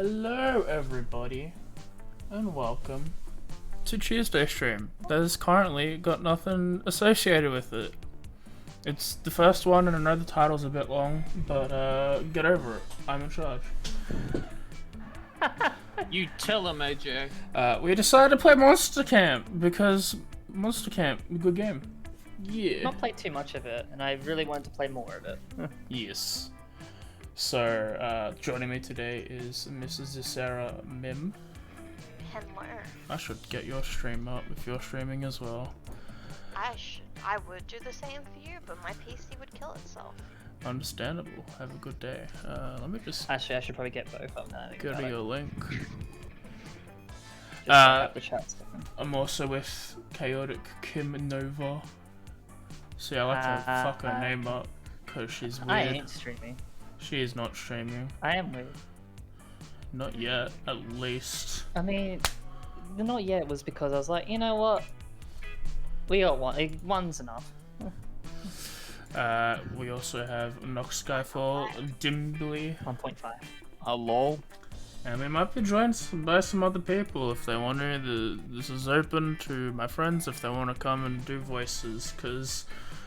Hello everybody, and welcome to Tuesday stream. There's currently got nothing associated with it. It's the first one and I know the title's a bit long, but get over it. I'm in charge. You tell him, AJ. We decided to play Monster Camp because Monster Camp, good game. Yeah. Not played too much of it, and I really wanted to play more of it. Yes. So, joining me today is Mrs. Sarah Mim. Hello. I should get your stream up if you're streaming as well. I would do the same for you, but my PC would kill itself. Understandable. Have a good day. Let me just Actually, I should probably get both up now. go to your link. Just have the chat second. I'm also with Chaotic Kim Nova. See, I like to fuck her name up because she's weird. I ain't streaming. She is not streaming. I am weird. Not yet, at least. I mean, the not yet was because I was like, you know what? We got one. One's enough. We also have Nox Skyfall, Dimbly, 1.5. Hello. and we might be joined by some other people if they want to. This is open to my friends if they want to come and do voices, because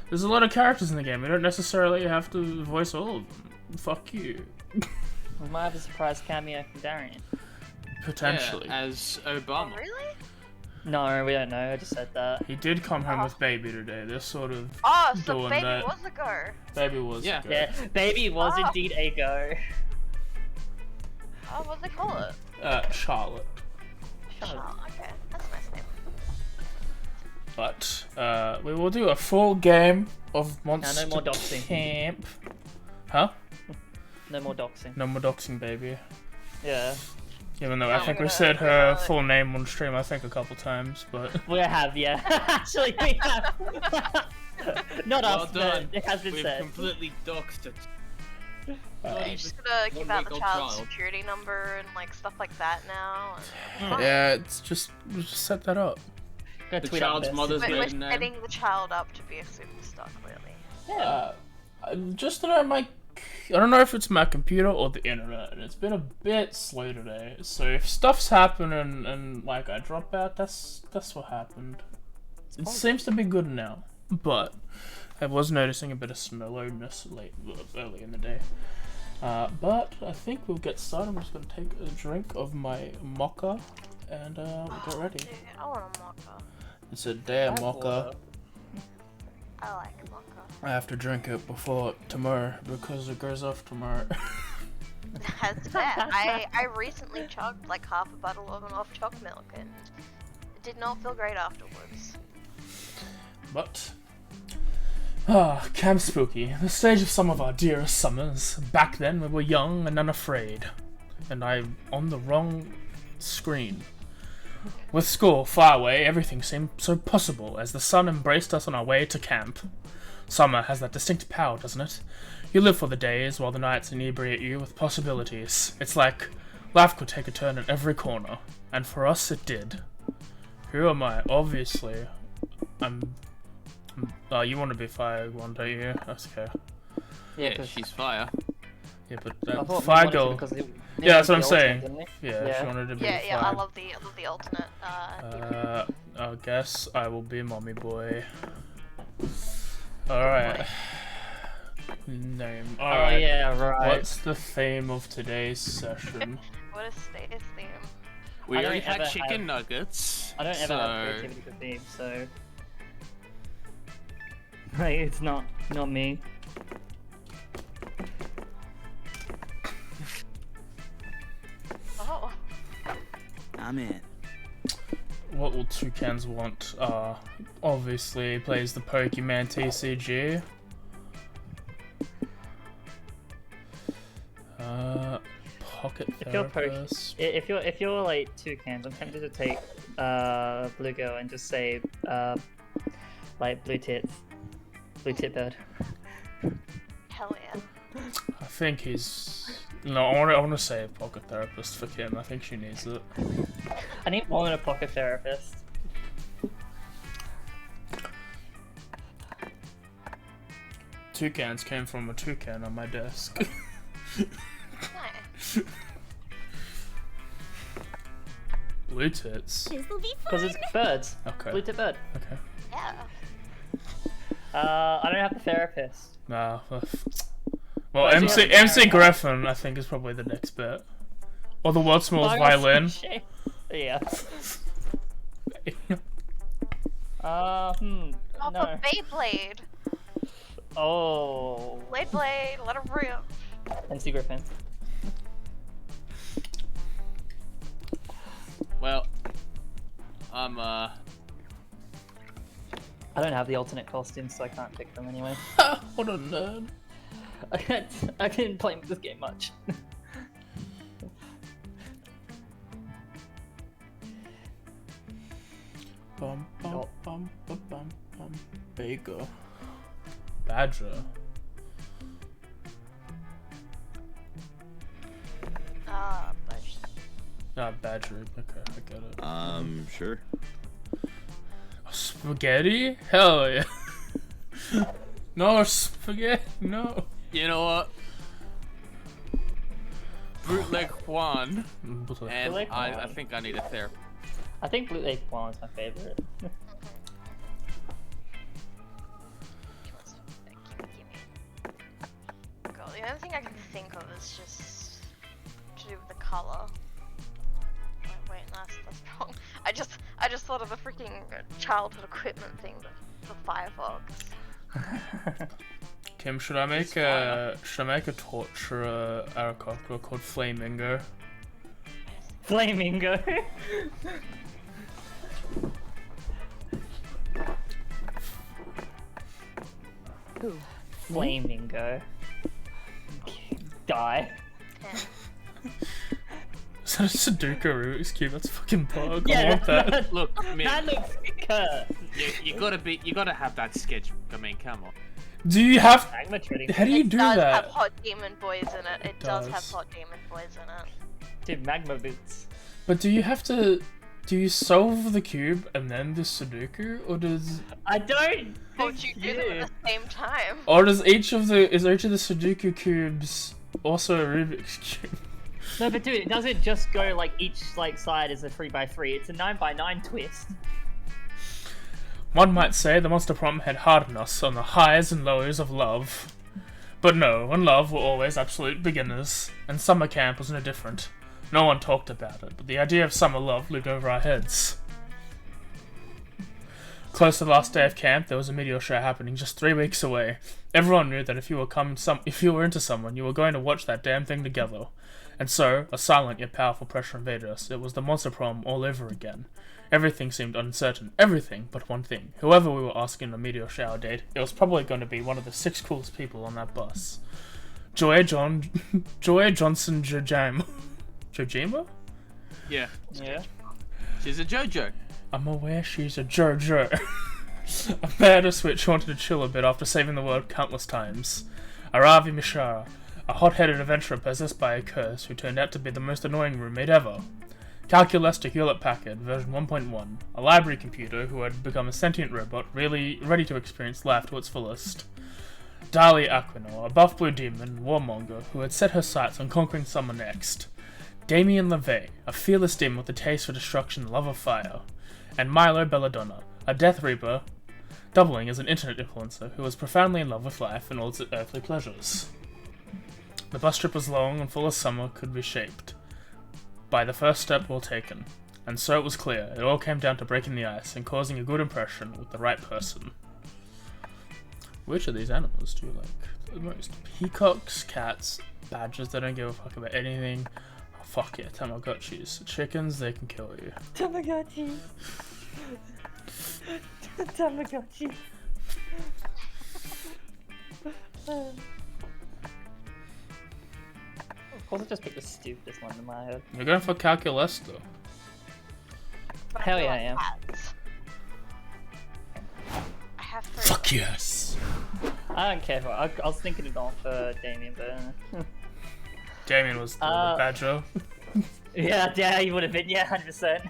there's a lot of characters in the game. We don't necessarily have to voice all of them. Fuck you. We might have a surprise cameo from Darian. Potentially. Yeah, as Obama. Really? No, we don't know. I just said that. He did come home with Baby today. They're sort of Oh, so doing baby that. was a go. Baby was Yeah. good. Yeah, baby was Oh. indeed a go. Oh, what do they call it? Charlotte. Oh, okay. That's a nice name. But we will do a full game of Monster more doxing. Camp. Huh? No more doxing. No more doxing, baby. Yeah. Even though I No, think we're we gonna- said we're her gonna- full name on stream, I think a couple times, but We have, yeah. Actually, we have. Not Well us, done. but it has been We've said. completely doxed it. Are you just gonna give out the legal child's child. security number and like stuff like that now? yeah, it's just we'll just set that up. Gonna The tweet out child's this. mother's We're maiden name. setting the child up to be a superstar, clearly. Yeah. Just that I don't know if it's my computer or the internet, and it's been a bit slow today. So if stuff's happening and like I drop out, that's what happened. It seems to be good now, but I was noticing a bit of slowness early in the day. But I think we'll get started. I'm just gonna take a drink of my mocha and we'll get ready. Dude, I want a mocha. It's a damn mocha. I like mocha. I have to drink it before tomorrow because it goes off tomorrow. That's fair. I recently chugged like half a bottle of an off choc milk and it did not feel great afterwards. But Camp Spooky, the stage of some of our dearest summers. Back then we were young and unafraid, and I'm on the wrong screen. With school far away, everything seemed so possible as the sun embraced us on our way to camp. Summer has that distinct power, doesn't it? You live for the days while the nights inebriate you with possibilities. It's like life could take a turn at every corner, and for us it did. Who am I? Obviously, you want to be Fire one, don't you? That's okay. Yeah, 'cause she's fire. Yeah, but I thought Fire we wanted to Girl. because they Yeah, that's what I'm the saying. alternate, didn't they? Yeah, she wanted to be Yeah, Fire. I love the alternate. I guess I will be Mommy Boy. Alright. Name. Oh Alright. yeah, right. What's the theme of today's session? What a status theme. We I already don't had ever chicken have- nuggets. I don't ever have creativity for themes, so right, it's not me. Oh. I'm in. What will Toucans want? Obviously plays the Pokemon TCG. Pocket If you're Therapist. If you're like toucans, I'm tempted to take blue girl and just say like blue tit bird. Hell yeah. I think he's... No, I want to say Pocket Therapist for Kim. I think she needs it. I need more than a pocket therapist. Toucans came from a toucan on my desk. Nice. blue tits? This'll be fun. Because it's birds. Okay. Blue tit bird. Okay. Yeah. I don't have the therapist. Nah. Well, But you MC have- MC Griffin, I think, is probably the next bit. Or the world's smallest I got violin. some shit. Yeah. Oh, No. but Beyblade. Oh. Blade, let him rip. MC Griffin. Well, I'm I don't have the alternate costumes, so I can't pick them anyway. What a nerd. I didn't play this game much. Bum bum Oh. bum bum bum bum. Baker. Badger. But Badger. Okay, I get it. Sure. Spaghetti? Hell yeah. No spaghetti. No. You know what? Bootleg Juan, and Bootleg I Juan. think I need a therapy. I think Blue Lake One is my favorite. God, the only thing I can think of is just to do with the color. Wait, that's wrong. I just thought of the freaking childhood equipment thing, the Firefox. Kim, should I make a torture Aarakocra called Flamingo? Flamingo. Flamingo. Die. 10. Is that a Sudoku Rubik's Cube? That's fucking bug. I Yeah, want that. Look, I mean, that looks cursed. you gotta have that sketch. I mean, come on. Do you have... Magma trading. How do you do It does that? have hot demon boys in it. It does have does. hot demon boys in it. Dude, magma boots. But do you have to... Do you solve the cube and then the Sudoku? Or does... I don't Or think do you do them at the same time? Or does each of the... Is each of the Sudoku cubes also a Rubik's Cube? No, but dude, it doesn't just go like each like side is a 3x3. It's a 9x9 twist. One might say the Monster Prom had hardened us on the highs and lows of love. But no, in love we're always absolute beginners, and summer camp was no different. No one talked about it, but the idea of summer love lived over our heads. Close to the last day of camp, there was a meteor show happening just 3 weeks away. Everyone knew that if you were into someone, you were going to watch that damn thing together. And so, a silent yet powerful pressure invaded us. It was the Monster Prom all over again. Everything seemed uncertain. Everything but one thing. Whoever we were asking on a meteor shower date, it was probably going to be one of the 6 coolest people on that bus. Joy Johnson Jojima? Yeah, Yeah. she's a JoJo. I'm aware she's a JoJo. A bad switch wanted to chill a bit after saving the world countless times. Aravi Mishara, a hot-headed adventurer possessed by a curse who turned out to be the most annoying roommate ever. Calculus to Hewlett-Packard, version 1.1, a library computer who had become a sentient robot really ready to experience life to its fullest. Dali Aquino, a buff blue demon warmonger who had set her sights on conquering summer next. Damien LeVay, a fearless demon with a taste for destruction and love of fire. And Milo Belladonna, a Death Reaper, doubling as an internet influencer who was profoundly in love with life and all its earthly pleasures. The bus trip was long and full as summer could be shaped by the first step well taken, and so it was clear it all came down to breaking the ice and causing a good impression with the right person. Which of these animals do you like the most? Peacocks, cats, badgers that don't give a fuck about anything. Oh, fuck yeah, Tamagotchis. Chickens, they can kill you. Tamagotchi. Tamagotchi. Of course, I just picked the stupidest one in my head. You're going for Calculus though. But Hell I do yeah, like I am. cats. I have 3. Fuck yes! I don't care for I was thinking of going for Damien, but Damien was the badger. yeah, he would have been, yeah, 100%.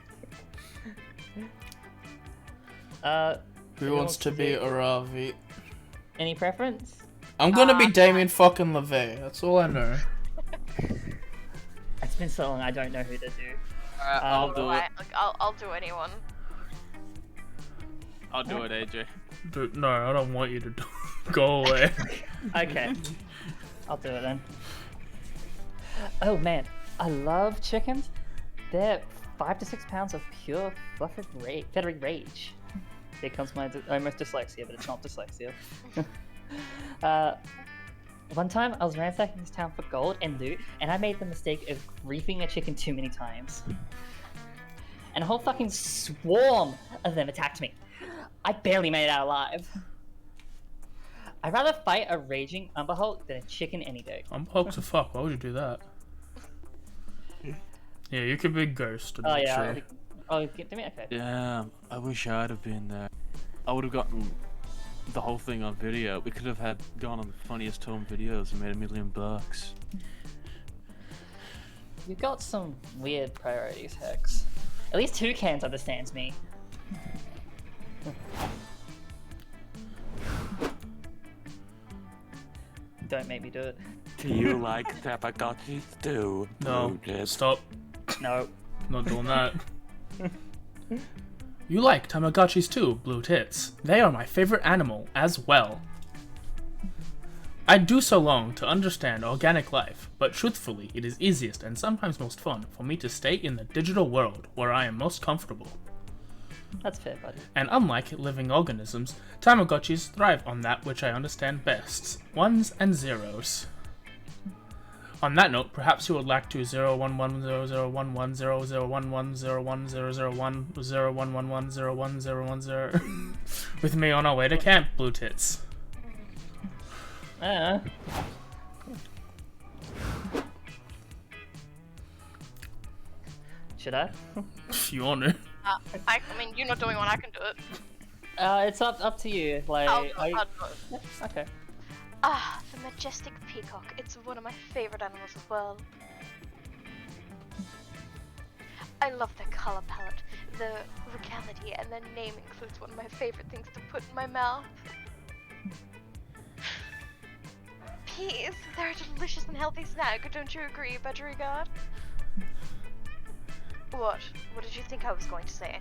Who wants to be Aravi? Any preference? I'm gonna be Damien fucking LeVay. That's all I know. It's been so long, I don't know who to do. I'll do it. I'll do anyone. I'll do it, AJ. Dude, no, I don't want you to do go away. Okay. I'll do it then. Oh man, I love chickens. They're 5 to 6 pounds of pure feathery rage. Here comes my almost dyslexia, but it's not dyslexia. One time I was ransacking this town for gold and loot, and I made the mistake of griefing a chicken too many times. And a whole fucking swarm of them attacked me. I barely made it out alive. I'd rather fight a raging Umber Hulk than a chicken any day. Umber Hulk's a fuck. Why would you do that? Yeah, you could be a ghost. Oh yeah. Oh, give me okay. Damn, I wish I'd have been there. I would have gotten the whole thing on video. We could have gone on the funniest home videos and made $1 million. You've got some weird priorities, Hex. At least Toucans understands me. Don't make me do it. Do you like Tamagotchi too? No, Blue stop. No. Not doing that. You like Tamagotchis too, Blue Tits. They are my favorite animal as well. I do so long to understand organic life, but truthfully, it is easiest and sometimes most fun for me to stay in the digital world where I am most comfortable. That's fair, buddy. And unlike living organisms, Tamagotchis thrive on that which I understand best, ones and zeros. On that note, perhaps you would like to 01100110110010101110110 with me on our way to camp, Blue Tits. Should I? If you want to. I mean, you're not doing one. I can do it. It's up to you. Like, I'll do it. Okay. Ah, the majestic peacock. It's one of my favorite animals as well. I love the color palette, the regality, and the naming, so it's one of my favorite things to put in my mouth. Peas, they're a delicious and healthy snack, don't you agree, Budgerigard? What? What did you think I was going to say?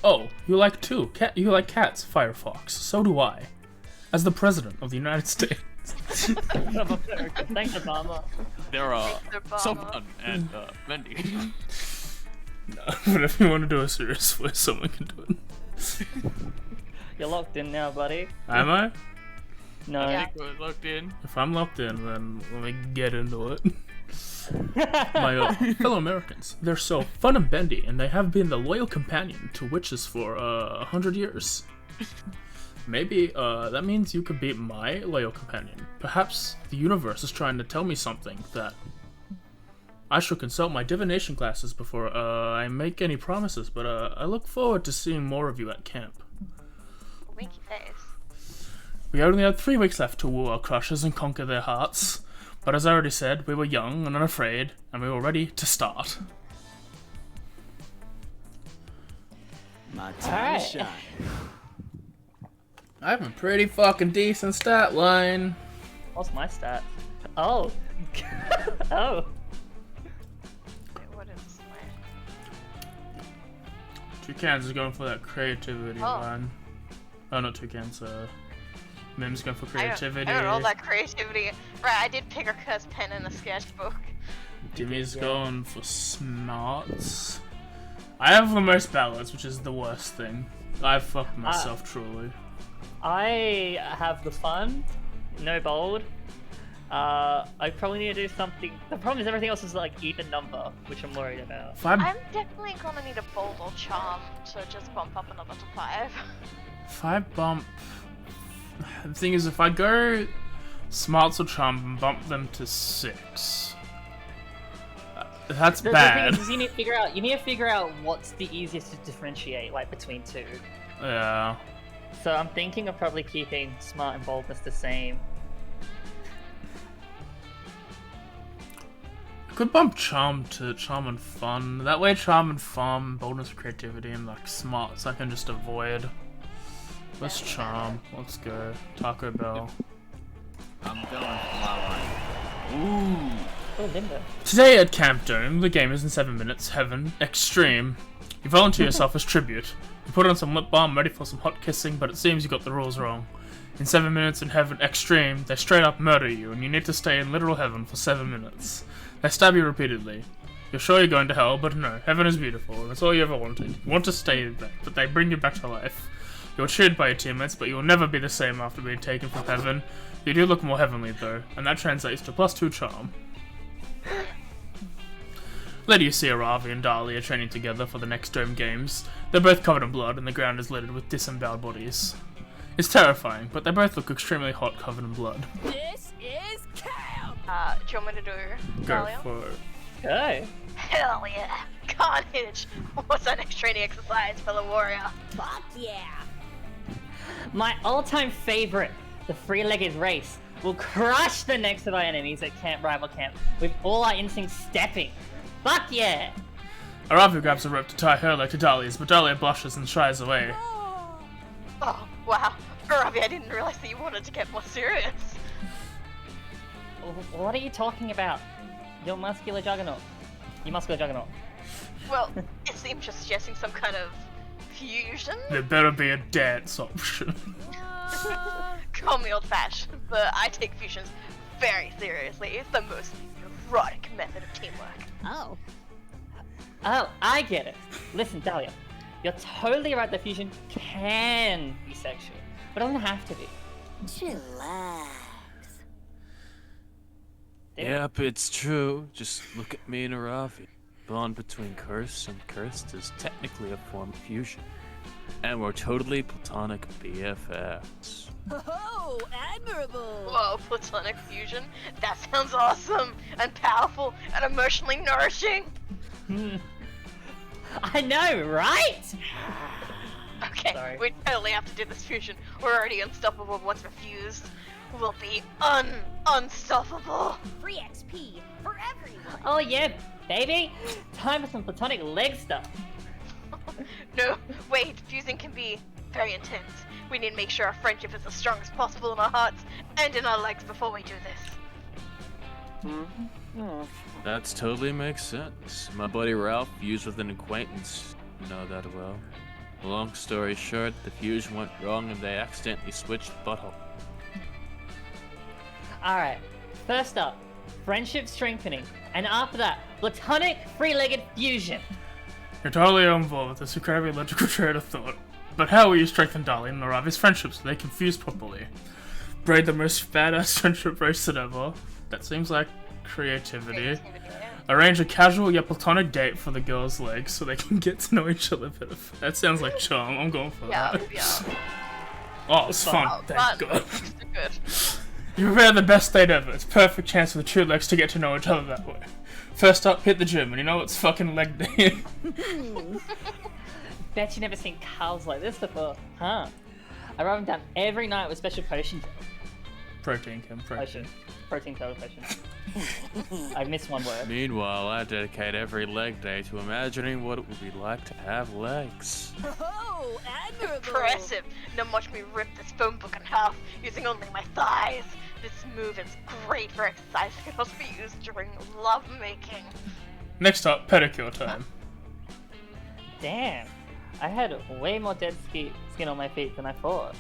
Oh, you like you like cats, Firefox. So do I. As the President of the United States. Thanks, Obama. There are Obama. so fun and Mendy. No, but if you want to do a serious voice, someone can do it. You're locked in now, buddy. Am I? No. I think we're locked in. If I'm locked in, then let me get into it. My fellow Americans, they're so fun and bendy, and they have been the loyal companion to witches for 100 years. Maybe that means you could be my loyal companion. Perhaps the universe is trying to tell me something that I should consult my divination classes before I make any promises, but I look forward to seeing more of you at camp. Winky face. We only had 3 weeks left to woo our crushes and conquer their hearts, but as I already said, we were young and unafraid, and we were ready to start. My time to shine. I have a pretty fucking decent stat line. What's my stat? Oh. Oh. Wait, what is my... Toucan's is going for that creativity Oh. line. Oh, not Toucan's, Mim's going for I creativity. don't know that creativity. Right, I did pick a cursed pen in a sketchbook. Jimmy's going for smarts. I have the most balance, which is the worst thing. I fucked myself truly. I have the fun, no bold. I probably need to do something. The problem is everything else is like even number, which I'm worried about. If I'm I'm definitely gonna need a bold or charm to just bump up another to 5. If I bump... The thing is, if I go smarts or charm and bump them to 6... that's The bad. thing is you need to figure out what's the easiest to differentiate, like between two. Yeah. So I'm thinking of probably keeping smart and boldness the same. I could bump charm to charm and fun. That way charm and fun, boldness, creativity, and like smarts I can just avoid. Let's charm. Let's go. Taco Bell. I'm going for my life. Ooh. Oh, Limbo. Today at Camp Dome, the game is in 7 minutes. Heaven Extreme. You volunteer yourself as tribute. You put on some lip balm, ready for some hot kissing, but it seems you got the rules wrong. In 7 minutes in Heaven Extreme, they straight up murder you, and you need to stay in literal heaven for 7 minutes. They stab you repeatedly. You're sure you're going to hell, but no, heaven is beautiful, and it's all you ever wanted. You want to stay there, but they bring you back to life. You're cheered by your teammates, but you will never be the same after being taken from heaven. You do look more heavenly though, and that translates to +2 charm. Later you see Aravi and Dali are training together for the next Dome Games. They're both covered in blood and the ground is littered with disemboweled bodies. It's terrifying, but they both look extremely hot covered in blood. This is camp! Do you want me to do Go Dahlia? for it. Go. Hell yeah! Carnage! What's our next training exercise, fellow warrior? Fuck yeah! My all-time favorite, the three-legged race, will crush the necks of our enemies at Camp Rival Camp with all our instincts stepping. Fuck yeah! Aravi grabs a rope to tie her leg to Dalia's, but Dahlia blushes and shies away. Oh, wow. Ravi, I didn't realize that you wanted to get more serious. What are you talking about? Your muscular juggernaut. You muscular juggernaut. Well, it seems you're suggesting some kind of fusion? There better be a dance option. Call me old-fashioned, but I take fusions very seriously. It's the most erotic method of teamwork. Oh. Oh, I get it. Listen, Dahlia, you're totally right that fusion can be sexual, but it doesn't have to be. Chillax. Yep, it's true. Just look at me and Aravi. Bond between cursed and cursed is technically a form of fusion. And we're totally platonic BFFs. Oh, admirable! Whoa, platonic fusion? That sounds awesome, and powerful, and emotionally nourishing. I know, right? Okay, Sorry. we totally have to do this fusion. We're already unstoppable once we're fused. We'll be unstoppable. Free XP for everyone! Oh yeah, baby. Time for some platonic leg stuff. No, wait, fusing can be very intense. We need to make sure our friendship is as strong as possible in our hearts and in our legs before we do this. That totally makes sense. My buddy Ralph fused with an acquaintance. You know that well. Long story short, the fusion went wrong and they accidentally switched butthole. Alright, first up, friendship strengthening, and after that, platonic three-legged fusion. You're totally on board with this incredibly logical train of thought. But how will you strengthen Dahlia and Aravi's friendship so they can fuse properly? Braid the most badass friendship bracelet ever. That seems like creativity. Arrange a casual yet platonic date for the girls' legs so they can get to know each other better. That sounds like charm. I'm going for Yeah, that. yeah. Oh, it's fun. Oh, Thank fun. God. Good. You prepare the best date ever. It's a perfect chance for the two legs to get to know each other that way. First up, hit the gym, and you know it's fucking leg day. Bet you never seen calves like this before, huh? I rub them down every night with special potion. Protein, Kim, protein. Potion. Protein total potion. I missed one word. Meanwhile, I dedicate every leg day to imagining what it would be like to have legs. Oh, admirable! Impressive. Now watch me rip this phone book in half using only my thighs. This move is great for exercise. It can also be used during love making. Next up, pedicure time. Damn. I had way more dead skin on my feet than I thought.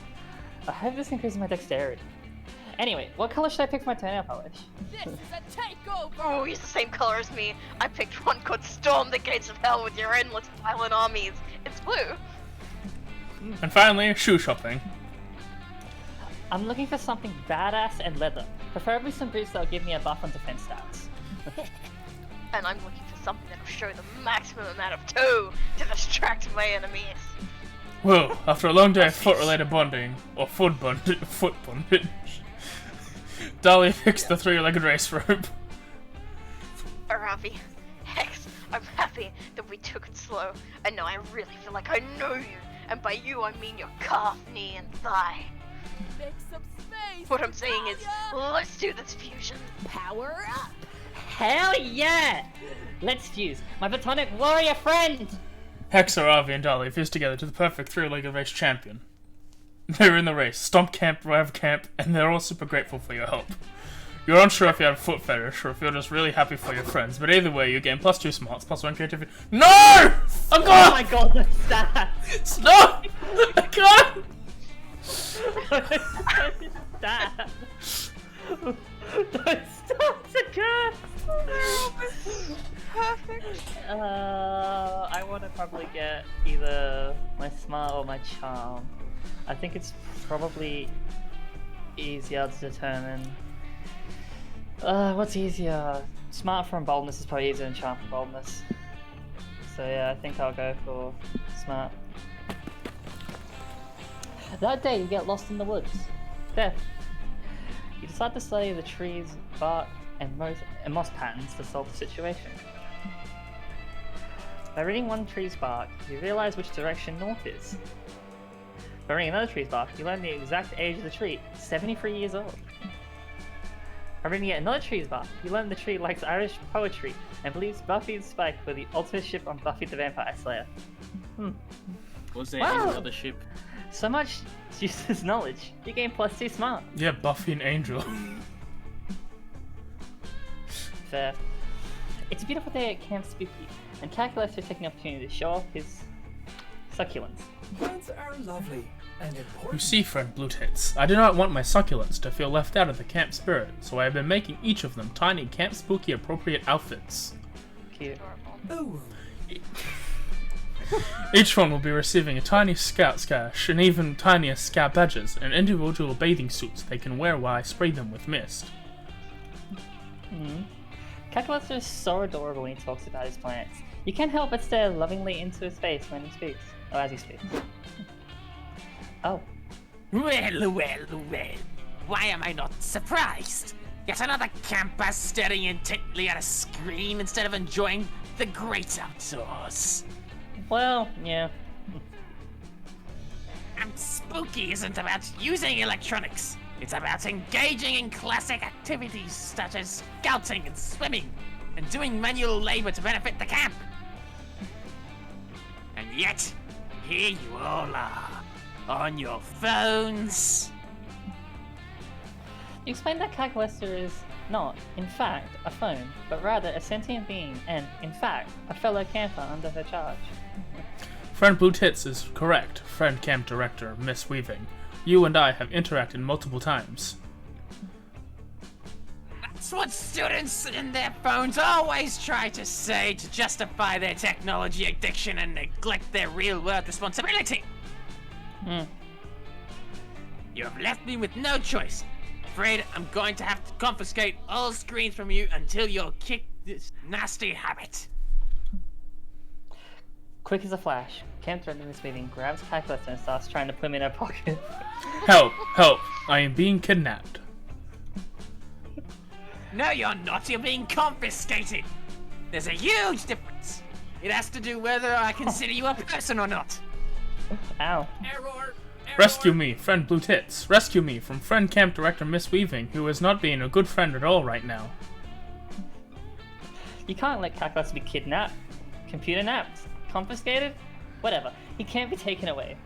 I hope this increases my dexterity. Anyway, what color should I pick for my toenail polish? This is a takeover! Oh, he's the same color as me. I picked one called Storm the Gates of Hell with your endless violent armies. It's blue. And finally, shoe shopping. I'm looking for something badass and leather. Preferably some boots that'll give me a buff on defense stats. And I'm looking for something that'll show the maximum amount of toe to distract my enemies. Well, after a long day of foot-related bonding, or foot bondage, Dahlia picks the three-legged race rope. Aravi, Hex, I'm happy that we took it slow, and now I really feel like I know you, and by you I mean your calf, knee, and thigh. Make some space! What for I'm saying is, Talia! let's do this fusion. Power up! Hell yeah! Let's fuse. My platonic warrior friend! Hex, Aravi, and Dahlia fuse together to the perfect three-legged race champion. They're in the race, Stomp Camp, Rival Camp, and they're all super grateful for your help. You're unsure if you have a foot fetish or if you're just really happy for your friends, but either way, you gain +2 smarts, +1 creativity. No! I Oh can't! my god, stop! Stop! I can't! Stop! Don't stop the curse! Perfect. I want to probably get either my smart or my charm. I think it's probably easier to determine. What's easier? Smart from boldness is probably easier than charm from boldness. So yeah, I think I'll go for smart. That day you get lost in the woods. Death. You decide to study the trees, bark, and moss patterns to solve the situation. By reading one tree's bark, you realize which direction north is. By reading another tree's bark, you learn the exact age of the tree, 73 years old. By reading yet another tree's bark, you learn the tree likes Irish poetry and believes Buffy and Spike were the ultimate ship on Buffy the Vampire Slayer. Was there Wow. any other ship? So much useless knowledge. You gain +2 smart. Yeah, Buffy and Angel. Fair. It's a beautiful day at Camp Spooky, and Calculus is taking the opportunity to show off his succulents. Plants are lovely and You important. see, friend Blue Tits, I do not want my succulents to feel left out of the camp spirit, so I have been making each of them tiny Camp Spooky appropriate outfits. Cute. Adorable. Oh, Each one will be receiving a tiny scout scash and even tinier scout badges and individual bathing suits they can wear while I spray them with mist. Calculus is so adorable when he talks about his plants. You can't help but stare lovingly into his face when he speaks, or as he speaks. Oh, Well, well, well. Why am I not surprised? Yet another camper staring intently at a screen instead of enjoying the great outdoors. well, yeah. And spooky isn't about using electronics. It's about engaging in classic activities such as scouting and swimming, and doing manual labor to benefit the camp. And yet, here you all are, on your phones. You explain that Calculus is not, in fact, a phone, but rather a sentient being and, in fact, a fellow camper under her charge. Friend Blue Tits is correct, friend camp director Miss Weaving. You and I have interacted multiple times. That's what students in their phones always try to say to justify their technology addiction and neglect their real-world responsibility. You have left me with no choice. Afraid I'm going to have to confiscate all screens from you until you'll kick this nasty habit. Quick as a flash, Camp Director Miss Weaving grabs Calculus and starts trying to put him in her pocket. Help! Help! I am being kidnapped. No, you're not. You're being confiscated. There's a huge difference. It has to do whether I consider you a person or not. Ow. error! Rescue me, friend Blue Tits. Rescue me from friend camp director Miss Weaving, who is not being a good friend at all right now. You can't let Calculus be kidnapped, computer napped, confiscated, whatever. He can't be taken away.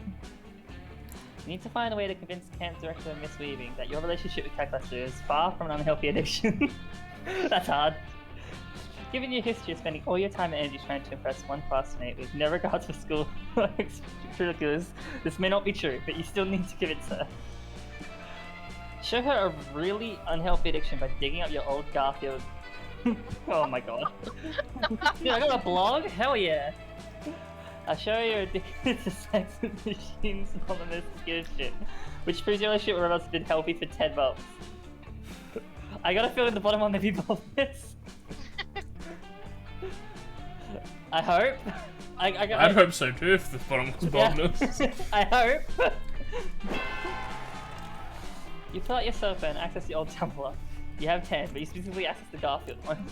You need to find a way to convince Camp Director Miss Weaving that your relationship with Calculus is far from an unhealthy addiction. That's hard. Given your history of spending all your time and energy trying to impress one classmate with no regard for school extracurriculars, this may not be true, but you still need to convince her. Show her a really unhealthy addiction by digging up your old Garfield. Oh my god. Dude, I got a blog? Hell yeah. I'll show you addicted to sex with machines anonymous computer shit, which proves your relationship with robots has been healthy for 10 months. I got a feeling the bottom one may be bonus. I hope. I'd hope so too if the bottom was bonus. Yeah. I hope. You pull out your cell phone and access the old Tumblr. You have 10, but you specifically access the Garfield one.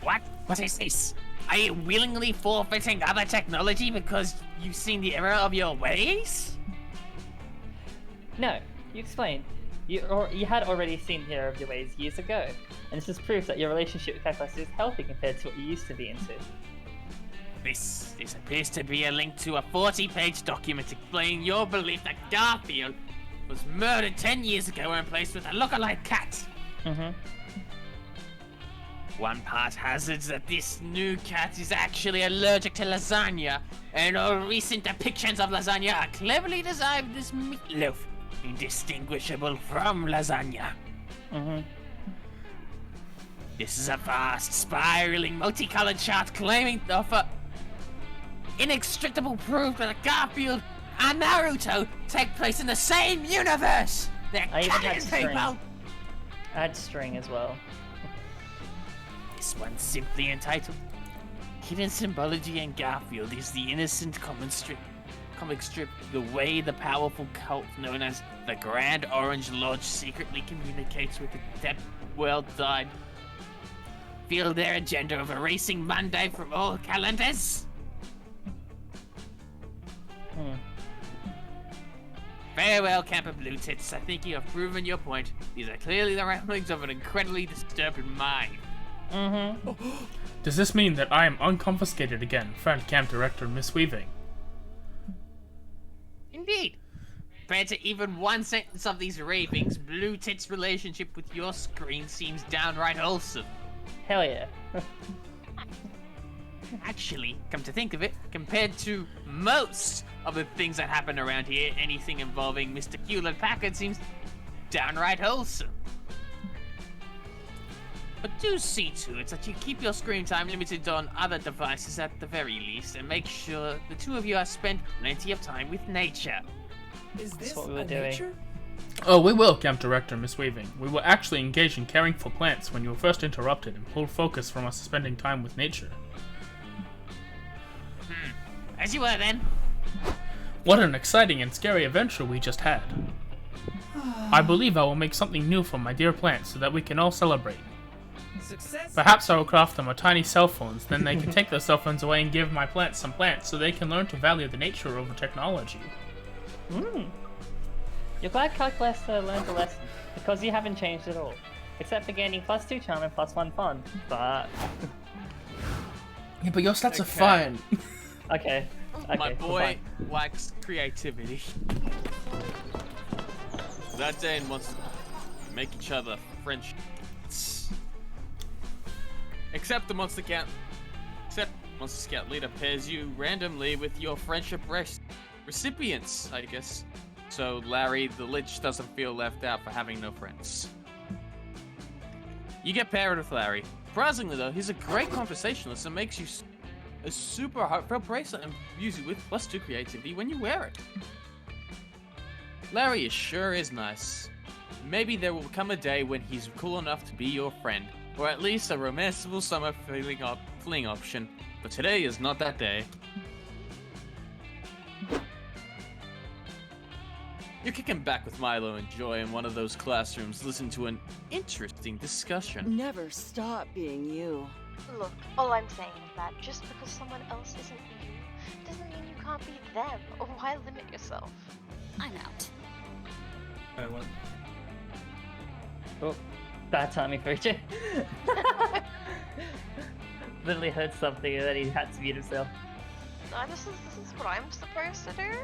What? What is this? Are you willingly forfeiting other technology because you've seen the error of your ways? No, you explained. You had already seen the error of your ways years ago, and this is proof that your relationship with Calculus is healthy compared to what you used to be into. This appears to be a link to a 40-page document explaining your belief that Garfield was murdered 10 years ago and replaced with a lookalike cat. Mm-hmm. One part hazards that this new cat is actually allergic to lasagna, and all recent depictions of lasagna are cleverly designed this meatloaf, indistinguishable from lasagna. Mm-hmm. This is a vast, spiraling, multicolored chart claiming to offer inextricable proof that Garfield and Naruto take place in the same universe. They're I even had cunning string. people. I had string as well. This one's simply entitled Hidden Symbology and Garfield is the innocent comic strip, the way the powerful cult known as the Grand Orange Lodge secretly communicates with the dead world died. Feel their agenda of erasing Monday from all calendars? Very well, Camper Blue Tits. I think you have proven your point. These are clearly the ramblings of an incredibly disturbed mind. Mm-hmm. Does this mean that I am unconfiscated again, friend camp director Miss Weaving? Indeed. Compared to even one sentence of these ravings, Blue Tits' relationship with your screen seems downright wholesome. Hell yeah. Actually, come to think of it, compared to most of the things that happen around here, anything involving Mr. Hewlett Packard seems downright wholesome. But do see to it that you keep your screen time limited on other devices at the very least, and make sure the two of you have spent plenty of time with nature. Is this what we were a doing. nature? Oh, we will, Camp Director Miss Weaving. We were actually engaged in caring for plants when you were first interrupted and pulled focus from us spending time with nature. As you were then. What an exciting and scary adventure we just had. I believe I will make something new for my dear plants so that we can all celebrate. Success. Perhaps I will craft them a tiny cell phones, then they can take their cell phones away and give my plants some plants so they can learn to value the nature over technology. You're glad Calculaster learned the lesson, because you haven't changed at all. Except for gaining +2 charm and +1 fun, but... Yeah, but your stats are Okay. fine. Okay. Okay, My we're boy fine. lacks creativity. That day wants to make each other French. Except the Monster Scout leader pairs you randomly with your friendship recipients, I guess. So Larry the Lich doesn't feel left out for having no friends. You get paired with Larry. Surprisingly though, he's a great conversationalist and makes you a super heartfelt bracelet and views you with +2 creativity when you wear it. Larry sure is nice. Maybe there will come a day when he's cool enough to be your friend, or at least a romanceable summer fling option, but today is not that day. You're kicking back with Milo and Joy in one of those classrooms, listening to an interesting discussion. Never stop being you. Look, all I'm saying is that just because someone else isn't you, doesn't mean you can't be them, or why limit yourself? I'm out. Oh, bad timing for you. Literally heard something and then he had to mute himself. No, this is what I'm supposed to do?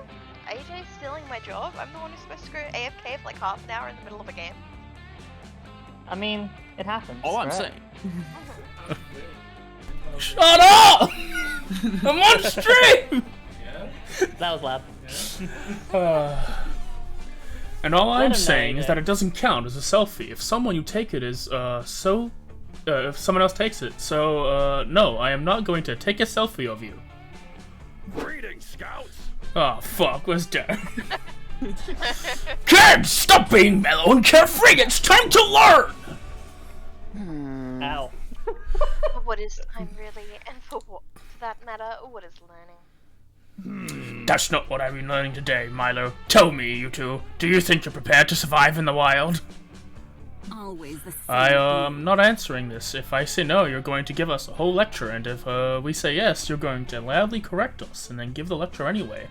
AJ's stealing my job? I'm the one who's supposed to go AFK for like half an hour in the middle of a game? I mean, it happens. All I'm right? saying. Shut up! I'm on stream! That was loud. And all Let I'm him know, saying is AJ. that it doesn't count as a selfie if someone you take it is, if someone else takes it. So, no, I am not going to take a selfie of you. Greetings, Scouts! Oh, fuck, where's Dad? Kids, stop being mellow and carefree! It's time to learn! Ow. But what is time really, and for that matter, what is learning? That's not what I've been learning today, Milo. Tell me, you two, do you think you're prepared to survive in the wild? Always the same. I am not answering this. If I say no, you're going to give us a whole lecture, and if we say yes, you're going to loudly correct us and then give the lecture anyway.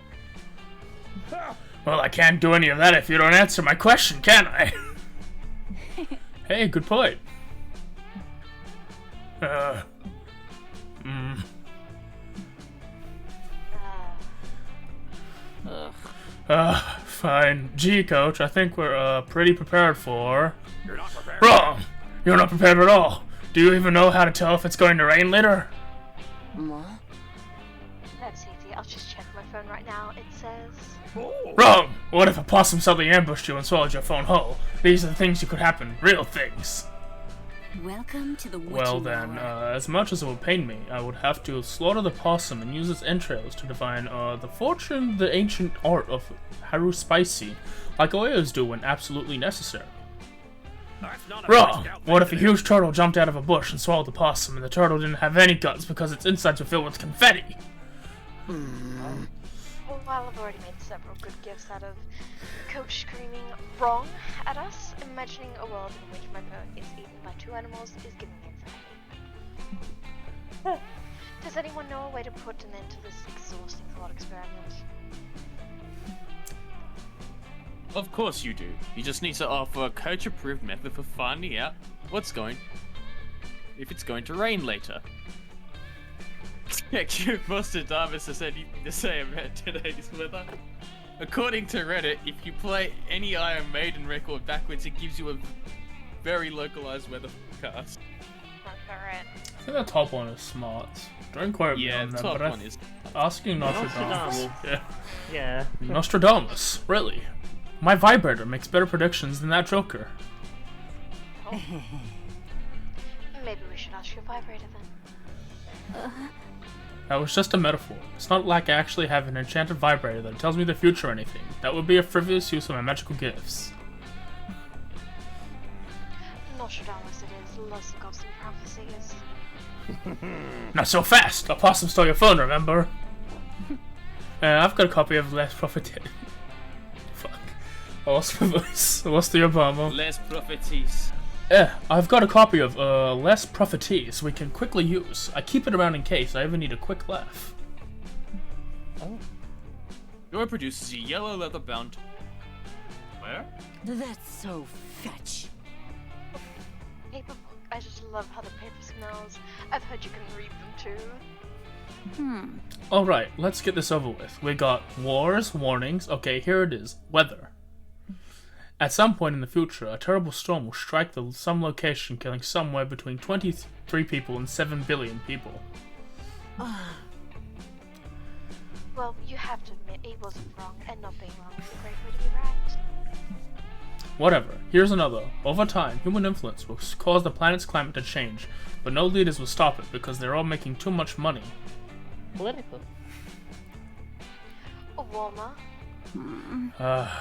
Well, I can't do any of that if you don't answer my question, can I? Hey, good point. Fine. Gee, Coach, I think we're pretty prepared for... You're not prepared. Wrong! You're not prepared at all. Do you even know how to tell if it's going to rain later? That's easy. I'll just check my phone right now. It says... Oh. Wrong! What if a possum suddenly ambushed you and swallowed your phone whole? These are the things that could happen. Real things. Welcome to the witching Well then, hour. as much as it would pain me, I would have to slaughter the possum and use its entrails to define the fortune, the ancient art of haruspicy, like lawyers do when absolutely necessary. That's not a Wrong! Scout What if a thing to huge turtle jumped out of a bush and swallowed the possum, and the turtle didn't have any guts because its insides were filled with confetti? Well, while I've already made several good gifts out of Coach screaming wrong at us, imagining a world in which my phone is eaten by two animals is giving me anxiety. Does anyone know a way to put an end to this exhausting thought experiment? Of course you do. You just need to offer a coach-approved method for finding out if it's going to rain later. Check your Nostradamus has anything to say about today's weather. According to Reddit, if you play any Iron Maiden record backwards, it gives you a very localized weather forecast. Alright. I think the top one is smart. Don't quote me Yeah, on the that, top but one is. asking Nostradamus. Nostradamus. Yeah. Yeah. Nostradamus, really? My vibrator makes better predictions than that Joker. Oh. Maybe we should ask your vibrator then. That was just a metaphor. It's not like I actually have an enchanted vibrator that tells me the future or anything. That would be a frivolous use of my magical gifts. Nostradamus it is, lots of gods and prophecies. Not so fast! A possum stole your phone, remember? I've got a copy of Less Prophet... Fuck. I lost my voice. I lost the Obama. Less prophecies. I've got a copy of Less Propheties we can quickly use. I keep it around in case I ever need a quick laugh. Your produces a yellow leather bound. Where? That's so fetch. Paper book. I just love how the paper smells. I've heard you can read them too. Alright, let's get this over with. We got wars, warnings. Okay, here it is. Weather. At some point in the future, a terrible storm will strike some location, killing somewhere between 23 people and 7 billion people. Well, you have to admit he wasn't wrong, and not being wrong is a great way to be right. Whatever. Here's another. Over time, human influence will cause the planet's climate to change, but no leaders will stop it because they're all making too much money. Political. Warmer.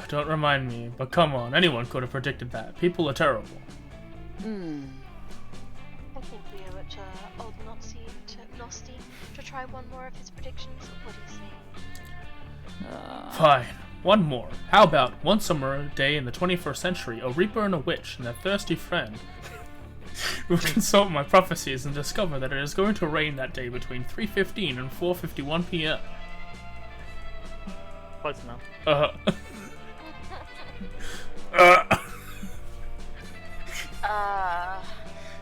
Don't remind me, but come on, anyone could have predicted that. People are terrible. I think we owe it to old Nosti to try one more of his predictions. What do you say? Fine. One more. How about one summer day in the 21st century, a reaper and a witch and their thirsty friend will consult my prophecies and discover that it is going to rain that day between 3:15 and 4:51 p.m. Close enough.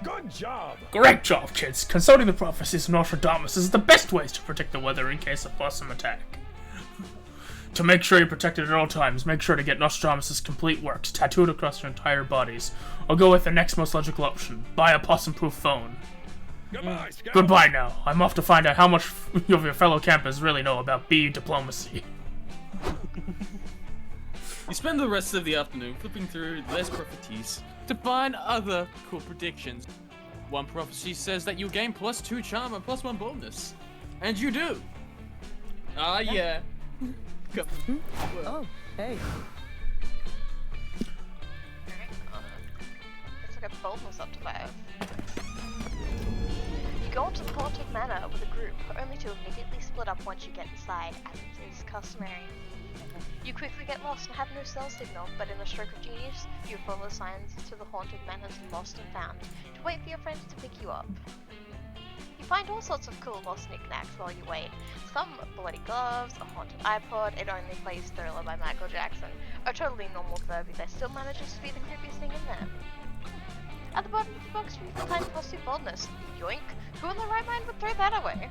Good job. Great job, kids! Consulting the prophecies of Nostradamus is the best ways to predict the weather in case of possum attack. To make sure you're protected at all times, make sure to get Nostradamus' complete works tattooed across your entire bodies, or go with the next most logical option, buy a possum-proof phone. Goodbye, Scout. Goodbye now. I'm off to find out how much of your fellow campers really know about bee diplomacy. You spend the rest of the afternoon flipping through Less Prophecies to find other cool predictions. One prophecy says that you'll gain +2 charm and +1 boldness. And you do! Ah, yeah. Oh, hey. Let's look at boldness up to 5. You go into the haunted manor with a group, only to immediately split up once you get inside, as is customary. You quickly get lost and have no cell signal, but in a stroke of genius, you follow signs to the haunted manor's lost and found, to wait for your friends to pick you up. You find all sorts of cool lost knickknacks while you wait. Some bloody gloves, a haunted iPod, it only plays Thriller by Michael Jackson. A totally normal Furby that still manages to be the creepiest thing in there. At the bottom of the box, you find +2 boldness. Yoink! Who in their right mind would throw that away?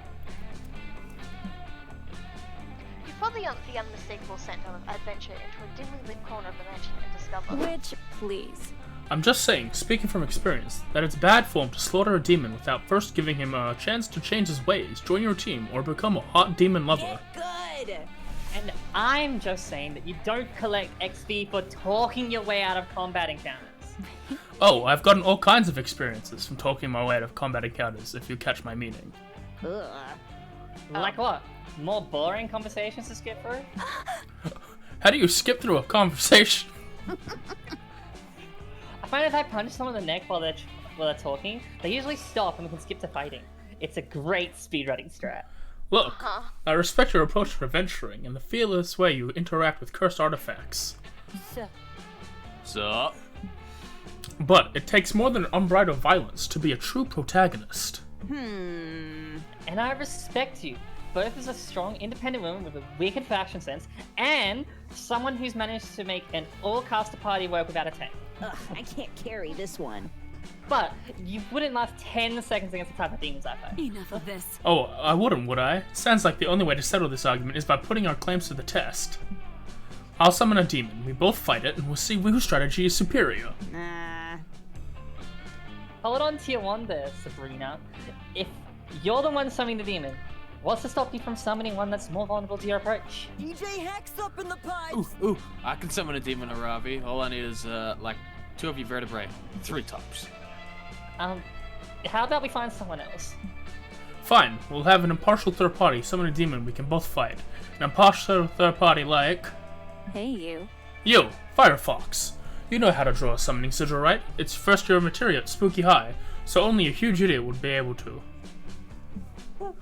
You follow the unmistakable scent of adventure into a dimly lit corner of the mansion and discover. Which, please. I'm just saying, speaking from experience, that it's bad form to slaughter a demon without first giving him a chance to change his ways, join your team, or become a hot demon lover. Good. And I'm just saying that you don't collect XP for talking your way out of combat encounters. Oh, I've gotten all kinds of experiences from talking my way out of combat encounters, if you catch my meaning. Ugh. Like what? More boring conversations to skip through? How do you skip through a conversation? I find if I punch someone in the neck while they're talking, they usually stop and we can skip to fighting. It's a great speedrunning strat. Look, I respect your approach to adventuring and the fearless way you interact with cursed artifacts. So, But it takes more than unbridled violence to be a true protagonist. And I respect you, both as a strong, independent woman with a wicked fashion sense, and someone who's managed to make an all-caster party work without a tank. Ugh, I can't carry this one. But you wouldn't last 10 seconds against the type of demons I fight. Enough of this. Oh, I wouldn't, would I? Sounds like the only way to settle this argument is by putting our claims to the test. I'll summon a demon, we both fight it, and we'll see whose strategy is superior. Nah. Hold on to your one there, Sabrina. If you're the one summoning the demon, what's to stop you from summoning one that's more vulnerable to your approach? DJ Hex up in the pipes. ooh, I can summon a demon Aravi. All I need is, like, 2 of your vertebrae. 3 tops. How about we find someone else? Fine, we'll have an impartial third party summon a demon we can both fight. An impartial third party like... Hey, you. You, Firefox. You know how to draw a summoning sigil, right? It's first year material at Spooky High, so only a huge idiot would be able to. You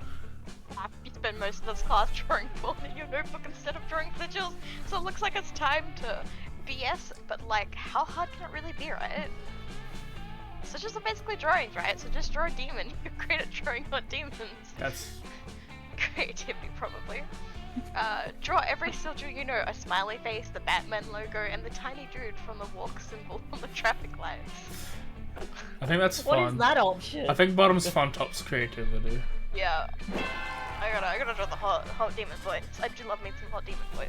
spend most of this class drawing porn in your notebook instead of drawing sigils, so it looks like it's time to BS, but like, how hard can it really be, right? Sigils are basically drawings, right? So just draw a demon. You're great at drawing on demons. That's... Creativity, probably. Draw every sigil you know, a smiley face, the Batman logo, and the tiny dude from the walk symbol on the traffic lights. I think that's fun. What is that option? I think bottom's fun, top's creativity. Yeah. I gotta draw the hot demon voice. I do love me some hot demon voice.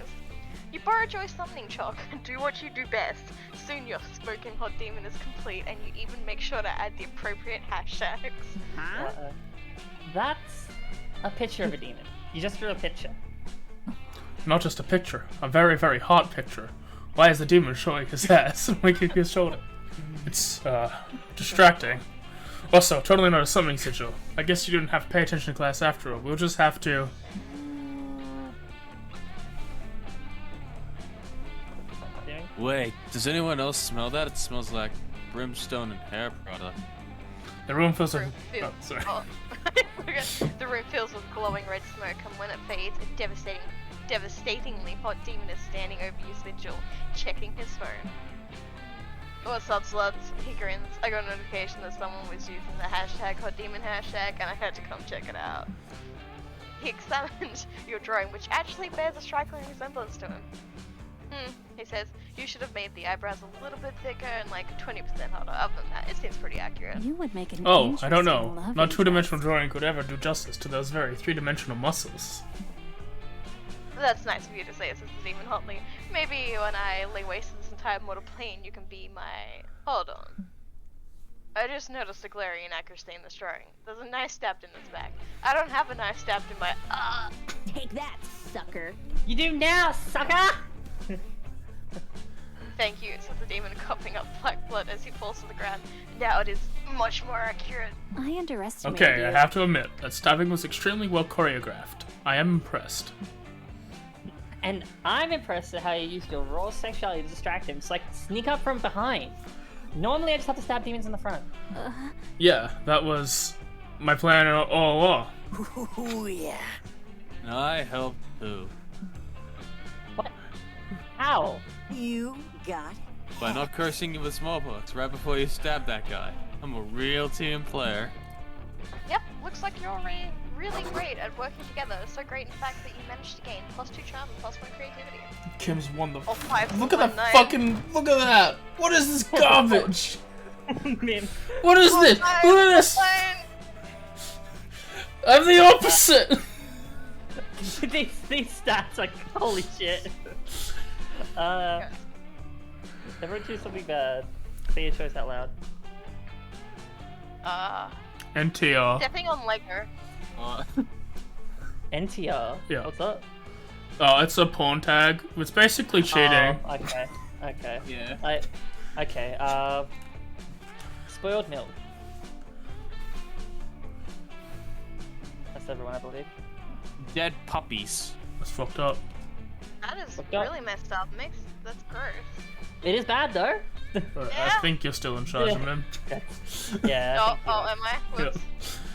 You borrow Joy's summoning chalk and do what you do best. Soon your spoken hot demon is complete, and you even make sure to add the appropriate hashtags. Huh? That's a picture of a demon. You just drew a picture. Not just a picture, a very, very hot picture. Why is the demon showing his ass and winking his shoulder? It's, distracting. Also, totally not a summoning sigil. I guess you didn't have to pay attention to class after all. We'll just have to... Wait, does anyone else smell that? It smells like brimstone and hair product. The room fills with... Room Oh, fills- sorry. oh. The room fills with glowing red smoke, and when it fades, a devastatingly hot demon is standing over your sigil, checking his phone. What's up, sluts? He grins. I got a notification that someone was using the hashtag hot demon hashtag, and I had to come check it out. He examined your drawing, which actually bears a striking resemblance to him. He says, you should have made the eyebrows a little bit thicker and like 20% harder. Other than that, it seems pretty accurate. You would make an Oh, I don't interesting know. love Not two-dimensional interest. drawing could ever do justice to those very three-dimensional muscles. That's nice of you to say it since it's even hotly. Maybe when I lay waste to this entire mortal plane, you can be my... Hold on. I just noticed a glaring inaccuracy in this drawing. There's a knife stabbed in this back. I don't have a knife stabbed in my... Take that, sucker. You do now, sucker! Thank you, says the demon, coughing up black blood as he falls to the ground. Now it is much more accurate. I underestimated Okay, you. I have to admit, that stabbing was extremely well choreographed. I am impressed. And I'm impressed at how you used your raw sexuality to distract him, so I can sneak up from behind. Normally I just have to stab demons in the front. Yeah, that was my plan all along. Ooh, yeah. I helped too. What? How? You got By not cursing you with smallpox right before you stabbed that guy. I'm a real team player. Yep, looks like you're really great at working together. So great, in fact, that you managed to gain +2 charm and +1 creativity. Kim's won the... Or 5 Look at one that night. fucking... Look at that! What is this garbage? Man. What is this? Look at this! I'm the opposite! these stats are holy shit. Everyone choose something bad. Say your choice out loud. NTR. Stepping on Lego. NTR. Yeah. What's up? Oh, it's a porn tag. It's basically cheating. Oh, okay. Okay. Yeah. Okay. Spoiled milk. That's everyone, I believe. Dead puppies. That's fucked up. That is Fucked up. really messed up. That's gross. It is bad though. But Yeah. I think you're still in charge, Yeah. man. Yeah. I think you're right. Am I? Whoops.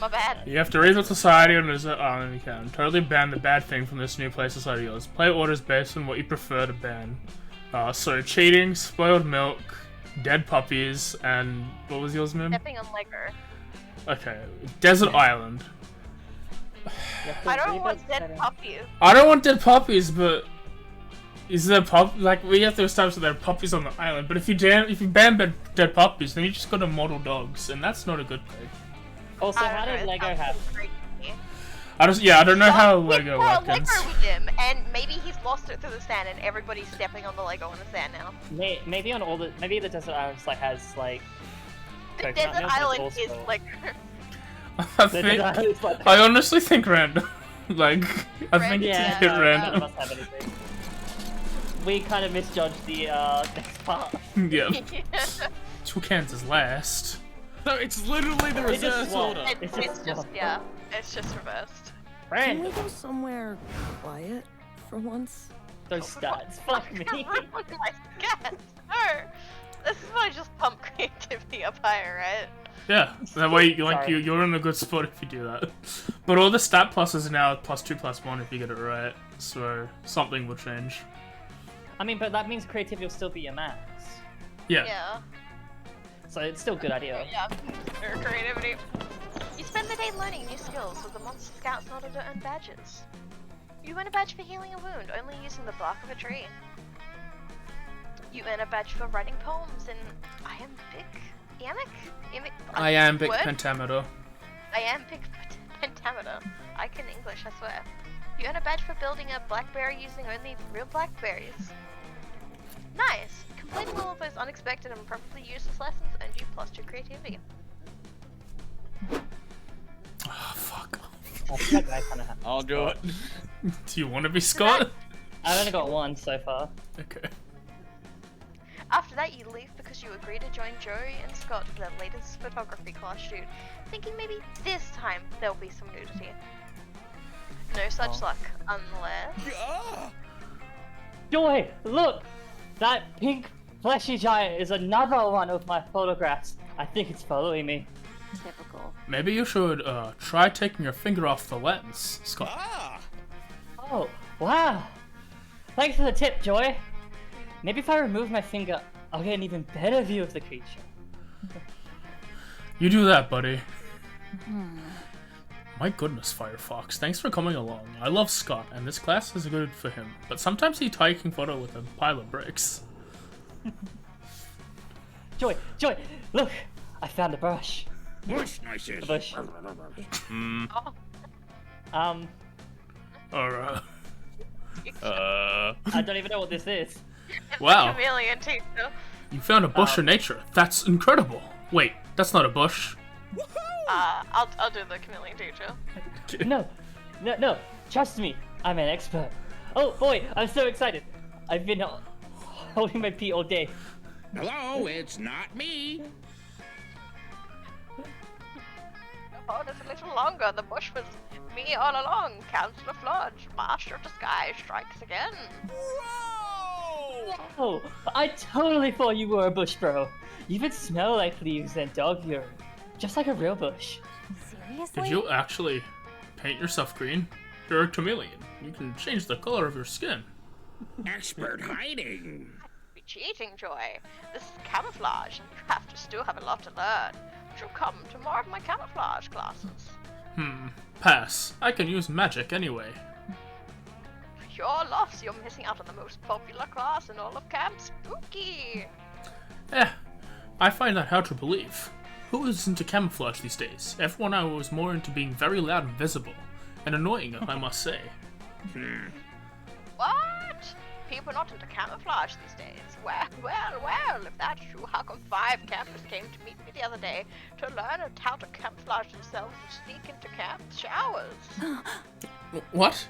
My bad. You have to reason with society and as you can. Totally ban the bad thing from this new play society yours. Play orders based on what you prefer to ban. So cheating, spoiled milk, dead puppies, and what was yours, Mim? Stepping on Lego. Okay, desert island. You have to I don't read want those dead settings. puppies. I don't want dead puppies, but is there like we have to establish that there are puppies on the island? But if you ban dead puppies, then you just got immortal dogs, and that's not a good thing. Also, I how don't did know, it Lego sounds have? great to me. I don't know how We Lego throw a works. Lego with him, and maybe he's lost it through the sand, and everybody's stepping on the Lego in the sand now. Maybe on all the the desert islands has like. The coconut desert milk, but it's island also- is like I The think desert island's like. I honestly think random. Like I think Yeah, it's a bit none random. of us have anything. We kind of misjudged the next part. Yeah. Toucans is last. So it's literally the It just reverse swung. order. It's it's just- just yeah, it's just reversed. Can we Random. go somewhere quiet for once? Those stats. Fuck me. Oh my god, no! This is why I just pump creativity up higher, right? Yeah, that way Sorry. you're in a good spot if you do that. But all the stat pluses are now +2/+1 if you get it right. So something will change. I mean, but that means creativity will still be your max. Yeah. Yeah. So it's still a good idea. Yeah. Or creativity. You spend the day learning new skills with the Monster Scouts in order to earn badges. You earn a badge for healing a wound, only using the bark of a tree. You earn a badge for writing poems in Iambic word? pentameter. Iambic pentameter. I can English, I swear. You earn a badge for building a blackberry using only real blackberries. Nice! Completing all of those unexpected and probably useless lessons earned you +2 creativity. Oh fuck. I feel like I kind of have. I'll do it. Do you want to be Scott? I've only got one so far. Okay. After that, you leave because you agree to join Joey and Scott for their latest photography class shoot, thinking maybe this time there'll be some nudity. No such luck, unless... Joy, look! That pink fleshy giant is another one of my photographs. I think it's following me. Typical. Maybe you should try taking your finger off the lens, Scott. Oh, wow! Thanks for the tip, Joy. Maybe if I remove my finger, I'll get an even better view of the creature. You do that, buddy. My goodness, Firefox, thanks for coming along. I love Scott, and this class is good for him, but sometimes he's taking photo with a pile of bricks. Joy, look! I found a brush. Bush noises. A bush. Oh, Or, I don't even know what this is. it's Wow. a chameleon teacher. you found a bush of nature. That's incredible. Wait, that's not a bush. I'll do the chameleon teacher. No, trust me, I'm an expert. Oh boy, I'm so excited. I've been holding my pee all day. Hello, it's not me. Oh, just a little longer. The bush was me all along. Councillor Flodge, Master of the Sky, strikes again. Oh, I totally thought you were a bush, bro. You even smell like leaves and dog urine, just like a real bush. Seriously? Did you actually paint yourself green? You're a chameleon. You can change the color of your skin. Expert hiding. Be cheating, Joy. This is camouflage, and you still have a lot to learn. But you'll come to more of my camouflage classes. Pass. I can use magic anyway. Your loss, you're missing out on the most popular class in all of Camp Spooky. I find that hard to believe. Who is into camouflage these days? Everyone I was more into being very loud and visible. And annoying, if I must say. What? People not into camouflage these days. Well, if that's true, how come 5 campers came to meet me the other day to learn how to camouflage themselves and sneak into camp showers? What?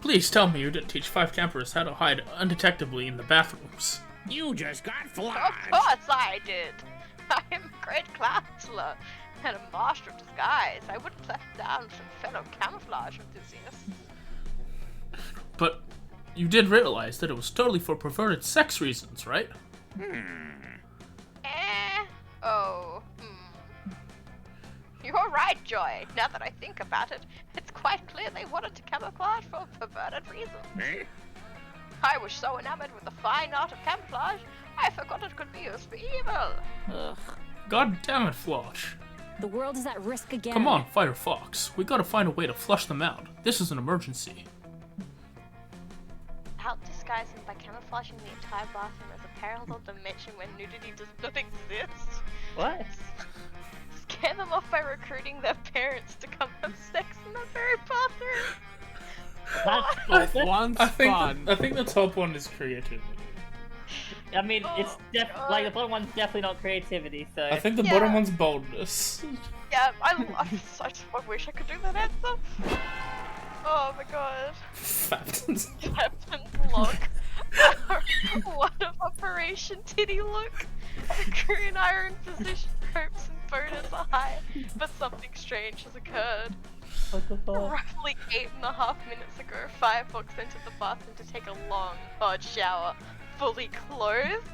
Please tell me you didn't teach 5 campers how to hide undetectably in the bathrooms. You just got Of flawed. course I did. I am a great counselor and a master of disguise. I wouldn't let down some fellow camouflage enthusiasts. But you did realize that it was totally for perverted sex reasons, right? You're right, Joy. Now that I think about it, it's quite clear they wanted to camouflage for perverted reasons. Eh? I was so enamored with the fine art of camouflage, I forgot it could be used for evil. Ugh. God damn it, Flosh. The world is at risk again. Come on, Firefox. We gotta find a way to flush them out. This is an emergency. Out disguising by camouflaging the entire bathroom as a parallel dimension where nudity does not exist. What? Scare them off by recruiting their parents to come have sex in the very bathroom. That's One's I think fun. I think the top one is creativity. I mean, it's God. like the bottom one's definitely not creativity. So I think the Yeah. bottom one's boldness. Yeah, I wish I could do that answer. Oh my god. Captain's Captain's log. What of Operation Titty Look? The crew and I are in position, hopes and bonus are high, but something strange has occurred. what the fuck? Roughly 8.5 minutes ago, Firefox entered the bathroom to take a long, hot shower, fully clothed.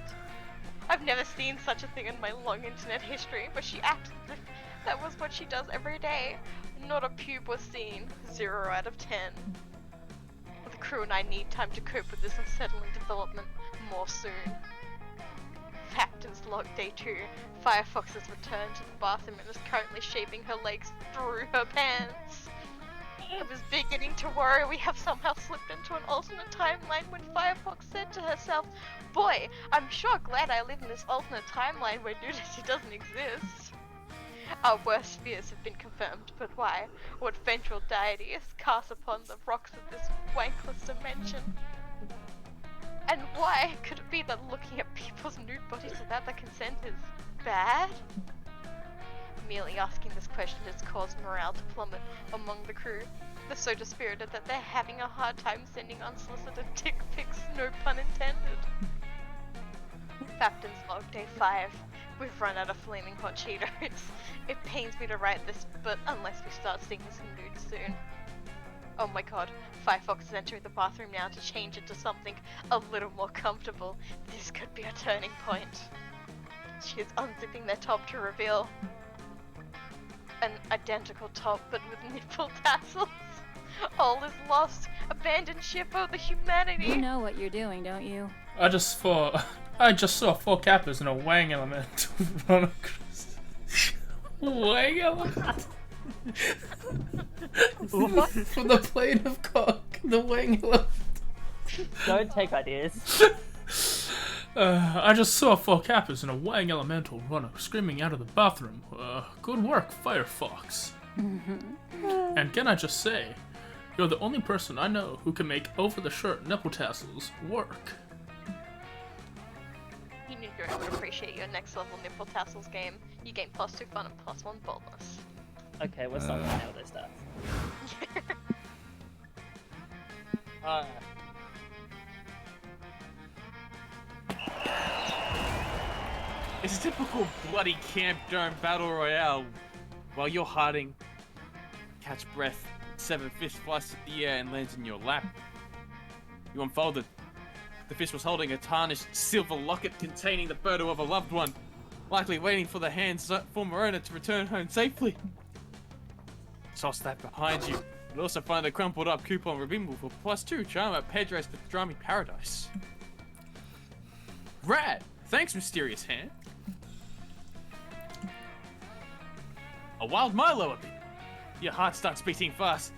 I've never seen such a thing in my long internet history, but she acted as if that was what she does every day. Not a pube was seen. 0 out of 10. The crew and I need time to cope with this unsettling development. More soon. Captain's log day 2. Firefox has returned to the bathroom and is currently shaving her legs through her pants. I was beginning to worry we have somehow slipped into an alternate timeline when Firefox said to herself, "Boy, I'm sure glad I live in this alternate timeline where nudity doesn't exist." Our worst fears have been confirmed, but why? What ventral deity is cast upon the rocks of this wankless dimension? And why could it be that looking at people's nude bodies without their consent is bad? Merely asking this question has caused morale to plummet among the crew. They're so dispirited that they're having a hard time sending unsolicited dick pics, no pun intended. Captain's log day 5. We've run out of flaming hot Cheetos. It pains me to write this, but unless we start seeing some nudes soon. Oh my god, Firefox is entering the bathroom now to change into something a little more comfortable. This could be a turning point. She is unzipping their top to reveal an identical top, but with nipple tassels. All is lost. Abandoned ship of the humanity. You know what you're doing, don't you? I just saw 4 Kappas in a Wang element run across. Wang element? From the plane of cock, the Wang element. Don't take ideas. I just saw 4 Kappas in a Wang elemental runner screaming out of the bathroom. Good work, Firefox. And can I just say, you're the only person I know who can make over-the-shirt nipple tassels work. You knew I would appreciate your next level nipple tassels game. You gain +2 fun and +1 boldness. Okay, we're starting to nail this stuff. It's a typical bloody camp dome battle royale. While you're hiding, catch breath, 7 fish flies to the air and lands in your lap. You unfold it. The fish was holding a tarnished silver locket containing the photo of a loved one, likely waiting for the hand's former owner to return home safely. Toss that behind you. You'll also find a crumpled up coupon redeemable for +2 charm at Pedro's Pastrami Paradise. Rad! Thanks, mysterious hand. A wild Milo a bit. Your heart starts beating fast.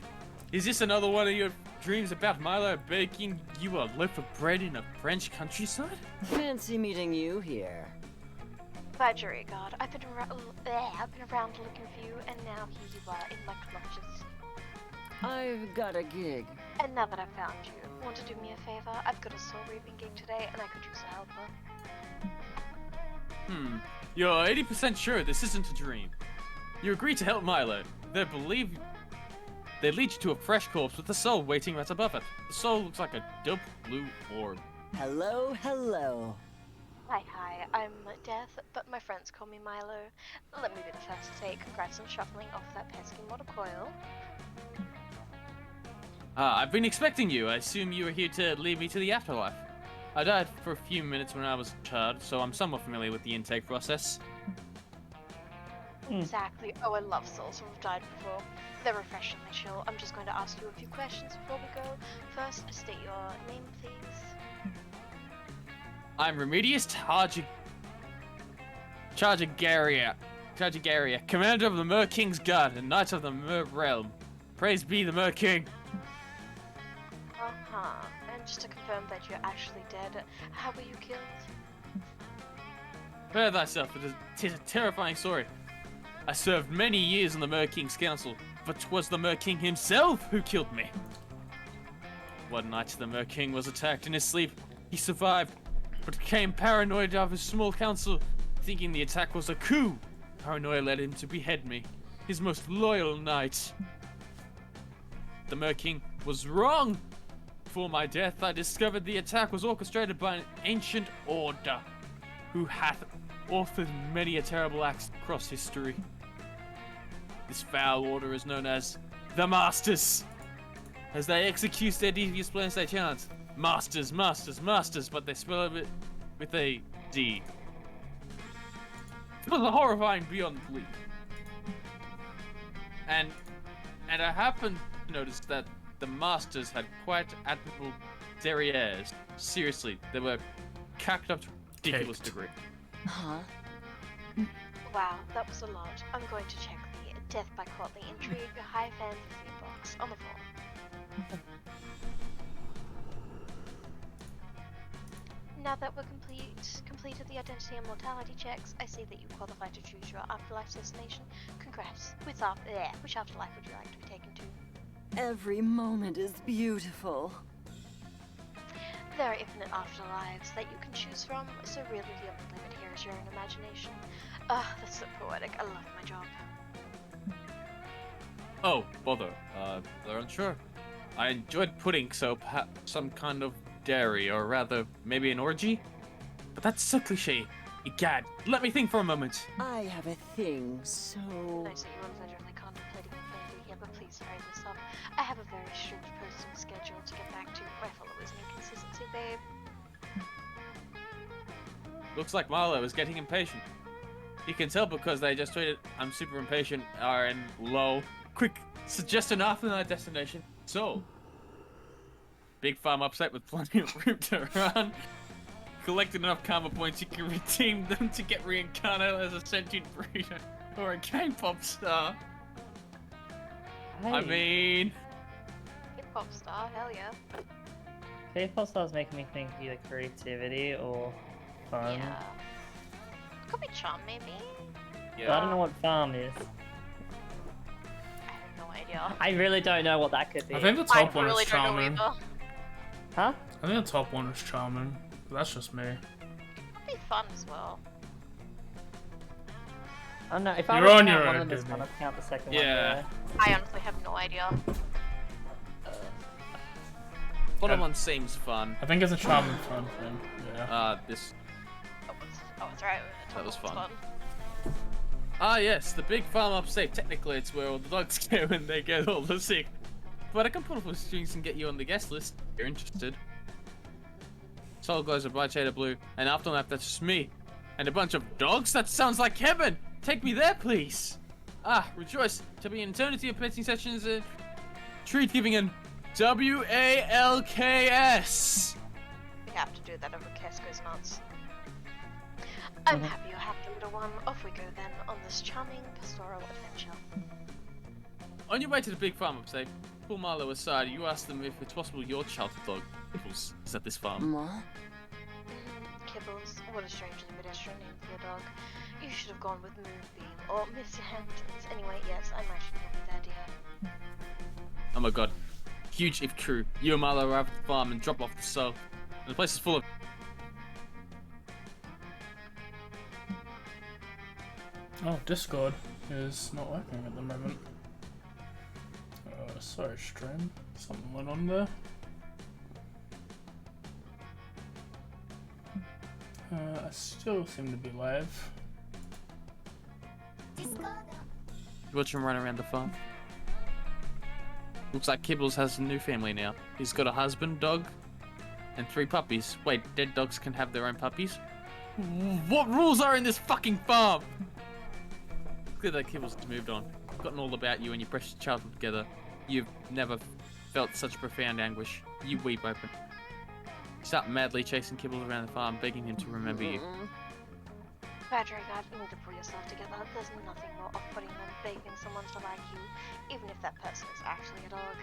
Is this another one of your dreams about Milo baking you a loaf of bread in a French countryside? Fancy meeting you here. Badgery God, I've been around looking for you, and now here you are in my clutches. I've got a gig. And now that I've found you, want to do me a favor? I've got a soul reaping gig today, and I could use a helper. You're 80% sure this isn't a dream. You agree to help Milo. They lead you to a fresh corpse with the soul waiting right above it. The soul looks like a dope blue orb. Hello, hello. Hi, I'm Death, but my friends call me Milo. Let me be the first to say congrats on shuffling off that pesky model coil. I've been expecting you. I assume you were here to lead me to the afterlife. I died for a few minutes when I was a child, so I'm somewhat familiar with the intake process. Exactly. Oh, I love souls who have died before. They're refreshingly chill. I'm just going to ask you a few questions before we go. First, state your name, please. I'm Remedius Chargegaria, commander of the Mer King's Guard and knight of the Mer Realm. Praise be the Mer King. And just to confirm that you're actually dead, how were you killed? Prepare thyself, it is a terrifying story. I served many years on the Mer King's council, but 'twas the Mer King himself who killed me. One night the Mer King was attacked in his sleep. He survived, but became paranoid of his small council, thinking the attack was a coup. Paranoia led him to behead me, his most loyal knight. The Mer King was wrong. Before my death, I discovered the attack was orchestrated by an ancient order, who hath authored many a terrible act across history. This foul order is known as the Masters. As they execute their devious plans, they chant, Masters, Masters, Masters, but they spell it with a D. It was horrifying beyond belief. And I happened to notice that the Masters had quite admirable derrieres. Seriously, they were cacked up to a ridiculous degree. Huh? Wow, that was a lot. I'm going to check the Death by Courtly Intrigue High Fantasy box on the floor. Now that we're completed the identity and mortality checks, I see that you qualify to choose your Afterlife Destination. Congrats. Which afterlife would you like to be taken to? Every moment is beautiful. There are infinite afterlives that you can choose from, so really the only limit here is your own imagination. That's so poetic. I love my job. Oh, bother. They're unsure. I enjoyed pudding, so perhaps some kind of dairy, or rather, maybe an orgy? But that's so cliche. Egad, let me think for a moment. I have a thing, so... I see you are literally contemplating infinity here, but please hurry this up. I have a very strict posting schedule to get back to. My followers need consistency, babe. Looks like Marlo is getting impatient. You can tell because they just tweeted, I'm super impatient, RN, low. Quick, suggest an afterlife destination. So, big farm upset with plenty of room to run. Collected enough karma points, you can redeem them to get reincarnated as a sentient breeder or a K-pop star. Hey. I mean... K-pop star, hell yeah. K-pop stars make me think either creativity or fun. Yeah. Could be charm, maybe? But I don't know what farm is. I have no idea. I really don't know what that could be. I think the top one really is don't know charming. either. Huh? I think the top one is charming. But that's just me. Could be fun as well. I don't know. If I You're were to on count your one own, of them, it's Disney. gonna count the second Yeah. one. I honestly have no idea. Bottom one seems fun. I think it's a charming fun thing. Yeah. This... Oh, it's right. That was fun. Ah, yes, the big farm upstate. Technically, it's where all the dogs go when they get all the sick. But I can pull up the strings and get you on the guest list if you're interested. Soul glows a bright shade of blue, and afterlife, that's just me. And a bunch of dogs? That sounds like heaven! Take me there, please! Ah, rejoice to be an eternity of petting sessions and treat giving and WALKS! We have to do that over Kes Goes Nuts. I'm happy you're happy, little one. Off we go then on this charming pastoral adventure. On your way to the big farm upstate, pull Marlo aside. You ask them if it's possible your childhood dog is at this farm. What? Kibbles, what a strange and pedestrian name for your dog. You should have gone with Moonbeam or Mr. Hamptons. Anyway, yes, I might have with that idea. Oh my god. Huge if crew. You and Marlo arrive at the farm and drop off the soul. And the place is full of. Oh, Discord is not working at the moment. Sorry, stream. Something went on there. I still seem to be live. You watch him run around the farm. Looks like Kibbles has a new family now. He's got a husband, dog, and 3 puppies. Wait, dead dogs can have their own puppies? What rules are in this fucking farm? Clear that Kibbles has moved on. Forgotten all about you and your precious childhood together. You've never felt such profound anguish. You weep open. You start madly chasing Kibbles around the farm, begging him to remember you. Patrick, you need to pull yourself together. There's nothing more off-putting than begging someone to like you, even if that person is actually a dog.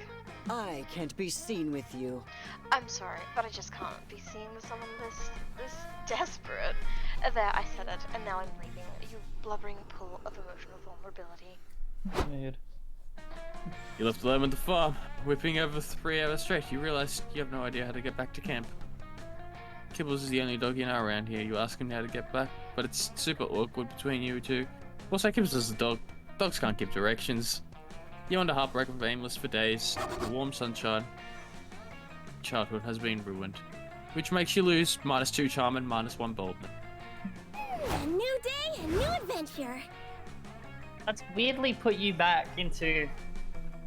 I can't be seen with you. I'm sorry, but I just can't be seen with someone this desperate. There, I said it, and now I'm leaving. You blubbering pool of emotional vulnerability. Dude. You left alone at the farm, whipping over 3 hours straight. You realize you have no idea how to get back to camp. Kibbles is the only dog you know around here. You ask him how to get back, but it's super awkward between you two. Also, Kibbles is a dog. Dogs can't give directions. You're under heartbreak of aimless for days. The warm sunshine. Childhood has been ruined. Which makes you lose -2 charm and -1 boldness. A new day, a new adventure. That's weirdly put you back into.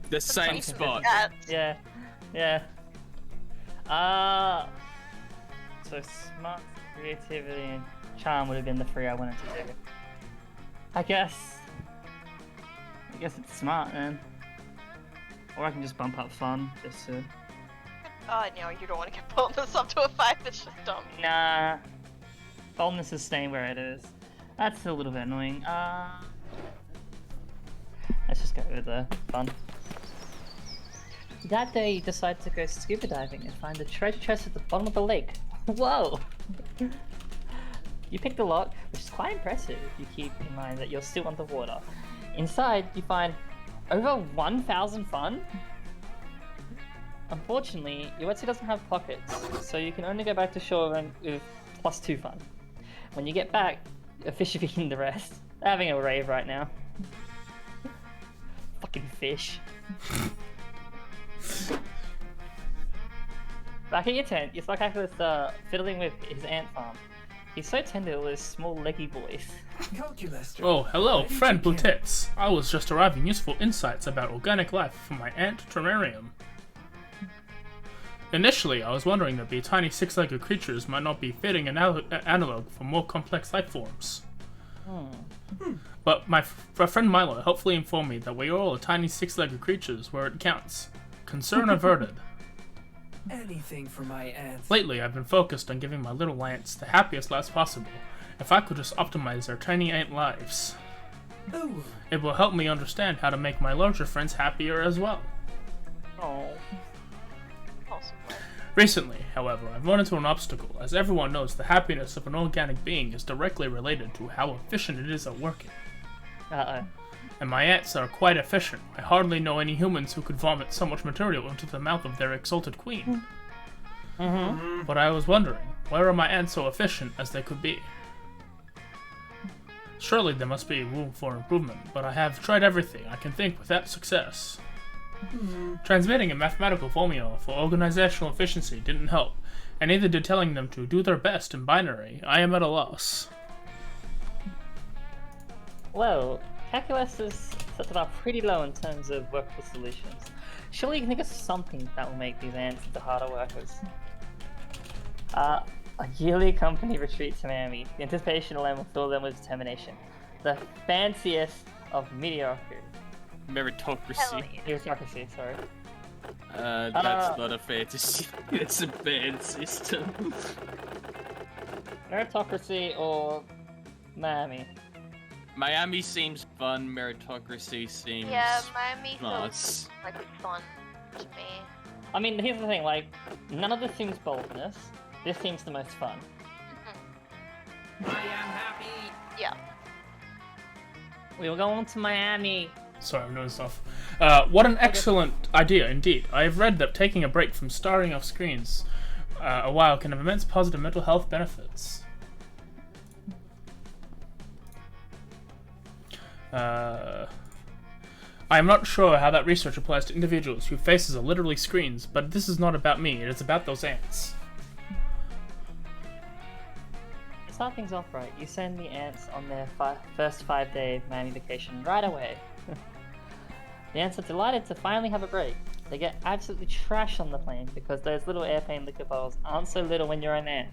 The same spot. Yeah. Yeah. So smart, creativity, and charm would have been the 3 I wanted to do. I guess it's smart, man. Or I can just bump up fun, just to... Oh, no, you don't want to get boldness up to a 5, that's just dumb. Nah. Boldness is staying where it is. That's a little bit annoying. Let's just go with the fun. That day, you decide to go scuba diving and find a treasure chest at the bottom of the lake. Whoa! You picked a lock, which is quite impressive if you keep in mind that you're still underwater. Inside, you find over 1,000 fun. Unfortunately, your wetsuit doesn't have pockets, so you can only go back to shore with +2 fun. When you get back, your fish are eating the rest. They're having a rave right now. Fucking fish. Back at your tent, you saw Calculus fiddling with his ant farm. He's so tender with his small leggy voice. Oh, hello, friend Blue Tits. I was just deriving useful insights about organic life from my ant terrarium. Initially, I was wondering that the tiny 6-legged creatures might not be fitting analog for more complex life forms. But my friend Milo helpfully informed me that we are all tiny 6-legged creatures where it counts. Concern averted. Anything for my ants. Lately, I've been focused on giving my little ants the happiest lives possible. If I could just optimize their tiny ant lives, Ooh. it will help me understand how to make my larger friends happier as well. Oh. Awesome. Recently, however, I've run into an obstacle. As everyone knows, the happiness of an organic being is directly related to how efficient it is at working. Uh-oh. And my ants are quite efficient. I hardly know any humans who could vomit so much material into the mouth of their exalted queen. But I was wondering, why are my ants so efficient as they could be? Surely there must be room for improvement, but I have tried everything I can think without success. Transmitting a mathematical formula for organizational efficiency didn't help, and neither did telling them to do their best in binary. I am at a loss. Well, Calculus is set up pretty low in terms of workable solutions. Surely you can think of something that will make these ants into harder workers. A yearly company retreat to Miami. The anticipation alone will fill them with determination. The fanciest of mediocrity. Meritocracy. Meritocracy, sorry. That's not a fantasy. It's a band system. Meritocracy or Miami? Miami seems fun. Meritocracy seems. Yeah, Miami nuts. feels like fun to me. I mean, here's the thing, like, none of this seems boldness. This seems the most fun. I am happy. Yeah. We will go on to Miami Sorry, I'm doing stuff. What an excellent idea, indeed. I have read that taking a break from staring off screens a while can have immense positive mental health benefits. I am not sure how that research applies to individuals whose faces are literally screens, but this is not about me, it is about those ants. To start things off right, you send the ants on their first 5-day Miami vacation right away. The ants are delighted to finally have a break. They get absolutely trashed on the plane because those little airplane liquor bottles aren't so little when you're an ant.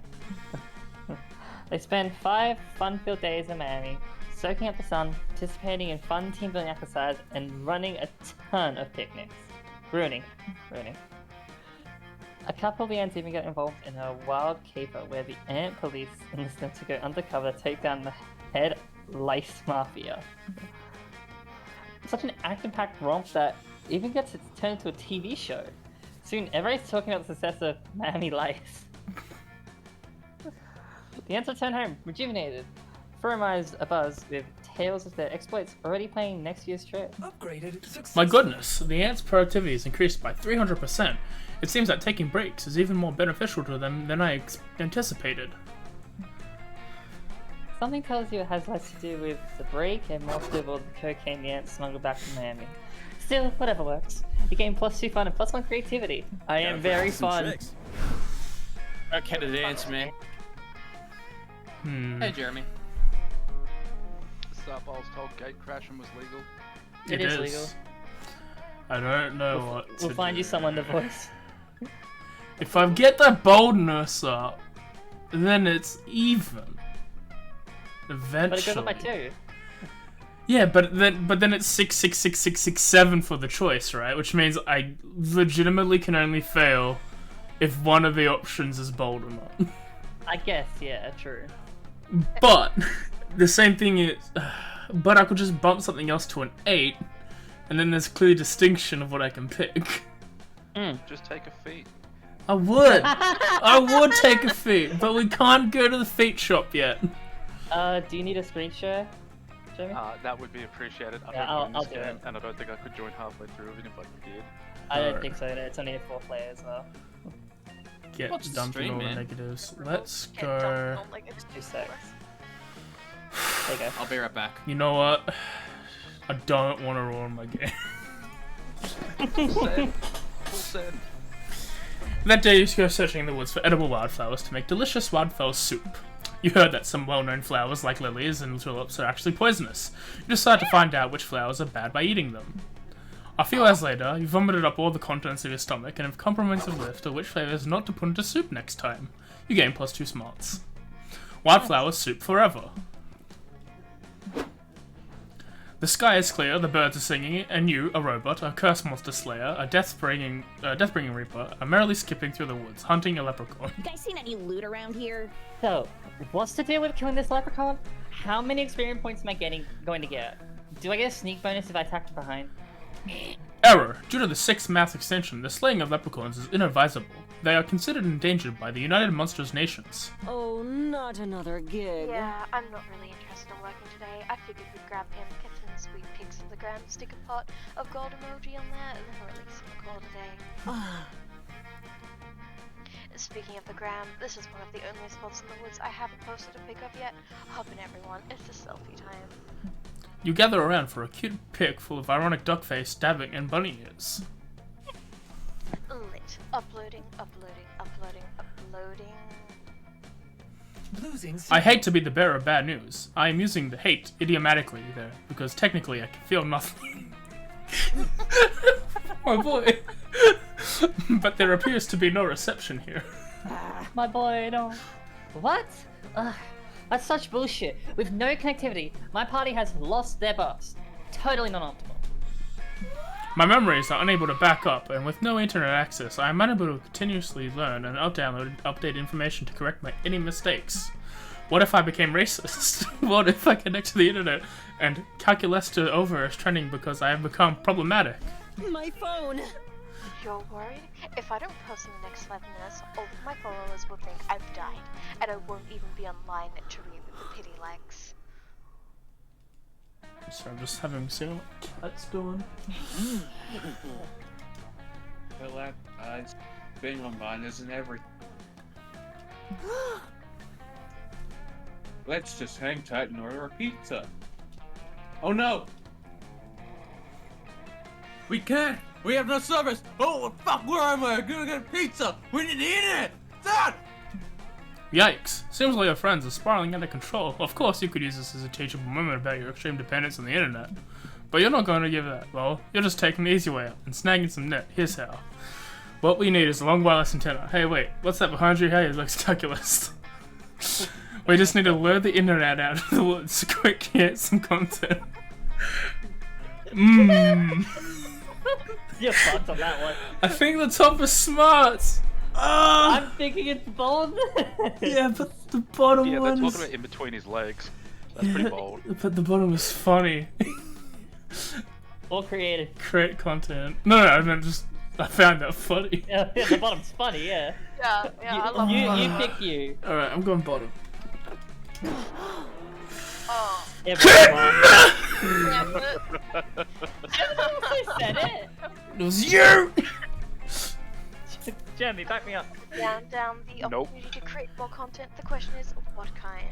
They spend 5 fun-filled days in Miami, soaking up the sun, participating in fun team-building exercise, and running a ton of picnics. Ruining. A couple of the ants even get involved in a wild caper where the ant police enlist them to go undercover to take down the head lice mafia. Such an action-packed romp that even gets turned into a TV show. Soon, everybody's talking about the success of Miami Lice. The ants return home, rejuvenated. Forumize abuzz with tales of their exploits already playing next year's trip. Upgraded. My goodness, the ants' productivity is increased by 300%. It seems that taking breaks is even more beneficial to them than I anticipated. Something tells you it has less to do with the break and more to do with the cocaine the ants smuggled back from Miami. Still, whatever works. You gain +2 fun and +1 creativity. I am very fun. Okay, the ants, man. Hey, Jeremy. I was told gate crashing was legal. It is legal. I don't know what to We'll find do. you someone to voice. If I get that boldness up, then it's even. Eventually. But it goes up by 2. Yeah, but then it's 6, 6, 6, 6, 6, 7 for the choice, right? Which means I legitimately can only fail if one of the options is bold or not. I guess, yeah, true. But the same thing is, but I could just bump something else to an 8, and then there's clear distinction of what I can pick. Just take a feat. I would. I would take a feat, but we can't go to the feat shop yet. Do you need a screen share, Jeremy? That would be appreciated. Yeah, I'll do it. And I don't think I could join halfway through even if I did. I don't think so, it's only a 4-player as well. Get What's the dumping stream, all the man? negatives. Let's Get go. dumped on, like, it's 2 seconds. There you go. I'll be right back. You know what? I don't want to ruin my game. Full send. That day you go searching in the woods for edible wildflowers to make delicious wildflower soup. You heard that some well-known flowers like lilies and tulips are actually poisonous. You decide to find out which flowers are bad by eating them. A few hours later, you vomited up all the contents of your stomach and have comprehensive list of which flavors not to put into soup next time. You gain +2 smarts. Wildflower soup forever. The sky is clear, the birds are singing, and you, a robot, a curse monster slayer, a death-bringing reaper, are merrily skipping through the woods, hunting a leprechaun. You guys seen any loot around here? So, what's the deal with killing this leprechaun? How many experience points am I going to get? Do I get a sneak bonus if I attack from behind? Error. Due to the 6th math extension, the slaying of leprechauns is inadvisable. They are considered endangered by the United Monsters Nations. Oh, not another gig. Yeah, I'm not really interested in working today. I figured we'd grab him, get some sweet pics of the gram, stick a pot of gold emoji on there, and then release him a call today. Speaking of the gram, this is one of the only spots in the woods I haven't posted a pic of yet. Hop in everyone, it's a selfie time. You gather around for a cute pic full of ironic duck face, stabbing, and bunny ears. Lit. Uploading. Losing. I hate to be the bearer of bad news. I am using the hate idiomatically there, because technically I can feel nothing. My boy. But there appears to be no reception here. My boy, no. What? Ugh, that's such bullshit. With no connectivity, my party has lost their buffs. Totally non-optimal. My memories are unable to back up, and with no internet access, I am unable to continuously learn and update information to correct my any mistakes. What if I became racist? What if I connect to the internet and calculus to over is trending because I have become problematic? My phone! You're worried? If I don't post in the next 5 minutes, all of my followers will think I've died, and I won't even be online to read the pity likes. So I'm just having so that's doing. Relax, being online isn't everything. Let's just hang tight and order a pizza. Oh no! We can't! We have no service! Oh fuck, where am I? I'm gonna get a pizza! We need the internet! Dad! Yikes. Seems like your friends are spiraling out of control. Of course you could use this as a teachable moment about your extreme dependence on the internet. But you're not going to give that. Well, you're just taking the easy way out and snagging some net. Here's how. What we need is a long wireless antenna. Hey wait, what's that behind you? Hey, it looks calculus. We just need to lure the internet out of the woods. Quick, get some content. You're fucked on that one. I think the top is smart. I'm thinking it's bold. Yeah, but the bottom Yeah, one they're is... talking about in between his legs. That's pretty bold. But the bottom is funny. Or creative. Create content. No, I meant just... I found that funny. Yeah, the bottom's funny, yeah. Yeah, I love You that. pick you. Alright, I'm going bottom. Oh. Yeah, bottom. I said it. It was you! Jeremy, back me up. Down the opportunity to create more content. The question is, what kind?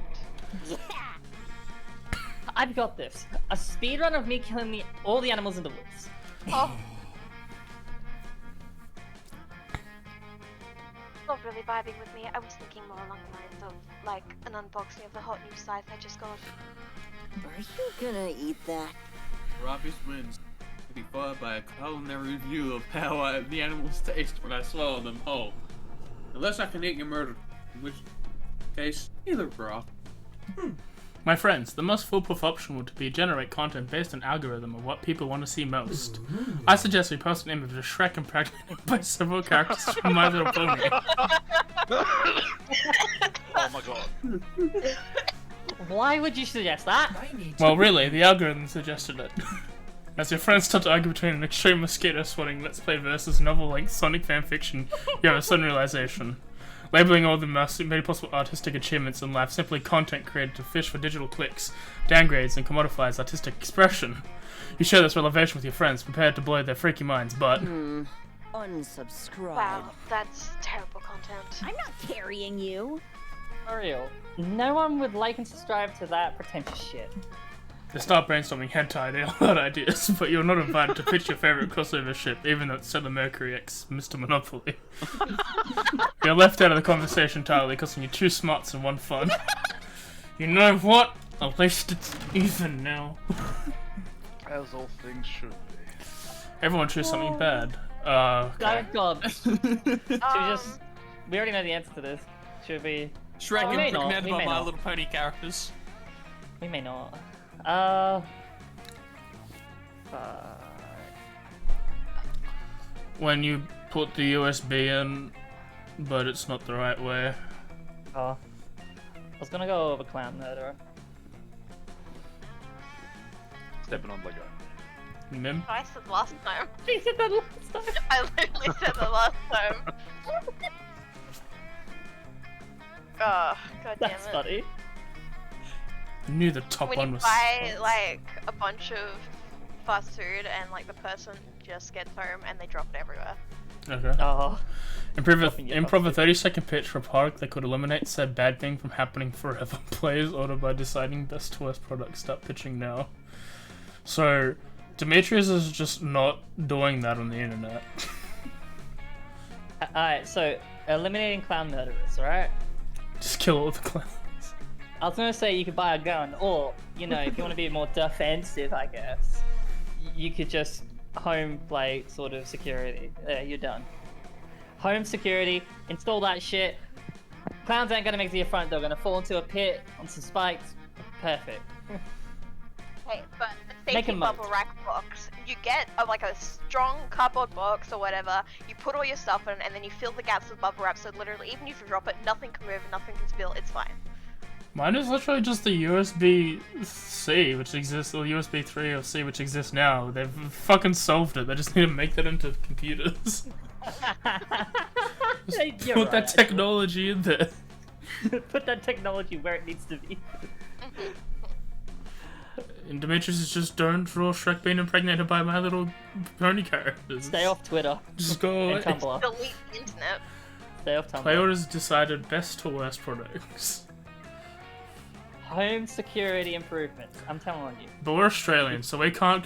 Yeah. I've got this. A speedrun of me killing all the animals in the woods. Oh. Not really vibing with me. I was thinking more along the lines of, like, an unboxing of the hot new sci-fi I just got. Are you gonna eat that? Robbie's wins will be followed by a culinary review of how the animals taste when I swallow them whole. Unless I can eat your murder, in which case, either broth. My friends, the most foolproof option would be generate content based on algorithm of what people want to see most. I suggest we post an image of Shrek impregnated by several characters from My Little Pony. Oh my god. Why would you suggest that? Well, really, the algorithm suggested it. As your friends start to argue between an extreme mosquito swatting Let's Play versus novel-length Sonic fanfiction, you have a sudden realization. Labeling all the many possible artistic achievements in life simply content created to fish for digital clicks, downgrades, and commodifies artistic expression. You share this revelation with your friends, prepared to blow their freaky minds, but... Unsubscribe. Wow, that's terrible content. I'm not carrying you. For real. No one would like and subscribe to that pretentious shit. They start brainstorming hentai, they all got ideas, but you're not invited to pitch your favorite crossover ship, even though it's Sailor Mercury x Mr. Monopoly. You're left out of the conversation entirely, costing you 2 smarts and 1 fun. You know what? At least it's even now. As all things should be. Everyone choose something bad. Okay. God. Should we just... We already know the answer to this. Should we... Shrek we may not, impregnated we by may My not. Little Pony characters. We may not. When you put the USB in, but it's not the right way. Oh. I was gonna go over Clown Murderer. Stepping on Lego. Mim? I said last time. She said that last time. I literally said that last time. Oh, god damn it. That's funny. I knew the top When one you was... buy, like, a bunch of fast food and, like, the person just gets home and they drop it everywhere. Okay. Oh. Improv a 30-second pitch for a product that could eliminate said bad thing from happening forever. Players order by deciding best to worst product. Start pitching now. So, Demetrius is just not doing that on the internet. Alright, so, eliminating Clown Murderers, alright? Just kill all the clowns. I was gonna say you could buy a gun, or, you know, if you want to be more defensive, I guess, you could just home play sort of security. There, you're done. Home security, install that shit. Clowns ain't gonna make it to your front, they're gonna fall into a pit on some spikes. Perfect. Hey, but the Make a safety moat. bubble rack box, you get like a strong cardboard box or whatever, you put all your stuff in, and then you fill the gaps with bubble wrap, so literally even if you drop it, nothing can move, nothing can spill, it's fine. Mine is literally just the USB-C, which exists, or USB 3 or C, which exists now. They've fucking solved it. They just need to make that into computers. You're Put that right, technology in there. Put that technology where it needs to be. And Demetrius is just don't draw Shrek being impregnated by My Little Pony characters. Stay off Twitter. Just go away. And Tumblr. Delete the internet. Stay off Tumblr. Players decided best to worst products. Home security improvements. I'm telling you. But we're Australian, so we can't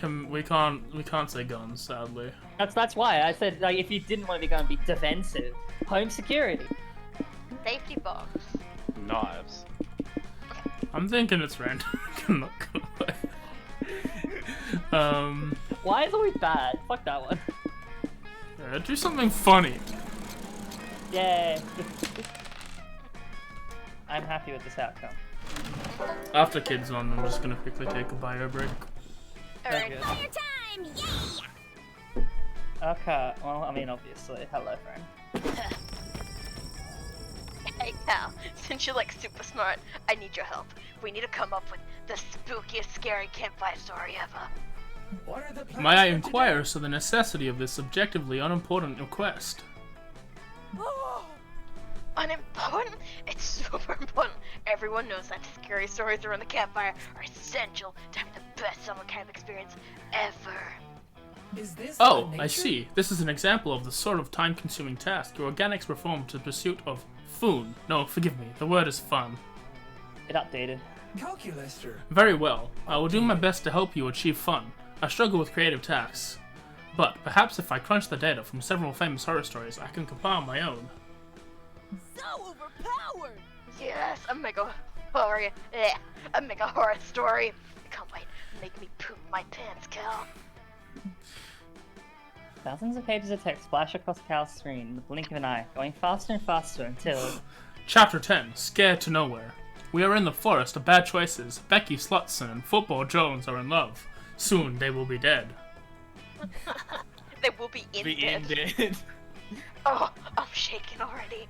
say guns, sadly. That's why I said like if you didn't want to be going to be defensive, home security. Safety box. Knives. I'm thinking it's random. I'm not gonna lie. Why is it always bad? Fuck that one. Yeah, do something funny. Yay. I'm happy with this outcome. After kids on, I'm just gonna quickly take a bio break. Alright. Fire time! Yeah! Okay, well, I mean, obviously. Hello, friend. Hey Cal, since you're like super smart, I need your help. We need to come up with the spookiest, scary campfire story ever. What are the plans May I for inquire as to the necessity of this objectively unimportant request? Unimportant? It's super important. Everyone knows that scary stories around the campfire are essential to having the best summer camp experience ever. Is this Oh, the I nature? see. This is an example of the sort of time-consuming task your organics perform to the pursuit of foon. No, forgive me. The word is fun. It updated. Calculaster. Very well. I will do my best to help you achieve fun. I struggle with creative tasks. But perhaps if I crunch the data from several famous horror stories, I can compile my own. So overpowered! Yes, a mega horror story. I can't wait. Make me poop my pants, Cal. Thousands of pages of text flash across Cal's screen in the blink of an eye, going faster and faster until... Chapter 10. Scared to Nowhere. We are in the forest of bad choices. Becky Slutson and Football Jones are in love. Soon they will be dead. They will be dead. Oh, I'm shaking already.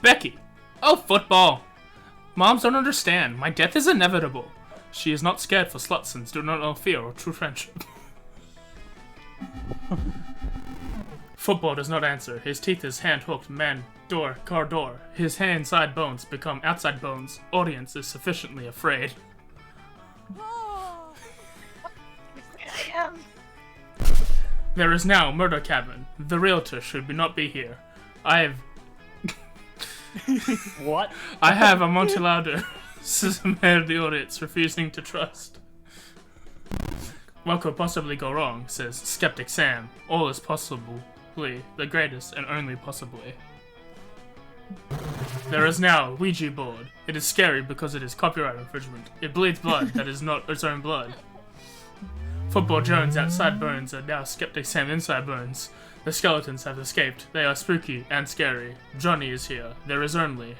Becky! Oh, football! Moms don't understand. My death is inevitable. She is not scared for Slutsons, do not know fear or true friendship. Football does not answer. His teeth is hand-hooked, car door. His inside bones become outside bones. Audience is sufficiently afraid. I am. There is now murder cabin. The realtor should not be here. I have... What? I have Amontillado. Heard the audience refusing to trust. What could possibly go wrong, says Skeptic Sam. All is possibly the greatest and only possibly. There is now a Ouija board. It is scary because it is copyright infringement. It bleeds blood that is not its own blood. Football Jones outside bones are now Skeptic Sam inside bones. The skeletons have escaped. They are spooky and scary. Johnny is here. There is only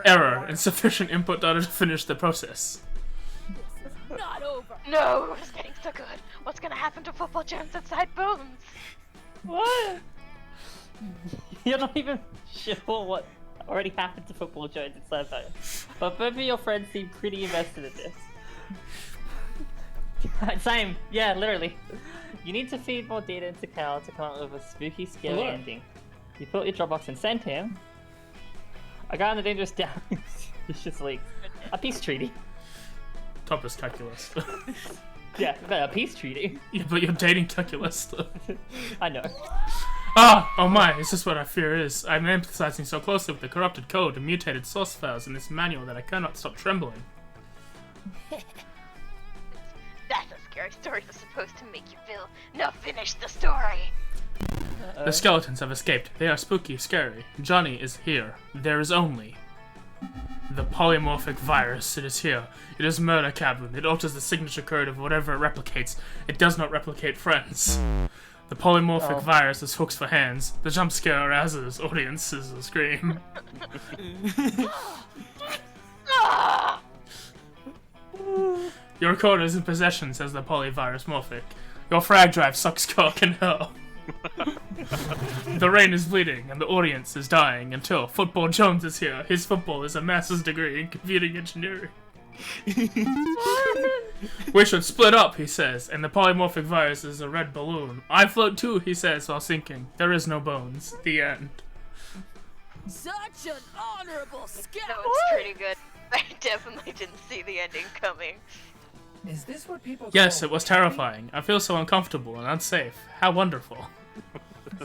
error, insufficient input data to finish the process. Not over! No, it's getting so good. What's gonna happen to Football Jones inside Bones? What? You're not even sure what already happened to Football Jones inside Bones. But both of your friends seem pretty invested in this. Same, yeah, literally. You need to feed more data into Cal to come up with a spooky, scary ending. You fill your Dropbox and send him a guy on the dangerous down. It's just like a peace treaty. Top is calculus. Yeah, but a peace treaty. Yeah, but you're dating calculus. I know. Oh my, is this what I fear is? I'm emphasizing so closely with the corrupted code and mutated source files in this manual that I cannot stop trembling. That's a scary story that's supposed to make you feel. Now finish the story. The skeletons have escaped. They are spooky, scary. Johnny is here. There is only the polymorphic virus. It is here. It is murder cabin. It alters the signature code of whatever it replicates. It does not replicate friends. The polymorphic virus has hooks for hands. The jump scare arouses audiences will scream. Your recorder is in possession, says the polyvirus morphic. Your frag drive sucks cock in hell. The rain is bleeding and the audience is dying until Football Jones is here. His football is a master's degree in computing engineering. We should split up, he says, and the polymorphic virus is a red balloon. I float too, he says while sinking. There is no bones. The end. Such an honorable scout! That was pretty good. I definitely didn't see the ending coming. Is this what people Yes, call it was terrifying. I feel so uncomfortable and unsafe. How wonderful.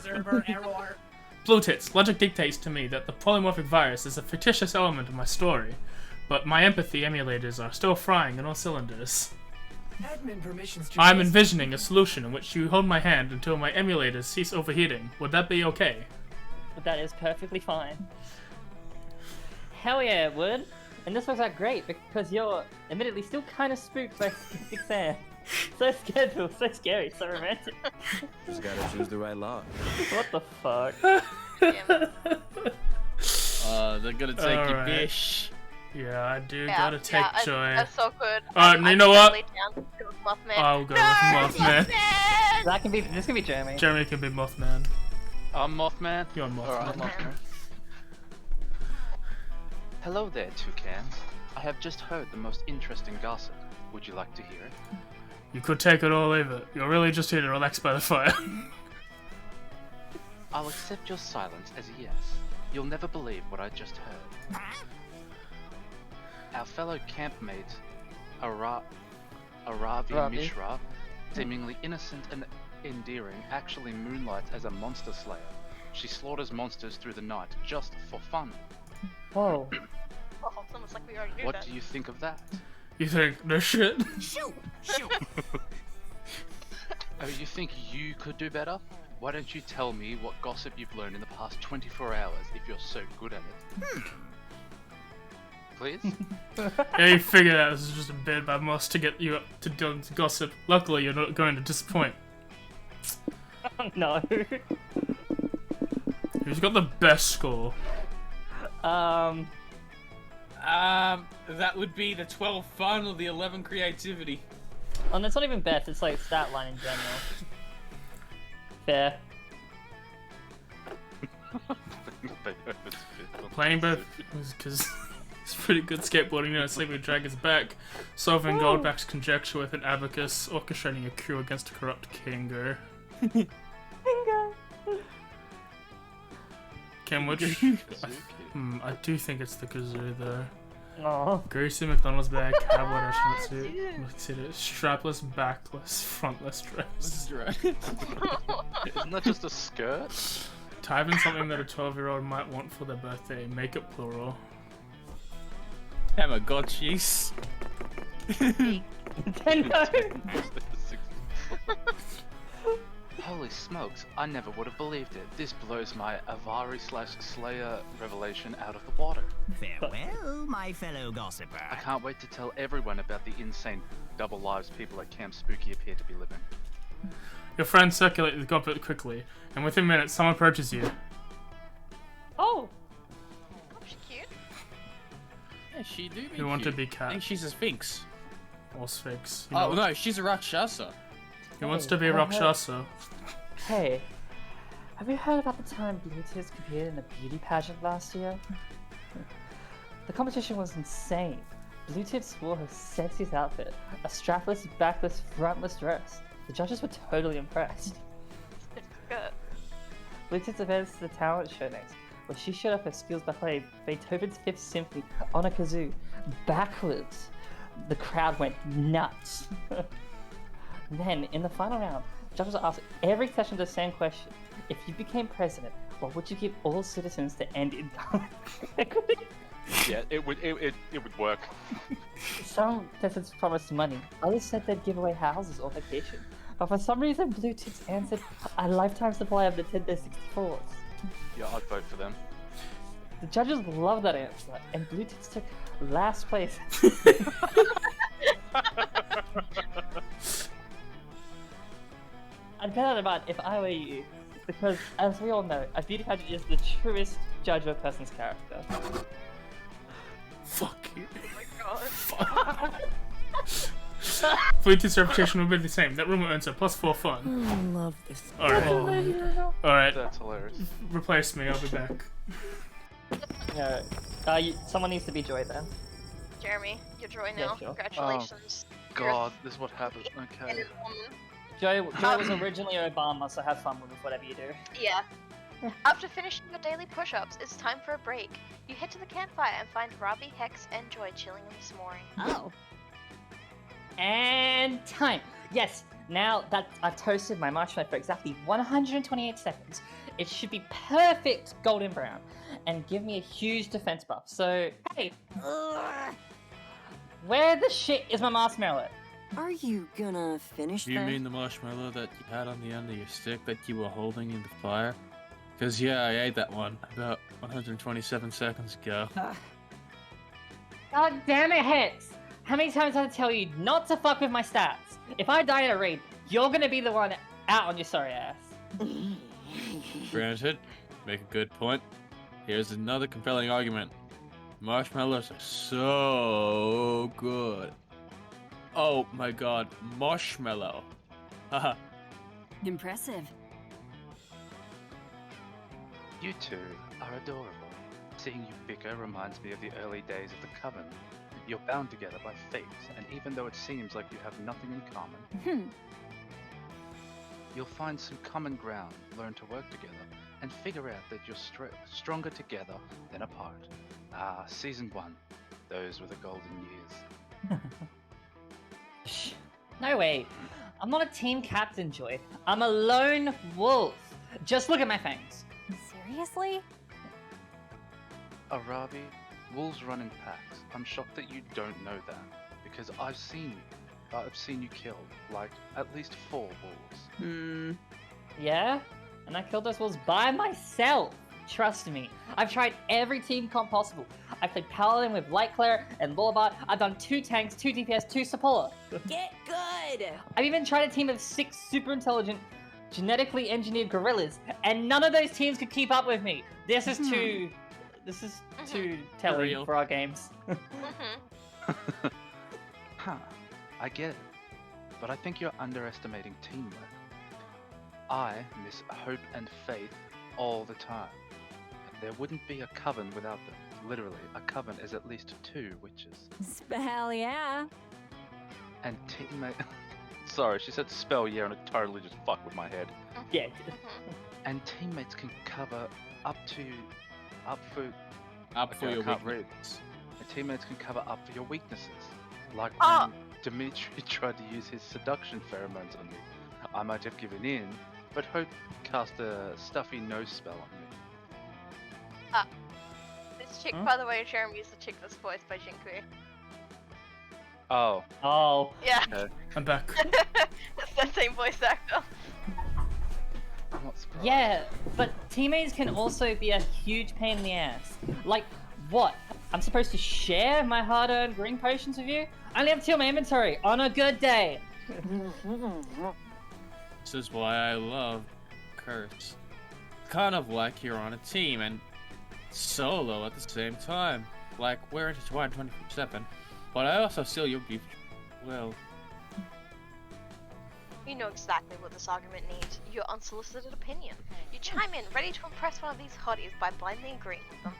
Server error. Blue tits, logic dictates to me that the polymorphic virus is a fictitious element of my story, but my empathy emulators are still frying on all cylinders. admin permissions to I'm raise- envisioning a solution in which you hold my hand until my emulators cease overheating. Would that be okay? But that is perfectly fine. Hell yeah, it would. And this works out great because you're admittedly still kind of spooked by Big Sam. So scared, Phil. So scary. So romantic. Just gotta choose the right lock. What the fuck? They're gonna take your Alright. dish. Yeah, I do gotta take joy. That's so good. You know what? I'll go with Mothman. That can be. This can be Jeremy. Jeremy can be Mothman. I'm Mothman. You're Mothman. Alright, I'm Mothman. Hello there, toucans. I have just heard the most interesting gossip. Would you like to hear it? You could take it all over. You're really just here to relax by the fire. I'll accept your silence as a yes. You'll never believe what I just heard. Our fellow campmate, Aravi Mishra, seemingly innocent and endearing, actually moonlights as a monster slayer. She slaughters monsters through the night just for fun. Whoa. Oh, it's almost like we already knew What that. do you think of that? You think no shit? Shoot! Shoot! Oh, you think you could do better? Why don't you tell me what gossip you've learned in the past 24 hours if you're so good at it? Please? Yeah, you figured out this is just a bit by Moss to get you up to do gossip. Luckily, you're not going to disappoint. No. Who's got the best score? That would be the 12 fun or the 11 creativity. And it's not even best. It's like stat line in general. Fair. Playing both because it's pretty good skateboarding. You know, Sleeping Dragon's back, solving Goldback's conjecture with an abacus, orchestrating a coup against a corrupt Kingo. Bingo. Kim, which I do think it's the kazoo though. Oh. Greasy McDonald's bag, cowboy restaurant suit, strapless, backless, frontless dress. Isn't that just a skirt? Type in something that a 12-year-old might want for their birthday. Make it plural. Tamagotchis. Holy smokes, I never would have believed it. This blows my Avari/Slayer revelation out of the water. Farewell, my fellow gossiper. I can't wait to tell everyone about the insane double lives people at Camp Spooky appear to be living. Your friends circulate the gossip quickly, and within minutes, someone approaches you. Oh! She's cute. Yeah, she do be Who want to cute. be I cat think she's a sphinx. or sphinx? You Oh know- no, she's a Rakshasa. Who wants to be a Rakshasa? Hey, have you heard about the time Bluetooth competed in a beauty pageant last year? The competition was insane. Bluetooth wore her sexiest outfit, a strapless, backless, frontless dress. The judges were totally impressed. Good. Bluetooth advanced to the talent show next, where she showed off her skills by playing Beethoven's Fifth Symphony on a kazoo, backwards. The crowd went nuts. Then, in the final round, judges asked every session the same question. If you became president, what would you give all citizens to end in equity? Yeah, it would work. Some contestants promised money, others said they'd give away houses or vacation. But for some reason, Bluetooth answered a lifetime supply of Nintendo 64s. Yeah, I'd vote for them. The judges loved that answer, and Bluetooth took last place. I'd bet on about if I were you, because as we all know, a beauty pageant is the truest judge of a person's character. Fuck you. Oh my god. Bluetooth's reputation will be the same. That rumor earns a +4 fun. I love this. Alright. Alright. That's hilarious. Replace me, I'll be back. No, someone needs to be Joy then. Jeremy, you're Joy Yeah, now. sure. Congratulations. God, this is what happens. Okay. Joy was originally Obama, so have fun with whatever you do. Yeah. After finishing your daily push-ups, it's time for a break. You head to the campfire and find Robbie, Hex, and Joy chilling in the s'moring. Oh. And time. Yes, now that I've toasted my marshmallow for exactly 128 seconds, it should be perfect golden brown and give me a huge defense buff. So, hey, where the shit is my marshmallow? Are you gonna finish Do you that? mean the marshmallow that you had on the end of your stick that you were holding in the fire? Because, yeah, I ate that one about 127 seconds ago. God damn it, Hex! How many times have I tell you not to fuck with my stats? If I die in a raid, you're gonna be the one out on your sorry ass. Granted, make a good point. Here's another compelling argument. Marshmallows are so good. Oh my god, marshmallow. Haha. Impressive. You two are adorable. Seeing you bicker reminds me of the early days of the Coven. You're bound together by fate, and even though it seems like you have nothing in common, you'll find some common ground, learn to work together, and figure out that you're stronger together than apart. Ah, Season 1. Those were the golden years. No way. I'm not a team captain, Joy. I'm a lone wolf. Just look at my fangs. Seriously? Arabi, wolves run in packs. I'm shocked that you don't know that, because I've seen you kill, like, at least 4 wolves. Yeah? And I killed those wolves by myself. Trust me. I've tried every team comp possible. I played Paladin with Lightclare and Lawbart. I've done 2 tanks, 2 DPS, 2 support. Get good! I've even tried a team of 6 super intelligent, genetically engineered gorillas, and none of those teams could keep up with me. This is too telling Real. for our games. Huh, I get it. But I think you're underestimating teamwork. I miss hope and faith all the time. There wouldn't be a coven without them. Literally, a coven is at least 2 witches. Spell, yeah. And teammate... Sorry, she said spell yeah and it totally just fucked with my head. Yeah. And teammates can cover up for your I can't read. weakness. And teammates can cover up for your weaknesses. Like when Dimitri tried to use his seduction pheromones on me. I might have given in, but Hope cast a stuffy nose spell on me. This chick, by the way, Jeremy is the chick that's voiced by Jinkui. Oh. Oh. Yeah. Okay. I'm back. It's the same voice actor. I'm not surprised. Yeah, but teammates can also be a huge pain in the ass. Like, what? I'm supposed to share my hard-earned green potions with you? I only have 2 in my inventory on a good day. This is why I love Curse. Kind of like you're on a team and solo at the same time. Like, we're intertwined 24/7, but I also steal your beef. Well, You know exactly what this argument needs. Your unsolicited opinion. You chime in, ready to impress one of these hotties by blindly agreeing with them.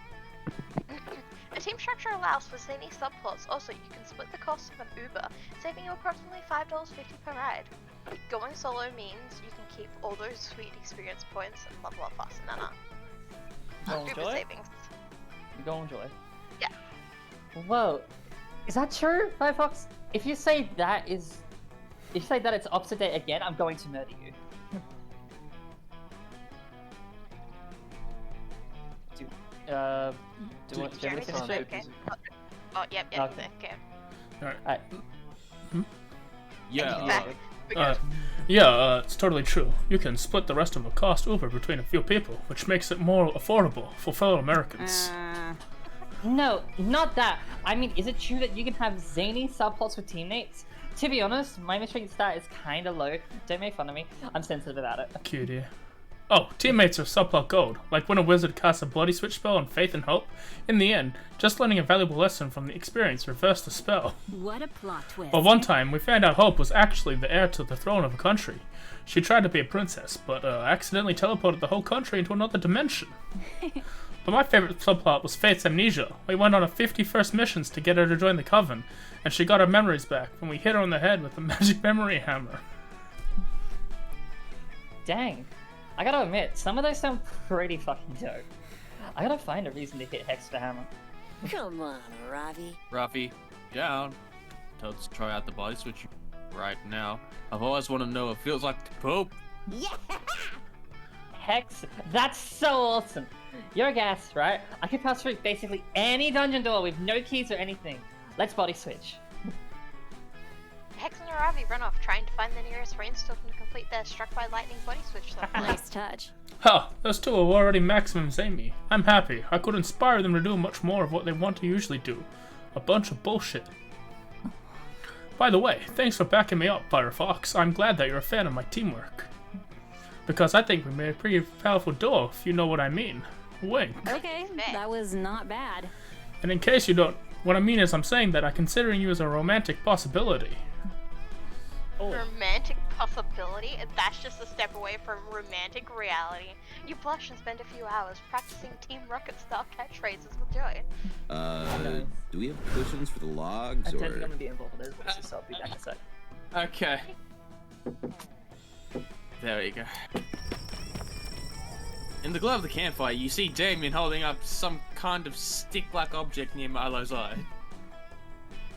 A team structure allows for zany subplots. Also, you can split the cost of an Uber, saving you approximately $5.50 per ride. Going solo means you can keep all those sweet experience points and level up faster than Uber Joy? savings. You go enjoy. Yeah. Whoa. Is that true, Firefox? If you say that it's opposite day again, I'm going to murder you. do you want to Jeremy's finish it? okay. Oh, yep, Okay. okay. Alright. yeah. It's totally true. You can split the rest of the cost over between a few people, which makes it more affordable for fellow Americans. No, not that. I mean, is it true that you can have zany subplots with teammates? To be honest, my mystery stat is kinda low. Don't make fun of me. I'm sensitive about it. Cutie. Oh, teammates are subplot gold. Like when a wizard casts a bloody switch spell on Faith and Hope. In the end, just learning a valuable lesson from the experience reversed the spell. What a plot twist. But one time, we found out Hope was actually the heir to the throne of a country. She tried to be a princess, but accidentally teleported the whole country into another dimension. But my favorite subplot was Faith's amnesia. We went on a 51st missions to get her to join the Coven, and she got her memories back when we hit her on the head with the magic memory hammer. Dang. I gotta admit, some of those sound pretty fucking dope. I gotta find a reason to hit Hex with a hammer. Come on, Ravi. Rafi, down. Let's try out the body switch right now. I've always wanted to know what it feels like to poop. Yeah! Hex, that's so awesome. You're a gas, right? I can pass through basically any dungeon door with no keys or anything. Let's body switch. Hex and Aravi run off trying to find the nearest rainstorm to complete their struck by lightning body switch level. Nice touch. Huh, those two are already maximum Amy. I'm happy. I could inspire them to do much more of what they want to usually do. A bunch of bullshit. By the way, thanks for backing me up, Firefox. I'm glad that you're a fan of my teamwork. Because I think we made a pretty powerful duo, if you know what I mean. Wink. Okay, that was not bad. And in case you don't, what I mean is I'm saying that I'm considering you as a romantic possibility. Romantic possibility? That's just a step away from romantic reality. You blush and spend a few hours practicing Team Rocket-style catchphrases with joy. Do we have cushions for the logs, I or...? don't think I'm gonna be involved with this, so I'll be back in a sec. Okay. There you go. In the glow of the campfire, you see Damien holding up some kind of stick-like object near Milo's eye.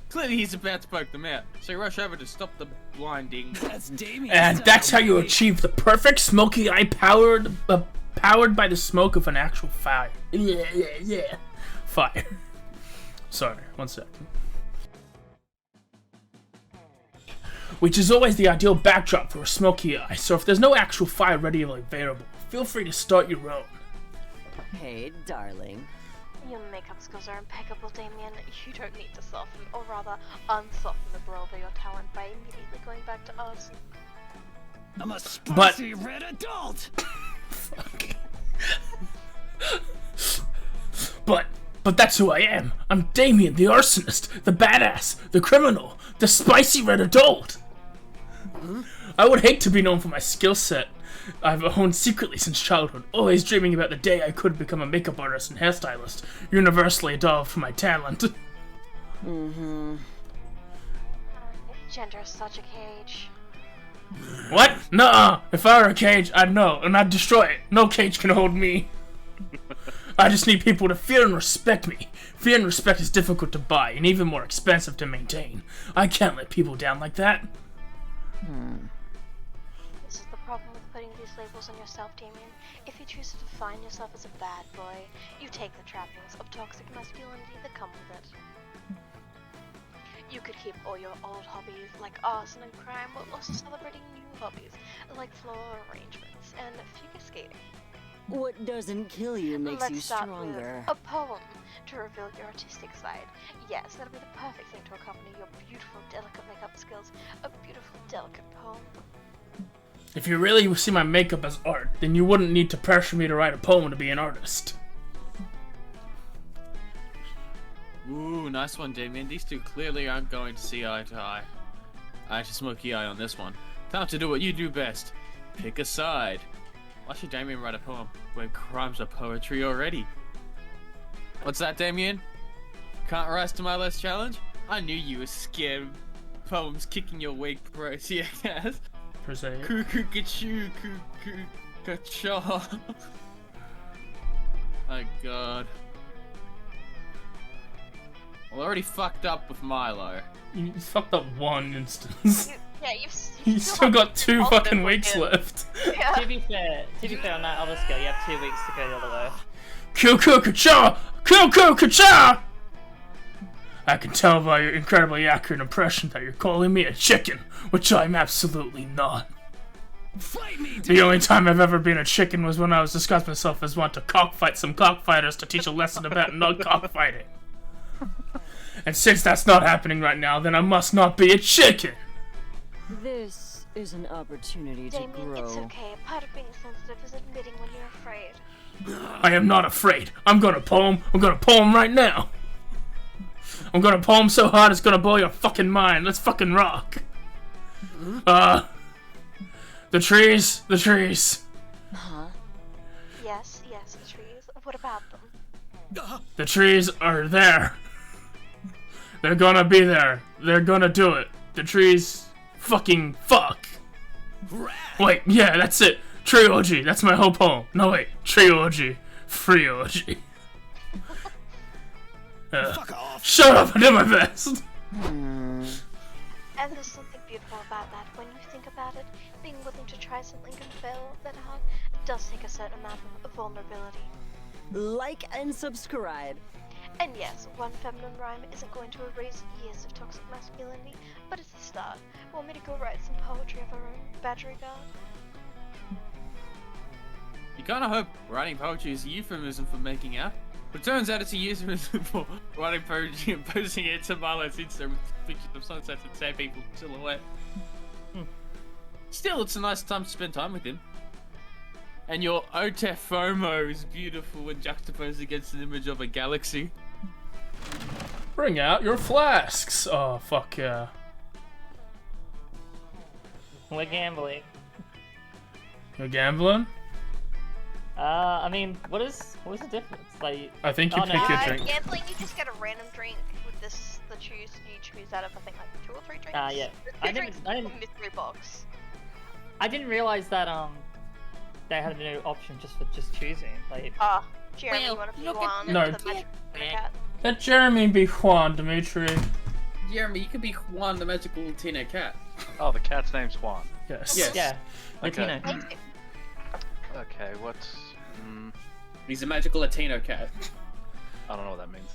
Clearly he's about to poke them out, so you rush over to stop the blinding. That's Damien. And that's how you achieve the perfect smoky eye powered by the smoke of an actual fire. Yeah. Fire. Sorry, 1 second. Which is always the ideal backdrop for a smoky eye, so if there's no actual fire readily available, feel free to start your own. Hey, darling. Your makeup skills are impeccable, Damien. You don't need to soften, or rather, unsoften the blow of your talent by immediately going back to us. I'm a spicy red adult! Fuck. But that's who I am. I'm Damien, the arsonist, the badass, the criminal, the spicy red adult. I would hate to be known for my skill set I've honed secretly since childhood, always dreaming about the day I could become a makeup artist and hairstylist, universally adored for my talent. Gender is such a cage. What? Nuh-uh. If I were a cage, I'd know, and I'd destroy it. No cage can hold me. I just need people to fear and respect me. Fear and respect is difficult to buy, and even more expensive to maintain. I can't let people down like that. This is the problem with putting these labels on yourself, Damien. If you choose to define yourself as a bad boy, you take the trappings of toxic masculinity that come with it. You could keep all your old hobbies, like arson and crime, while also celebrating new hobbies, like floral arrangements and figure skating. What doesn't kill you makes Let's you start stronger. with a poem to reveal your artistic side. Yes, that'll be the perfect thing to accompany your beautiful, delicate makeup skills. A beautiful, delicate poem. If you really see my makeup as art, then you wouldn't need to pressure me to write a poem to be an artist. Ooh, nice one, Damien. These two clearly aren't going to see eye to eye. I have to smoky eye on this one. Time to do what you do best. Pick a side. Why should Damien write a poem when crimes are poetry already? What's that, Damien? Can't rise to my last challenge? I knew you were scared of poems kicking your weak prose, yes. Prosaic. Cuckoo kachoo, cuckoo kachaw. My god. Well, I already fucked up with Milo. You fucked up one instance. You You still got 2 all fucking of weeks him. left. Yeah. To be fair, on that other scale, you have 2 weeks to go the other way. Cuckoo kacha! Cuckoo kacha! I can tell by your incredibly accurate impression that you're calling me a chicken, which I'm absolutely not. Fight me, The only time I've ever been a chicken was when I was discussing myself as one to cockfight some cockfighters to teach a lesson about not cockfighting. And since that's not happening right now, then I must not be a chicken! This is an opportunity to Damien, grow. it's okay. Part of being sensitive is admitting when you're afraid. I am not afraid. I'm gonna poem right now. I'm gonna poem so hard it's gonna blow your fucking mind. Let's fucking rock. The trees. Huh? Yes, the trees. What about them? The trees are there. They're gonna be there. They're gonna do it. The trees fucking fuck. Wait, yeah, that's it. Trilogy. That's my whole poem. No wait, trilogy, freeology. Fuck off. Shut up! I did my best. And there's something beautiful about that. When you think about it, being willing to try something and fail that hard does take a certain amount of vulnerability. Like and subscribe. And yes, one feminine rhyme isn't going to erase years of toxic masculinity, but it's a start. Want me to go write some poetry of our own, Badgery Guard? You kinda hope writing poetry is a euphemism for making out, but it turns out it's a euphemism for writing poetry and posting it to Marlo's Insta with pictures of sunsets and sand people silhouette. Still, it's a nice time to spend time with him. And your Otefomo is beautiful when juxtaposed against an image of a galaxy. Bring out your flasks. Oh, fuck yeah. We're gambling. You're gambling? I mean, what is the difference? Like, I think you pick a drink. Gambling, you just get a random drink with this. You choose out of I think like 2 or 3 drinks. Yeah. I didn't mystery box. I didn't realize that they had a new option just for choosing. Like, Jeremy, you want to be Juan? No. The magic cat? Let Jeremy be Juan, Dimitri. Jeremy, you could be Juan the magical Latino cat. Oh, the cat's name's Juan. Yes. Yes. yeah. Okay. Latino. Okay, what's... He's a magical Latino cat. I don't know what that means.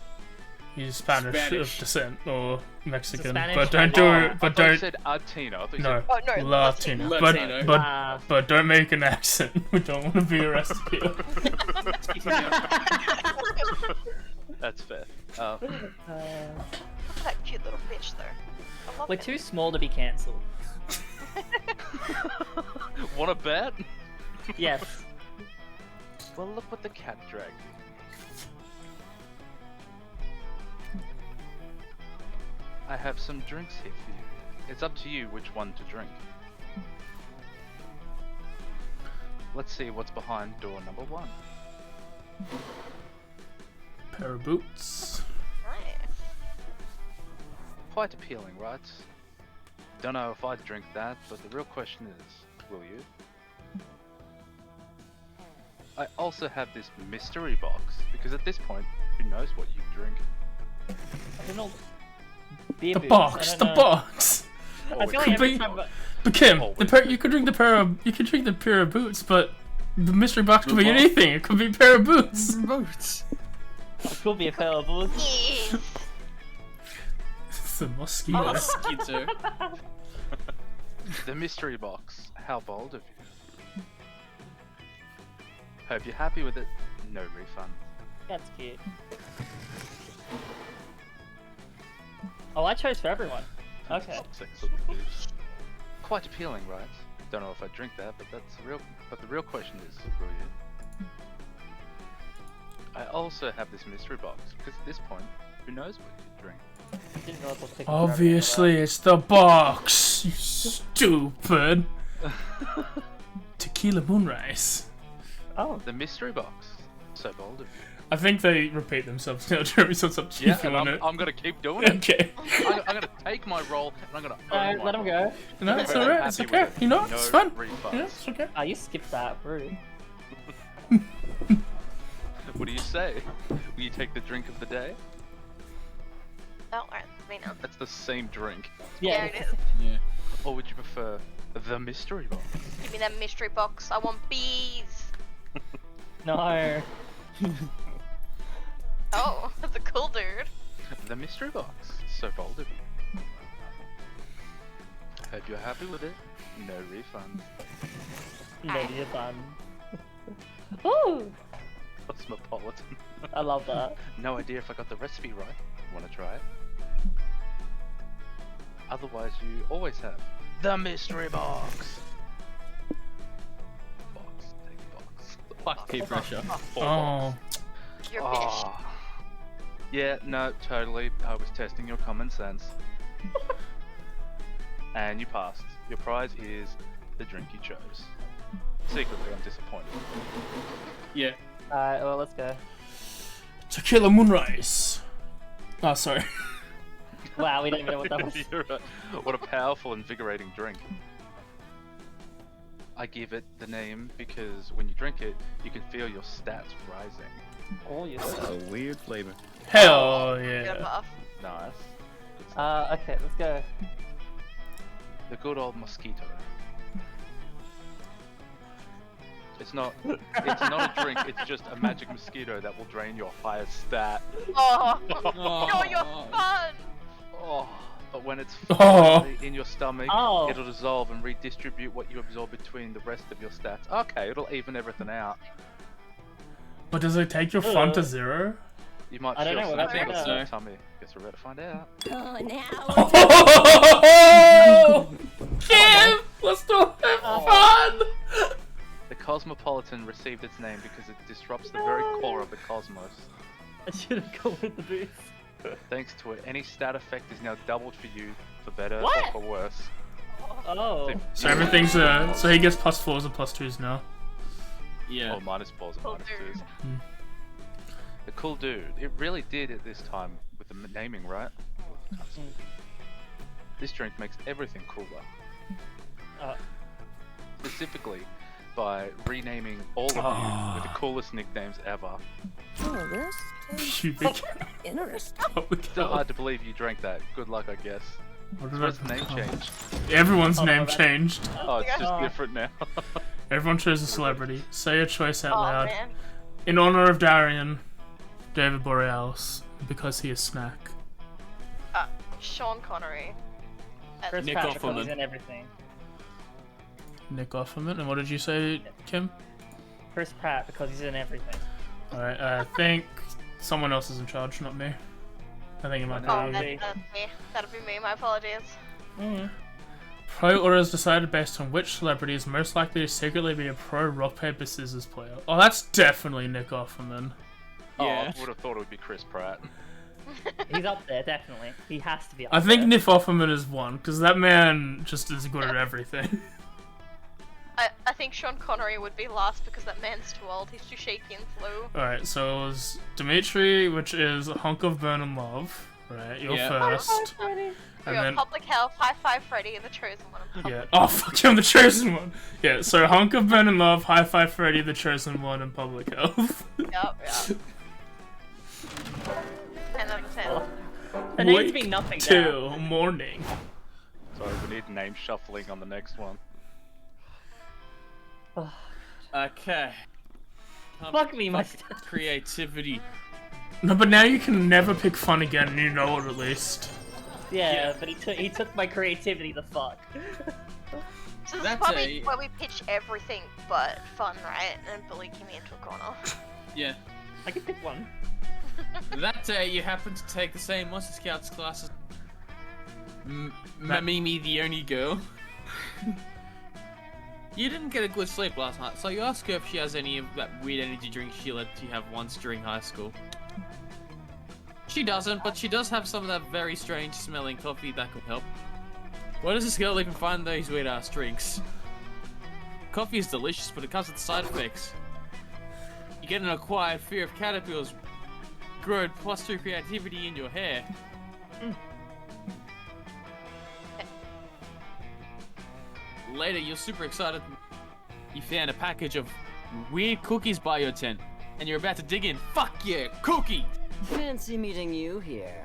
He's Spanish of descent or Mexican, Spanish but don't do it. I But thought you don't. said Latino. I thought you No, said... Latino. Latino. But don't make an accent. We don't want to be arrested here. That's fair. Look at that cute little bitch there. I love We're it. too small to be cancelled. Want a bet? Yes. Well, look what the cat dragged. I have some drinks here for you. It's up to you which one to drink. Let's see what's behind door number 1. Pair of boots. Nice. Quite appealing, right? Don't know if I'd drink that, but the real question is, will you? I also have this mystery box, because at this point, who knows what you drink? I don't know. The box. I feel like every time. But Kim, you could drink the pair of boots, but the mystery box could be anything. It could be a pair of boots. Boots. It could be a pair of boots. It's a mosquito. Mosquito. The mystery box. How bold of you. Hope you're happy with it. No refund. That's cute. Oh, I chose for everyone. Okay. Quite appealing, right? Don't know if I drink that, but the real question is, will you? I also have this mystery box because at this point, who knows what you drink? Didn't know it was picking Obviously, it's the box. You stupid. Tequila Moonrise. Oh, the mystery box. So bold of you. I think they repeat themselves now, Jeremy, so it's up to you if you want it. I'm gonna keep doing it. Okay. I'm gonna take my role and I'm gonna let him go. No, it's alright, it's okay. You know, it's fun. Yeah, it's okay. Oh, you skipped that, rude. What do you say? Will you take the drink of the day? Oh, alright, me now. That's the same drink. Yeah, it is. Yeah. Or would you prefer the mystery box? Give me that mystery box. I want bees. No. Oh, that's a cool dude. The mystery box. So bold of you. Hope you're happy with it. No refund. No refund. Ooh! Cosmopolitan. I love that. No idea if I got the recipe right. Wanna try it? Otherwise, you always have the mystery box. Take box. Fuck pressure. Oh. You're bitch. Yeah, no, totally. I was testing your common sense. And you passed. Your prize is the drink you chose. Secretly, I'm disappointed. Yeah. Alright, well, let's go. Tequila Moonrise. Oh, sorry. Wow, we don't even know what that was. You're right. What a powerful, invigorating drink. I give it the name because when you drink it, you can feel your stats rising. Oh, yes. That's a weird flavor. Hell Good yeah. buff. Nice. Okay, let's go. The good old mosquito. It's not a drink, it's just a magic mosquito that will drain your highest stat. Oh, no, you're fun! Oh, but when it's Oh. in your stomach, it'll dissolve and redistribute what you absorb between the rest of your stats. Okay, it'll even everything out. But does it take your fun to 0? You might I don't feel know, some we'll have to tingles find in your out. tummy. Guess we're about to find out. Oh, now. Oh! Kim! Let's do it fun! The Cosmopolitan received its name because it disrupts the very core of the cosmos. I should have gone with the booth. Thanks to it, any stat effect is now doubled for you, for better What? or for worse. Oh. So everything's so he gets +4s and +2s now. Yeah. Or -4s and -2s. Hmm. The cool dude. It really did at this time with the naming, right? This drink makes everything cooler. Specifically by renaming all of you with the coolest nicknames ever. Oh, this Pubic. interesting. Still hard to believe you drank that. Good luck, I guess. What So did what's I the name become? changed? Everyone's name changed. Oh, it's just different now. Everyone chose a celebrity. Say your choice out Oh, loud. man. In honor of Darian, David Borealis, because he is Snack. Sean Connery. Chris Nick Pratt, because Offerman. he's in everything. Nick Offerman. And what did you say, Kim? Chris Pratt, because he's in everything. Alright, I think someone else is in charge, not me. I think it might Oh, be. that's me. That'll be me. My apologies. Pro order is decided based on which celebrity is most likely to secretly be a pro rock paper scissors player. Oh, that's definitely Nick Offerman. Oh, Yeah. I would have thought it would be Chris Pratt. He's up there, definitely. He has to be up I think there. Nick Offerman is one, because that man just is good at everything. I think Sean Connery would be last because that man's too old. He's too shaky and slow. Alright, so it was Dimitri, which is a hunk of burning love. Right, you're Yeah. first. We And got then, Public Health, High Five Freddy, the chosen one. yeah. Oh, fuck, I'm the chosen one. Yeah, so hunk of burning love, high five Freddy, the chosen one, and public health. Yep. 10 out of 10. The name's been nothing down. Till morning. Sorry, we need name shuffling on the next one. Okay. Fuck me, my creativity. No, but now you can never pick fun again, and you know it at least. Yeah, but he took my creativity the fuck. So this That's is probably a- where we pitch everything but fun, right? And bully Kimmy into a corner. Yeah. I can pick one. That day you happened to take the same Monster Scouts class as Mimi, the only girl. You didn't get a good sleep last night, so you ask her if she has any of that weird energy drink she let you have once during high school. She doesn't, but she does have some of that very strange smelling coffee that could help. Where does this girl even find those weird ass drinks? Coffee is delicious, but it comes with side effects. You get an acquired fear of caterpillars, growth plus 2 creativity in your hair. Later, you're super excited. You found a package of weird cookies by your tent, and you're about to dig in. Fuck yeah, cookie! Fancy meeting you here.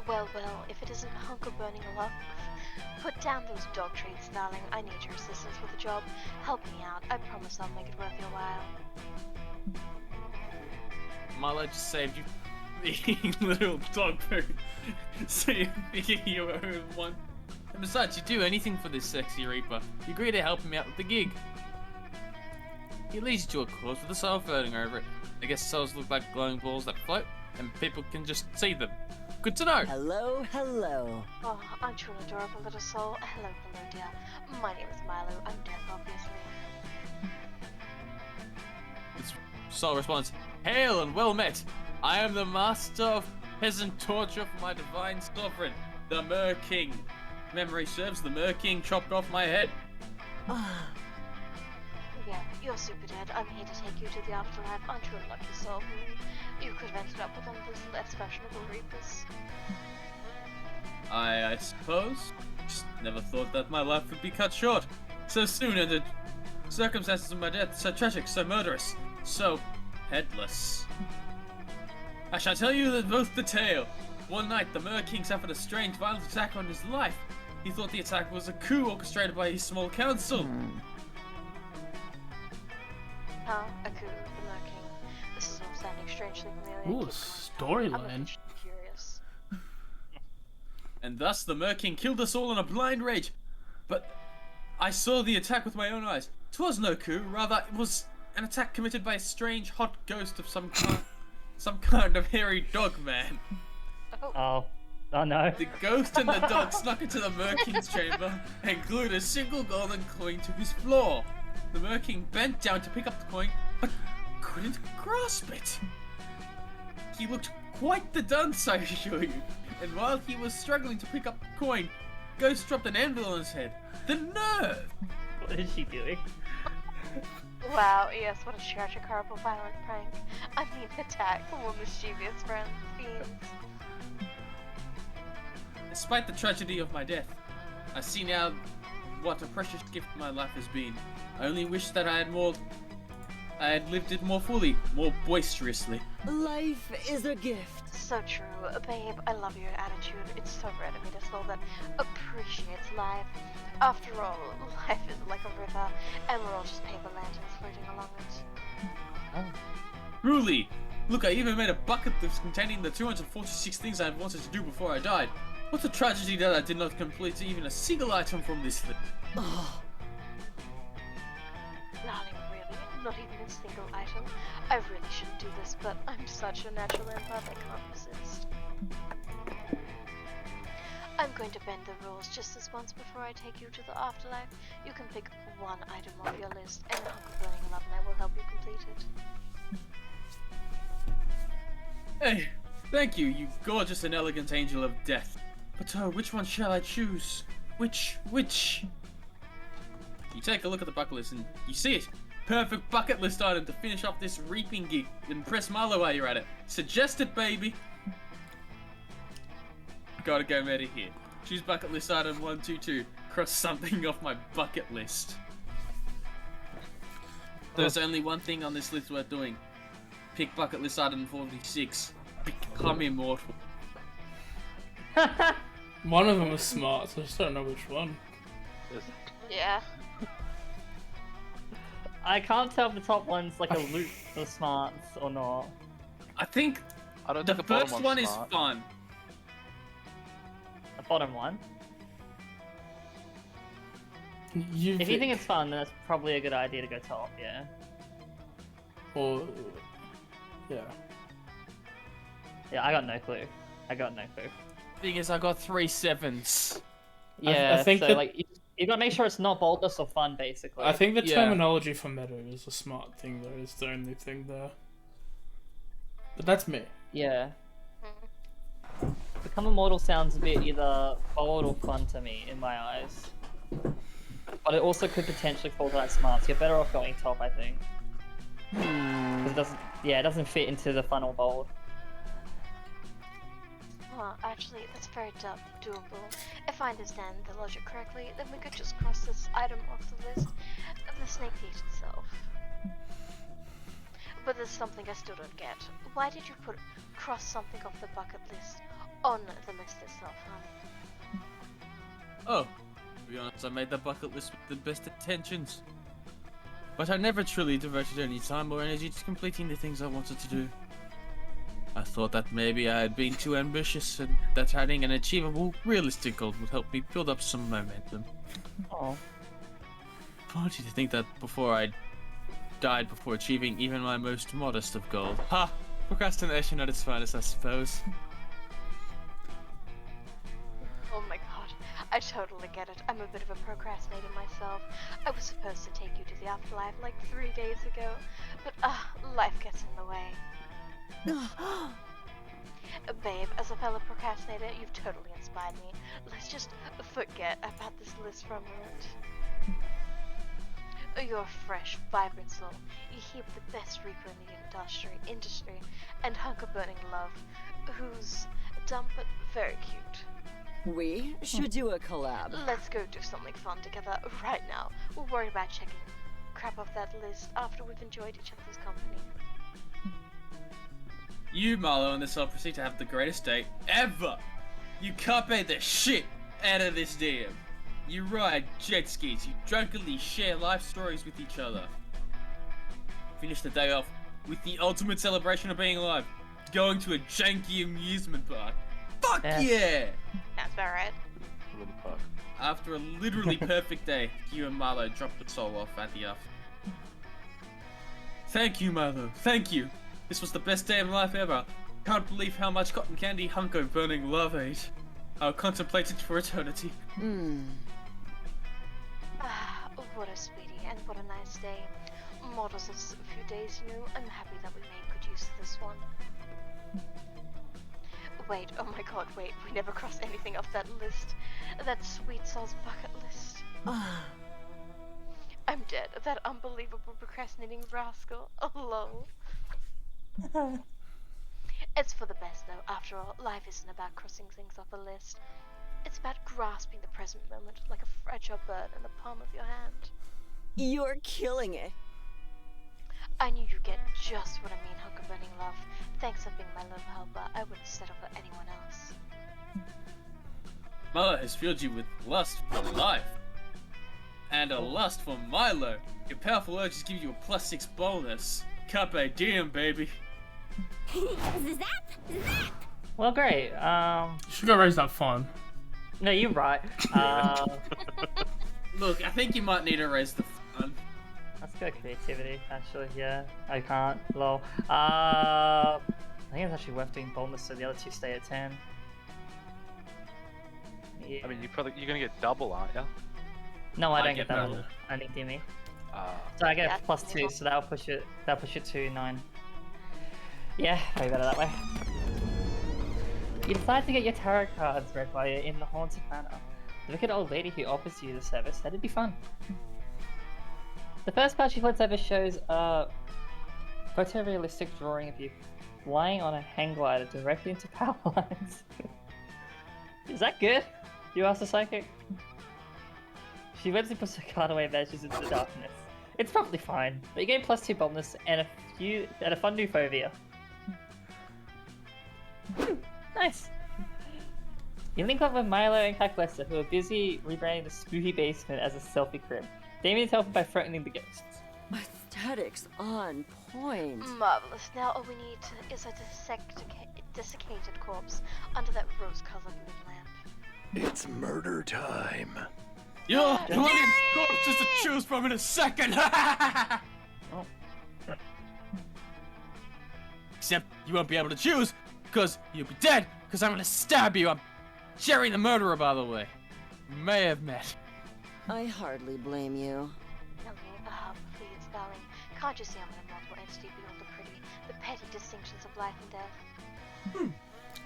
Well, if it isn't Hunker burning luck, put down those dog treats, darling. I need your assistance with the job. Help me out. I promise I'll make it worth your while. Milo just saved you eating little dog food, so you're thinking you own one. And besides, you do anything for this sexy Reaper. You agree to help him out with the gig. He leads you to a course with a soul floating over it. I guess souls look like glowing balls that float, and people can just see them. Good to know. Hello, hello. Oh, aren't you an adorable little soul? Hello, dear. My name is Milo. I'm deaf, obviously. Soul responds, "Hail and well met. I am the master of peasant torture for my divine sovereign, the Mer King. Memory serves, the Mer King chopped off my head." Yeah, you're super dead. I'm here to take you to the afterlife. Aren't you a lucky soul? You could have ended up with one of those less fashionable reapers. I suppose. Just never thought that my life would be cut short so soon, and Circumstances of my death so tragic, so murderous, so headless. I shall tell you both the tale. One night, the Mer King suffered a strange, violent attack on his life. He thought the attack was a coup orchestrated by his small council. Huh? A coup, the Mer King. This is all sounding strangely familiar. Ooh, storyline. Curious. And thus the Mer King killed us all in a blind rage. But I saw the attack with my own eyes. 'Twas no coup, rather it was an attack committed by a strange hot ghost of some kind of hairy dog man. Oh no. The ghost and the dog snuck into the Mer King's chamber and glued a single golden coin to his floor. The Mer King bent down to pick up the coin, but couldn't grasp it. He looked quite the dunce, I assure you. And while he was struggling to pick up the coin, Ghost dropped an anvil on his head. The nerve! What is she doing? Wow, yes, what a tragic, horrible, violent prank. I mean, attack for more mischievous friends, fiends. Despite the tragedy of my death, I see now what a precious gift my life has been. I only wish that I had lived it more fully, more boisterously. Life is a gift. So true, babe. I love your attitude. It's so rare to meet a soul that appreciates life. After all, life is like a river, and we're all just paper lanterns floating along it. Oh. Truly! Look, I even made a bucket list containing the 246 things I wanted to do before I died. What a tragedy that I did not complete even a single item from this list. Darling, really? Not even a single item? I really shouldn't do this, but I'm such a natural empath, I can't resist. I'm going to bend the rules just this once before I take you to the afterlife. You can pick one item off your list, and the hunk of burning love, and I will help you complete it. Hey, thank you, you gorgeous and elegant angel of death. But which one shall I choose? Which? You take a look at the bucket list and you see it. Perfect bucket list item to finish off this reaping gig. Impress Marlo while you're at it. Suggest it, baby. Gotta go meta here. Choose bucket list item 122. Cross something off my bucket list. There's only one thing on this list worth doing. Pick bucket list item 46. Become immortal. One of them is smart, so I just don't know which one. Yeah. I can't tell if the top one's like a loop for smarts or not. I think I don't the think the bottom first one's one is smart. fun. The bottom one. If you think it's fun, then that's probably a good idea to go top, yeah. Or... yeah. Yeah, I got no clue. Thing is, I got 3 7s. Yeah, I think so that... like you gotta make sure it's not boldness or fun, basically. I think the terminology for meta is a smart thing, though. Is the only thing there. But that's me. Yeah. Become Immortal sounds a bit either bold or fun to me, in my eyes. But it also could potentially fall to that smart, so you're better off going top, I think. Because it doesn't fit into the fun or bold. Actually, that's very doable. If I understand the logic correctly, then we could just cross this item off the list of the snake feet itself. But there's something I still don't get. Why did you cross something off the bucket list on the list itself, huh? Oh, to be honest, I made the bucket list with the best intentions. But I never truly devoted any time or energy to completing the things I wanted to do. I thought that maybe I had been too ambitious and that having an achievable, realistic goal would help me build up some momentum. Oh. Funny to think that before I died before achieving even my most modest of goals. Ha! Procrastination at its finest, I suppose. Oh my god, I totally get it. I'm a bit of a procrastinator myself. I was supposed to take you to the afterlife like 3 days ago, but life gets in the way. Babe, as a fellow procrastinator, you've totally inspired me. Let's just forget about this list for a moment. You're a fresh, vibrant soul. You heap the best reaper in the industry, and hunk of burning love, who's dumb but very cute. We should do a collab. Let's go do something fun together right now. We'll worry about checking crap off that list after we've enjoyed each other's company. You, Marlo, and this all proceed to have the greatest date ever! You carpe the shit out of this DM. You ride jet skis, you drunkenly share life stories with each other. Finish the day off with the ultimate celebration of being alive, going to a janky amusement park. Fuck yeah! That's about right. After a literally perfect day, you and Marlo drop the soul off at the after. Thank you, Marlo. Thank you. This was the best day of my life ever. Can't believe how much cotton candy hunko burning love ate. I'll contemplate it for eternity. Ah, what a sweetie, and what a nice day. Models of a few days, you know. I'm happy that we made good use of this one. Wait, oh my god, wait, we never crossed anything off that list. That sweet soul's bucket list. I'm dead. That unbelievable procrastinating rascal. Oh, lol. It's for the best, though. After all, life isn't about crossing things off a list. It's about grasping the present moment like a fragile bird in the palm of your hand. You're killing it. I knew you'd get just what I mean, hunker burning love. Thanks for being my love helper. I wouldn't settle for anyone else. Marlo has filled you with lust for life. And a lust for Milo. Your powerful urges give you a +6 bonus. Carpe diem, baby. Zap! Zap! Well, great. You should go raise that fun. No, you're right. Look, I think you might need to raise the fun. Let's go creativity, actually, yeah. I can't, lol. I think it's actually worth doing boldness so the other two stay at 10. Yeah. I mean, you're gonna get double, aren't you? No, I don't get double. I need Dimmy. So I get Yeah, +2, so that'll push it to 9. Yeah, way better that way. You decide to get your tarot cards read by you in the Haunted Manor. The wicked old lady who offers you the service, that'd be fun. The first patch you flip over shows a photorealistic drawing of you flying on a hang glider directly into power lines. Is that good? You ask the psychic. She eventually puts her card away and vanishes into the darkness. It's probably fine, but you gain +2 boldness and a fun new phobia. Nice. You link up with Milo and Calculesta, who are busy rebranding the spooky basement as a selfie crib. Damien's helping by threatening the ghosts. Aesthetics on point. Marvelous. Now all we need is a desiccated corpse under that rose-colored moon lamp. It's murder time. You'll have plenty of corpses to choose from in a second! Except you won't be able to choose, because you'll be dead, because I'm gonna stab you. I'm Jerry the murderer, by the way. We may have met. I hardly blame you. Please, darling. Can't you see I'm an immortal entity beyond the pretty, the petty distinctions of life and death?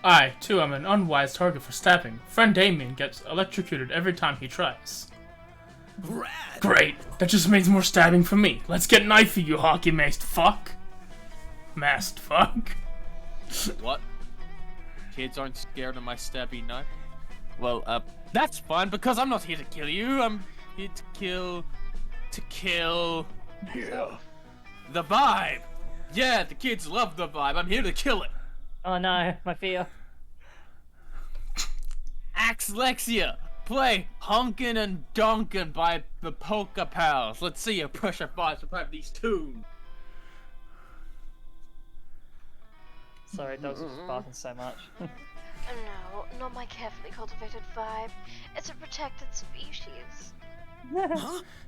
I, too, am an unwise target for stabbing. Friend Damien gets electrocuted every time he tries. Rad. Great! That just means more stabbing for me. Let's get knifey, you hockey-maced fuck. Masked fuck. What? Kids aren't scared of my stabby knife? Well, that's fine, because I'm not here to kill you. I'm here to kill... Yeah. the vibe! Yeah, the kids love the vibe. I'm here to kill it. Oh no, my fear. Axlexia, play Honkin' and Donkin' by the Polka Pals. Let's see you push a 5 to 5 these tunes. Sorry, dogs are just barking so much. No, not my carefully cultivated vibe. It's a protected species.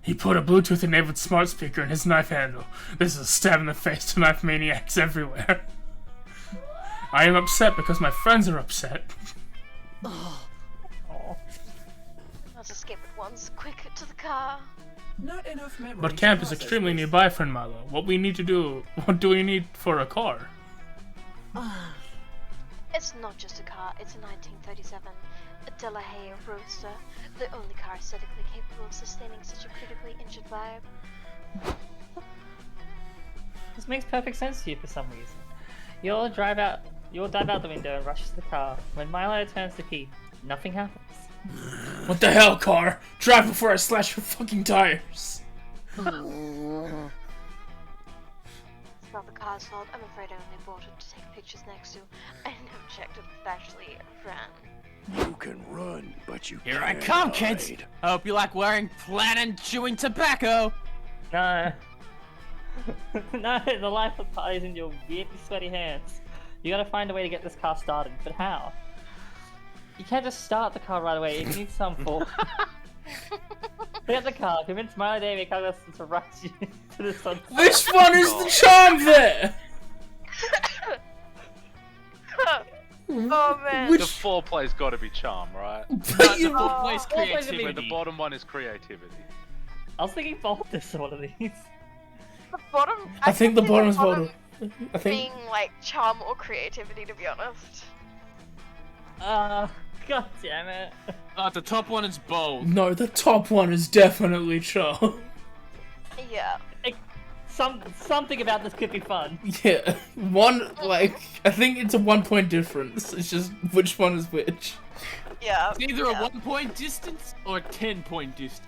He put a Bluetooth-enabled smart speaker in his knife handle. This is a stab in the face to knife maniacs everywhere. I am upset because my friends are upset. Let's escape at once. Quick, to the car. Not enough memory. But camp is extremely nearby, friend Milo. What we need to do? What do we need for a car? It's not just a car, it's a 1937 Delahaye Roadster, the only car aesthetically capable of sustaining such a critically injured vibe. This makes perfect sense to you for some reason. You'll dive out the window and rush to the car. When Milo turns the key, nothing happens. What the hell, car? Drive before I slash your fucking tires. car's fault. I'm afraid I only bought it to take pictures next to. I never checked if it actually ran. You can run, but you Here can't I come, hide. kids! I hope you like wearing plaid and chewing tobacco! No. No, the life of pie is in your weirdly sweaty hands. You gotta find a way to get this car started, but how? You can't just start the car right away, it needs some force. Get the car, convince Smiley Davey Carlos to rush you to the sunset. Which one is the charm there? Oh man. The foreplay's got to be charm, right? But you- Foreplay's But creativity. the bottom one is creativity. I was thinking boldness on one of these. The bottom. I think the can see bottom is bottom. I think. being like charm or creativity, to be honest. God damn it. The top one is bold. No, the top one is definitely charm. Yeah. Something about this could be fun. Yeah, one, like, I think it's a 1 point difference. It's just which one is which. Yeah. It's either a 1 point distance or a 10 point distance.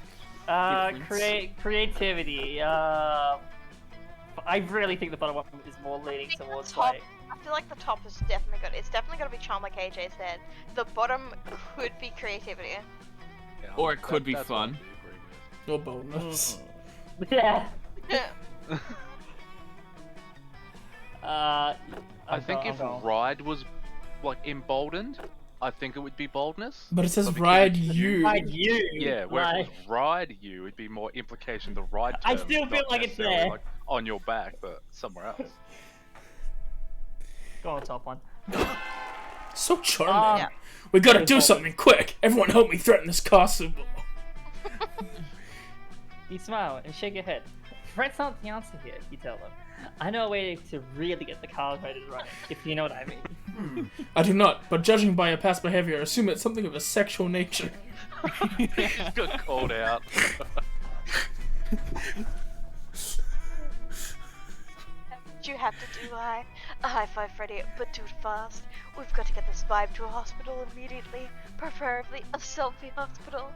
Creativity. I really think the bottom one is more leaning towards top, like. I feel like the top is definitely good. It's definitely gonna be charm, like AJ said. The bottom could be creativity. Yeah, Or it could be that's fun. Or boldness. Yeah. I think if ride was like emboldened, I think it would be boldness. But it says But ride because- you. Ride you. Yeah, where like, it was ride you, it'd be more implication the ride. I term, still feel not like it's necessarily, there. Like, on your back, but somewhere else. Go on top one. So charming. Yeah. We gotta do something quick. Everyone help me threaten this car symbol. You smile and shake your head. Threats aren't the answer here, you tell them. I know a way to really get the car motor running, if you know what I mean. I do not, but judging by your past behavior, I assume it's something of a sexual nature. Just got called out. What you have to do, a high five, Freddy, but do it fast. We've got to get this vibe to a hospital immediately, preferably a selfie hospital.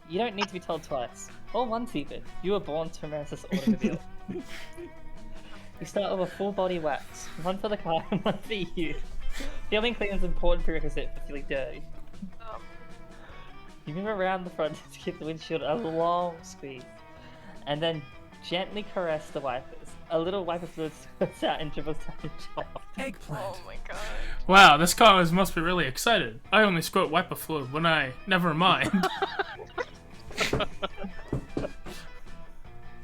You don't need to be told twice. Or once even. You were born to romance this automobile. You start with a full body wax. One for the car and one for you. Feeling clean is an important prerequisite for feeling dirty. You move around the front to give the windshield a long squeeze. And then gently caress the wipers. A little wiper fluid squirts out and dribbles down your jaw. Eggplant. Oh my god. Wow, this car must be really excited. I only squirt wiper fluid when I... Never mind.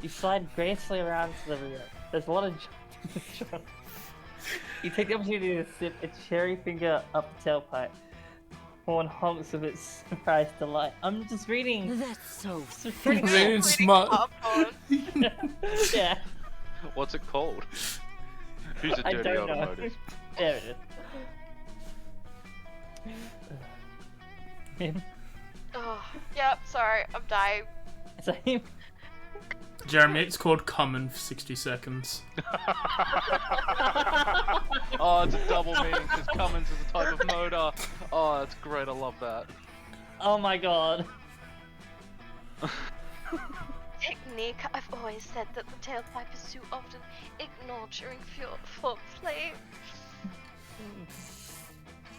You slide gracefully around to the rear. There's a lot of junk in the trunk. You take the opportunity to sip a cherry finger up the tailpipe. Horn honks with its surprise delight. I'm just reading. That's so Really smart. Yeah. What's it called? Who's a I dirty don't know. automotive? There it is. Him. Oh, yep, sorry, I'm dying. Same. Jeremy, it's called Common for 60 seconds. Oh, it's a double meaning because Cummins is a type of motor. Oh, that's great. I love that. Oh my god. Technique. I've always said that the tailpipe is too often ignored during foreplay.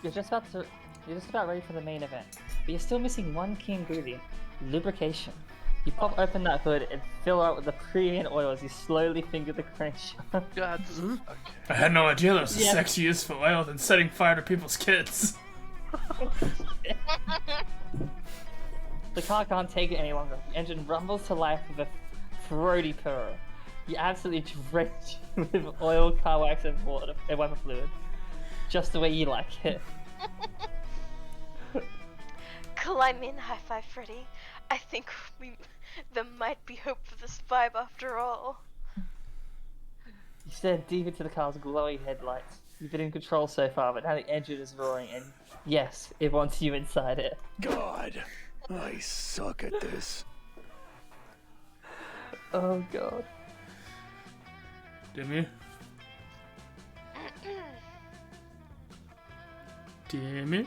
You're just about ready for the main event, but you're still missing one key ingredient: lubrication. You pop open that hood and fill it with the premium oil as you slowly finger the crankshaft. Okay. I had no idea there was a Yeah. sexier use for oil than setting fire to people's kids. The car can't take it any longer. The engine rumbles to life with a throaty purr. You absolutely drench with oil, car wax, and water and wiper fluid, just the way you like it. Climb in, high five, Freddy. I think there might be hope for this vibe after all. You stare deep into the car's glowing headlights. You've been in control so far, but now the engine is roaring, and yes, it wants you inside it. God, I suck at this. Oh god. Dimmy? Dimmy?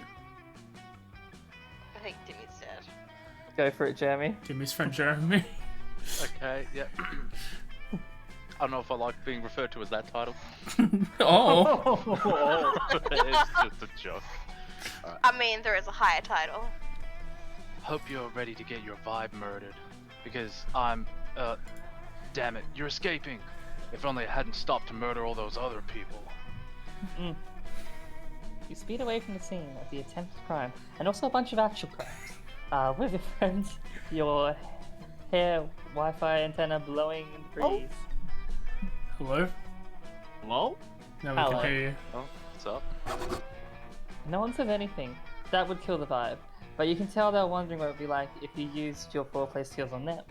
I think Timmy's dead. Go for it, Jeremy. Dimmy's friend Jeremy. Okay. Yep. I don't know if I like being referred to as that title. Oh. It's just a joke. Alright. I mean, there is a higher title. Hope you're ready to get your vibe murdered. Because damn it, you're escaping. If only I hadn't stopped to murder all those other people. You speed away from the scene of the attempted crime, and also a bunch of actual crimes. With your friends, your hair Wi-Fi antenna blowing in the breeze. Hello? Hello? Now we can hear you. Oh, what's up? No one said anything. That would kill the vibe. But you can tell they're wondering what it would be like if you used your foreplay skills on them.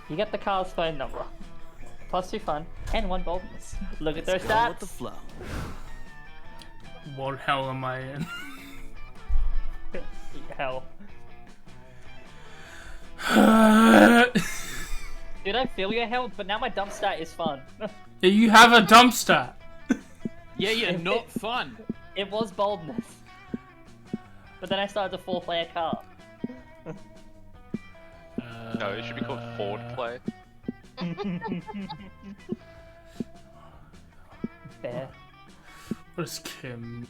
You get the car's phone number. +2 fun, and 1 boldness. Look at those stats! With the flow. What hell am I in? Hell. Dude, I feel your hell, but now my dump stat is fun. Yeah, you have a dump stat! Yeah, you're not fun. It was boldness. But then I started to foreplay a car. No, it should be called Ford Play. Fair. What does Kim...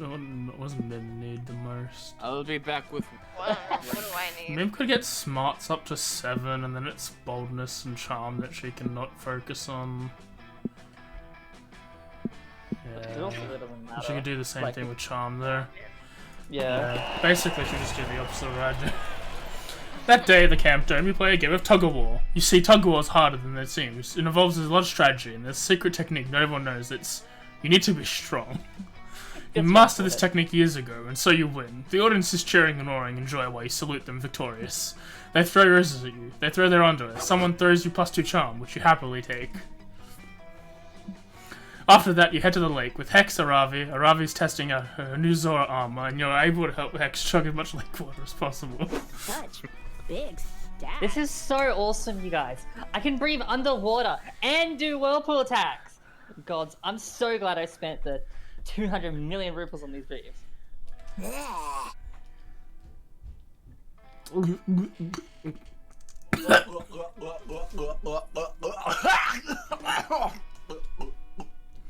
What does Mim need the most? I'll be back with... What do I need? Mim could get smarts up to 7, and then it's boldness and charm that she cannot focus on. It also doesn't matter. She could do the same thing with charm there. Yeah. Basically, she just do the opposite of what I do. That day at the camp dome, we play a game of tug-of-war. You see, tug-of-war is harder than it seems. It involves a lot of strategy, and there's a secret technique not everyone knows. You need to be strong. You mastered this technique years ago, and so you win. The audience is cheering and roaring in joy while you salute them victorious. They throw roses at you. They throw their underwear. Someone throws you +2 charm, which you happily take. After that, you head to the lake with Hex Aravi. Aravi's testing out her new Zora armor, and you're able to help Hex chug as much lake water as possible. Such big stats. This is so awesome, you guys. I can breathe underwater and do whirlpool attacks. Gods, I'm so glad I spent the 200 million rupees on these videos.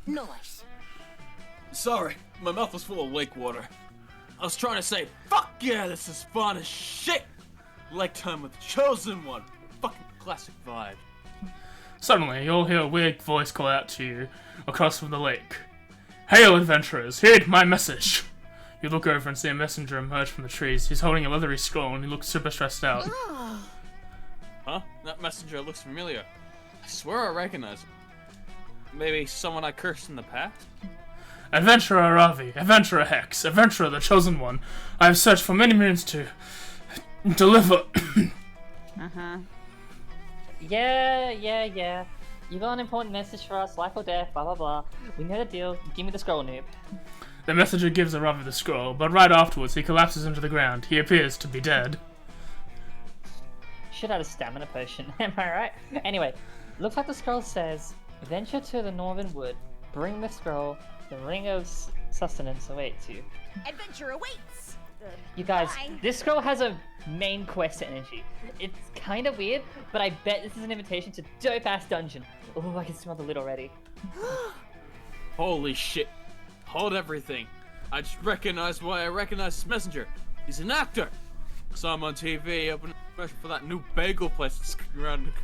Nice. Sorry, my mouth was full of lake water. I was trying to say, fuck yeah, this is fun as shit! Lake time with the chosen one. Fucking classic vibe. Suddenly, you'll hear a weird voice call out to you across from the lake. Hail, adventurers! Heed my message! You look over and see a messenger emerge from the trees. He's holding a leathery scroll and he looks super stressed out. Huh? That messenger looks familiar. I swear I recognize him. Maybe someone I cursed in the past? Adventurer Ravi, Adventurer Hex, Adventurer the Chosen One. I have searched for many moons to deliver. Yeah. You got an important message for us, life or death, blah blah blah. We know the deal. Give me the scroll, noob. The messenger gives Ravi the scroll, but right afterwards he collapses into the ground. He appears to be dead. Should have a stamina potion, am I right? Anyway, looks like the scroll says, venture to the northern wood, bring the scroll, the ring of sustenance awaits you. Adventure awaits! You guys, Bye. this scroll has a main quest energy. It's kind of weird, but I bet this is an invitation to dope-ass dungeon. Oh, I can smell the lid already. Holy shit. Hold everything. I just recognized why I recognize this messenger. He's an actor. Saw him on TV, opening a commercial for that new bagel place that's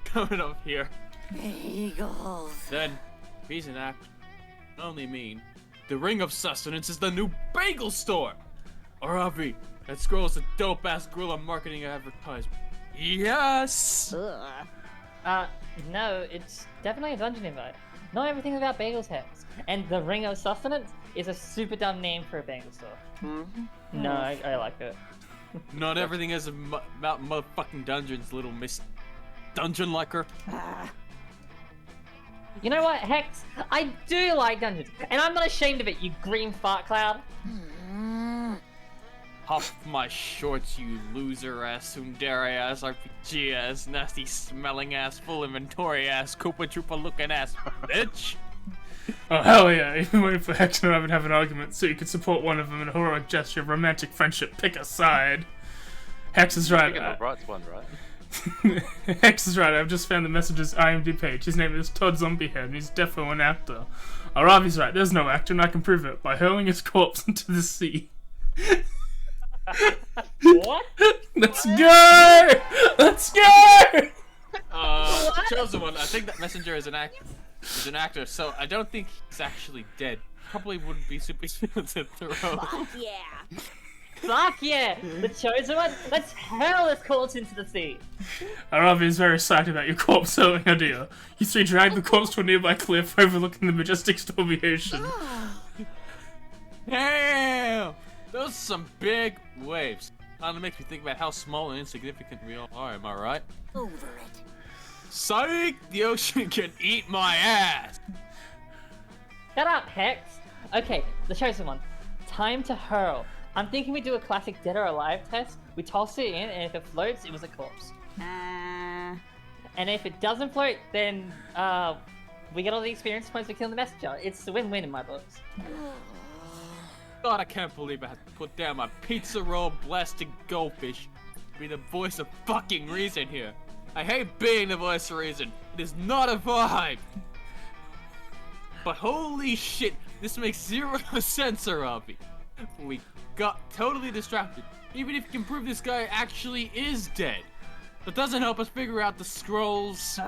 coming up here. Bagels. Then, if he's an actor, I only mean, the Ring of Sustenance is the new bagel store! Aravi, that scroll's a dope-ass guerrilla marketing advertisement. Yes! No, it's definitely a dungeon invite. Not everything about bagels Hex. And the Ring of Sustenance is a super dumb name for a bagel store. No, I like it. Not everything is about motherfucking dungeons, little miss dungeon liker. You know what, Hex? I do like dungeons, and I'm not ashamed of it, you green fart cloud. Off my shorts, you loser ass, tsundere ass, RPG ass, nasty smelling ass, full inventory ass, Koopa Troopa looking ass, bitch! Oh hell yeah, even waiting for Hex and Raven to have an argument so you could support one of them in a heroic gesture of romantic friendship. Pick a side. Hex is right. Picking the right one, right? Hex is right, I've just found the message's IMDb page. His name is Todd Zombiehead, and he's defo an actor. Aravi's right, there's no actor, and I can prove it by hurling his corpse into the sea. What? Let's go! Let's go! Chosen one, I think that messenger is an actor, so I don't think he's actually dead. Probably wouldn't be super smooth to throw. Fuck yeah. Fuck yeah! The chosen one? Let's hurl this corpse into the sea! Aravi is very excited about your corpse hurling idea. You three drag the corpse to a nearby cliff overlooking the majestic stormy ocean. Damn! Those are some big waves. Kinda makes me think about how small and insignificant we all are, am I right? Over it. Psych! The ocean can eat my ass! Shut up, Hex! Okay, the chosen one. Time to hurl. I'm thinking we do a classic dead or alive test. We toss it in, and if it floats, it was a corpse. And if it doesn't float, then we get all the experience points for killing the messenger. It's a win-win in my books. God, I can't believe I had to put down my pizza roll blasted goldfish to be the voice of fucking reason here. I hate being the voice of reason. It is not a vibe. But holy shit, this makes 0 sense, Arabi. We got totally distracted. Even if you can prove this guy actually is dead. That doesn't help us figure out the scrolls.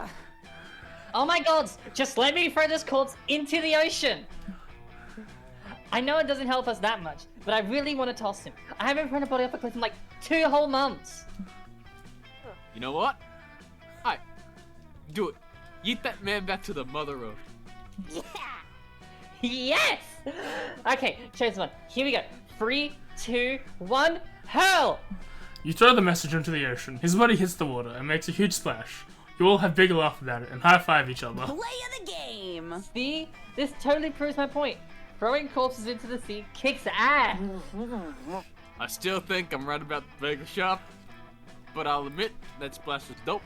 Oh my god! Just let me throw this corpse into the ocean! I know it doesn't help us that much, but I really want to toss him. I haven't thrown a body off a cliff in like 2 whole months. You know what? Alright. Do it. Yeet that man back to the mother ocean. Yeah! Yes! Okay, chosen one. Here we go. 3, 2, 1, hurl! You throw the messenger into the ocean. His body hits the water and makes a huge splash. You all have big laugh about it and high-five each other. Play of the game! See? This totally proves my point. Throwing corpses into the sea kicks ass! I still think I'm right about the bagel shop, but I'll admit that splash was dope.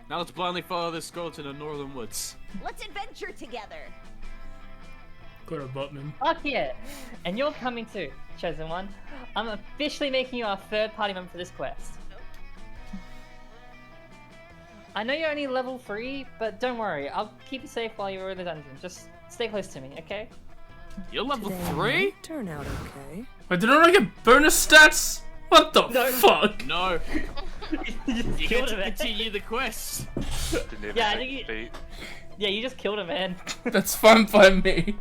Now let's blindly follow this scroll to the northern woods. Let's adventure together! Got a button. Fuck yeah! And you're coming too, chosen one. I'm officially making you our 3rd party member for this quest. I know you're only level 3, but don't worry, I'll keep you safe while you're in the dungeon. Just stay close to me, okay? You're level 3? Turn out okay. Wait, did I get bonus stats? What the fuck? No. You just You killed get to him, man. continue the quest. Yeah, I think you... Yeah, you just killed him, man. That's fine by me.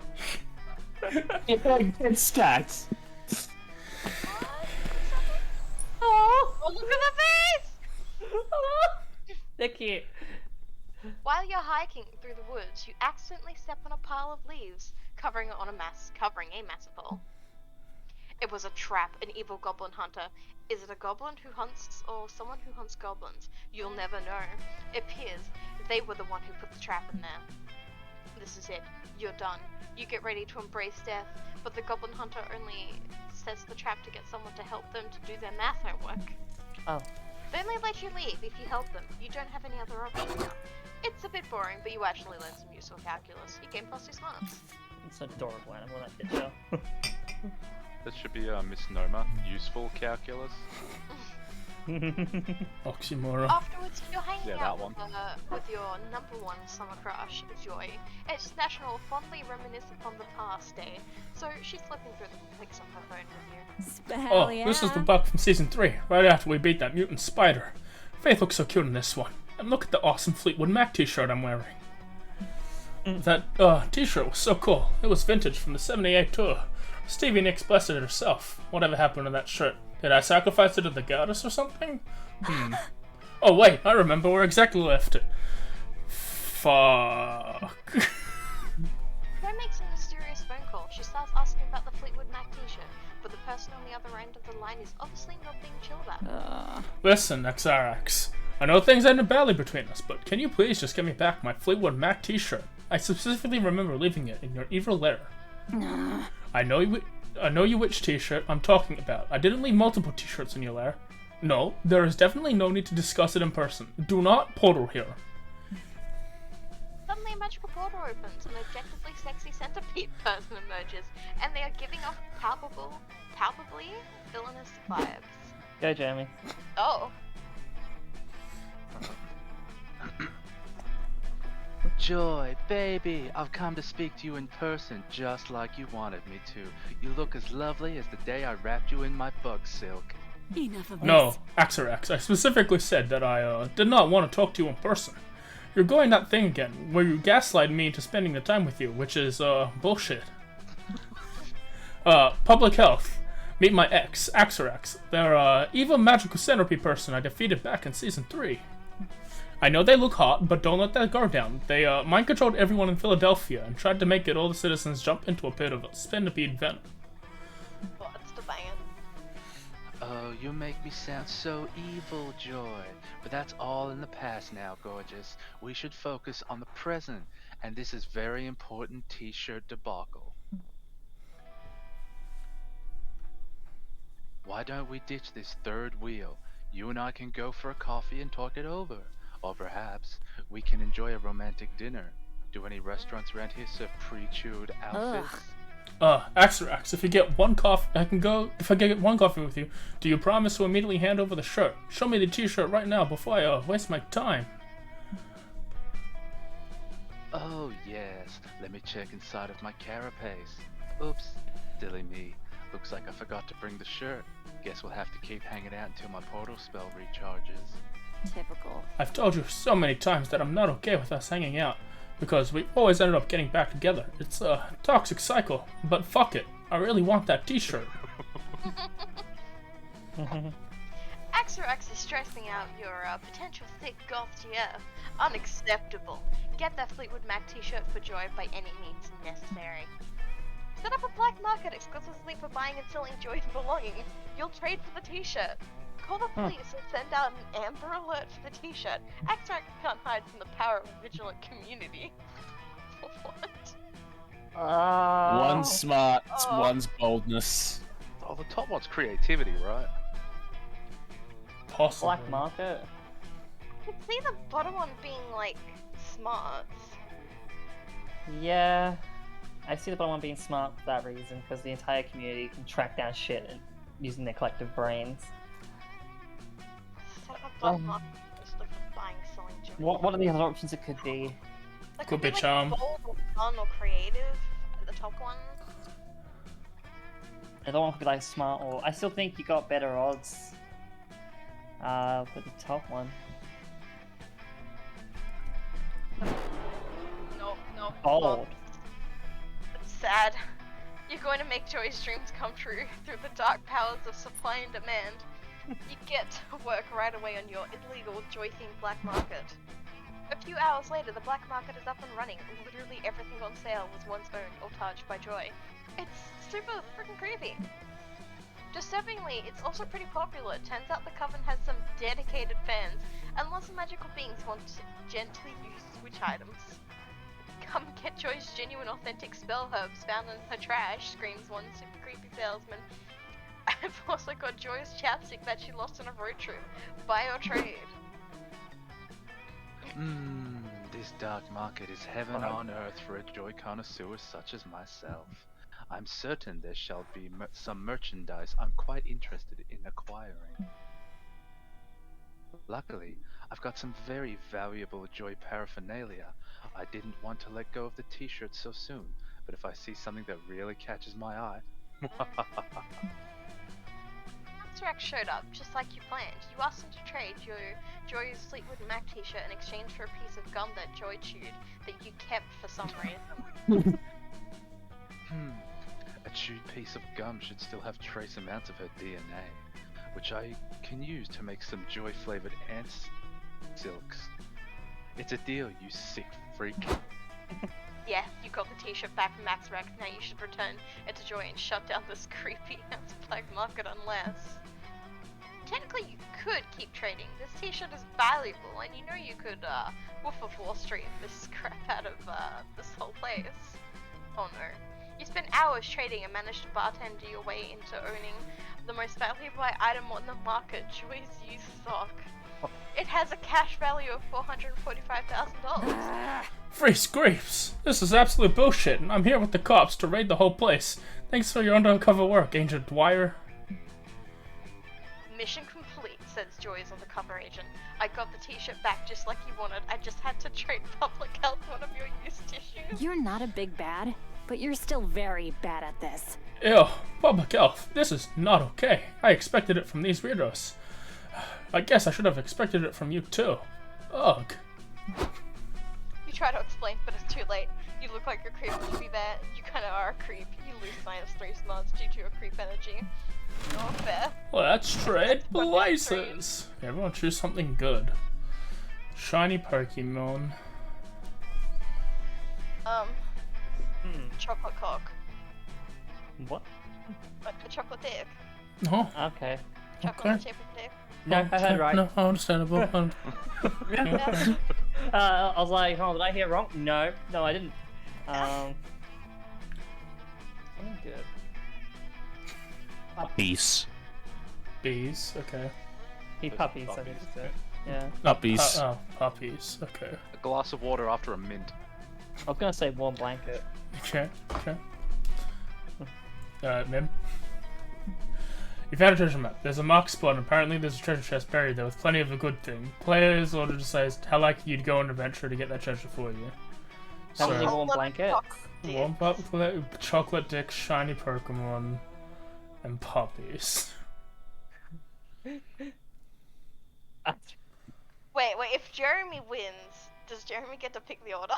Stats. Oh, look at the face! They're cute. While you're hiking through the woods, you accidentally step on a pile of leaves, covering a massive hole. It was a trap, an evil goblin hunter. Is it a goblin who hunts, or someone who hunts goblins? You'll never know. It appears they were the one who put the trap in there. This is it. You're done. You get ready to embrace death, but the goblin hunter only sets the trap to get someone to help them to do their math homework. Oh. They only let you leave if you help them. You don't have any other options now. It's a bit boring, but you actually learn some useful calculus. You gain +2 smarts. It's adorable animal, that picture. That should be a misnomer. Useful calculus. Oxymoron. Afterwards, you're hanging Yeah, out that with your #1 summer crush, Joy. It's natural to fondly reminisce upon the past day, so she's flipping through the pics on her phone with you. Oh, this is the bug from season 3, right after we beat that mutant spider. Faith looks so cute in this one. And look at the awesome Fleetwood Mac t-shirt I'm wearing. That t-shirt was so cool. It was vintage from the 78 tour. Stevie Nicks blessed it herself. Whatever happened to that shirt? Did I sacrifice it to the goddess or something? Oh wait, I remember where exactly left it. Fuck. Joy makes a mysterious phone call. She starts asking about the Fleetwood Mac t-shirt, but the person on the other end of the line is obviously not being chill about it. Listen, XRX. I know things ended badly between us, but can you please just give me back my Fleetwood Mac t-shirt? I specifically remember leaving it in your evil lair. I know you which t-shirt I'm talking about. I didn't leave multiple t-shirts in your lair. No, there is definitely no need to discuss it in person. Do not portal here. Suddenly a magical portal opens, an objectively sexy centipede person emerges, and they are giving off palpably villainous vibes. Go, Jeremy. Oh. Joy, baby, I've come to speak to you in person just like you wanted me to. You look as lovely as the day I wrapped you in my bug silk. Enough of No, Axorax, I specifically said that I did not want to talk to you in person. You're going that thing again, where you gaslight me into spending the time with you, which is, bullshit. Public health. Meet my ex, Axorax. They're, evil magical centipede person I defeated back in Season 3. I know they look hot, but don't let that guard down. They, mind-controlled everyone in Philadelphia and tried to make it all the citizens jump into a pit of centipede venom. What's the banging? Oh, you make me sound so evil, Joy. But that's all in the past now, gorgeous. We should focus on the present, and this is very important t-shirt debacle. Why don't we ditch this third wheel? You and I can go for a coffee and talk it over. Or perhaps we can enjoy a romantic dinner. Do any restaurants around here serve pre-chewed outfits? Axorax, if I get one coffee with you, do you promise to immediately hand over the shirt? Show me the t-shirt right now before I, waste my time. Oh yes, let me check inside of my carapace. Oops, silly me. Looks like I forgot to bring the shirt. Guess we'll have to keep hanging out until my portal spell recharges. Typical. I've told you so many times that I'm not okay with us hanging out, because we always ended up getting back together. It's a toxic cycle, but fuck it. I really want that t-shirt. Axorax is stressing out your potential thick goth GF. Unacceptable. Get that Fleetwood Mac t-shirt for Joy by any means necessary. Set up a black market exclusively for buying and selling Joy's belongings. You'll trade for the t-shirt. Call the police and send out an Amber Alert for the t-shirt. Axorax can't hide from the power of a vigilant community. What? One's smart, one's boldness. Oh, the top one's creativity, right? Possibly. Black market. I could see the bottom one being, like, smart. Yeah. I see the bottom one being smart for that reason, because the entire community can track down shit and using their collective brains. Set up a bottom market just like for buying, selling Joy. What are the other options it could be? That Could be like charm. bold or fun or creative at the top one. The other one could be like smart, or I still think you got better odds with the top one. No. Bold. It's sad. You're going to make Joy's dreams come true through the dark powers of supply and demand. You get to work right away on your illegal Joy-themed black market. A few hours later, the black market is up and running. Literally everything on sale was once owned or touched by Joy. It's super freaking creepy. Disturbingly, it's also pretty popular. It turns out the Coven has some dedicated fans, and lots of magical beings want to gently use switch items. Come get Joy's genuine authentic spell herbs found in her trash, screams one super creepy salesman. I've also got Joy's chapstick that she lost on a road trip. Buy or trade. This dark market is heaven on earth for a joy connoisseur such as myself. I'm certain there shall be some merchandise I'm quite interested in acquiring. Luckily, I've got some very valuable joy paraphernalia. I didn't want to let go of the t-shirt so soon, but if I see something that really catches my eye... Axorax showed up, just like you planned. You asked him to trade your Joy's Fleetwood Mac t-shirt in exchange for a piece of gum that Joy chewed, that you kept for some reason. A chewed piece of gum should still have trace amounts of her DNA, which I can use to make some joy-flavored ant silks. It's a deal, you sick freak. Yeah, you got the t-shirt back from Axorax, now you should return it to Joy and shut down this creepy-ass black market unless... Technically, you could keep trading. This t-shirt is valuable, and you know you could, Wolf of Wall Street this crap out of, this whole place. Oh no. You spent hours trading and managed to bartender your way into owning the most valuable item on the market, Joy's used sock. It has a cash value of $445,000. Free scrapes! This is absolute bullshit, and I'm here with the cops to raid the whole place. Thanks for your undercover work, Agent Dwyer. Mission complete. says Joy's undercover agent. I got the t-shirt back just like you wanted. I just had to trade public health one of your used tissues. You're not a big bad, but you're still very bad at this. Ew, public health. This is not okay. I expected it from these weirdos. I guess I should have expected it from you too. Ugh. You try to explain, but it's too late. You look like you're creeping to be bad. You kinda are a creep. You lose -3 smarts due to your creep energy. Not fair. Let's trade places. Everyone choose something good. Shiny Pokemon. Chocolate cock. What? Like the chocolate dick. Oh. Okay. Chocolate shape of dick. No, I heard right. No, understandable. I was like, oh, did I hear wrong? No, I didn't. Something good. Puppies. Bees, okay. Puppies, I think you said. Yeah. Puppies. Puppies, okay. A glass of water after a mint. I was gonna say warm blanket. Okay. Mim. You found a treasure map. There's a marked spot, and apparently there's a treasure chest buried there with plenty of a good thing. Players order decides how likely you'd go on an adventure to get that treasure for you. How many warm blankets? Warm chocolate dick, shiny Pokemon, and puppies. Wait, if Jeremy wins, does Jeremy get to pick the order?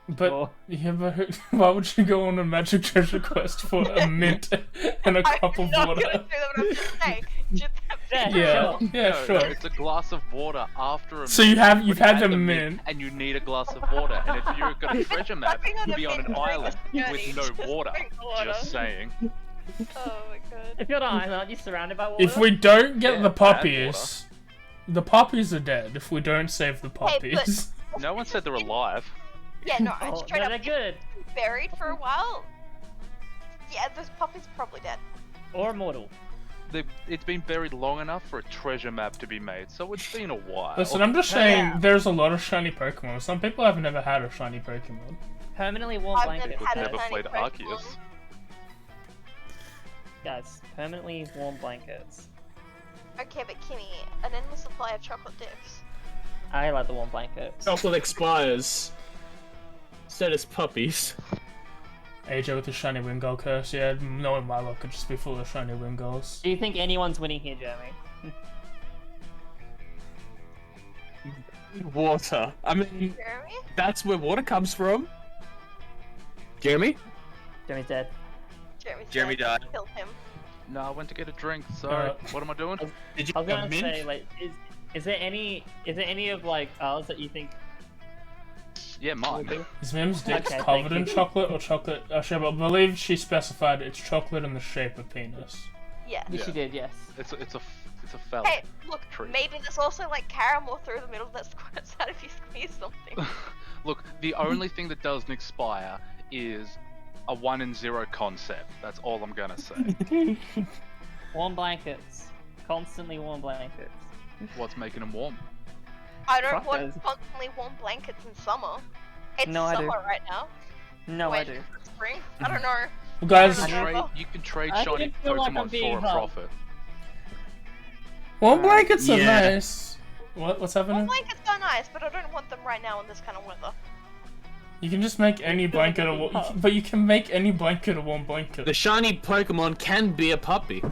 But, why would you go on a magic treasure quest for a mint and a cup of water? Yeah, sure. It's a glass of water after a mint. So you've had the mint. And you need a glass of water. And if you've got a treasure map, you'll be on an island with no water. Just saying. Oh my god. If you're on an island, you're surrounded by water. If we don't get the puppies, the puppies are dead if we don't save the puppies. No one said they're alive. Yeah, no, I straight up they're good. Buried for a while. Yeah, those puppies are probably dead. Or immortal. It's been buried long enough for a treasure map to be made, so it's been a while. Listen, I'm just saying there's a lot of shiny Pokemon. Some people have never had a shiny Pokemon. Permanently warm blankets. I've never played Arceus. Guys, permanently warm blankets. Okay, but Kimmy, an endless supply of chocolate dicks. I like the warm blankets. Chocolate expires. Said it's puppies. AJ with the shiny Wingull curse, yeah, knowing my luck could just be full of shiny Wingulls. Do you think anyone's winning here, Jeremy? Water. I mean, Jeremy? that's where water comes from. Jeremy? Jeremy's dead. Jeremy died. Killed him. No, I went to get a drink. Sorry. What am I doing? Did you I was gonna say, like, is there any of like ours that you think? Yeah, mine. Is Mim's dick covered in chocolate or chocolate? I believe she specified it's chocolate in the shape of penis. Yeah. Yes, she did. Yes. It's a felt. Hey, look, treat. maybe there's also like caramel through the middle that squirts out if you squeeze something. Look, the only thing that doesn't expire is a 1 and 0 concept. That's all I'm gonna say. Warm blankets. Constantly warm blankets. What's making them warm? I don't want constantly warm blankets in summer. It's summer right now. No, I do. Spring? I don't know. Well, guys, You can trade shiny Pokemon for a profit. Warm blankets are nice. What's happening? Warm blankets are nice, but I don't want them right now in this kind of weather. You can just make any blanket but you can make any blanket a warm blanket. The shiny Pokemon can be a puppy.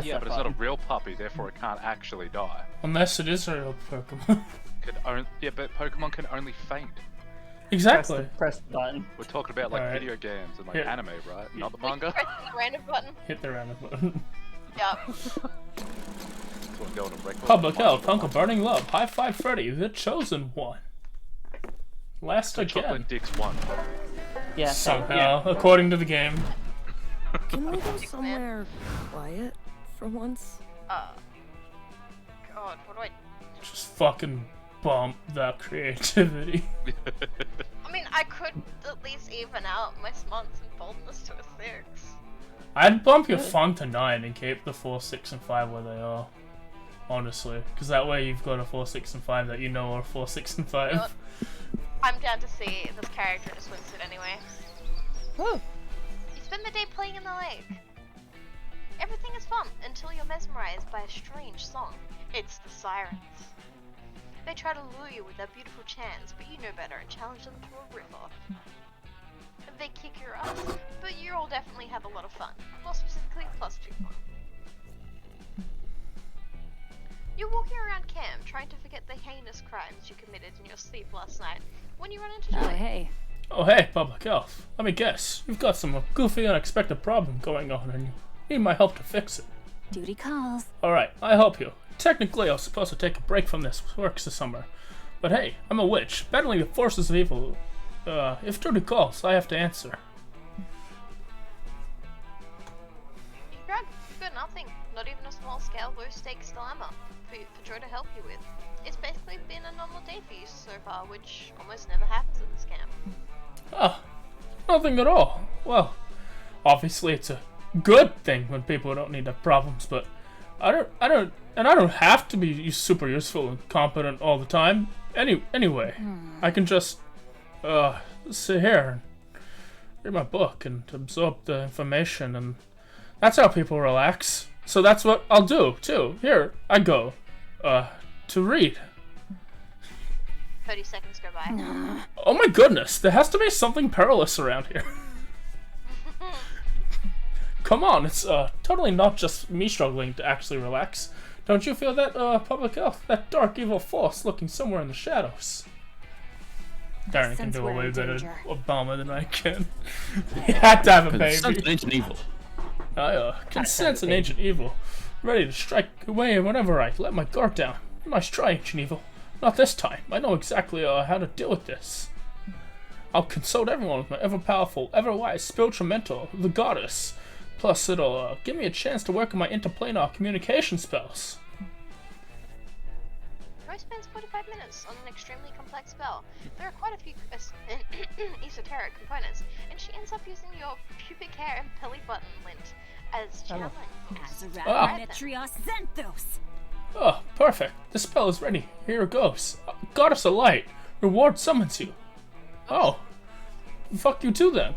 Yeah, but it's not a real puppy, therefore it can't actually die. Unless it is a real Pokemon. Yeah, but Pokemon can only faint. Exactly. Press the button. We're talking about like video games and like anime, right? Not the manga. Press the random button. Hit the random button. Yep. Public health, Uncle Burning Love, High Five Freddy, the chosen one. Last again. Chocolate Dicks won. Yeah. Somehow, according to the game. Can we go somewhere quiet for once? God, what do I... Just fucking bump that creativity. I mean, I could at least even out my smarts and boldness to a 6. I'd bump your fun to 9 and keep the 4, 6, and 5 where they are. Honestly. Because that way you've got a 4, 6, and 5 that you know are 4, 6, and 5. You know, I'm down to see this character in a swimsuit anyway. Woo! You spend the day playing in the lake. Everything is fun until you're mesmerized by a strange song. It's the sirens. They try to lure you with their beautiful chants, but you know better and challenge them to a riff-off. They kick your ass, but you'll definitely have a lot of fun. More specifically, +2 fun. You're walking around camp, trying to forget the heinous crimes you committed in your sleep last night, when you run into Joy. Oh, hey. Oh, hey, Public Health. Let me guess. You've got some goofy, unexpected problem going on, and you need my help to fix it. Duty calls. Alright, I help you. Technically, I was supposed to take a break from this work this summer. But hey, I'm a witch, battling the forces of evil. If duty calls, I have to answer. You've got nothing, not even a small-scale, low-stakes dilemma for Joy to help you with. It's basically been a normal day for you so far, which almost never happens at this camp. Ah, nothing at all. Well, obviously it's a good thing when people don't need to have problems, but I don't have to be super useful and competent all the time. Anyway, I can just sit here and read my book and absorb the information, and that's how people relax. So that's what I'll do too. Here I go, to read. 30 seconds go by. Oh my goodness, there has to be something perilous around here. Come on, it's totally not just me struggling to actually relax. Don't you feel that, Public Health? That dark evil force looking somewhere in the shadows? Darren can do a way better Obama than I can. He had to have a baby. Sense an ancient evil. I can sense an ancient evil. Ready to strike away whenever I let my guard down. Nice try, ancient evil. Not this time. I know exactly how to deal with this. I'll consult everyone with my ever-powerful, ever-wise spiritual mentor, the goddess. Plus, it'll give me a chance to work on my interplanar communication spells. Joy spends 45 minutes on an extremely complex spell. There are quite a few esoteric components, and she ends up using your pubic hair and belly button lint as channeling. Oh, perfect. The spell is ready. Here it goes. Goddess of Light. Reward summons you. Oh. Fuck you too then.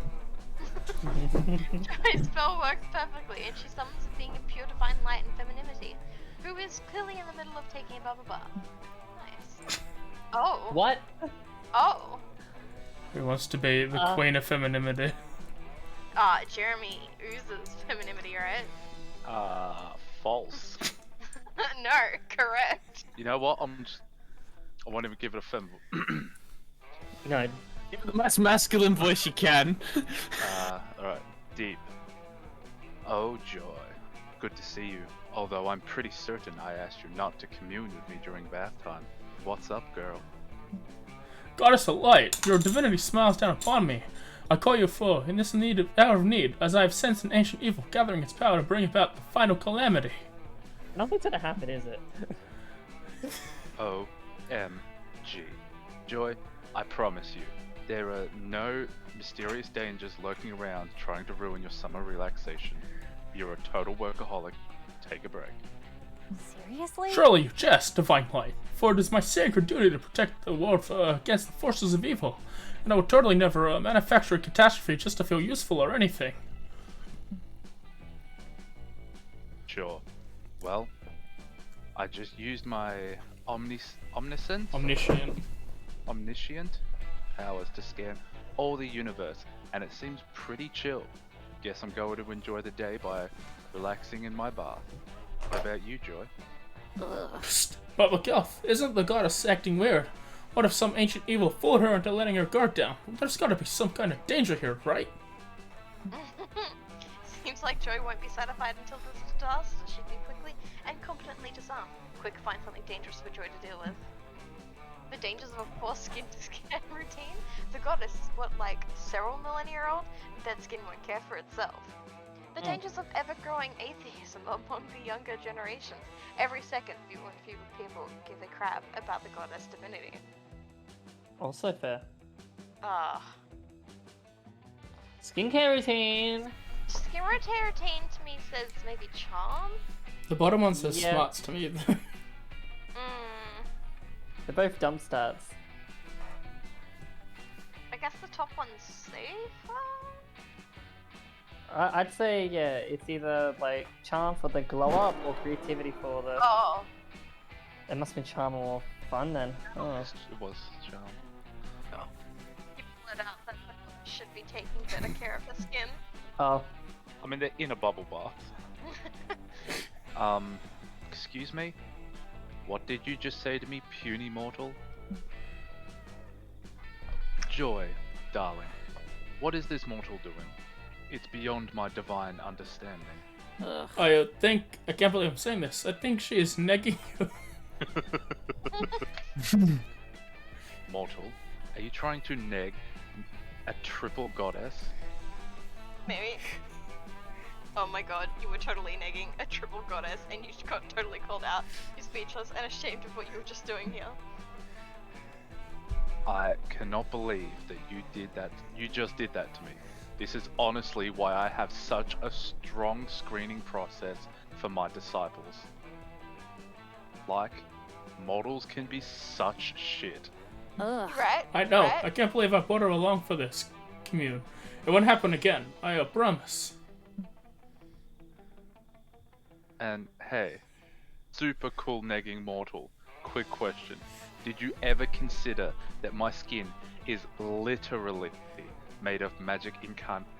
Joy's spell works perfectly, and she summons a being of pure divine light and femininity, who is clearly in the middle of taking a bubba bath. Nice. Oh. What? Oh. Who wants to be the queen of femininity? Jeremy oozes femininity, right? False. No, correct. You know what? I won't even give it a fem. No. Give it the most masculine voice you can. Alright. Deep. Oh, Joy. Good to see you. Although I'm pretty certain I asked you not to commune with me during bath time. What's up, girl? Goddess of Light, your divinity smiles down upon me. I call you foe in this hour of need, as I have sensed an ancient evil gathering its power to bring about the final calamity. Nothing's gonna happen, is it? OMG. Joy, I promise you, there are no mysterious dangers lurking around trying to ruin your summer relaxation. You're a total workaholic. Take a break. Seriously? Surely you jest, Divine Light, for it is my sacred duty to protect the world against the forces of evil, and I would totally never manufacture a catastrophe just to feel useful or anything. Sure. Well, I just used my omniscient powers to scan all the universe, and it seems pretty chill. Guess I'm going to enjoy the day by relaxing in my bath. How about you, Joy? Psst, but look elf, isn't the goddess acting weird? What if some ancient evil fooled her into letting her guard down? There's gotta be some kind of danger here, right? Seems like Joy won't be satisfied until this disaster should be quickly and competently disarmed. Quick, find something dangerous for Joy to deal with. The dangers of a poor skin-to-skin routine? The goddess is what, like, several millennia old? Dead skin won't care for itself. The dangers of ever-growing atheism among the younger generations. Every second, fewer and fewer people give a crap about the goddess divinity. Also fair. Skincare routine. Skincare routine to me says maybe charm? The bottom one says smarts to me. They're both dumb stats. I guess the top one's safer? I'd say, yeah, it's either like charm for the glow up or creativity for the. Oh. It must have been charm or fun then. Oh. It was charm. You pull it out, that should be taking better care of the skin. Oh. I mean, they're in a bubble bath. Excuse me? What did you just say to me, puny mortal? Joy, darling. What is this mortal doing? It's beyond my divine understanding. I can't believe I'm saying this. I think she is negging you. Mortal, are you trying to neg a triple goddess? Maybe. Oh my god, you were totally negging a triple goddess and you got totally called out. You're speechless and ashamed of what you were just doing here. I cannot believe that you did that. You just did that to me. This is honestly why I have such a strong screening process for my disciples. Like, models can be such shit. Ugh. Right? I know. Right? I can't believe I brought her along for this commune. It won't happen again. I promise. And hey, super cool negging mortal. Quick question. Did you ever consider that my skin is literally made of magic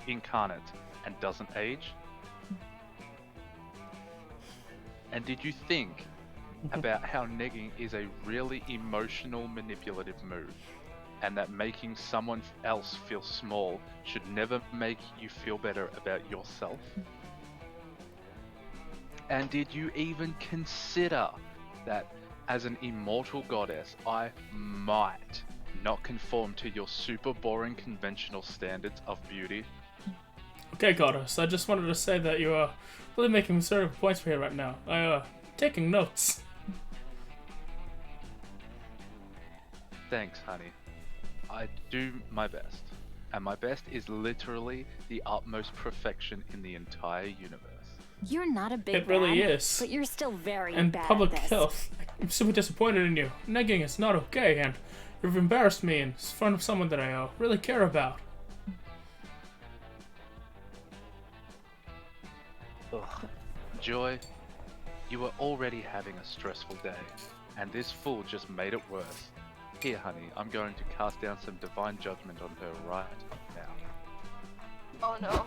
incarnate and doesn't age? And did you think about how negging is a really emotional, manipulative move, and that making someone else feel small should never make you feel better about yourself? And did you even consider that as an immortal goddess, I might not conform to your super boring conventional standards of beauty? Okay, goddess. I just wanted to say that you are really making certain points for here right now. Taking notes. Thanks, honey. I do my best. And my best is literally the utmost perfection in the entire universe. You're not a big It really bad, is. but you're still very And bad public at this. health. I'm super disappointed in you. Negging is not okay, and you've embarrassed me in front of someone that I really care about. Ugh. Joy, you were already having a stressful day, and this fool just made it worse. Here, honey, I'm going to cast down some divine judgment on her right now. Oh no.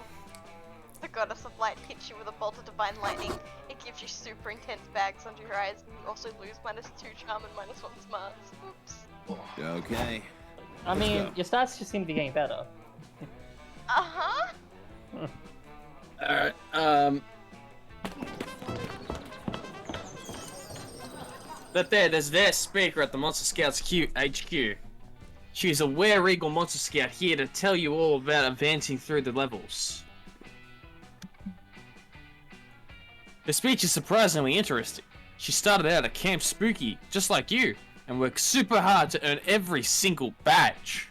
The goddess of light hits you with a bolt of divine lightning. It gives you super intense bags under your eyes, and you also lose -2 charm and -1 smarts. Oops. Okay. I mean, your stats just seem to be getting better. Uh-huh. Alright, But there's their speaker at the Monster Scouts HQ. She's a were-regal Monster Scout here to tell you all about advancing through the levels. Her speech is surprisingly interesting. She started out at Camp Spooky, just like you, and worked super hard to earn every single badge.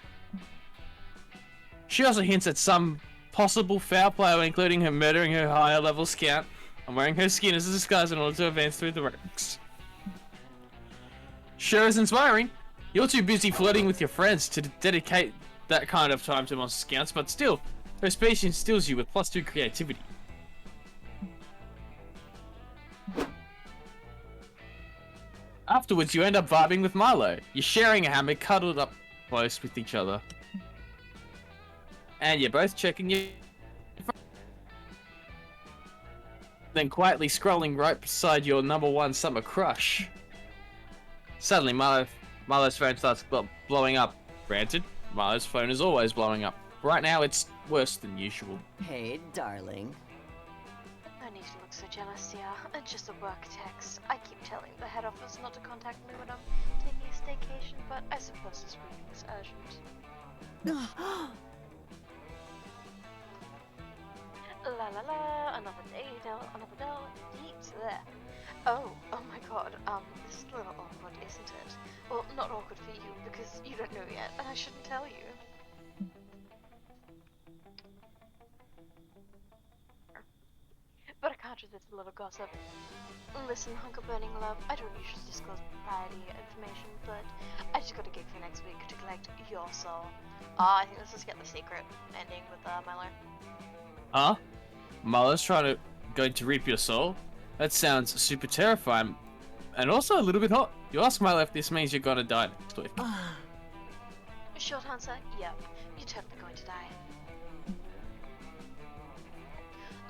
She also hints at some possible foul play, including her murdering her higher level scout and wearing her skin as a disguise in order to advance through the ranks. Sure is inspiring. You're too busy flirting with your friends to dedicate that kind of time to Monster Scouts, but still, her speech instills you with +2 creativity. Afterwards, you end up vibing with Milo. You're sharing a hammock, cuddled up close with each other. And you're both checking your then quietly scrolling right beside your #1 summer crush. Suddenly, Milo's phone starts blowing up. Granted, Milo's phone is always blowing up. Right now, it's worse than usual. Hey, darling. No need to look so jealous, dear. It's just a work text. I keep telling the head office not to contact me when I'm taking a staycation, but I suppose this reading is urgent. La la la, another day, another deep there. Oh my god, this is a little awkward, isn't it? Well, not awkward for you, because you don't know yet, and I shouldn't tell you. But I can't resist a little gossip. Listen, hunk of burning love, I don't usually disclose propriety information, but I just got a gig for next week to collect your soul. I think this is Get the Secret ending with Milo. Huh? Milo's going to reap your soul? That sounds super terrifying, and also a little bit hot. You ask Milo if this means you're gonna die next week. Short answer, yep. You're totally going to die.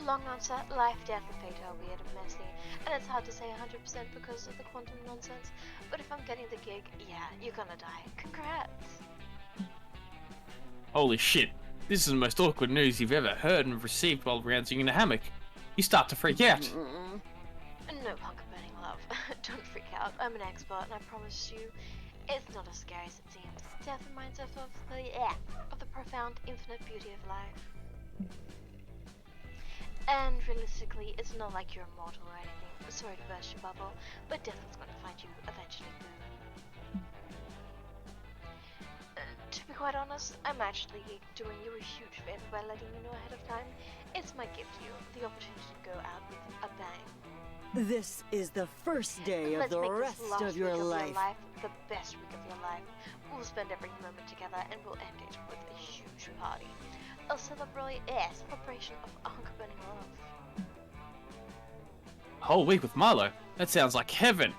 Long answer, life, death, and fate are weird and messy, and it's hard to say 100% because of the quantum nonsense, but if I'm getting the gig, yeah, you're gonna die. Congrats! Holy shit. This is the most awkward news you've ever heard and received while rounding in a hammock. You start to freak out. No punk burning love. Don't freak out. I'm an expert, and I promise you, it's not as scary as it seems. Death reminds us of the profound, infinite beauty of life. And realistically, it's not like you're immortal or anything. Sorry to burst your bubble, but death is going to find you eventually. To be quite honest, I'm actually doing you a huge favor by letting you know ahead of time. It's my gift to you, the opportunity to go out with a bang. This is the first day of the rest of your life. The best week of your life. We'll spend every moment together and we'll end it with a huge party. A celebration of a hunk of burning love. A whole week with Milo? That sounds like heaven.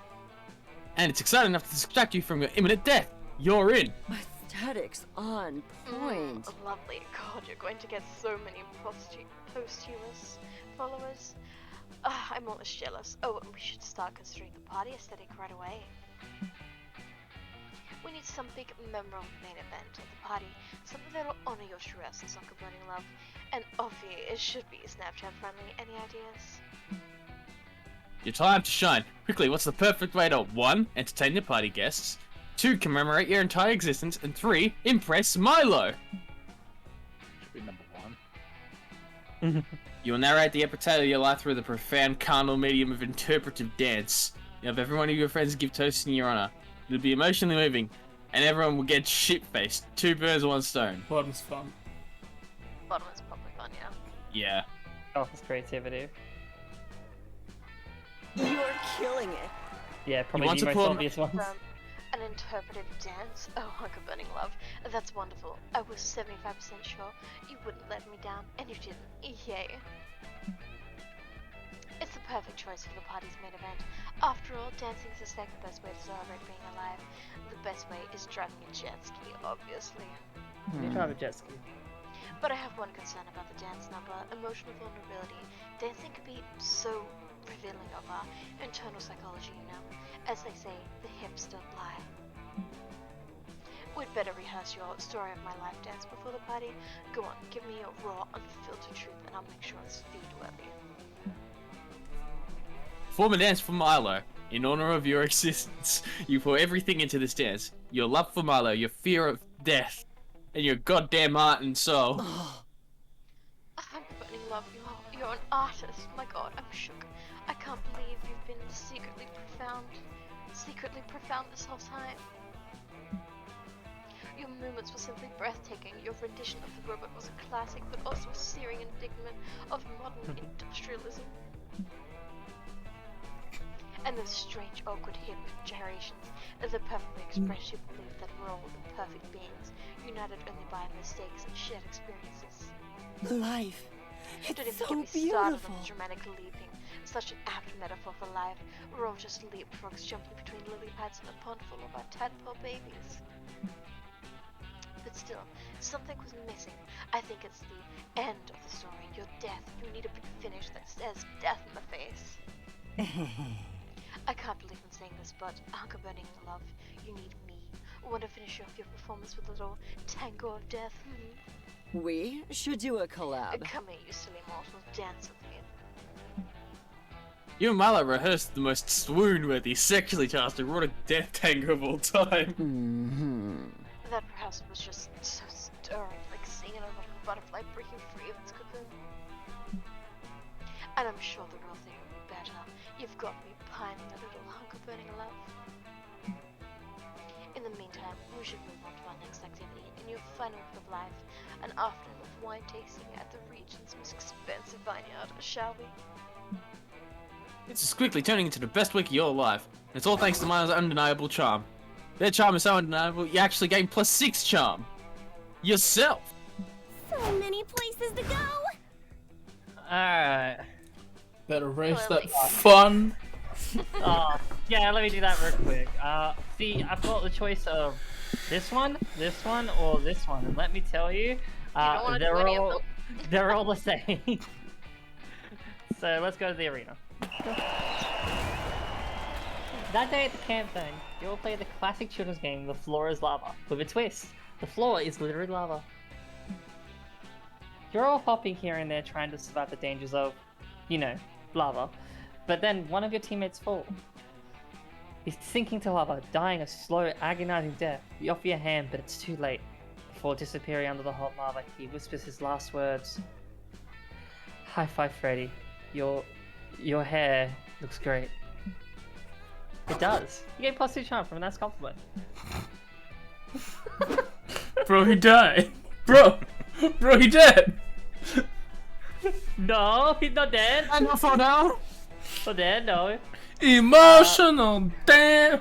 And it's exciting enough to distract you from your imminent death. You're in. Aesthetics on point. Lovely. God, you're going to get so many posthumous followers. I'm almost jealous. Oh, we should start considering the party aesthetic right away. We need some big memorable main event of the party, something that'll honor your true essence of burning love, and obviously it should be Snapchat friendly. Any ideas? Your time to shine. Quickly, what's the perfect way to 1. Entertain your party guests, 2. Commemorate your entire existence, and 3. Impress Milo? Should be number 1. You will narrate the epic tale of your life through the profound carnal medium of interpretive dance. You have every one of your friends give toasts in your honor. It'll be emotionally moving, and everyone will get shit-faced. 2 birds, 1 stone. Bottom's fun. Bottom is probably fun, yeah. Yeah. Office creativity. You're killing it. Yeah, probably the most obvious ones. An interpretive dance? Oh, hunk of burning love. That's wonderful. I was 75% sure you wouldn't let me down, and you didn't. Yay. It's the perfect choice for the party's main event. After all, dancing is the second best way to celebrate being alive. The best way is driving a jet ski, obviously. You drive a jet ski. But I have one concern about the dance number, emotional vulnerability. Dancing can be so revealing of our internal psychology, you know. As they say, the hips don't lie. We'd better rehearse your story of my life dance before the party. Go on, give me your raw, unfiltered truth, and I'll make sure it's feed-worthy. Perform a dance for Milo. In honor of your existence, you pour everything into this dance. Your love for Milo, your fear of death, and your goddamn heart and soul. I'm burning love. You're an artist. My God, I'm shook. I can't believe you've been secretly profound this whole time. Your movements were simply breathtaking. Your rendition of the robot was a classic, but also a searing indictment of modern industrialism. And those strange, awkward hip gyrations that perfectly express your belief that we're all imperfect beings, united only by mistakes and shared experiences. Life. Don't even It's so get me started beautiful. on the dramatic leaping. Such an apt metaphor for life. We're all just leapfrogs jumping between lily pads in a pond full of our tadpole babies. But still, something was missing. I think it's the end of the story. Your death. You need a big finish that says death in the face. I can't believe I'm saying this, but Anchor Burning Love, you need me. Want to finish off your performance with a little tango of death? We should do a collab. Come here, you silly mortals, dance with me. You and Milo rehearsed the most swoon-worthy, sexually charged erotic death tango of all time. That perhaps was just so stirring, like seeing an erotic butterfly breaking free of its cocoon. And I'm sure the real thing will be better. You've got me pining a little hunk of burning love. In the meantime, we should move on to our next activity. In your final week of life, an afternoon of wine tasting at the region's most expensive vineyard, shall we? This is quickly turning into the best week of your life. And it's all thanks to Milo's undeniable charm. Their charm is so undeniable, you actually gain +6 charm. Yourself! So many places to go! Alright. Better race that fun. Yeah, let me do that real quick. See, I've got the choice of this one, or this one, and let me tell you, they're all the same. So let's go to the arena. That day at the camp thing, you all play the classic children's game, The Floor is Lava, with a twist. The floor is literally lava. You're all hopping here and there trying to survive the dangers of, you know, lava. But then one of your teammates falls. He's sinking to lava, dying a slow, agonizing death. You offer your hand, but it's too late. Before disappearing under the hot lava, he whispers his last words. High five, Freddy. Your hair looks great. It does. You get +2 charm from a nice compliment. Bro, he died. Bro, he dead. No, he's not dead. I know for now. Not dead, no. Emotional, damn.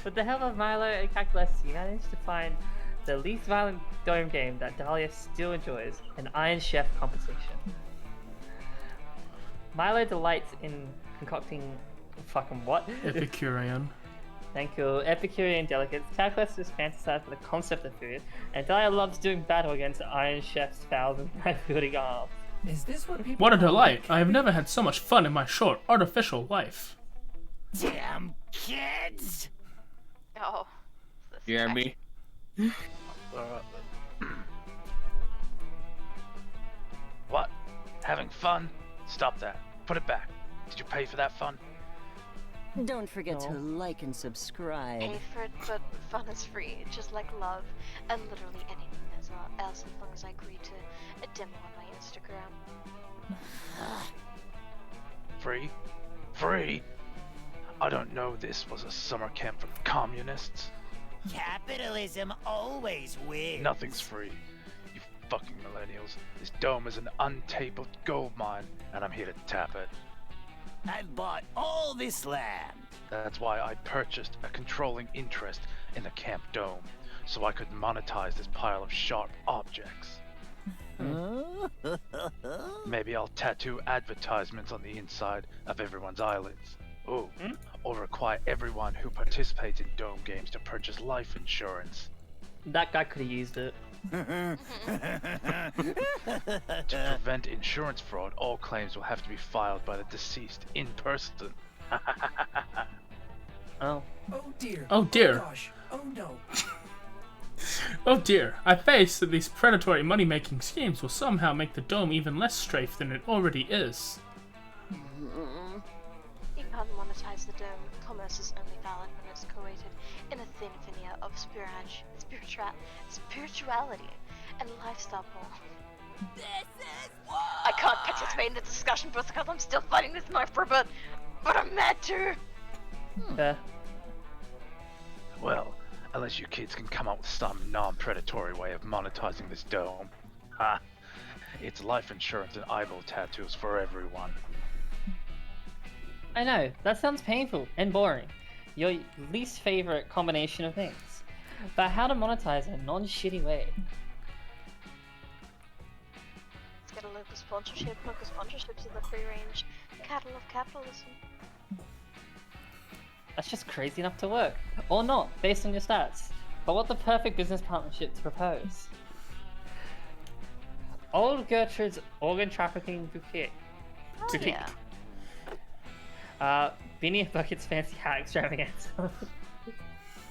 With the help of Milo and Calculus, you managed to find the least violent dome game that Dahlia still enjoys, an Iron Chef competition. Milo delights in concocting fucking what? Epicurean. Thank you. Epicurean delicates. Calculus just fantasizes with the concept of food, and Dahlia loves doing battle against Iron Chef's fouls and knife-wielding arms. Is this what people? What a delight! I have never had so much fun in my short, artificial life. Damn kids! Oh. You hear me? What? Having fun? Stop that. Put it back. Did you pay for that fun? Don't forget to like and subscribe. Pay for it, but fun is free, just like love, and literally anything else as long as I agree to a demo on my Instagram. Free? Free? I don't know this was a summer camp for communists. Capitalism always wins. Nothing's free. You fucking millennials. This dome is an untapped gold mine, and I'm here to tap it. I've bought all this land. That's why I purchased a controlling interest in the camp dome, so I could monetize this pile of sharp objects. Maybe I'll tattoo advertisements on the inside of everyone's eyelids. Oh, or require everyone who participates in dome games to purchase life insurance. That guy could have used it. To prevent insurance fraud, all claims will have to be filed by the deceased in person. Oh. Oh dear. Oh dear. Oh gosh. Oh no. Oh dear, I face that these predatory money-making schemes will somehow make the dome even less strafe than it already is. You can't monetize the dome. Commerce is only valid when it's coated in a thin veneer of spirituality and lifestyle. This is war! I can't participate in the discussion because I'm still fighting this micro, but I'm mad too. Well, unless you kids can come up with some non-predatory way of monetizing this dome. Ha! It's life insurance and eyeball tattoos for everyone. I know, that sounds painful and boring. Your least favorite combination of things. But how to monetize in a non-shitty way? Let's get a local sponsorship. Local sponsorships are the free-range cattle of capitalism. That's just crazy enough to work. Or not, based on your stats. But what the perfect business partnership to propose? Old Gertrude's organ trafficking boutique. Oh, yeah. Beanie Bucket's fancy hat extravaganza.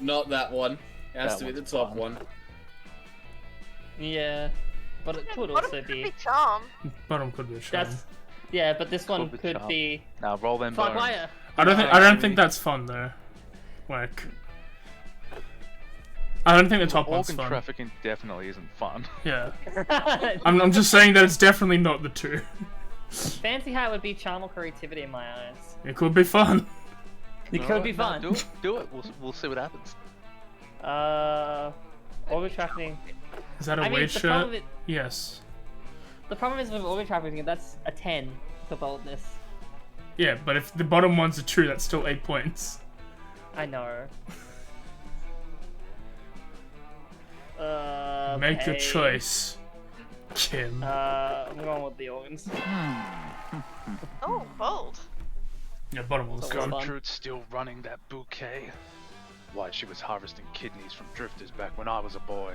Not that one. It has That to be the one's top fun. one. Yeah, but it could What also a be. charm. Bottom could be a charm. That's yeah, but this one Could be could charm. be. Now roll them Fuck bones. wire. I don't think that's fun though. Like, I don't think the top one's Organ fun. trafficking definitely isn't fun. Yeah. I'm just saying that it's definitely not the two. Fancy hat would be charm or creativity in my eyes. It could be fun. It could be fun. Do it. We'll see what happens. Organ trafficking. Is that a I mean, weight the problem shirt? with- Yes. The problem is with organ trafficking, that's a 10 for boldness. Yeah, but if the bottom one's a 2, that's still 8 points. I know. Make your Okay. choice. Kim. I'm going with the organs. Oh, bold. Yeah, bottom of the skull. Gertrude's still running that bouquet. Why, she was harvesting kidneys from drifters back when I was a boy.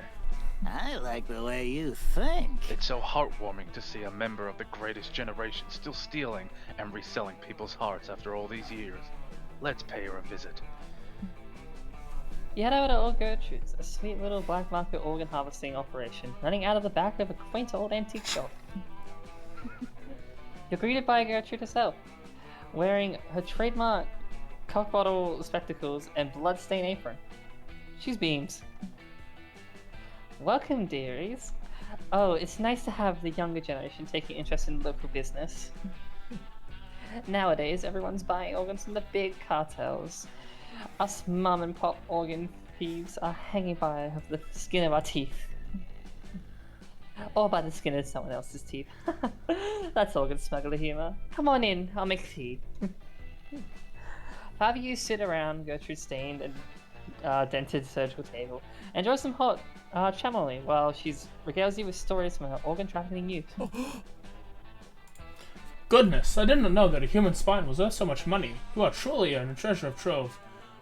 I like the way you think. It's so heartwarming to see a member of the greatest generation still stealing and reselling people's hearts after all these years. Let's pay her a visit. You head over to Old Gertrude's, a sweet little black market organ harvesting operation running out of the back of a quaint old antique shop. You're greeted by Gertrude herself, wearing her trademark cock bottle spectacles and bloodstained apron. She's beams. Welcome, dearies. Oh, it's nice to have the younger generation taking interest in local business. Nowadays, everyone's buying organs from the big cartels. Us mum and pop organ thieves are hanging by the skin of our teeth. Or by the skin of someone else's teeth. That's organ smuggler humor. Come on in, I'll make tea. 5 of you sit around Gertrude's stained and dented surgical table, enjoy some hot chamomile while she regales you with stories from her organ trafficking youth. Goodness, I didn't know that a human spine was worth so much money. You are truly a treasure trove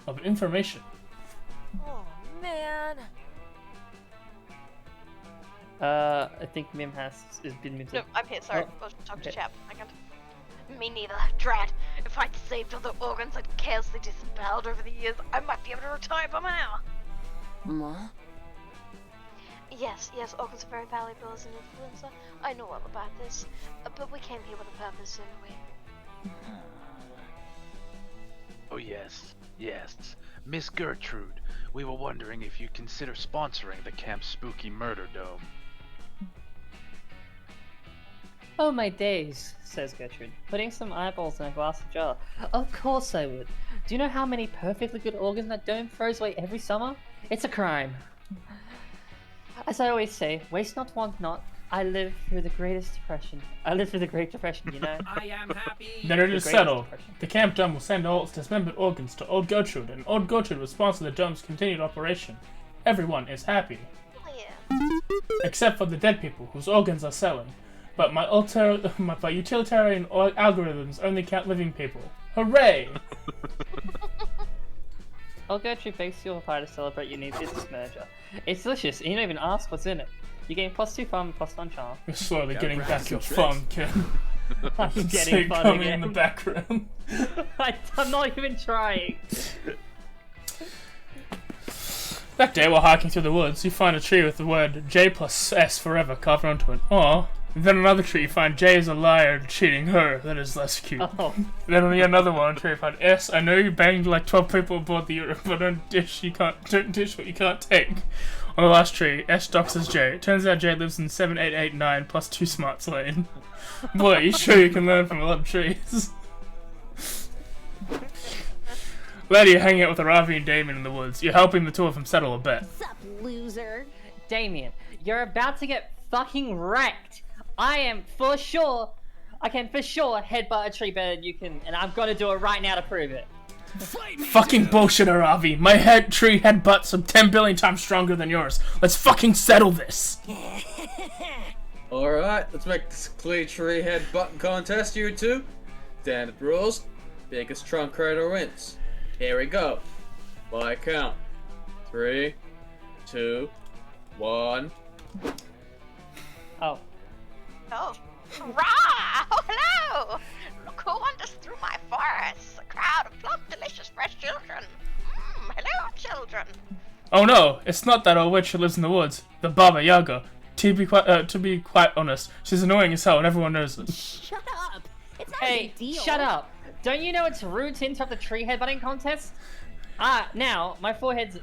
of information. Oh, man. I think Mim has been muted. No, I'm here, sorry. Oh, I'll talk to okay. Chap. I can't. Me neither. Drat. If I'd saved all the organs I'd carelessly disemboweled over the years, I might be able to retire by now. Ma? Yes, organs are very valuable as an influencer. I know all about this. But we came here with a purpose, didn't we? Oh yes. Miss Gertrude, we were wondering if you'd consider sponsoring the Camp's Spooky Murder Dome. Oh my days, says Gertrude, putting some eyeballs in a glass jar. Of course I would. Do you know how many perfectly good organs that dome throws away every summer? It's a crime. As I always say, waste not, want not. I lived through the greatest depression. I lived through the Great Depression, you know? I am happy. Then it is settled. The camp dome will send all its dismembered organs to Old Gertrude, and Old Gertrude will sponsor the dome's continued operation. Everyone is happy. Oh, yeah. Except for the dead people, whose organs are selling. But my utilitarian algorithms only count living people. Hooray! Old Gertrude bakes you a pie to celebrate your new business merger. It's delicious, and you don't even ask what's in it. You gain +2 fun, +1 charm. You're slowly getting back your fun, kid. I'm getting fun coming again. in the background. I'm not even trying. That day, while hiking through the woods, you find a tree with the word J plus S forever carved onto it. Aw. Then another tree, you find J is a liar cheating her. That is less cute. Oh. Then on another one, tree, you find S. I know you banged like 12 people aboard the Europe, but don't dish what you can't take. On the last tree, S doxes J. It turns out J lives in 7889 plus 2 smarts lane. Boy, you sure you can learn from a lot of trees. Later, you're hanging out with Aravi and Damien in the woods. You're helping the two of them settle a bet. Sup, loser? Damien, you're about to get fucking wrecked. I can for sure headbutt a tree better than you can, and I'm gonna do it right now to prove it. Fucking bullshit, Aravi. My tree headbutts are 10 billion times stronger than yours. Let's fucking settle this. Alright, let's make this clear tree headbutt contest, you two. Standard rules. Biggest trunk crater wins. Here we go. By count. 3, 2, 1. Oh. Oh. Rah! Oh, hello! Look who wanders through my forest. A crowd of plump, delicious, fresh children. Hello, children. Oh no, it's not that old witch who lives in the woods. The Baba Yaga. To be quite honest, she's annoying as hell and everyone knows it. Shut up! It's not a Hey, big deal. shut up! Don't you know it's rude to interrupt the tree headbutting contest? Now, my forehead's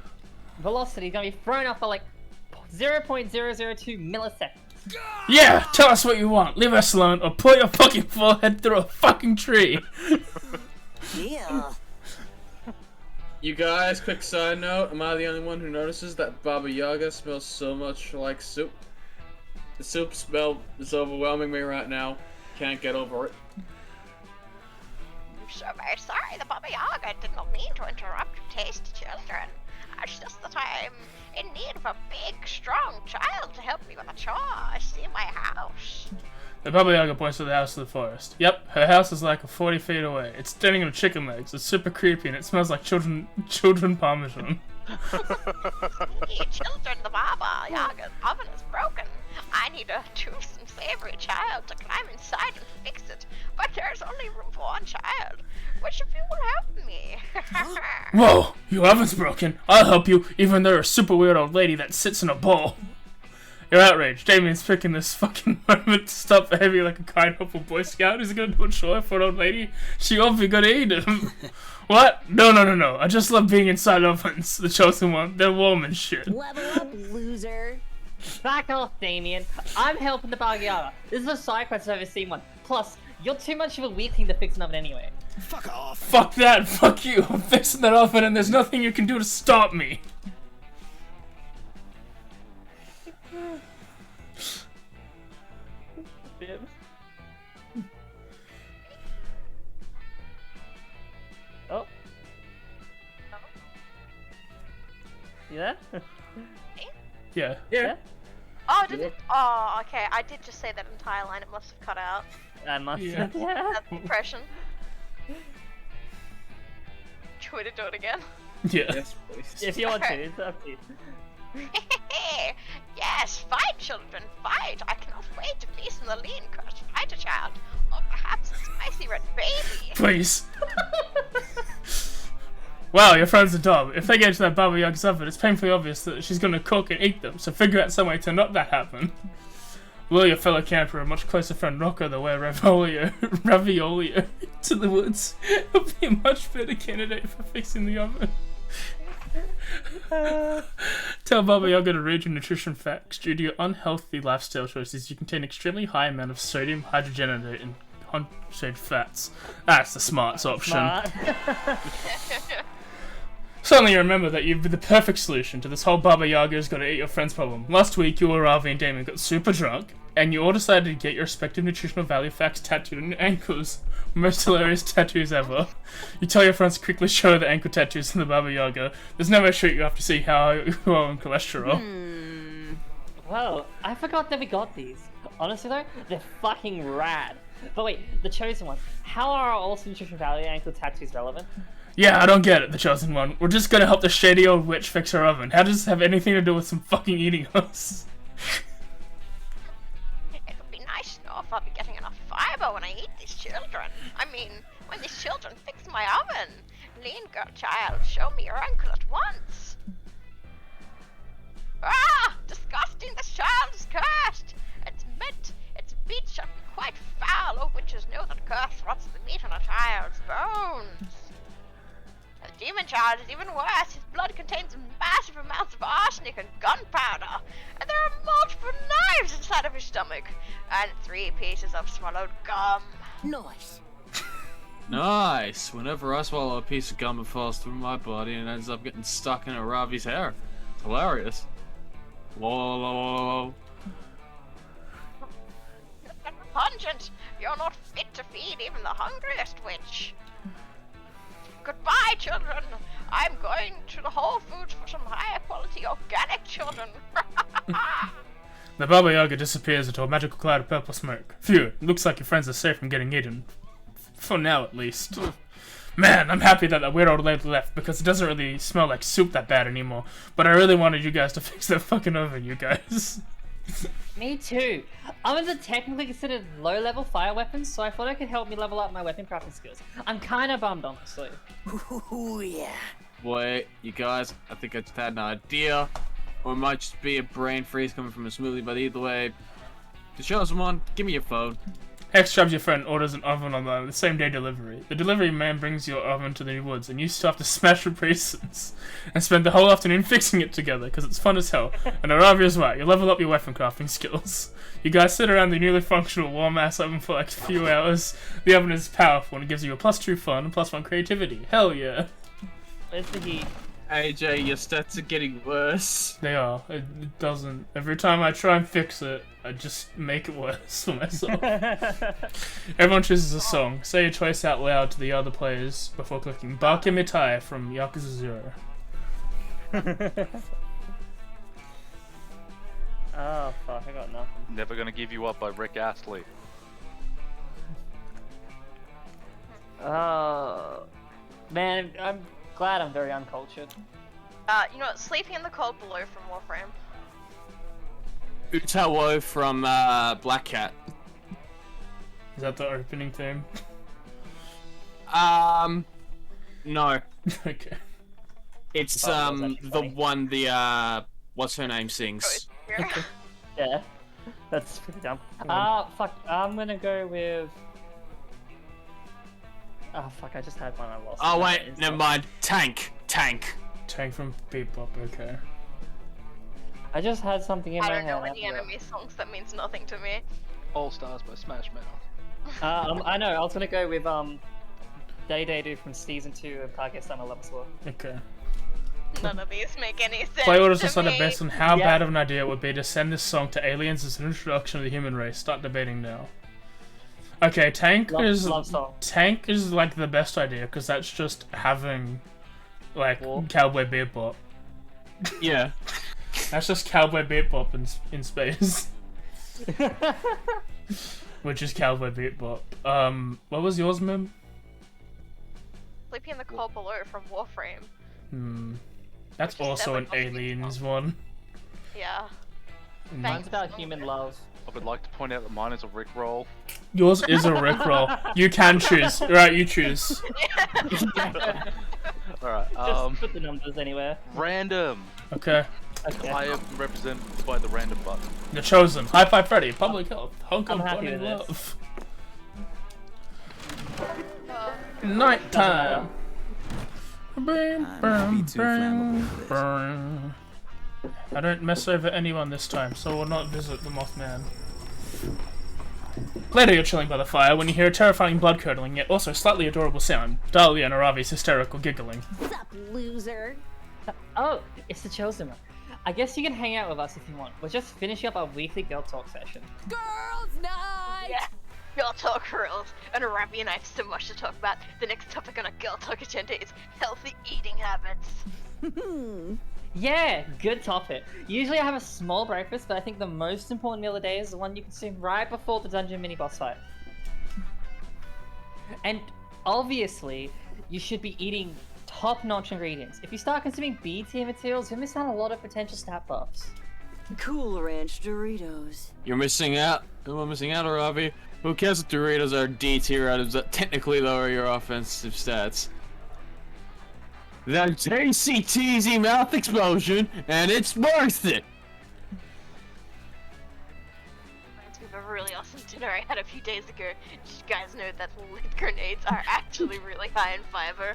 velocity is gonna be thrown off by like 0.002 milliseconds. Yeah, tell us what you want. Leave us alone or pull your fucking forehead through a fucking tree. Yeah. You guys, quick side note, am I the only one who notices that Baba Yaga smells so much like soup? The soup smell is overwhelming me right now. Can't get over it. I'm so very sorry, the Baba Yaga did not mean to interrupt your tasty children. It's just that I'm in need of a big, strong child to help me with a chore. See my house. The Baba Yaga points to the house of the forest. Yep, her house is like 40 feet away. It's standing on chicken legs. It's super creepy and it smells like children parmesan. Children, the Baba Yaga's oven is broken. I need a toothsome, savory child to climb inside and fix it. But there's only room for one child. Which of you will help me? Whoa, your oven's broken. I'll help you, even though you're a super weird old lady that sits in a bowl. You're outraged. Damien's picking this fucking moment to stop behaving like a kind, helpful Boy Scout. Is he gonna do a chore for an old lady? She obviously gonna eat him. What? No. I just love being inside ovens. The chosen one. They're warm and shit. Level up, loser. Back off, Damien. I'm helping the Baba Yaga. This is a side quest I've ever seen one. Plus, you're too much of a weakling to fix an oven anyway. Fuck off. Fuck that. Fuck you. I'm fixing that oven and there's nothing you can do to stop me. Oh. You there? Yeah. Yeah. Oh, did it? Oh, okay. I did just say that entire line. It must have cut out. I must. Yeah. That's the impression. Should we do it again? Yeah. Yes, please. If you want to, it's up to you. Yes, fight, children, fight! I cannot wait to feast on the lean cursed fighter child, or perhaps a spicy red baby. Please. Wow, your friend's a dog. If they get into that Baba Yaga's oven, it's painfully obvious that she's gonna cook and eat them, so figure out some way to not that happen. Will your fellow camper and much closer friend Rocco the wear raviolio to the woods? He'll be a much better candidate for fixing the oven. Tell Baba Yaga to read your nutrition facts. Due to your unhealthy lifestyle choices, you contain extremely high amount of sodium, hydrogenated, and concentrated fats. That's the smarts option. Smart. Suddenly you remember that you'd be the perfect solution to this whole Baba Yaga's gotta eat your friends problem. Last week you, Ravi, and Damien got super drunk, and you all decided to get your respective nutritional value facts tattooed on your ankles. Most hilarious tattoos ever. You tell your friends to quickly show the ankle tattoos in the Baba Yaga. There's no way shoot you have to see how you are on cholesterol. Well, I forgot that we got these. Honestly though, they're fucking rad. But wait, the chosen one. How are our awesome nutrition value ankle tattoos relevant? Yeah, I don't get it, the chosen one. We're just gonna help the shady old witch fix her oven. How does this have anything to do with some fucking eating us? It would be nice to know if I'll be getting enough fiber when I eat these children. I mean, when these children fix my oven. Lean girl child, show me your ankle at once. Ah! Disgusting, this child is cursed! Its meat shall be quite foul, oh witches know that curse rots the meat on a child's bones. The demon child is even worse. His blood contains massive amounts of arsenic and gunpowder, and there are multiple knives inside of his stomach, and 3 pieces of swallowed gum. Nice. Nice. Whenever I swallow a piece of gum, it falls through my body and ends up getting stuck in a Ravi's hair. It's hilarious. Whoa. Pungent. You're not fit to feed even the hungriest witch. Goodbye, children. I'm going to the Whole Foods for some higher quality organic children. The Baba Yaga disappears into a magical cloud of purple smoke. Phew, it looks like your friends are safe from getting eaten. For now, at least. Man, I'm happy that that weird old lady left, because it doesn't really smell like soup that bad anymore. But I really wanted you guys to fix that fucking oven, you guys. Me too. Ovens are technically considered low-level fire weapons, so I thought it could help me level up my weapon crafting skills. I'm kinda bummed, honestly. Ooh, yeah. Wait, you guys, I think I just had an idea. Or it might just be a brain freeze coming from a smoothie, but either way, to show someone, give me your phone. Hex grabs your friend, orders an oven online with the same day delivery. The delivery man brings your oven to the woods, and you still have to smash replacements and spend the whole afternoon fixing it together, because it's fun as hell. And Arabi as well, you level up your weapon crafting skills. You guys sit around the newly functional warm-ass oven for like a few hours. The oven is powerful, and it gives you a +2 fun and +1 creativity. Hell yeah. Where's the heat? AJ, your stats are getting worse. They are. It doesn't. Every time I try and fix it, I just make it worse for myself. Everyone chooses a song. Say your choice out loud to the other players before clicking. Bake Mitai from Yakuza 0. Oh fuck, I got nothing. Never Gonna Give You Up by Rick Astley. Oh man, I'm glad I'm very uncultured. You know what? Sleeping in the Cold Below from Warframe. Utawo from Black Cat. Is that the opening theme? No. Okay. It's the one what's her name sings. Yeah, that's pretty dumb. Fuck, I'm gonna go with... Oh fuck, I just had one I lost. Oh wait, never mind. Tank. Tank from Bebop, okay. I just had something in my I head. don't know any anime songs, that means nothing to me. All Stars by Smash Mouth. I know, I was gonna go with Day Day Do from season 2 of Kaguya-sama Love Sword. Okay. None of these make any sense. Play orders to decided me. based on how bad of an idea it would be to send this song to aliens as an introduction to the human race. Start debating now. Okay, Tank is like the best idea because that's just having like Cowboy Bebop. Yeah. That's just Cowboy Bebop in space. Which is Cowboy Bebop. What was yours, Mim? Sleeping in the Cold Below from Warframe. That's also an aliens one. Yeah. Mine's about human love. I would like to point out that mine is a Rickroll. Yours is a Rickroll. You can choose. Right, you choose. Alright, Just put the numbers anywhere. Random. Okay. I am represented by the random button. The Chosen. High Five Freddy. Public Health. Hong Kong I'm happy Burning with this. Love. Nighttime. Be too flammable for this. I don't mess over anyone this time, so we'll not visit the Mothman. Later you're chilling by the fire when you hear a terrifying blood-curdling yet also slightly adorable sound. Dahlia and Aravi's hysterical giggling. Sup, loser? Oh, it's the Chosen one. I guess you can hang out with us if you want. We're just finishing up our weekly girl talk session. Girls' night! Yeah. Girl Talk rules. And Arabi and I have so much to talk about. The next topic on our Girl Talk agenda is healthy eating habits. Yeah, good topic. Usually I have a small breakfast, but I think the most important meal of the day is the one you consume right before the dungeon mini-boss fight. And obviously, you should be eating top-notch ingredients. If you start consuming B-tier materials, you'll miss out on a lot of potential stat buffs. Cool Ranch Doritos. You're missing out. We're missing out, Aravi. Who cares if Doritos are D-tier items that technically lower your offensive stats? That tasty, teasy mouth explosion, and it's worth it! Reminds me of a really awesome dinner I had a few days ago. Did you guys know that lid grenades are actually really high in fiber?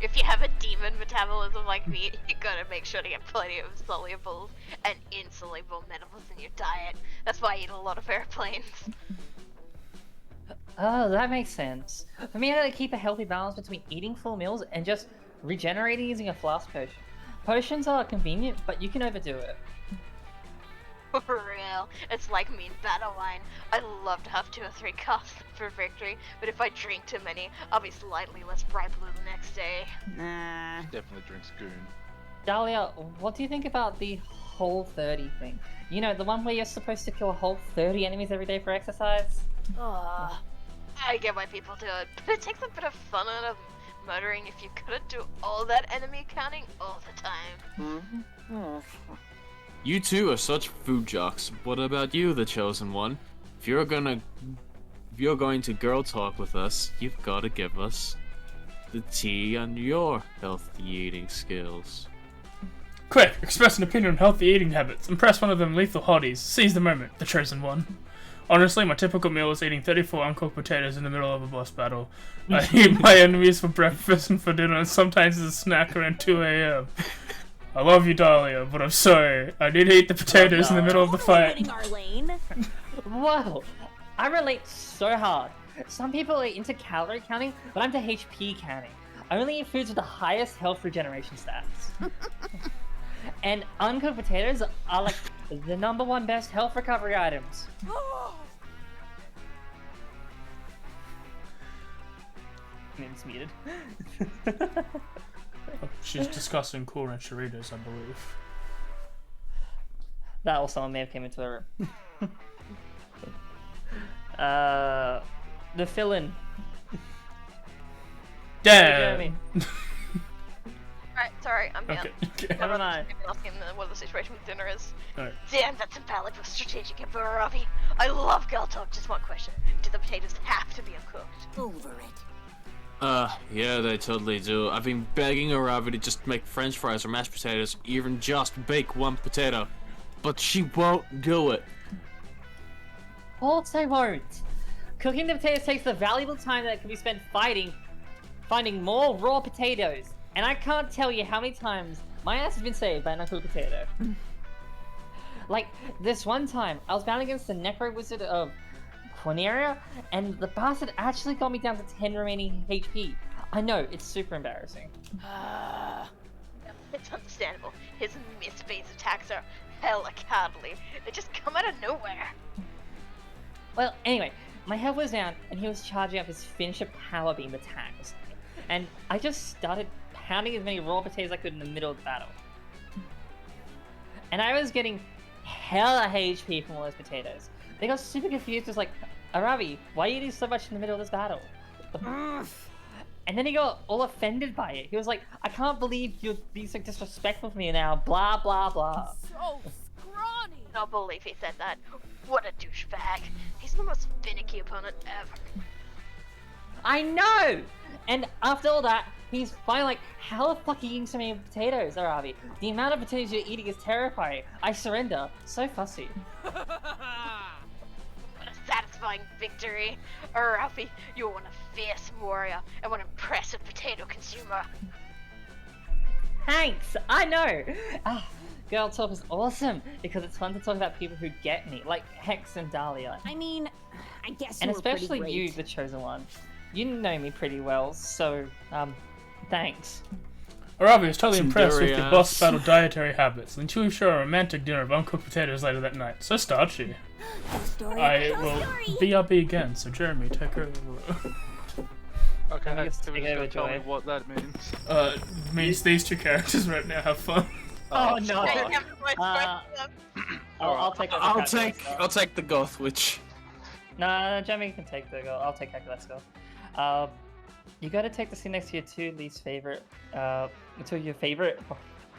If you have a demon metabolism like me, you gotta make sure to get plenty of solubles and insoluble metals in your diet. That's why I eat a lot of airplanes. Oh, that makes sense. For me, I gotta keep a healthy balance between eating full meals and just regenerating using a flask potion. Potions are convenient, but you can overdo it. For real, it's like me in battle wine. I love to have 2 or 3 cups for victory, but if I drink too many, I'll be slightly less bright blue the next day. Nah. Definitely drinks goon. Dahlia, what do you think about the Whole 30 thing? You know, the one where you're supposed to kill a whole 30 enemies every day for exercise? I get why people do it, but it takes a bit of fun out of murdering if you couldn't do all that enemy counting all the time. You two are such food jocks. What about you, the chosen one? If you're going to girl talk with us, you've got to give us the tea on your healthy eating skills. Quick, express an opinion on healthy eating habits. Impress one of them lethal hotties. Seize the moment, the chosen one. Honestly, my typical meal is eating 34 uncooked potatoes in the middle of a boss battle. I eat my enemies for breakfast and for dinner, and sometimes as a snack around 2 AM. I love you, Dahlia, but I'm sorry. I need to eat the potatoes in the middle of the fight. Whoa, I relate so hard. Some people are into calorie counting, but I'm to HP counting. I only eat foods with the highest health regeneration stats. And uncooked potatoes are like the #1 best health recovery items. It's muted. She's discussing cool and Cheritos, I believe. That or someone may have came into the room. The fill-in. Damn! Alright, sorry, I'm down. Okay. Never mind. I'm asking what the situation with dinner is. Alright. Damn, that's invalid for strategic info, Ravi. I love girl talk. Just one question. Do the potatoes have to be uncooked? Over it. Yeah, they totally do. I've been begging Aravi to just make french fries or mashed potatoes, even just bake one potato. But she won't do it. Of course I won't. Cooking the potatoes takes the valuable time that can be spent finding more raw potatoes. And I can't tell you how many times my ass has been saved by an uncooked potato. Like, this one time, I was battling against the Necro Wizard of Corneria, and the bastard actually got me down to 10 remaining HP. I know, it's super embarrassing. It's understandable. His mist-based attacks are hella cuddly. They just come out of nowhere. Well, anyway, my health was down, and he was charging up his finisher power beam attack or something. And I just started pounding as many raw potatoes as I could in the middle of the battle. And I was getting hella HP from all those potatoes. They got super confused, just like, Aravi, why are you eating so much in the middle of this battle? And then he got all offended by it. He was like, I can't believe you're being so disrespectful to me now, blah blah blah. So scrawny. Can't believe he said that. What a douchebag. He's the most finicky opponent ever. I know! And after all that, he's finally like, how the fuck are you eating so many potatoes, Aravi? The amount of potatoes you're eating is terrifying. I surrender. So fussy. What a satisfying victory. Ralphie, you're one fierce warrior and one impressive potato consumer. Thanks! I know! Girl talk is awesome because it's fun to talk about people who get me, like Hex and Dahlia. I mean, I guess and you were pretty especially great. you, the chosen one. You know me pretty well, so, thanks. Aravi is totally impressed with your Durians. boss battle dietary habits, and she will show a romantic dinner of uncooked potatoes later that night. So starchy. I will BRB again, so Jeremy, take over. Okay, Let me so take just over, gonna tell me Joy. what that means. Means these two characters right now have fun. Oh no! Alright. I'll take the goth witch. No, Jeremy can take the go. I'll take that. Let's go. You gotta take the scene next to your two your favorite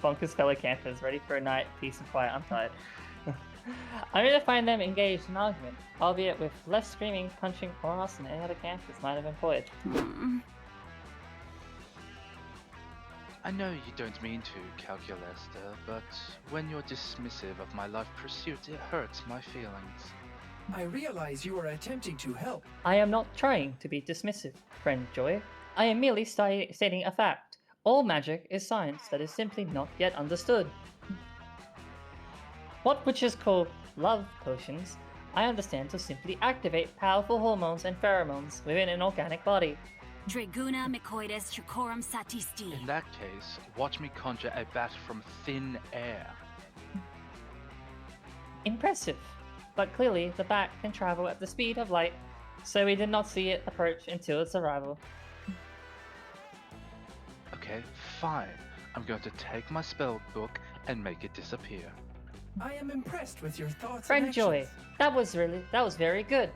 bonkers fellow campers, ready for a night, peace and quiet. I'm tired. I'm going to find them engaged in argument, albeit with less screaming, punching, or arson than any other campers might have employed. I know you don't mean to, Calculester, but when you're dismissive of my life pursuit, it hurts my feelings. I realize you are attempting to help. I am not trying to be dismissive, friend Joy. I am merely stating a fact. All magic is science that is simply not yet understood. What witches call love potions, I understand to simply activate powerful hormones and pheromones within an organic body. Draguna Mycoides Tricorum Satisti. In that case, watch me conjure a bat from thin air. Impressive. But clearly the bat can travel at the speed of light, so we did not see it approach until its arrival. Okay, fine. I'm going to take my spell book and make it disappear. I am impressed with your thoughts Friend and Joy, actions. that was very good.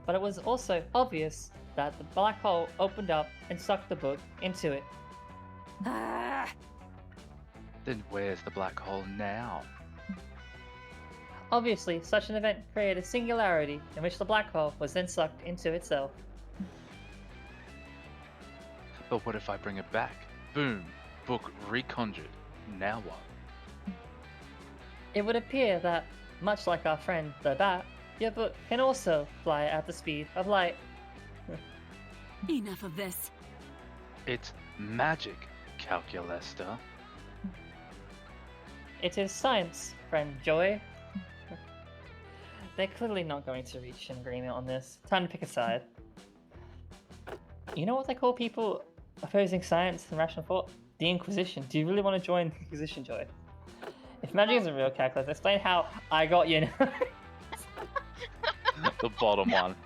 But it was also obvious that the black hole opened up and sucked the book into it. Then where's the black hole now? Obviously, such an event created a singularity in which the black hole was then sucked into itself. But what if I bring it back? Boom, book reconjured. Now what? It would appear that, much like our friend the bat, your book can also fly at the speed of light. Enough of this. It's magic, Calculester. It is science, friend Joy. They're clearly not going to reach an agreement on this. Time to pick a side. You know what they call people opposing science and rational thought? The Inquisition. Do you really want to join the Inquisition, Joy? If magic is a real calculus, explain how I got you. The bottom one.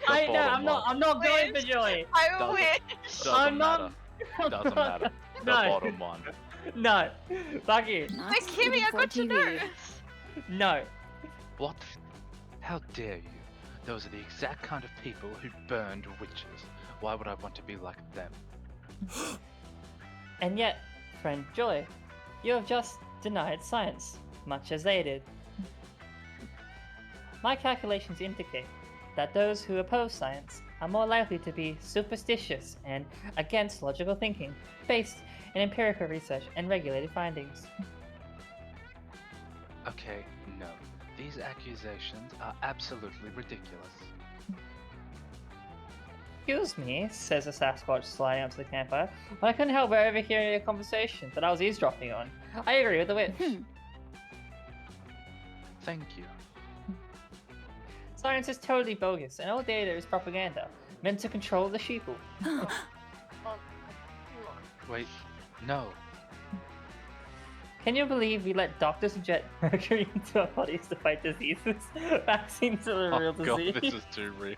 I know. I'm not going for Joy. I wish. Doesn't matter. Doesn't matter. The No. bottom one. No. Fuck you. Wait, Kimmy, I got to know. No. What? How dare you? Those are the exact kind of people who burned witches. Why would I want to be like them? And yet, friend Joy, you have just denied science, much as they did. My calculations indicate that those who oppose science are more likely to be superstitious and against logical thinking, based in empirical research and regulated findings. Okay, no. These accusations are absolutely ridiculous. Excuse me, says the Sasquatch sliding onto the campfire, but I couldn't help but overhearing a conversation that I was eavesdropping on. I agree with the witch. Thank you. Science is totally bogus, and all data is propaganda, meant to control the sheeple. Wait, no. Can you believe we let doctors inject mercury into our bodies to fight diseases? Vaccines are a real Oh god, disease. this is too real.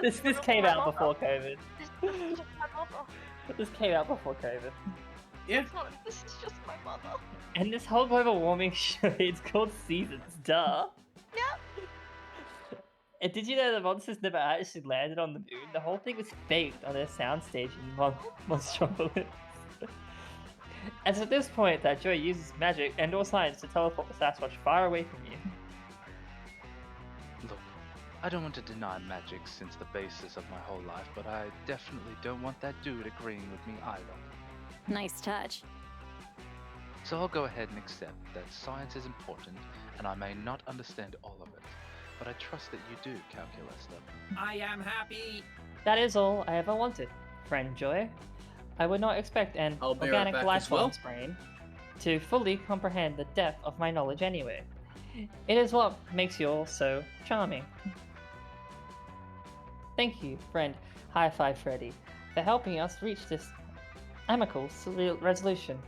This came out before COVID. This is just my mother. This came out before COVID. Yeah. This is just my mother. And this whole global warming show, it's called seasons, duh. Yep. And did you know the monsters never actually landed on the moon? The whole thing was faked on their soundstage in Monstropolis. And it's at this point that Joy uses magic and or science to teleport the Sasquatch far away from you. Look, I don't want to deny magic since the basis of my whole life, but I definitely don't want that dude agreeing with me either. Nice touch. So I'll go ahead and accept that science is important, and I may not understand all of it, but I trust that you do, Calculus. I am happy. That is all I ever wanted, friend Joy. I would not expect an I'll be right organic back life as well. form's brain to fully comprehend the depth of my knowledge anyway. It is what makes you all so charming. Thank you, friend High Five Freddy, for helping us reach this amicable resolution,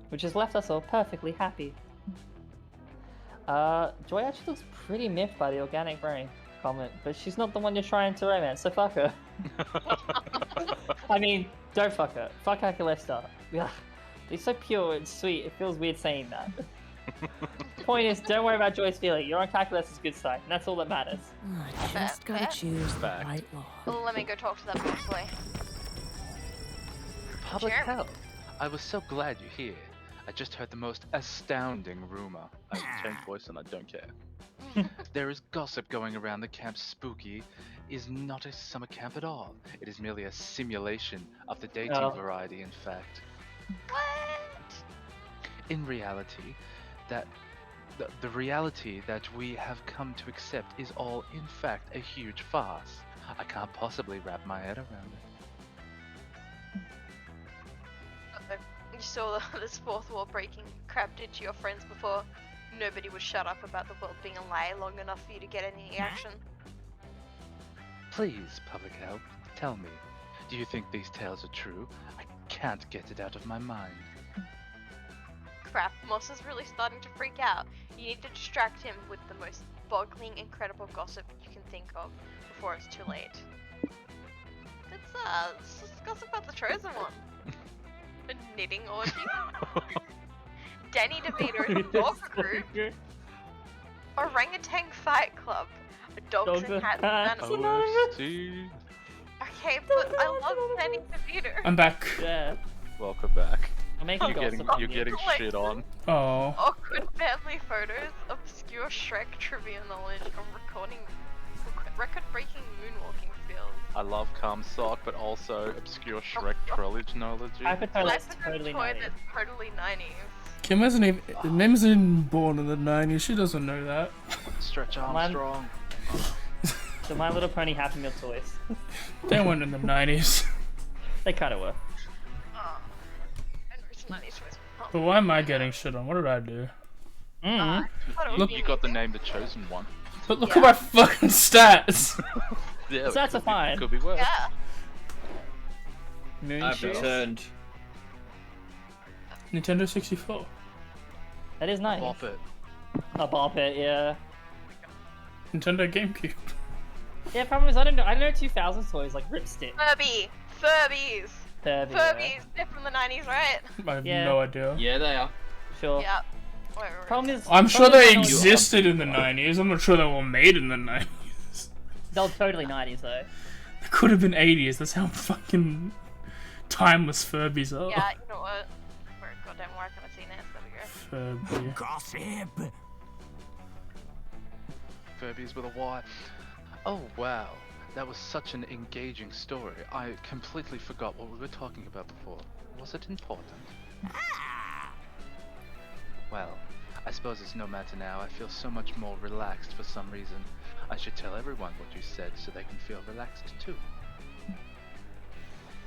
which has left us all perfectly happy. Joy actually looks pretty miffed by the organic brain comment, but she's not the one you're trying to romance, so fuck her. I mean, don't fuck her. Fuck Calculista. Yeah, he's so pure and sweet, it feels weird saying that. Point is, don't worry about Joy's feeling. You're on Calculista's good side, and that's all that matters. Just gotta choose the right law. Well, let me go talk to that big boy. Public Jeremy. health. I was so glad you're here. I just heard the most astounding rumor. I changed voice and I don't care. There is gossip going around the camp Spooky is not a summer camp at all. It is merely a simulation of the dating variety, in fact. What? In reality, the reality that we have come to accept is all, in fact, a huge farce. I can't possibly wrap my head around it. You saw this fourth wall breaking crap did to your friends before nobody would shut up about the world being a lie long enough for you to get any action. Please, public health, tell me, do you think these tales are true? I can't get it out of my mind. Crap, Moss is really starting to freak out. You need to distract him with the most boggling, incredible gossip you can think of before it's too late. Let's just gossip about the Chosen One. A knitting orgy. Danny DeVito and dog group. Orangutan Fight Club. A dogs and cats animal. OST. Okay, but I love Danny DeVito. I'm back. Yeah. Welcome back. I'm making You're getting shit on. Oh. Awkward family photos, obscure Shrek trivia knowledge, and record-breaking moonwalking skills. I love Calm Sock, but also obscure Shrek trilogy. Hypertoilet's totally Toilet 90s. that's totally 90s. Kim hasn't even. Mim's been born in the 90s. She doesn't know that. Stretch Armstrong. So My Little Pony Happy Meal toys. They weren't in the 90s. They kind of were. I know it's 90s toys. But why am I getting shit on? What did I do? Look, you got the name The Chosen One. But look at my fucking stats. Yeah, Stats are fine. Could be worse. Yeah. Moon I've shoes. returned. Nintendo 64. That is nice. Bop it. A bop it, yeah. Nintendo GameCube. Yeah, problem is I don't know 2000s toys like Ripstick. Furbies. Furbies, they're from the 90s, right? I have no idea. Yeah, they are. Sure. Yeah. Problem is, I'm sure they existed in the 90s. I'm not sure they were made in the 90s. They were totally 90s though. They could have been 80s. That's how fucking timeless Furbies are. Yeah, you know what? Goddamn, where can I see this? There we go. Furby. Gossip. Furbies with a Y. Oh wow, that was such an engaging story. I completely forgot what we were talking about before. Was it important? Well, I suppose it's no matter now. I feel so much more relaxed for some reason. I should tell everyone what you said so they can feel relaxed too.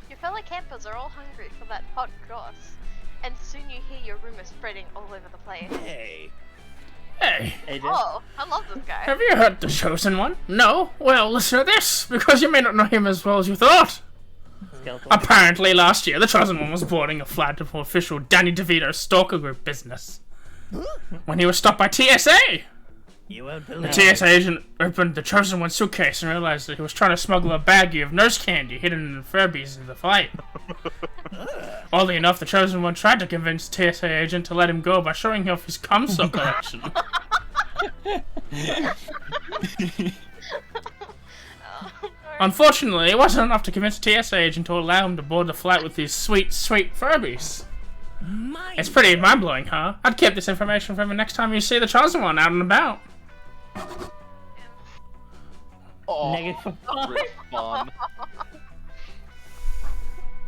Your fellow campers are all hungry for that hot goss, and soon you hear your rumors spreading all over the place. Hey. Oh, I love this guy. Have you heard the Chosen One? No? Well, listen to this, because you may not know him as well as you thought. Apparently, last year, the Chosen One was boarding a flight to official Danny DeVito's Stalker Group business. When he was stopped by TSA! You won't The believe TSA agent opened the Chosen One's suitcase and realized that he was trying to smuggle a baggie of nurse candy hidden in the Furbies in the flight. Oddly enough, the Chosen One tried to convince the TSA agent to let him go by showing off his cum-sock collection. Unfortunately, it wasn't enough to convince the TSA agent to allow him to board the flight with these sweet, sweet Furbies. It's pretty mind-blowing, huh? I'd keep this information for the next time you see the Chosen One out and about. Oh, Negative fun.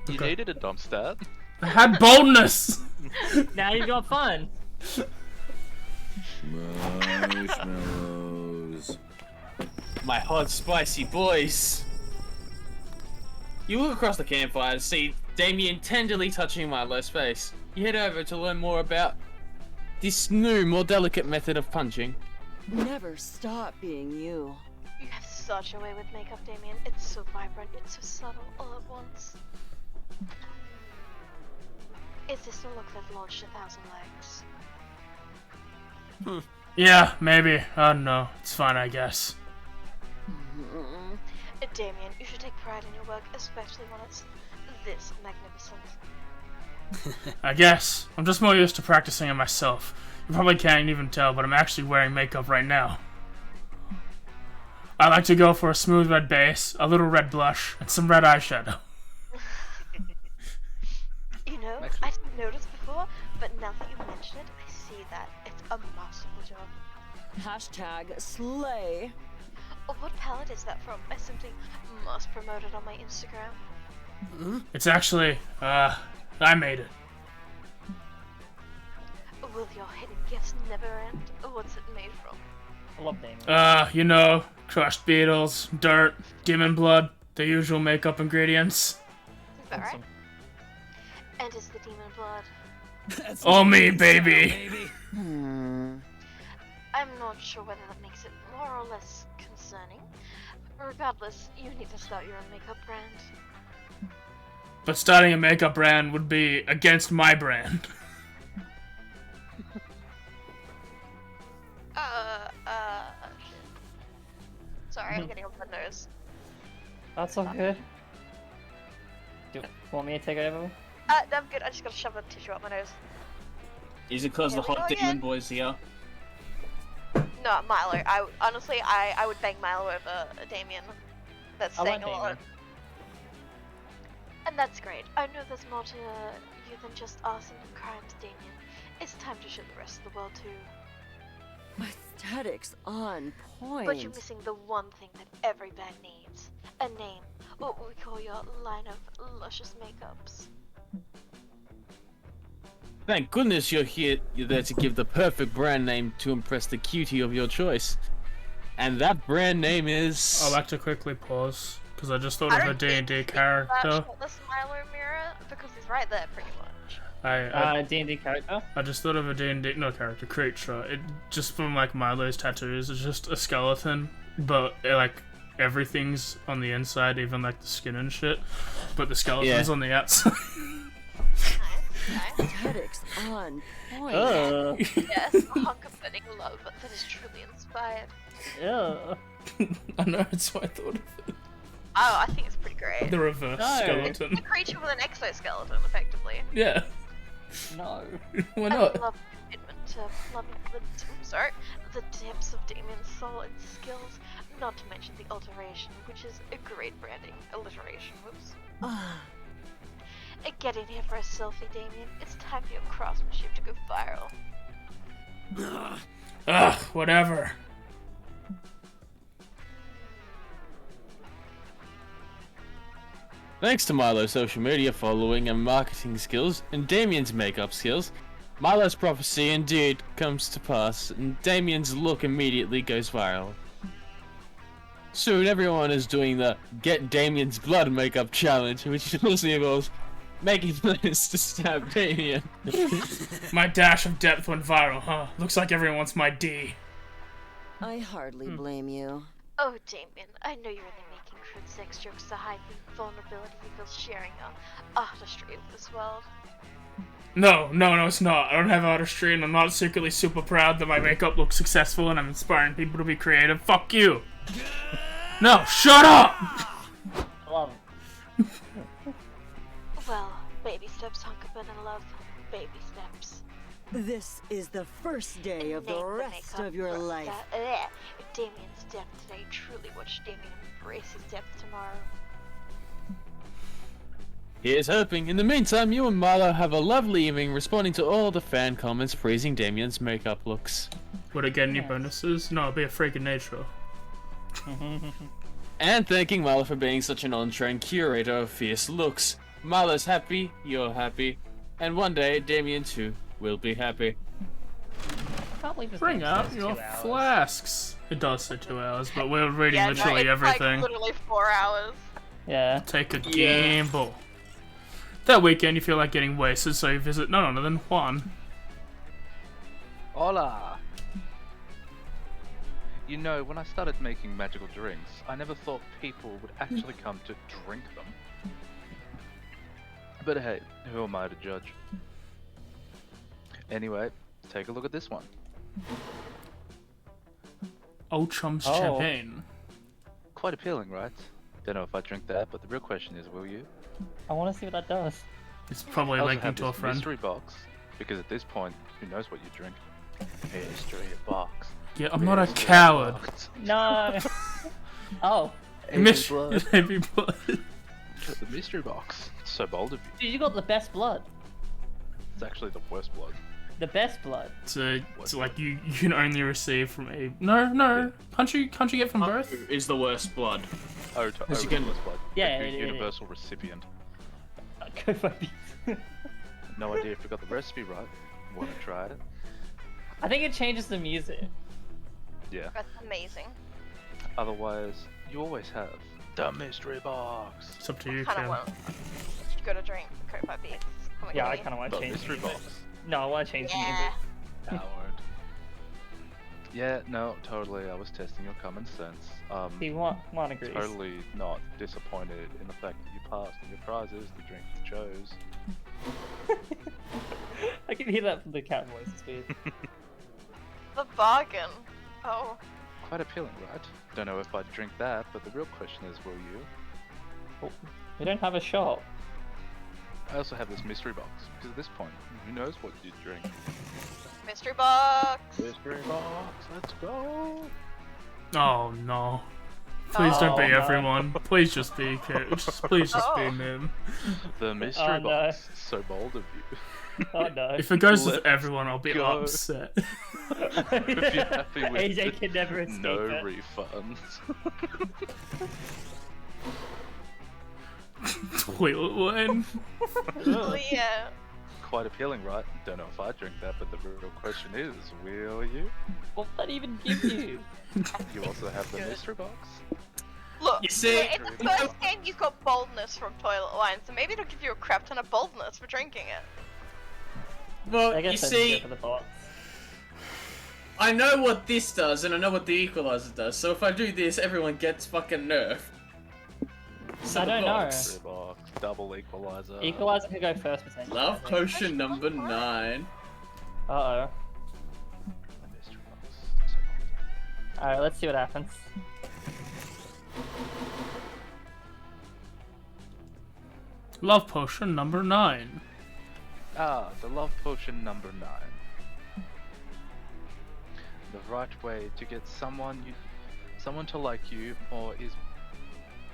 You needed a dump stat. I had boldness! Now you got fun. Marshmallows. My hot, spicy boys. You look across the campfire to see Damien tenderly touching Milo's face. You head over to learn more about this new, more delicate method of punching. Never stop being you. You have such a way with makeup, Damien. It's so vibrant, it's so subtle, all at once. Is this the look that launched 1,000 legs? Yeah, maybe. I don't know. It's fine, I guess. Damien, you should take pride in your work, especially when it's this magnificent. I guess. I'm just more used to practicing it myself. You probably can't even tell, but I'm actually wearing makeup right now. I like to go for a smooth red base, a little red blush, and some red eyeshadow. You know, I didn't notice before, but now that you mention it, I see that. It's a masterful job. Hashtag slay. Oh, what palette is that from? I simply must promote it on my Instagram. It's actually, I made it. Will your hidden gifts never end? What's it made from? I love Damien. You know, crushed beetles, dirt, demon blood, the usual makeup ingredients. Is that right? And is the demon blood? Oh me, baby! I'm not sure whether that makes it more or less concerning. Regardless, you need to start your own makeup brand. But starting a makeup brand would be against my brand. Shit. Sorry, I'm getting a blood nose. That's all good. Do you want me to take over? No, I'm good. I just gotta shove a tissue up my nose. Is it because the hot demon boys here? No, Milo. Honestly, I would bang Milo over Damien. That's saying a lot. And that's great. I know there's more to you than just arson and crimes, Damien. It's time to show the rest of the world too. Aesthetics on point. But you're missing the one thing that every bag needs. A name. What we call your line of luscious makeups. Thank goodness you're here. You're there to give the perfect brand name to impress the cutie of your choice. And that brand name is... I'd like to quickly pause, because I just thought of a D&D character. The Smilo mirror, because he's right there pretty much. D&D character? I just thought of a D&D, no character, creature. It just from like Milo's tattoos, it's just a skeleton, but like everything's on the inside, even like the skin and shit, but the skeleton's on the outside. Aesthetics on point. Yes, a hunk of fitting love that is truly inspired. Yeah. I know, that's why I thought of it. Oh, I think it's pretty great. The reverse skeleton. It's a creature with an exoskeleton, effectively. Yeah. No. Why not? I love commitment to loving the depths of Damien's soul and skills, not to mention the alteration, which is a great branding. Alliteration, whoops. Get in here for a selfie, Damien. It's time for your craftsmanship to go viral. Ugh, whatever. Thanks to Milo's social media following and marketing skills, and Damien's makeup skills, Milo's prophecy indeed comes to pass, and Damien's look immediately goes viral. Soon everyone is doing the Get Damien's Blood makeup challenge, which mostly involves making plans to stab Damien. My dash of depth went viral, huh? Looks like everyone wants my D. I hardly blame you. Oh, Damien, I know you're only making crude sex jokes to hide the vulnerability you feel sharing your artistry with this world. No, it's not. I don't have artistry, and I'm not secretly super proud that my makeup looks successful and I'm inspiring people to be creative. Fuck you! No, shut up! Love it. Well, baby steps, Hunkabun, and love. Baby steps. This is the first day of the rest of your life. If Damien's death today, truly watch Damien embrace his death tomorrow. Here's hoping. In the meantime, you and Milo have a lovely evening responding to all the fan comments praising Damien's makeup looks. Would it get any bonuses? No, it'd be a freak of nature. And thanking Milo for being such an on-trend curator of fierce looks. Milo's happy, you're happy, and one day Damien too will be happy. Bring out your flasks. It does say 2 hours, but we're reading literally everything. Like literally 4 hours. Yeah. Take a gamble. That weekend you feel like getting wasted, so you visit none other than Juan. Hola! You know, when I started making magical drinks, I never thought people would actually come to drink them. But hey, who am I to judge? Anyway, take a look at this one. Old Chum's champagne. Quite appealing, right? Don't know if I drink that, but the real question is, will you? I want to see what that does. It's probably linking to a friend. Mystery box, because at this point, who knows what you drink? Mystery box. Yeah, I'm not a coward. No. Oh. Heavy blood. The mystery box. So bold of you. Dude, you got the best blood. It's actually the worst blood. The best blood. So like you can only receive from a no. Can't you get from birth? Is the worst blood. Oh, you can... worst blood. Yeah, like universal recipient. Go for it. No idea if we got the recipe right. Want to try it? I think it changes the music. Yeah. That's amazing. Otherwise, you always have the mystery box. It's up to you, Kind of Ken. want to go to drink Copa Beats. Yeah, I kind of want to change mystery the music. box. No, I want to change the music. Coward. Yeah, no, totally. I was testing your common sense. See, one agrees. Totally not disappointed in the fact that you passed and your prize is the drink you chose. I can hear that from the cat voices, please. The bargain. Oh. Quite appealing, right? Don't know if I'd drink that, but the real question is, will you? We don't have a shop. I also have this mystery box, because at this point, who knows what you'd drink? Mystery box. Mystery box, let's go. Oh no. Please don't be everyone. Please just be please just be Nim. The mystery box. So bold of you. Oh no. If it goes with everyone, I'll be upset. If you're happy with AJ it, can never escape no it. refunds. Toilet wine. Oh yeah. Quite appealing, right? Don't know if I drink that, but the real question is, will you? What would that even give you? You also have the mystery box. Look, You see, in the first game you got boldness from toilet wine, so maybe it'll give you a crap ton of boldness for drinking it. Well, I you guess I see, go for the box. I know what this does, and I know what the equalizer does, so if I do this, everyone gets fucking nerfed. So I don't know. Mystery box, double equalizer. Equalizer could go first potentially. Love potion number 9. Uh-oh. The mystery box. So bold. Alright, let's see what happens. Love potion number 9. The love potion number 9. The right way to get someone to like you more is...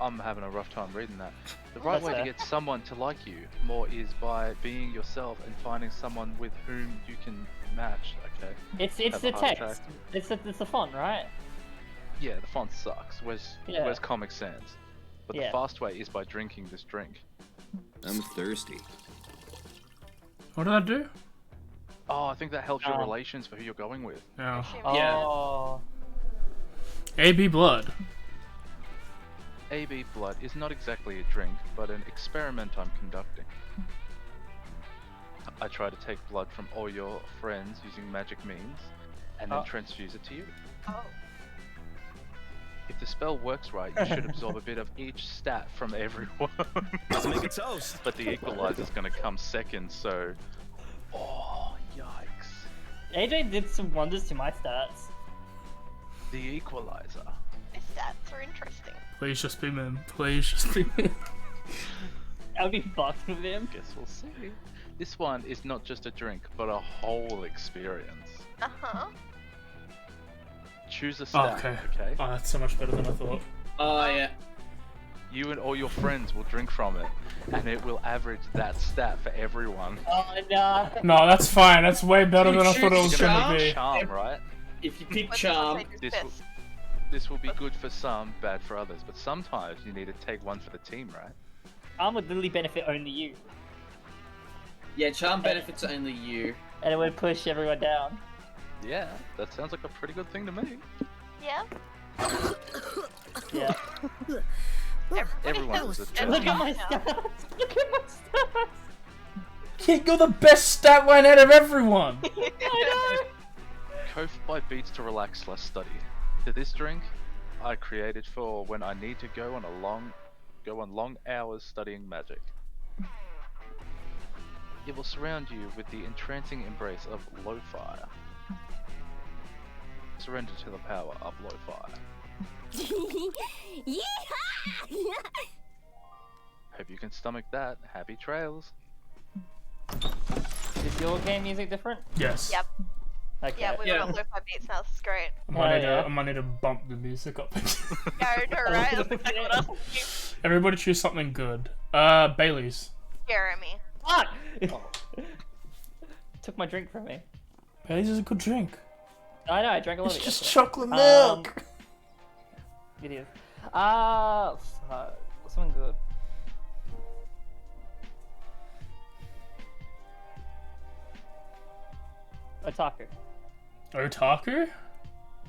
I'm having a rough time reading that. The right way to get someone to like you more is by being yourself and finding someone with whom you can match, okay? It's the text. It's the font, right? Yeah, the font sucks. Where's Comic Sans? But the fast way is by drinking this drink. I'm thirsty. What did that do? Oh, I think that helps your relations for who you're going with. Yeah. Oh. AB blood. AB blood is not exactly a drink, but an experiment I'm conducting. I try to take blood from all your friends using magic means, and then transfuse it to you. Oh. If the spell works right, you should absorb a bit of each stat from everyone. Let's make a toast. But the equalizer's gonna come second, so... Oh, yikes. AJ did some wonders to my stats. The equalizer. My stats are interesting. Please just be Mim. Please just be Mim. I'll be fucked with him. Guess we'll see. This one is not just a drink, but a whole experience. Uh-huh. Choose a stat, okay? Oh, that's so much better than I thought. Oh, yeah. You and all your friends will drink from it, and it will average that stat for everyone. Oh, no. No, that's fine. That's way better than I thought it was Charm? gonna be. Charm, right? If you pick Charm... This will be good for some, bad for others, but sometimes you need to take one for the team, right? Charm would literally benefit only you. Yeah, Charm benefits only you. And it would push everyone down. Yeah, that sounds like a pretty good thing to me. Yeah. Yeah. Everyone is a And look at my stats! Look at my stats! Kid, you're the best stat line out of everyone! I know! Cope by beats to relax less study. To this drink, I created for when I need to go on long hours studying magic. It will surround you with the entrancing embrace of lo-fi. Surrender to the power of lo-fi. Hope you can stomach that. Happy trails. Is your game music different? Yes. Yep. Okay. Yeah, we've got lo-fi beats now. This is great. I might need to bump the music up. No, right? That's exactly what I was thinking. Everybody choose something good. Bailey's. Jeremy. Fuck! Took my drink from me. Bailey's is a good drink. I know, I drank a lot of it. It's just chocolate milk. It is. Fuck. Something good. Otaku. Otaku?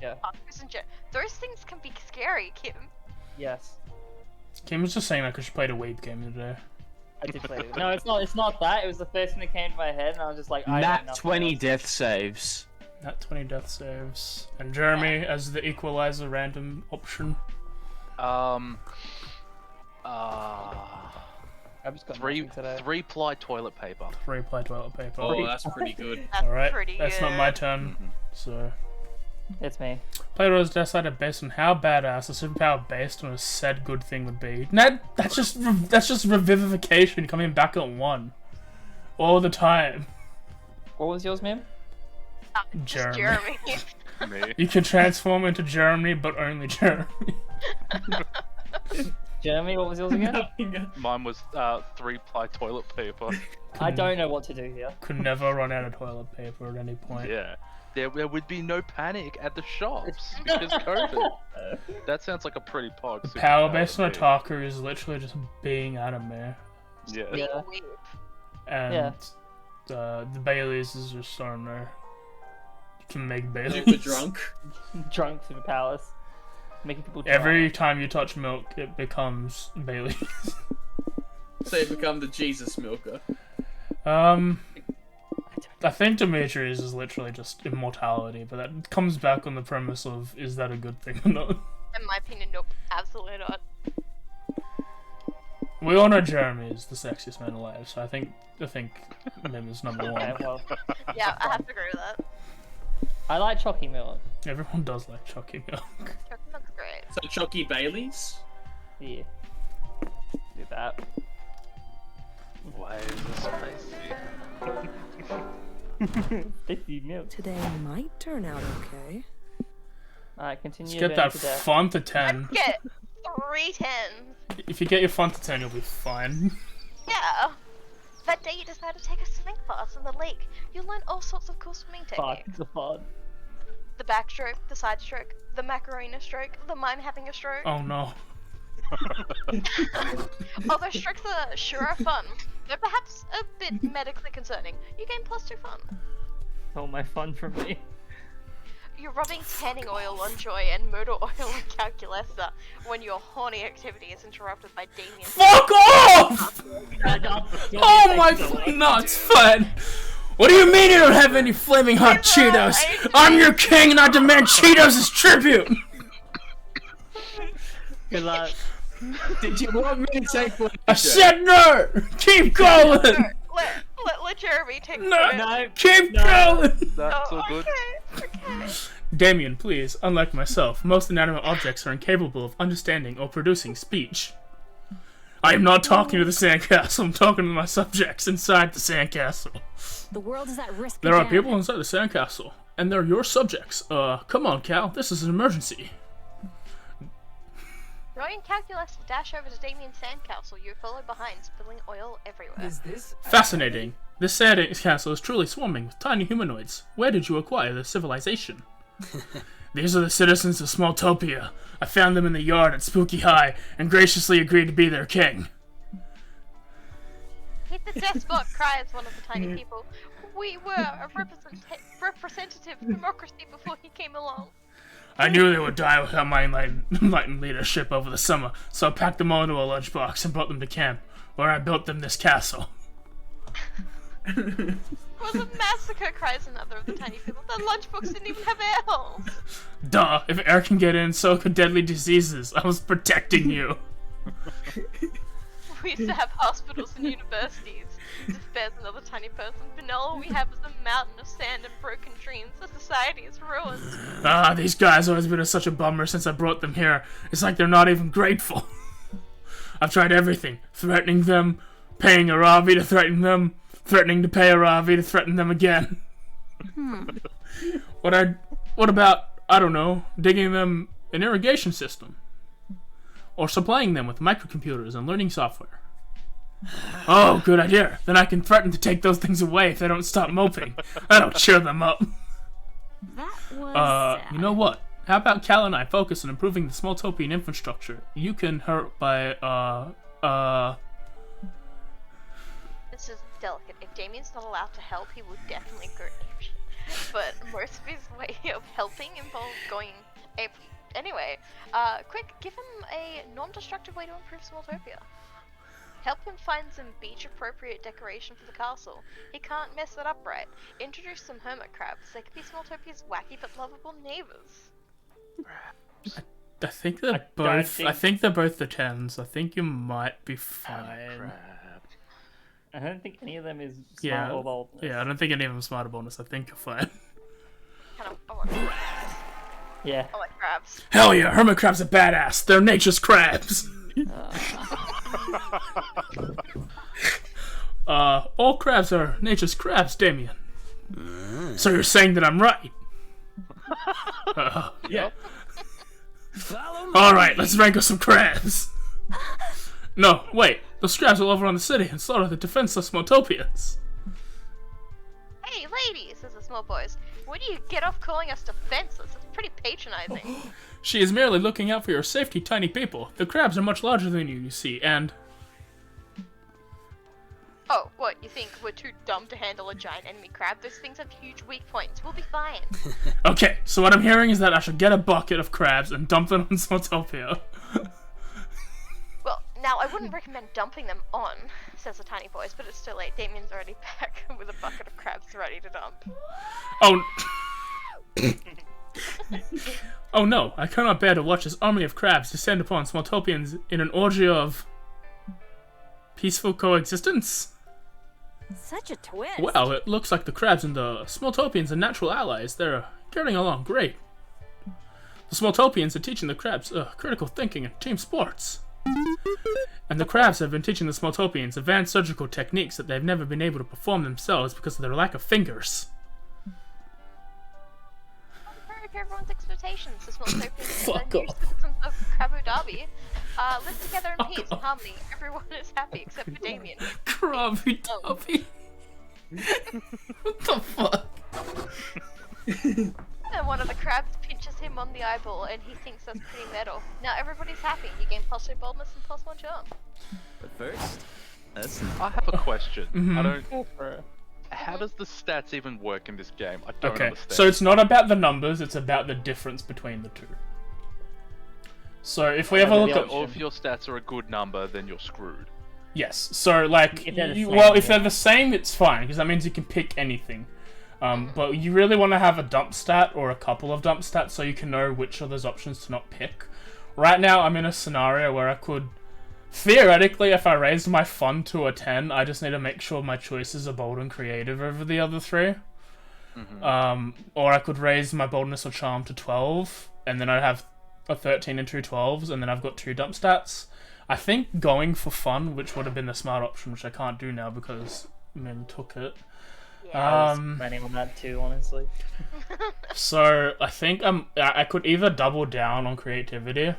Yeah. Those things can be scary, Kim. Yes. Kim was just saying that because she played a weeb game today. I did play it. No, it's not that. It was the first thing that came to my head, and I was just like, I Nat 20 death saves. Nat 20 death saves. And Jeremy as the equalizer random option. I've just got three-ply toilet paper. 3-ply toilet paper. Oh, that's pretty good. Alright, that's not my turn. So. It's me. Players decided based on how badass a superpower based on a said good thing would be. That's just revivification coming back at 1. All the time. What was yours, man? Jeremy. Me. You can transform into Jeremy, but only Jeremy. Jeremy, what was yours again? Mine was 3-ply toilet paper. I don't know what to do here. Could never run out of toilet paper at any point. Yeah. There would be no panic at the shops because COVID. That sounds like a pretty pog. The power based on Otaku is literally just being anime. Yeah. And the Baileys is just, I don't know. You can make Baileys. Super drunk. Drunk superpowers. Making people drunk. Every time you touch milk, it becomes Baileys. So you become the Jesus milker. I think Demetrius is literally just immortality, but that comes back on the premise of, is that a good thing or not? In my opinion, nope. Absolutely not. We all know Jeremy is the sexiest man alive, so I think Mim is number 1. Okay, well, Yeah, I have to agree with that. I like chalky milk. Everyone does like chalky milk. Chocolate milk's great. So Chucky Bailey's? Yeah. Do that. Why is it spicy? Spicy milk. Today might turn out okay. Alright, continue. Just get that font to 10. Get 3 10s. If you get your font to 10, you'll be fine. Yeah. That day you decide to take a swimming class in the lake. You'll learn all sorts of cool swimming techniques. The backstroke, the side stroke, the Macarena stroke, the mime having a stroke. Oh no. Although strokes are sure are fun, they're perhaps a bit medically concerning. You gain +2 fun. Oh, my fun from me. You're rubbing tanning oil on Joy and motor oil on Calculessa when your horny activity is interrupted by Damien. Fuck off! Oh my nuts, fun! What do you mean you don't have any flaming hot Cheetos? I'm your king and I demand Cheetos as tribute! Good luck. Did you want me to take one? I said no! Keep going! Let Jeremy take No! Keep going! That's all good. Okay. Damien, please, unlike myself, most inanimate objects are incapable of understanding or producing speech. I am not talking to the sandcastle, I'm talking to my subjects inside the sandcastle. The world is at risk. There are people inside the sandcastle, and they're your subjects. Come on, Cal, this is an emergency. Roy and Calculus dash over to Damien's sandcastle. You follow behind, spilling oil everywhere. Is this Fascinating. This sandcastle is truly swarming with tiny humanoids. Where did you acquire this civilization? These are the citizens of Smalltopia. I found them in the yard at Spooky High, and graciously agreed to be their king. Hit the despot, cries one of the tiny people. We were a representative democracy before he came along. I knew they would die without my enlightened leadership over the summer, so I packed them all into a lunchbox and brought them to camp, where I built them this castle. It was a massacre, cries another of the tiny people. The lunchbox didn't even have air holes. Duh, if air can get in, so could deadly diseases. I was protecting you. We used to have hospitals and universities. Despairs another tiny person. But all we have is a mountain of sand and broken dreams. The society is ruined. Ah, these guys have always been such a bummer since I brought them here. It's like they're not even grateful. I've tried everything. Threatening them, paying a Ravi to threaten them, threatening to pay a Ravi to threaten them again. What about, I don't know, digging them an irrigation system? Or supplying them with microcomputers and learning software? Oh, good idea. Then I can threaten to take those things away if they don't stop moping. That'll cheer them up. That was you know what? How about Cal and I focus on improving the Smalltopian infrastructure? You can hurt by, This is delicate. If Damien's not allowed to help, he will definitely go apeshit. But most of his way of helping involves going ape. Anyway, quick, give him a non-destructive way to improve Smalltopia. Help him find some beach-appropriate decoration for the castle. He can't mess it up right. Introduce some hermit crabs. They could be Smalltopia's wacky but lovable neighbors. I think they're both. I think they're both the 10s. I think you might be fine. I don't think any of them is smart or bold. Yeah, I don't think any of them are smart or bonus. I think you're fine. I want crabs. Yeah. I like crabs. Hell yeah, hermit crabs are badass. They're nature's crabs. All crabs are nature's crabs, Damien. So you're saying that I'm right? Yeah. Alright, let's wrangle some crabs. No, wait. Those crabs will overrun the city and slaughter the defenseless Smalltopians. Hey, ladies, says the small boys. When do you get off calling us defenseless? It's pretty patronizing. She is merely looking out for your safety, tiny people. The crabs are much larger than you see, and... Oh, what, you think we're too dumb to handle a giant enemy crab? Those things have huge weak points. We'll be fine. Okay, so what I'm hearing is that I should get a bucket of crabs and dump them on Smalltopia. Well, now, I wouldn't recommend dumping them on, says the tiny voice, but it's too late. Damien's already back with a bucket of crabs ready to dump. Oh... Oh no, I cannot bear to watch this army of crabs descend upon Smalltopians in an orgy of... peaceful coexistence? Such a twist. Well, it looks like the crabs and the Smalltopians are natural allies. They're getting along great. The Smalltopians are teaching the crabs critical thinking and team sports. And the crabs have been teaching the Smalltopians advanced surgical techniques that they've never been able to perform themselves because of their lack of fingers. For everyone's expectations, the Smalltopians Fuck and the new off. citizens of Krabu Derby live together in peace and harmony. Everyone is happy except for Damien. Krabu Derby. What the fuck? And one of the crabs pinches him on the eyeball and he thinks that's pretty metal. Now everybody's happy. You gain +2 boldness and +1 charm. But first, that's I have a question. I don't. Go for it. How does the stats even work in this game? I don't Okay, understand. so it's not about the numbers, it's about the difference between the two. So if we have a look at... All if your stats are a good number, then you're screwed. Yes, so like, If they're the same, well, if yeah. they're the same, it's fine, because that means you can pick anything. But you really want to have a dump stat or a couple of dump stats so you can know which of those options to not pick. Right now, I'm in a scenario where I could, theoretically, if I raised my fun to a 10, I just need to make sure my choices are bold and creative over the other three. Or I could raise my boldness or charm to 12, and then I'd have a 13 and 2 12s, and then I've got 2 dump stats. I think going for fun, which would have been the smart option, which I can't do now because Min took it. I was planning on that too, honestly. So I think I could either double down on creativity,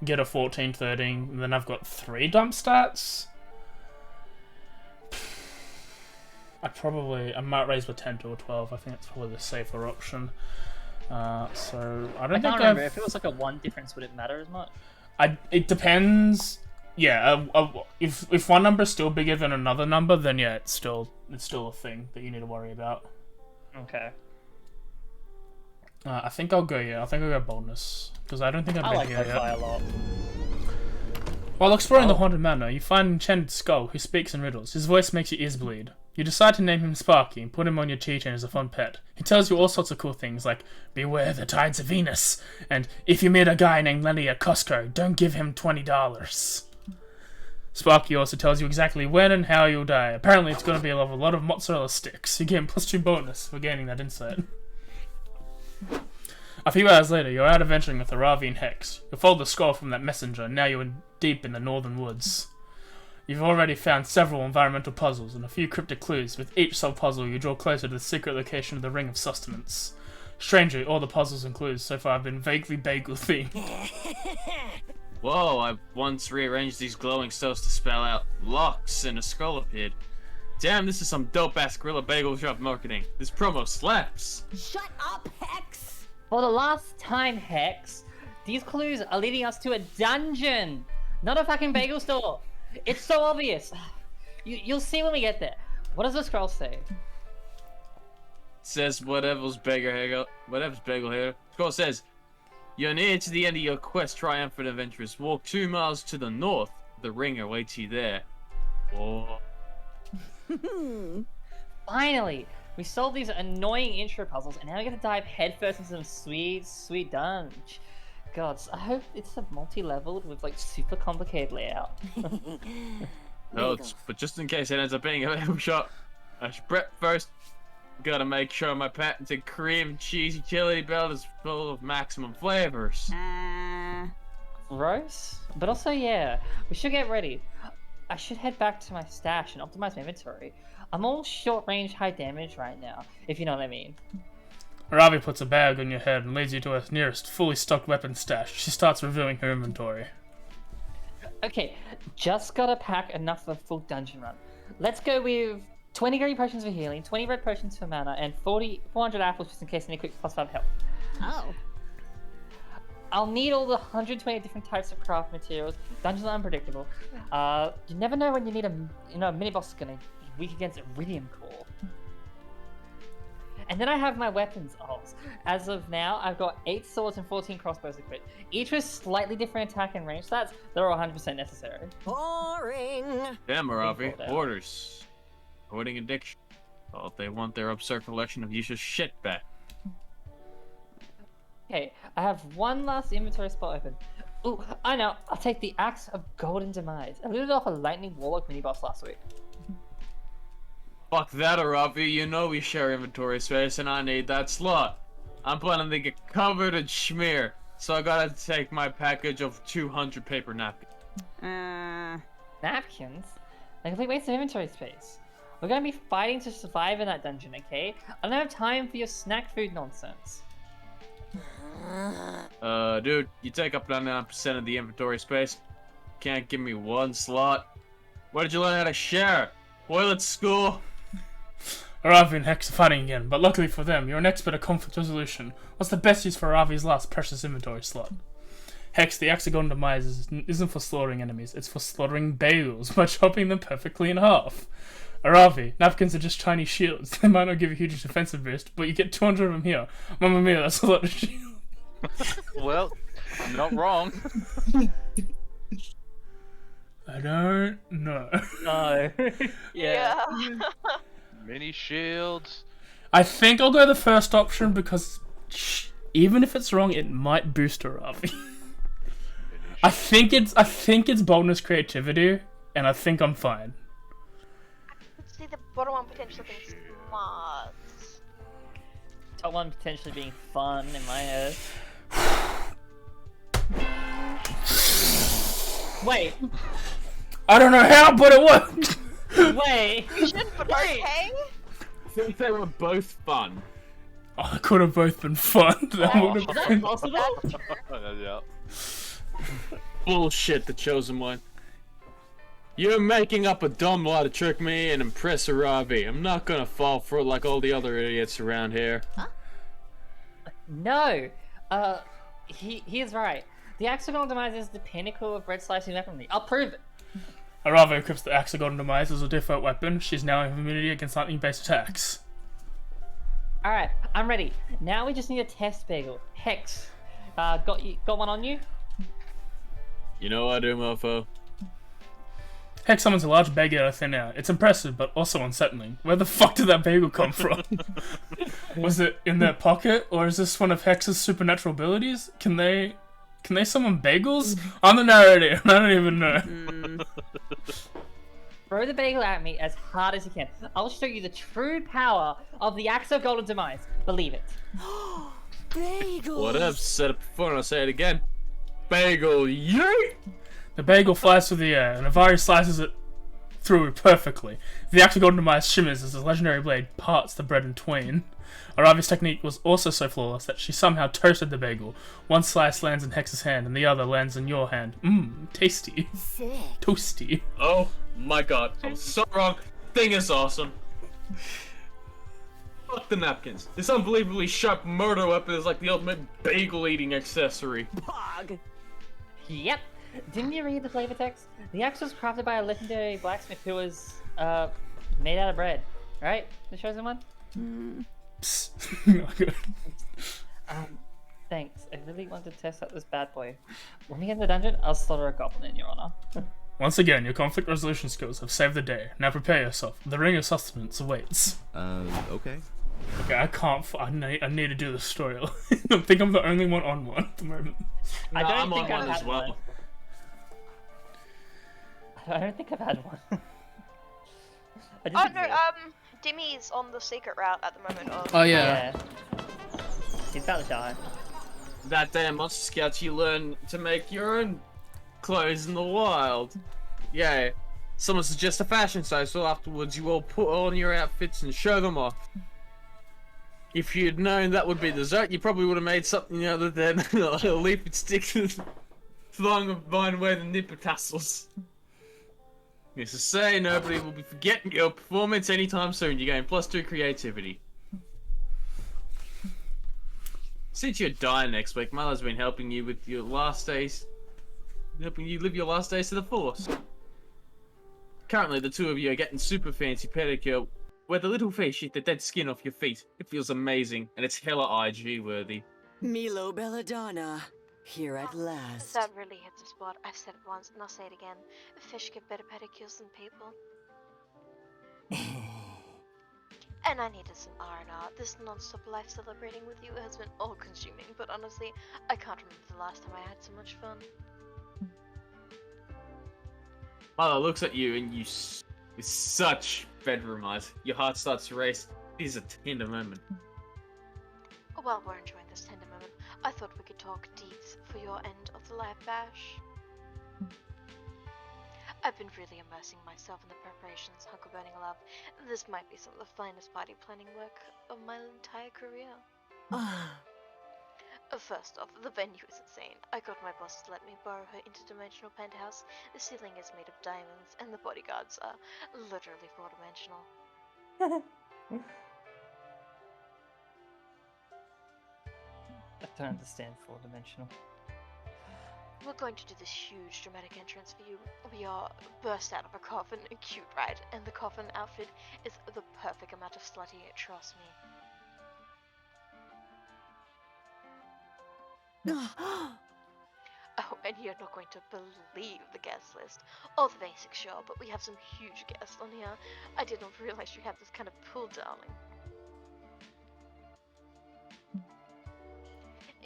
get a 14, 13, and then I've got 3 dump stats. I might raise the 10 to a 12. I think that's probably the safer option. So I don't think remember if it was like a 1 difference, would it matter as much? It depends. Yeah, if one number is still bigger than another number, then yeah, it's still a thing that you need to worry about. Okay. I think I'll go boldness because I don't think I've I been like here that yet. guy a lot. While exploring the haunted manor, you find an enchanted skull who speaks in riddles. His voice makes your ears bleed. You decide to name him Sparky and put him on your keychain as a fun pet. He tells you all sorts of cool things like, beware the tides of Venus, and if you meet a guy named Lenny at Costco, don't give him $20. Sparky also tells you exactly when and how you'll die. Apparently it's going to be a lot of mozzarella sticks. You get +2 bonus for gaining that insight. A few hours later, you're out adventuring with Aravi and Hex. You followed the skull from that messenger, and now you're deep in the northern woods. You've already found several environmental puzzles and a few cryptic clues. With each sub-puzzle, you draw closer to the secret location of the Ring of Sustenance. Strangely, all the puzzles and clues so far have been vaguely bagel-themed. Whoa, I once rearranged these glowing stones to spell out locks and a skull appeared. Damn, this is some dope-ass Gorilla Bagel Shop marketing. This promo slaps. Shut up, Hex! For the last time, Hex, these clues are leading us to a dungeon, not a fucking bagel store. It's so obvious. You'll see when we get there. What does the scroll say? It says whatever's bagel here. Scroll says, you're near to the end of your quest, triumphant adventurers. Walk 2 miles to the north. The ring awaits you there. Oh. Finally, we solved these annoying intro puzzles, and now we get to dive headfirst into some sweet, sweet dungeon. Gods, I hope it's a multi-leveled with like super complicated layout. No, but just in case it ends up being a bagel shop, I should prep first. Gotta make sure my patented cream cheesy chili belt is full of maximum flavors. Gross, but also yeah, we should get ready. I should head back to my stash and optimize my inventory. I'm all short range, high damage right now, if you know what I mean. Aravi puts a bag on your head and leads you to her nearest fully stocked weapon stash. She starts reviewing her inventory. Okay, just gotta pack enough for a full dungeon run. Let's go with 20 green potions for healing, 20 red potions for mana, and 400 apples just in case any quick +5 health. Oh. I'll need all the 120 different types of craft materials. Dungeons are unpredictable. You never know when you need a mini boss is gonna be weak against Iridium Core. And then I have my weapons alls. As of now, I've got 8 swords and 14 crossbows equipped, each with slightly different attack and range stats that are 100% necessary. Boring. Damn, Aravi. Orders. Avoiding addiction. Well, if they want their absurd collection of useless shit back. Okay, I have one last inventory spot open. Ooh, I know. I'll take the Axe of Golden Demise. I looted off a Lightning Warlock mini-boss last week. Fuck that, Aravi. You know we share inventory space and I need that slot. I'm planning to get covered in schmear, so I gotta take my package of 200 paper napkins. Napkins? A complete waste of inventory space. We're gonna be fighting to survive in that dungeon, okay? I don't have time for your snack food nonsense. Dude, you take up 99% of the inventory space. Can't give me one slot. Where did you learn how to share? Toilet school? Aravi and Hex are fighting again, but luckily for them, you're an expert at conflict resolution. What's the best use for Aravi's last precious inventory slot? Hex, the Hexagon Demise isn't for slaughtering enemies, it's for slaughtering bagels by chopping them perfectly in half. Aravi, napkins are just tiny shields. They might not give a huge defensive boost, but you get 200 of them here. Mamma mia, that's a lot of shields. Well, I'm not wrong. I don't know. No. Yeah. Mini shields. I think I'll go the first option because even if it's wrong, it might boost Aravi. I think it's boldness, creativity, and I think I'm fine. Let's see the bottom one potentially being smart. Top one potentially being fun in my head. Wait. I don't know how, but it worked. Wait. But okay. I think they were both fun. Oh, they could have both been fun. That would have been possible. Yeah. Bullshit, the chosen one. You're making up a dumb lie to trick me and impress Aravi. I'm not gonna fall for it like all the other idiots around here. Huh? No. He is right. The Hexagon Demise is the pinnacle of bread slicing weaponry. I'll prove it. Aravi equips the Hexagon Demise as a default weapon. She's now in immunity against lightning-based attacks. Alright, I'm ready. Now we just need a test bagel. Hex, got one on you? You know what I do, mofo? Hex summons a large bagel out of thin air. It's impressive, but also unsettling. Where the fuck did that bagel come from? Was it in their pocket, or is this one of Hex's supernatural abilities? Can they summon bagels? I'm the narrator, I don't even know. Throw the bagel at me as hard as you can. I'll show you the true power of the Axe of Golden Demise. Believe it. Bagels! What I've said it before and I'll say it again. Bagel, yeet! The bagel flies through the air, and Avari slices it through perfectly. The Octagon Demise shimmers as the legendary blade parts the bread in twain. Aravi's technique was also so flawless that she somehow toasted the bagel. One slice lands in Hex's hand, and the other lands in your hand. Mmm, tasty. Sick. Toasty. Oh my god, I was so wrong. Thing is awesome. Fuck the napkins. This unbelievably sharp murder weapon is like the ultimate bagel eating accessory. Pog. Yep. Didn't you read the flavor text? The axe was crafted by a legendary blacksmith who was made out of bread. Right? The chosen one? Not good. Thanks. I really wanted to test out this bad boy. When we get in the dungeon, I'll slaughter a goblin in your honor. Once again, your conflict resolution skills have saved the day. Now prepare yourself. The ring of sustenance awaits. Okay. Okay, I can't. I need to do the story. I think I'm the only one on one at the moment. I don't I'm think on I've one had as well. one. I don't think I've had one. Oh no, Dimmy's on the secret route at the moment. Oh yeah. He's about to die. That damn Monster Scouts, you learn to make your own clothes in the wild. Yeah. Someone suggests a fashion show, so afterwards you all put on your outfits and show them off. If you'd known that would be the dessert, you probably would have made something other than a leaf and stick along a vine away the nipper tassels. Needless to say, nobody will be forgetting your performance anytime soon. You gain +2 creativity. Since you're dying next week, Milo's been helping you with your last days, helping you live your last days to the fullest. Currently, the two of you are getting super fancy pedicure, where the little face shit the dead skin off your feet. It feels amazing, and it's hella IG worthy. Milo Belladonna, here at last. That really hits the spot. I've said it once, and I'll say it again. Fish get better pedicures than people. And I needed some R&R. This non-stop life celebrating with you has been all-consuming, but honestly, I can't remember the last time I had so much fun. Milo looks at you, and you, with such bedroom eyes, your heart starts to race. It is a tender moment. While we're enjoying this tender moment, I thought we could talk deeds for your end of the live bash. I've been really immersing myself in the preparations, Hunker Burning Love. This might be some of the finest party planning work of my entire career. First off, the venue is insane. I got my boss to let me borrow her interdimensional penthouse. The ceiling is made of diamonds, and the bodyguards are literally four-dimensional. I don't understand four-dimensional. We're going to do this huge dramatic entrance for you. We are burst out of a coffin, cute, right? And the coffin outfit is the perfect amount of slutty, trust me. Oh, and you're not going to believe the guest list. All the basics, sure, but we have some huge guests on here. I did not realize you had this kind of pull, darling.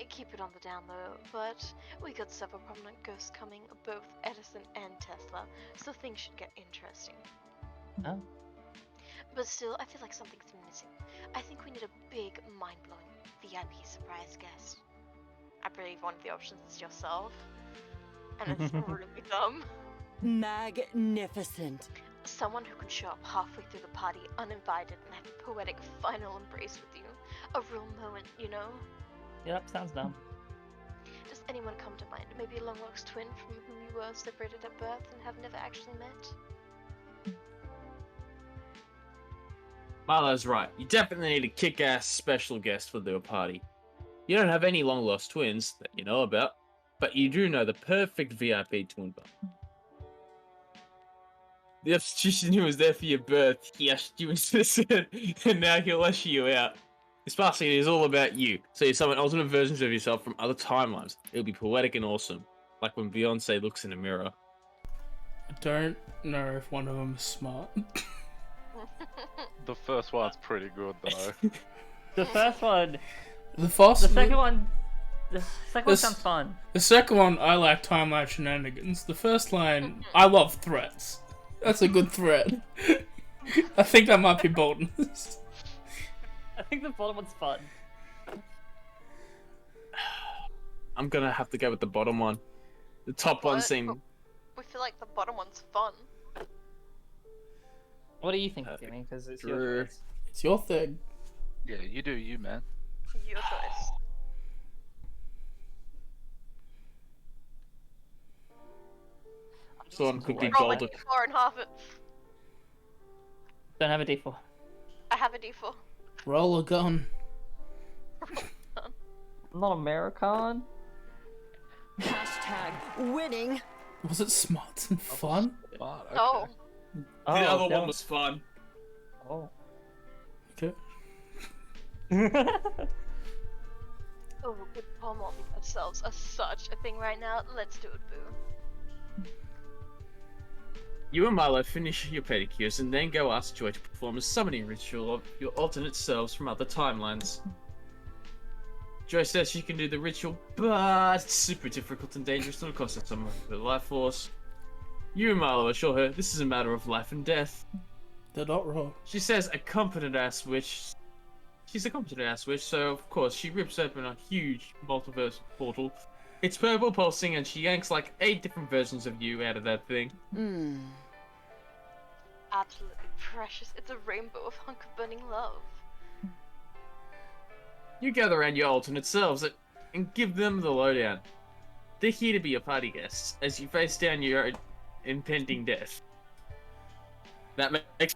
Keep it on the down low, but we got several prominent ghosts coming, both Edison and Tesla, so things should get interesting. Oh. But still, I feel like something's missing. I think we need a big, mind-blowing VIP surprise guest. I believe one of the options is yourself, and it's really dumb. Magnificent. Someone who can show up halfway through the party uninvited and have a poetic final embrace with you. A real moment, you know? Yep, sounds dumb. Does anyone come to mind? Maybe a long-lost twin from whom you were separated at birth and have never actually met? Marlo's right. You definitely need a kick-ass special guest for the party. You don't have any long-lost twins that you know about, but you do know the perfect VIP twin brother. The obstetrician who was there for your birth, he ushered you into the set, and now he'll usher you out. This party is all about you, so you summon alternate versions of yourself from other timelines. It'll be poetic and awesome, like when Beyonce looks in a mirror. I don't know if one of them is smart. The first one's pretty good though. The first one. The second one. The second one sounds fun. The second one, I like timeline shenanigans. The first line, I love threats. That's a good threat. I think that might be boldness. I think the bottom one's fun. I'm gonna have to go with the bottom one. The top one seemed... We feel like the bottom one's fun. What do you think, Jimmy? Because it's your choice. It's your thing. Yeah, you do you, man. Your choice. Someone could be Roll a golden. D4 and half it. Don't have a D4. I have a D4. Roll a gun. Not American. Hashtag winning. Was it smart and fun? Oh. The other one was fun. Oh. Okay. Oh, good pommeling ourselves are such a thing right now. Let's do it, boo. You and Milo finish your pedicures and then go ask Joy to perform a summoning ritual of your alternate selves from other timelines. Joy says she can do the ritual, but it's super difficult and dangerous and will cost her some of her life force. You and Milo assure her this is a matter of life and death. They're not wrong. She says a competent ass witch. She's a competent ass witch, so of course she rips open a huge multiverse portal. It's purple pulsing and she yanks like 8 different versions of you out of that thing. Absolutely precious. It's a rainbow of hunk of burning love. You gather around your alternate selves and give them the lowdown. They're here to be your party guests as you face down your impending death. That makes...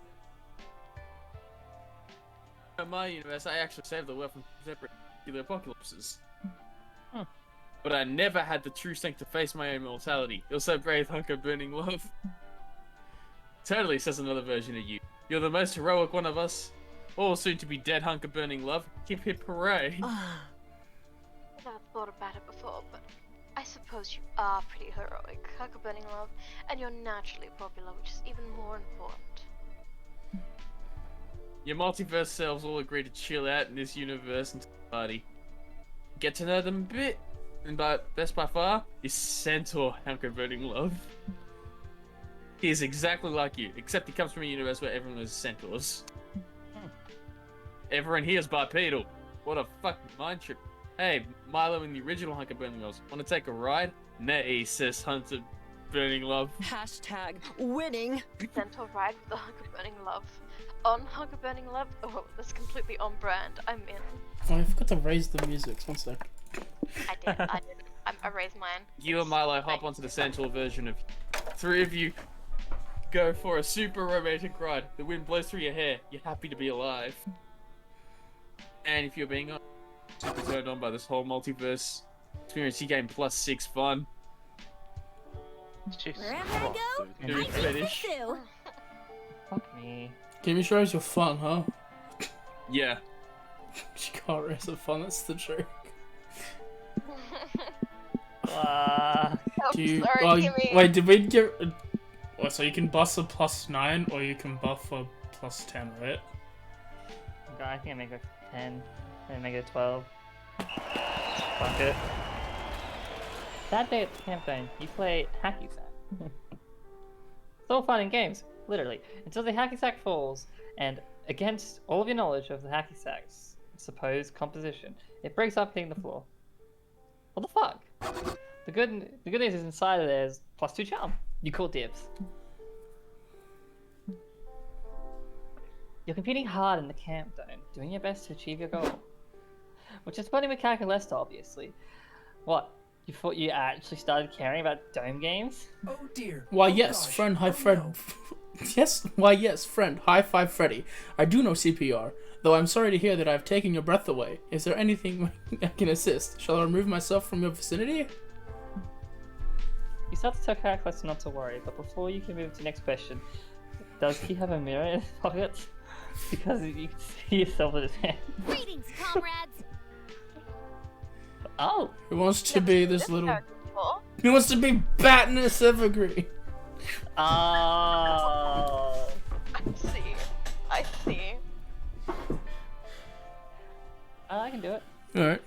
In my universe, I actually saved the world from separate apocalypses. But I never had the true strength to face my own mortality. You're so brave, hunker burning love. Totally, says another version of you. You're the most heroic one of us. All soon to be dead, hunker burning love. Hip hip hooray. I've never thought about it before, but I suppose you are pretty heroic, hunker burning love, and you're naturally popular, which is even more important. Your multiverse selves all agree to chill out in this universe until the party. Get to know them a bit. And best by far is Centaur, hunker burning love. He is exactly like you, except he comes from a universe where everyone is centaurs. Everyone here is bipedal. What a fucking mind trip. Hey, Milo and the original hunker burning loves, want to take a ride? Nay, says Hunter burning love. Hashtag winning. Gentle ride with the hug of burning love. On hug of burning love. Oh, that's completely on brand. I'm in. Oh, I forgot to raise the music. 1 sec. I did. I raised mine. You and Milo hop onto the central version of 3 of you go for a super romantic ride. The wind blows through your hair. You're happy to be alive. And if you're being super turned on by this whole multiverse experience, you gain +6 fun. Wherever I go, Dude, I finish. pursue. Fuck me. Game shows your fun, huh? Yeah. She can't raise the fun, that's the joke. Do you, sorry, Kimmy. wait, did we get... Well, so you can buff a +9 or you can buff a +10, right? Okay, I think I make it 10. Then make it 12. Fuck it. That day at the campaign, you play hacky sack. It's all fun and games, literally, until the hacky sack falls, and against all of your knowledge of the hacky sack's supposed composition, it breaks up hitting the floor. What the fuck? The good news is inside of there is +2 charm. You call dibs. You're competing hard in the camp dome, doing your best to achieve your goal. Which is funny with Calculesta, obviously. What? You thought you actually started caring about dome games? Oh dear. Why Oh, yes, gosh. friend, hi Oh, friend. Yes, why yes, friend, high five Freddy. I do know CPR, though I'm sorry to hear that I've taken your breath away. Is there anything I can assist? Shall I remove myself from your vicinity? You start to tell Calculesta not to worry, but before you can move to the next question, does he have a mirror in his pocket? Because you can see yourself in his hand. Greetings, comrades. Oh! Who wants to be this little... Who wants to be Batness Evergreen? Oh! I see. I can do it. Alright.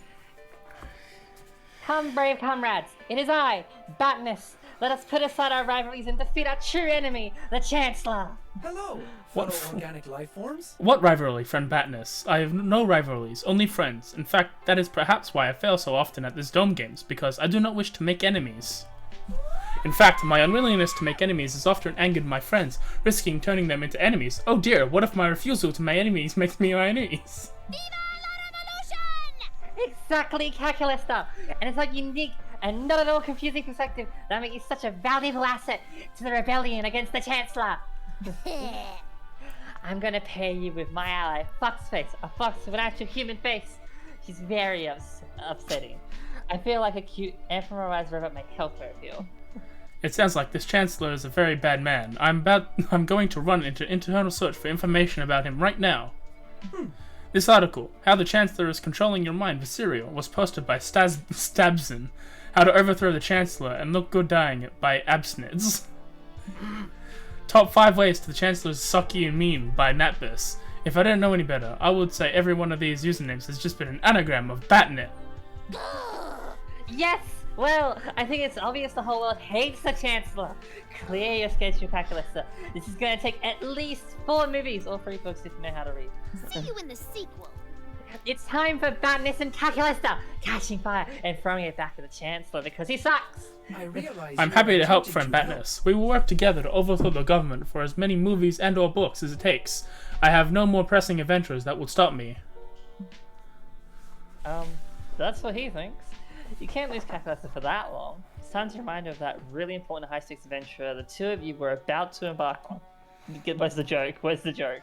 Come, brave comrades! It is I, Batness! Let us put aside our rivalries and defeat our true enemy, the Chancellor! Hello, What fellow organic life forms. What rivalry, friend Batness? I have no rivalries, only friends. In fact, that is perhaps why I fail so often at this Dome games, because I do not wish to make enemies. In fact, my unwillingness to make enemies has often angered my friends, risking turning them into enemies. Oh dear, what if my refusal to make enemies makes me my enemies? Exactly, Calculesta! And it's like unique and not at all confusing perspective that makes you such a valuable asset to the rebellion against the Chancellor! I'm gonna pair you with my ally, Foxface, a fox with an actual human face. She's very upsetting. I feel like a cute anthropomorphized robot may help her appeal. It sounds like this Chancellor is a very bad man. I'm going to run into internal search for information about him right now. This article, How the Chancellor is Controlling Your Mind with Cereal, was posted by Stabson. How to Overthrow the Chancellor and Look Good Dying It by Absnids. Top 5 Ways to the Chancellor's Sucky and Mean by Natbus. If I didn't know any better, I would say every one of these usernames has just been an anagram of Batnet. Yes! Well, I think it's obvious the whole world hates the Chancellor. Clear your schedule, Calculista. This is gonna take at least 4 movies or 3 books if you know how to read. See you in the sequel. It's time for Batness and Calculista catching fire and throwing it back at the Chancellor because he sucks! I'm happy to help, friend Batness. We will work together to overthrow the government for as many movies and or books as it takes. I have no more pressing adventures that will stop me. That's what he thinks. You can't lose Calculista for that long. It's time to remind you of that really important high-stakes adventure the two of you were about to embark on. Where's the joke? Where's the joke?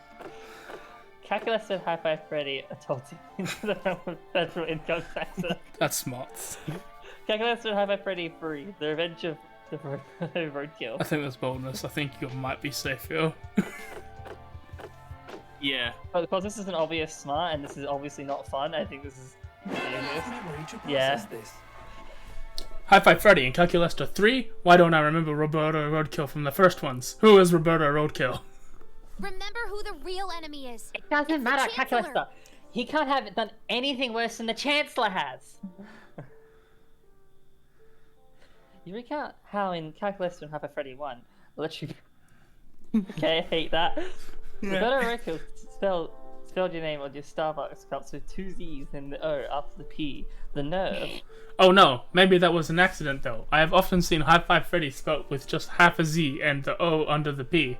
Calculista and High Five Freddy are told to into the realm of federal income taxes. That's smart. Calculista and High Five Freddy 3, The Revenge of the Roadkill. I think that's boldness. I think you might be safe here. Yeah. But because this is an obvious smart and this is obviously not fun, I think this is yeah. High Five Freddy and Calculesta 3? Why don't I remember Roberto Roadkill from the first ones? Who is Roberto Roadkill? Remember who the real enemy is. It doesn't matter, Calculista. He can't have done anything worse than the Chancellor has. You recount how in Calculista and High Five Freddy 1, literally... okay, I hate that. Roberto Roadkill spelled your name on your Starbucks cups with 2 Z's and the O after the P. The nerve. Oh no, maybe that was an accident though. I have often seen High Five Freddy spelt with just half a Z and the O under the P.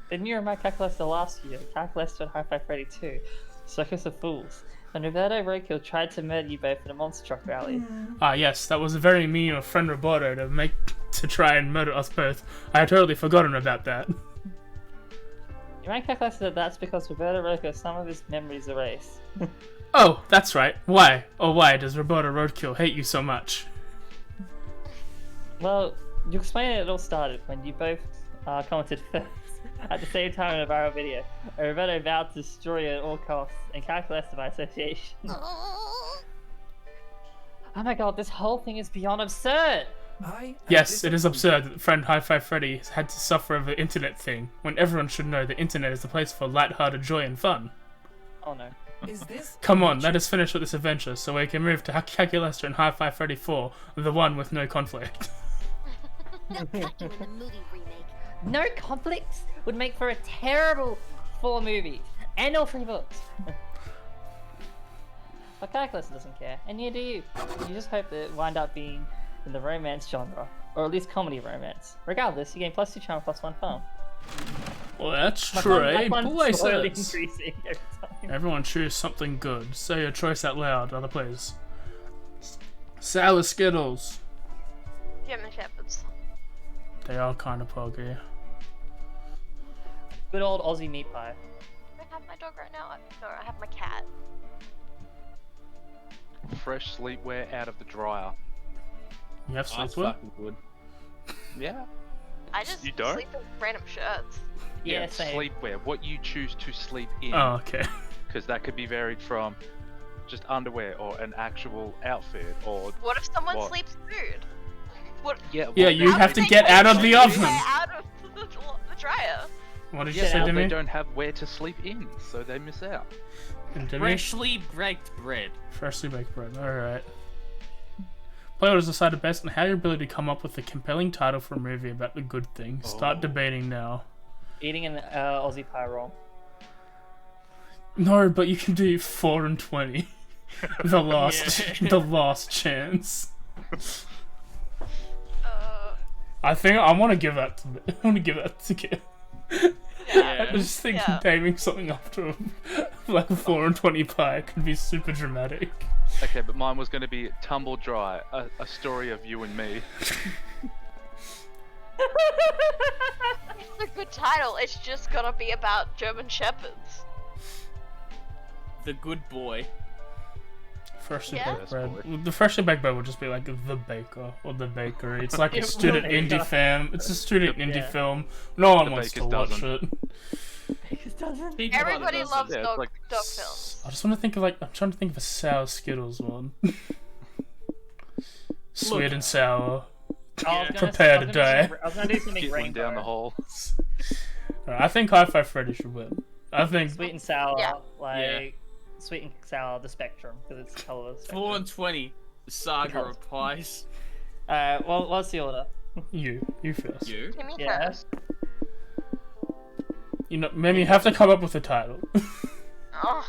Then you were my Calculester last year, Calculester and High Five Freddy 2. Circus of Fools. When Roberto Roadkill tried to murder you both in a monster truck rally. Ah yes, that was very mean of friend Roberto to try and murder us both. I had totally forgotten about that. You might Calculester that's because Roberto Roadkill some of his memories erased. Oh, that's right. Why? Oh, why does Roberto Roadkill hate you so much? Well, you explain it all started when you both commented first at the same time in a viral video. Roberto vowed to destroy you at all costs and Calculester by association. Oh my god, this whole thing is beyond absurd! Yes, it is absurd that friend High Five Freddy has had to suffer over the internet thing, when everyone should know the internet is a place for light-hearted joy and fun. Oh no. Is this? Come on, let us finish with this adventure so we can move to Calculester and High Five Freddy 4, the one with no conflict. No conflicts would make for a terrible 4 movies and all 3 books. But Calculus doesn't care, and neither do you. You just hope that it wind up being in the romance genre, or at least comedy romance. Regardless, you gain +2 charm, +1 fun. Well, that's true. Boy slowly says. increasing every time. Everyone choose something good. Say your choice out loud, other players. Sour Skittles. German Shepherds. They are kind of poggy. Good old Aussie meat pie. Do I have my dog right now? No, I have my cat. Fresh sleepwear out of the dryer. You have That's sleepwear? fucking good. Yeah. I just You don't? sleep in random shirts. Yeah, same. Sleepwear. What you choose to sleep in. Oh, okay. Because that could be varied from just underwear or an actual outfit or. What if someone what? sleeps food? What? Yeah. Yeah, you have to get out of the oven. Out of the dryer. What did you Yeah, say well, to they me? don't have where to sleep in, so they miss out. And to me? Freshly baked bread. Freshly baked bread. Alright. Players decided based on how your ability to come up with a compelling title for a movie about the good thing. Start debating now. Eating an Aussie pie roll. No, but you can do 4 and 20. the last chance. I think I want to give that to Kit. I just think naming something after like a 4 and 20 pie could be super dramatic. Okay, but mine was going to be Tumble Dry, a story of you and me. It's a good title. It's just gonna be about German Shepherds. The good boy. Freshly Yeah. baked bread. The freshly baked bread would just be like the baker or the bakery. It's like a student indie film. It's a student indie film. No one wants to watch it. Everybody loves dog films. I just want to think of I'm trying to think of a sour Skittles one. Sweet and sour. Prepare to die. I was gonna do something One down the hole. Alright, I think High Five Freddy should win. I think Sweet and sour, sweet and sour, the spectrum, because it's colorless. 4 and 20. The saga of pies. Well, what's the order? You first. You? Yeah. You know, maybe you have to come up with a title. Oh.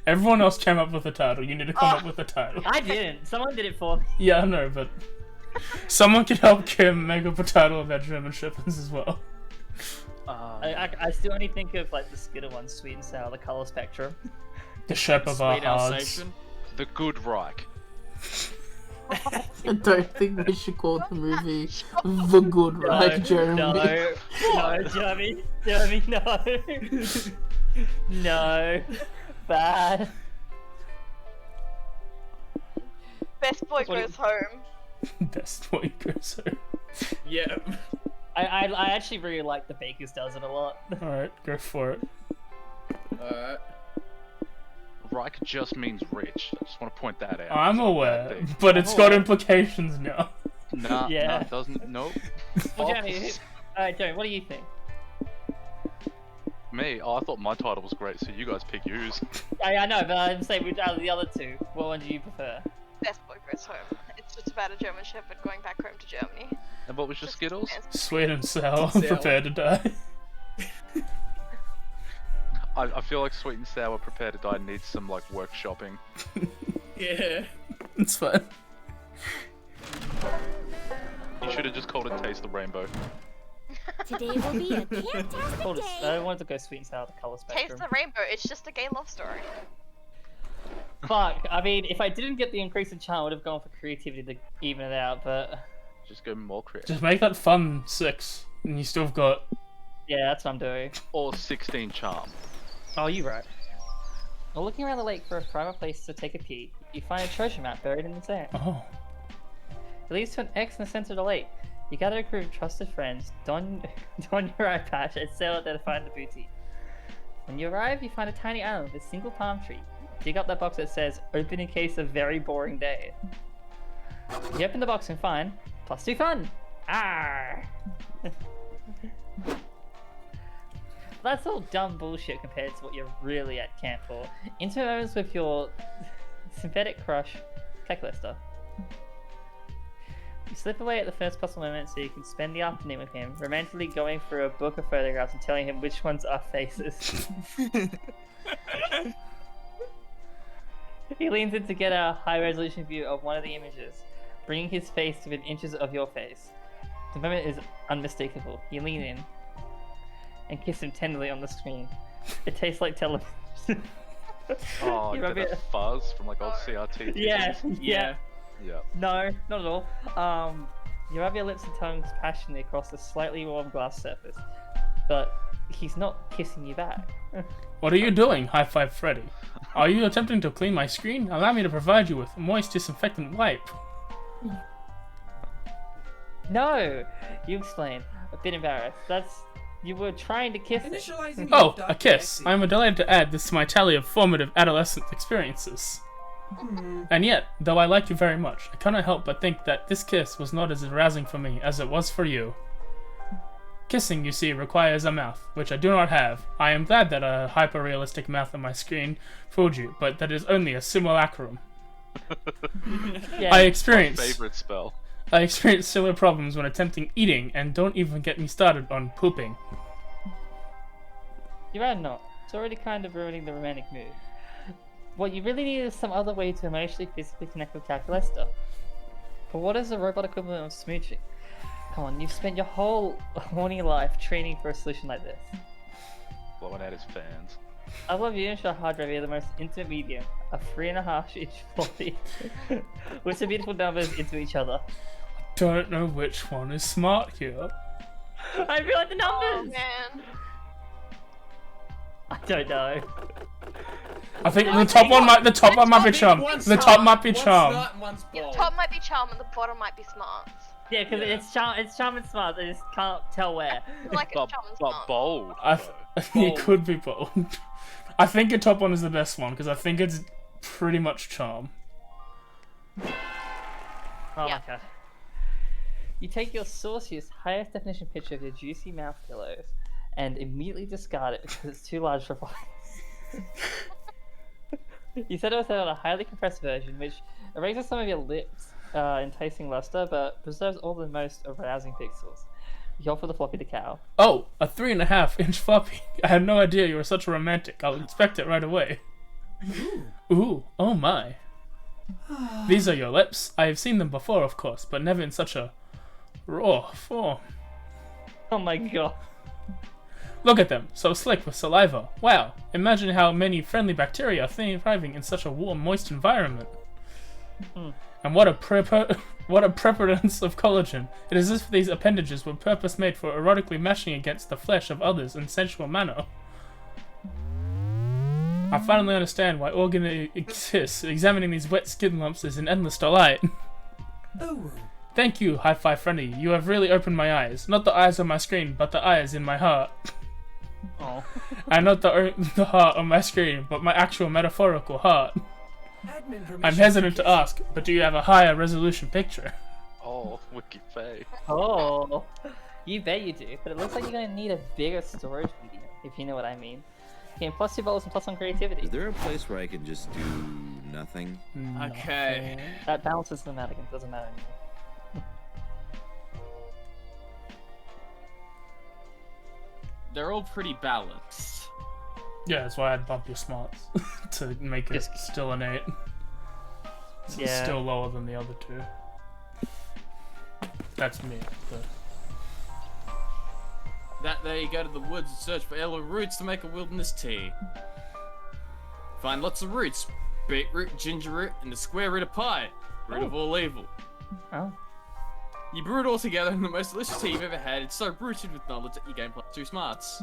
Everyone else came up with a title. You need to come up with a title. I didn't. Someone did it for me. Yeah, I know, but someone could help Kim make up a title about German Shepherds as well. I still only think of like the Skitter one, sweet and sour, the color spectrum. The Shep of our hearts. Alsatian. The Good Reich. I don't think we should call the movie The Good Reich, Jeremy. No, Jeremy, no. No. Bad. Best boy goes home. Best boy goes home. Yeah. I actually really like the Baker's does it a lot. Alright, go for it. Alright. Reich just means rich. I just want to point that out. I'm aware, but it's got implications now. Nah, Yeah. it doesn't. Nope. Well, Jeremy, Jeremy, what do you think? Me? Oh, I thought my title was great, so you guys pick yours. I know, but I'm saying out of the other two, what one do you prefer? Best boy goes home. It's just about a German Shepherd going back home to Germany. And what was your Skittles? Sweet and sour, prepare to die. I feel like Sweet and Sour Prepare to Die needs some like workshopping. Yeah. It's fun. You should have just called it Taste the Rainbow. Today will be a fantastic day. I wanted to go Sweet and Sour, the color spectrum. Taste the Rainbow, it's just a gay love story. Fuck, I mean, if I didn't get the increase in charm, I would have gone for creativity to even it out, but... Just go more creative. Just make that fun 6, and you still have got... Yeah, that's what I'm doing. Or 16 charm. Oh, you're right. While looking around the lake for a private place to take a pee, you find a treasure map buried in the sand. Oh. It leads to an X in the center of the lake. You gather a group of trusted friends, don your eye patch, and sail out there to find the booty. When you arrive, you find a tiny island with a single palm tree. Dig up that box that says, "Open in case of very boring day." You open the box and find, +2 fun! Ah! That's all dumb bullshit compared to what you're really at camp for. Intimate moments with your synthetic crush, Tech Lester. You slip away at the first possible moment so you can spend the afternoon with him, romantically going through a book of photographs and telling him which ones are faces. He leans in to get a high-resolution view of one of the images, bringing his face within inches of your face. The moment is unmistakable. You lean in and kiss him tenderly on the screen. It tastes like television. Oh, you get that fuzz from like old CRT. Yeah, yeah. Yeah. No, not at all. You rub your lips and tongues passionately across the slightly warm glass surface, but he's not kissing you back. What are you doing, High Five Freddy? Are you attempting to clean my screen? Allow me to provide you with a moist disinfectant wipe. No! You explain, a bit embarrassed. You were trying to kiss him. Oh, a kiss. I am delighted to add this to my tally of formative adolescent experiences. And yet, though I like you very much, I cannot help but think that this kiss was not as arousing for me as it was for you. Kissing, you see, requires a mouth, which I do not have. I am glad that a hyper-realistic mouth on my screen fooled you, but that is only a simulacrum. Yeah. I experience favorite spell. I experience similar problems when attempting eating, and don't even get me started on pooping. You're right, not. It's already kind of ruining the romantic mood. What you really need is some other way to emotionally, physically connect with Calculester. But what is the robot equivalent of smooching? Come on, you've spent your whole horny life training for a solution like this. Blowing out his fans. I love you and show hard drive via the most intimate medium, a 3.5-inch floppy, with some beautiful numbers into each other. Don't know which one is smart here. I feel like the numbers! Oh, man. I don't know. I think the top one might be charm. The top might be charm. The top might be charm and the bottom might be smart. Yeah, because it's charm and smart. I just can't tell where. Like it's charm and smart. Bold. It could be bold. I think the top one is the best one because I think it's pretty much charm. Oh my god. You take your sauciest, highest definition picture of your juicy mouth pillows and immediately discard it because it's too large for bodies. You set it on a highly compressed version, which erases some of your lips' enticing luster, but preserves all the most arousing pixels. You offer the floppy to Cal. Oh, a 3.5-inch floppy. I had no idea you were such a romantic. I'll inspect it right away. Ooh, oh my. These are your lips. I have seen them before, of course, but never in such a raw form. Oh my god. Look at them, so slick with saliva. Wow, imagine how many friendly bacteria are thriving in such a warm, moist environment. And what a preponderance of collagen. It is as if these appendages were purpose-made for erotically mashing against the flesh of others in sensual manner. I finally understand why organ exists. Examining these wet skin lumps is an endless delight. Oh. Thank you, High Five Friendly. You have really opened my eyes. Not the eyes on my screen, but the eyes in my heart. Oh. And not the heart on my screen, but my actual metaphorical heart. I'm hesitant to ask, but do you have a higher resolution picture? Oh, Wiki Faye. Oh, you bet you do, but it looks like you're going to need a bigger storage medium, if you know what I mean. Gain +2 balls and +1 creativity. Is there a place where I can just do nothing? Okay. That balances them out again, doesn't matter anymore. They're all pretty balanced. Yeah, that's why I'd bump your smarts to make it still an 8. So it's still lower than the other two. That's me. That day you go to the woods and search for heirloom roots to make a wilderness tea. Find lots of roots. Beetroot, ginger root, and the square root of pie. Root of all evil. Oh. You brew it all together in the most delicious tea you've ever had. It's so rooted with knowledge that you gain +2 smarts.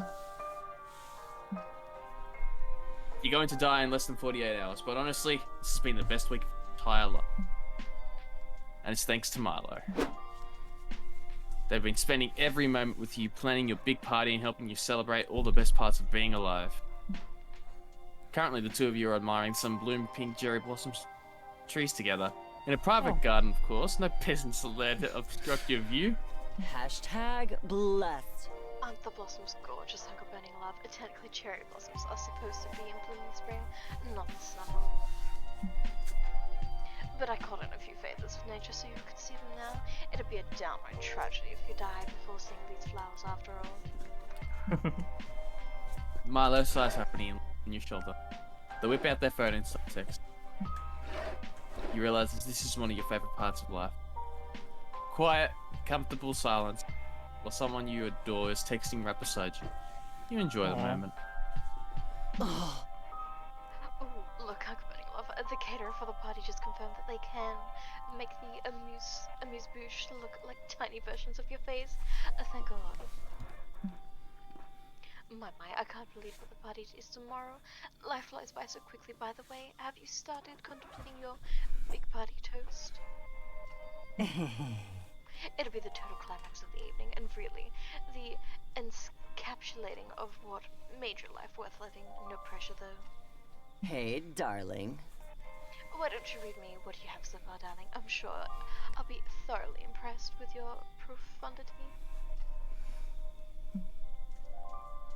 You're going to die in less than 48 hours, but honestly, this has been the best week of your entire life. And it's thanks to Milo. They've been spending every moment with you, planning your big party and helping you celebrate all the best parts of being alive. Currently, the two of you are admiring some bloom pink cherry blossoms trees together. In a private garden, of course. No peasants allowed to obstruct your view. Hashtag blessed. Aren't the blossoms gorgeous, Uncle Burning Love? Technically, cherry blossoms are supposed to be in bloom in spring, not the summer. But I caught in a few favors with nature so you could see them now. It'd be a downright tragedy if you died before seeing these flowers after all. Milo sighs happening on your shoulder. They whip out their phone and start text. You realize that this is one of your favorite parts of life. Quiet, comfortable silence, while someone you adore is texting right beside you. You enjoy the moment. Ooh, look, Uncle Burning Love, the caterer for the party just confirmed that they can make the amuse-bouche look like tiny versions of your face. Thank God. My, I can't believe that the party is tomorrow. Life flies by so quickly, by the way. Have you started contemplating your big party toast? It'll be the total climax of the evening, and really, the encapsulating of what made your life worth living. No pressure, though. Hey, darling. Why don't you read me what you have so far, darling? I'm sure I'll be thoroughly impressed with your profundity.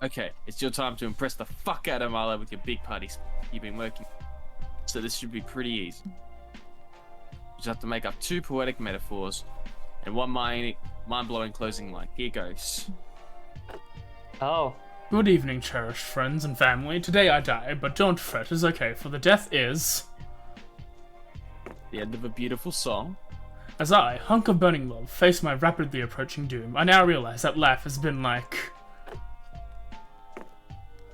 Okay, it's your time to impress the fuck out of Milo with your big parties. You've been working, so this should be pretty easy. You just have to make up 2 poetic metaphors and 1 mind-blowing closing line. Here goes. Oh. Good evening, cherished friends and family. Today I die, but don't fret, it's okay, for the death is... The end of a beautiful song. As I, hunk of burning love, face my rapidly approaching doom, I now realize that life has been like...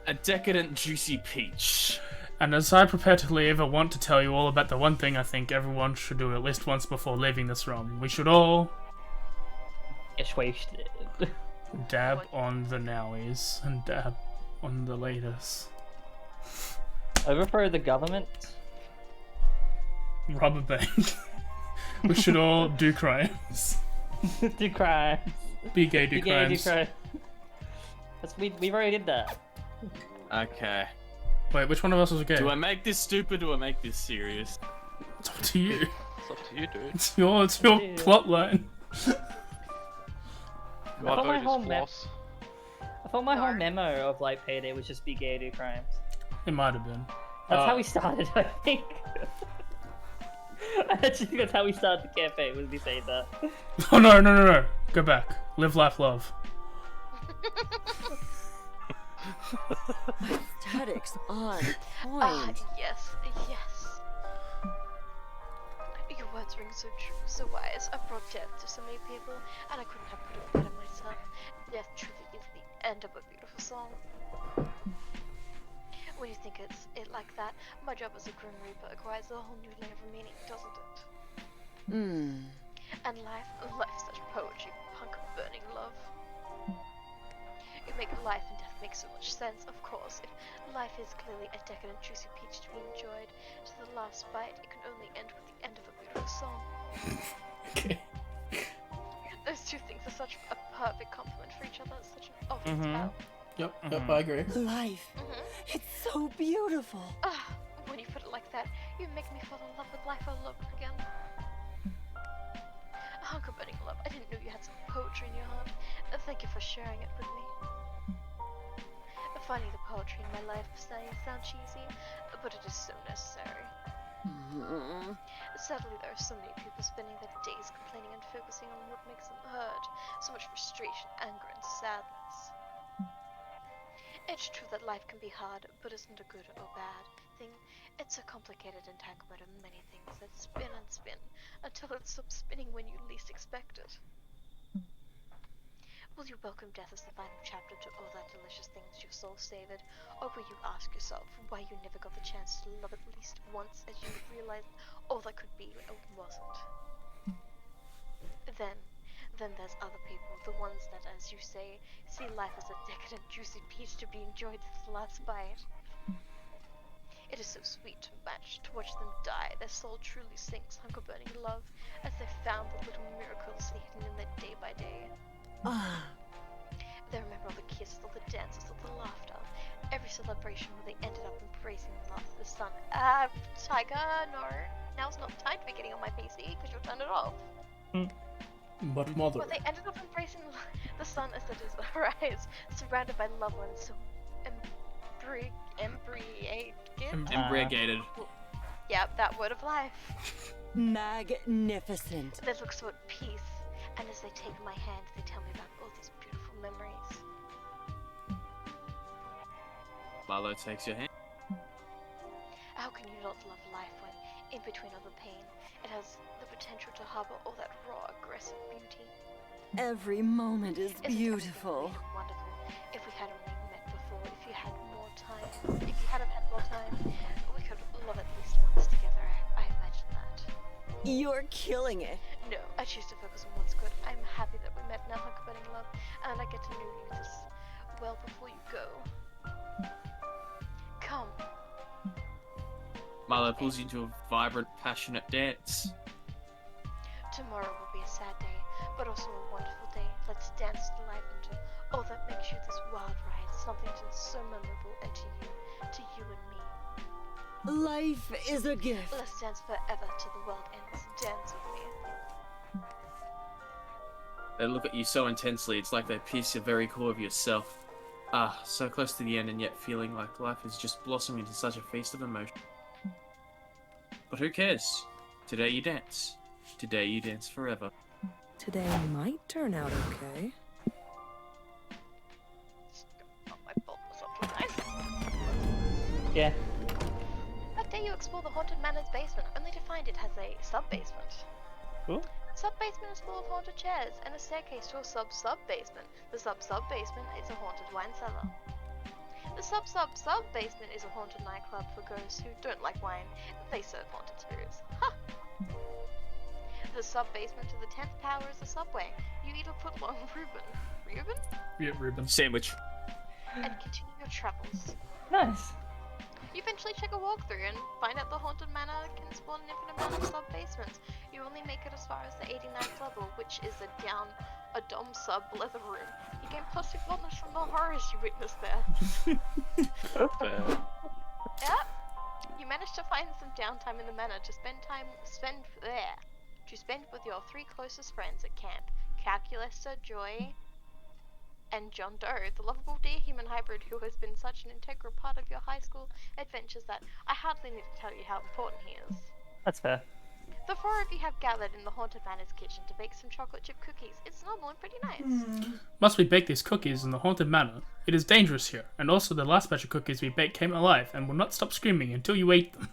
a decadent, juicy peach. And as I prepare to leave, I want to tell you all about the one thing I think everyone should do at least once before leaving this realm. We should all... dab on the nowies and dab on the latest. Overthrow the government? Rob a bank. We should all do crimes. Do crimes. Be gay, do crimes. We've already did that. Okay. Wait, which one of us was gay? Do I make this stupid or do I make this serious? It's up to you. It's up to you, dude. It's your plot line. My vote is whole floss. I thought my whole memo of like Payday was just be gay, do crimes. It might have been. That's how we started, I think. I actually think that's how we started the campaign, was we saying that. Oh no. Go back. Live, laugh, love. Aesthetics on point. Yes. Your words ring so true, so wise. I've brought death to so many people, and I couldn't have put it better myself. Death truly is the end of a beautiful song. When you think it like that, my job as a Grim Reaper acquires a whole new layer of meaning, doesn't it? And life's such poetry, punk burning love. You make life and death make so much sense, of course. If life is clearly a decadent, juicy peach to be enjoyed to the last bite, it can only end with the end of a beautiful song. Okay. Those two things are such a perfect complement for each other. It's such an obvious spell. Yep, I agree. Life. It's so beautiful. When you put it like that, you make me fall in love with life all over again. Uncle Burning Love, I didn't know you had some poetry in your heart. Thank you for sharing it with me. Finding the poetry in my life may sound cheesy, but it is so necessary. Sadly, there are so many people spending their days complaining and focusing on what makes them hurt. So much frustration, anger, and sadness. It's true that life can be hard, but isn't a good or bad thing. It's a complicated entanglement of many things that spin and spin until it stops spinning when you least expect it. Will you welcome death as the final chapter to all that delicious things your soul savored, or will you ask yourself why you never got the chance to love at least once as you realized all that could be wasn't? Then there's other people, the ones that, as you say, see life as a decadent, juicy peach to be enjoyed to the last bite. It is so sweet to watch them die. Their soul truly sinks, hunger-burning love, as they found the little miracles hidden in their day by day. They remember all the kisses, all the dances, all the laughter, every celebration where they ended up embracing the sun. Tiger, no. Now's not the time to be getting on my PC, because you'll turn it off. But mother. Well, they ended up embracing the sun as it is rise, surrounded by loved ones, so Embriagated. Yep, that word of life. Magnificent. They look so at peace, and as they take my hand, they tell me about all these beautiful memories. Marlo takes your hand. How can you not love life when, in between all the pain, it has the potential to harbor all that raw, aggressive beauty? Every moment is beautiful. Really wonderful. If we had only met before, if you had more time, if you had had more time, we could love at least once together. I imagine that. You're killing it. No, I choose to focus on what's good. I'm happy that we met in our hunger-burning love, and I get to know you this well before you go. Come. Marlo pulls you into a vibrant, passionate dance. Tomorrow will be a sad day, but also a wonderful day. Let's dance to life into all that makes you this wild ride, something that's so memorable and to you and me. Life is a gift. Let's dance forever till the world ends. Dance with me. They look at you so intensely, it's like they pierce the very core of yourself. Ah, so close to the end and yet feeling like life is just blossoming into such a feast of emotion. But who cares? Today you dance. Today you dance forever. Today might turn out okay. Oh, my bolt was up too nice. Yeah. That day you explore the Haunted Manor's basement, only to find it has a sub-basement. Cool. Sub-basement is full of haunted chairs, and a staircase to a sub-sub-basement. The sub-sub-basement is a haunted wine cellar. The sub-sub-sub-basement is a haunted nightclub for ghosts who don't like wine. They serve haunted spirits. Ha! The sub-basement to the 10th tower is a subway. You eat a foot-long Reuben? Yeah, Reuben. Sandwich. And continue your travels. Nice. You eventually check a walkthrough and find out the Haunted Manor can spawn an infinite amount of sub-basements. You only make it as far as the 89th level, which is a dom sub leather room. You gain plastic wellness from the horrors you witness there. Yep. You manage to find some downtime in the manor to spend with your 3 closest friends at camp: Calculester, Joy, and John Doe, the lovable deer human hybrid who has been such an integral part of your high school adventures that I hardly need to tell you how important he is. That's fair. The 4 of you have gathered in the Haunted Manor's kitchen to bake some chocolate chip cookies. It's normal and pretty nice. Must we bake these cookies in the Haunted Manor? It is dangerous here, and also the last batch of cookies we baked came alive and will not stop screaming until you ate them.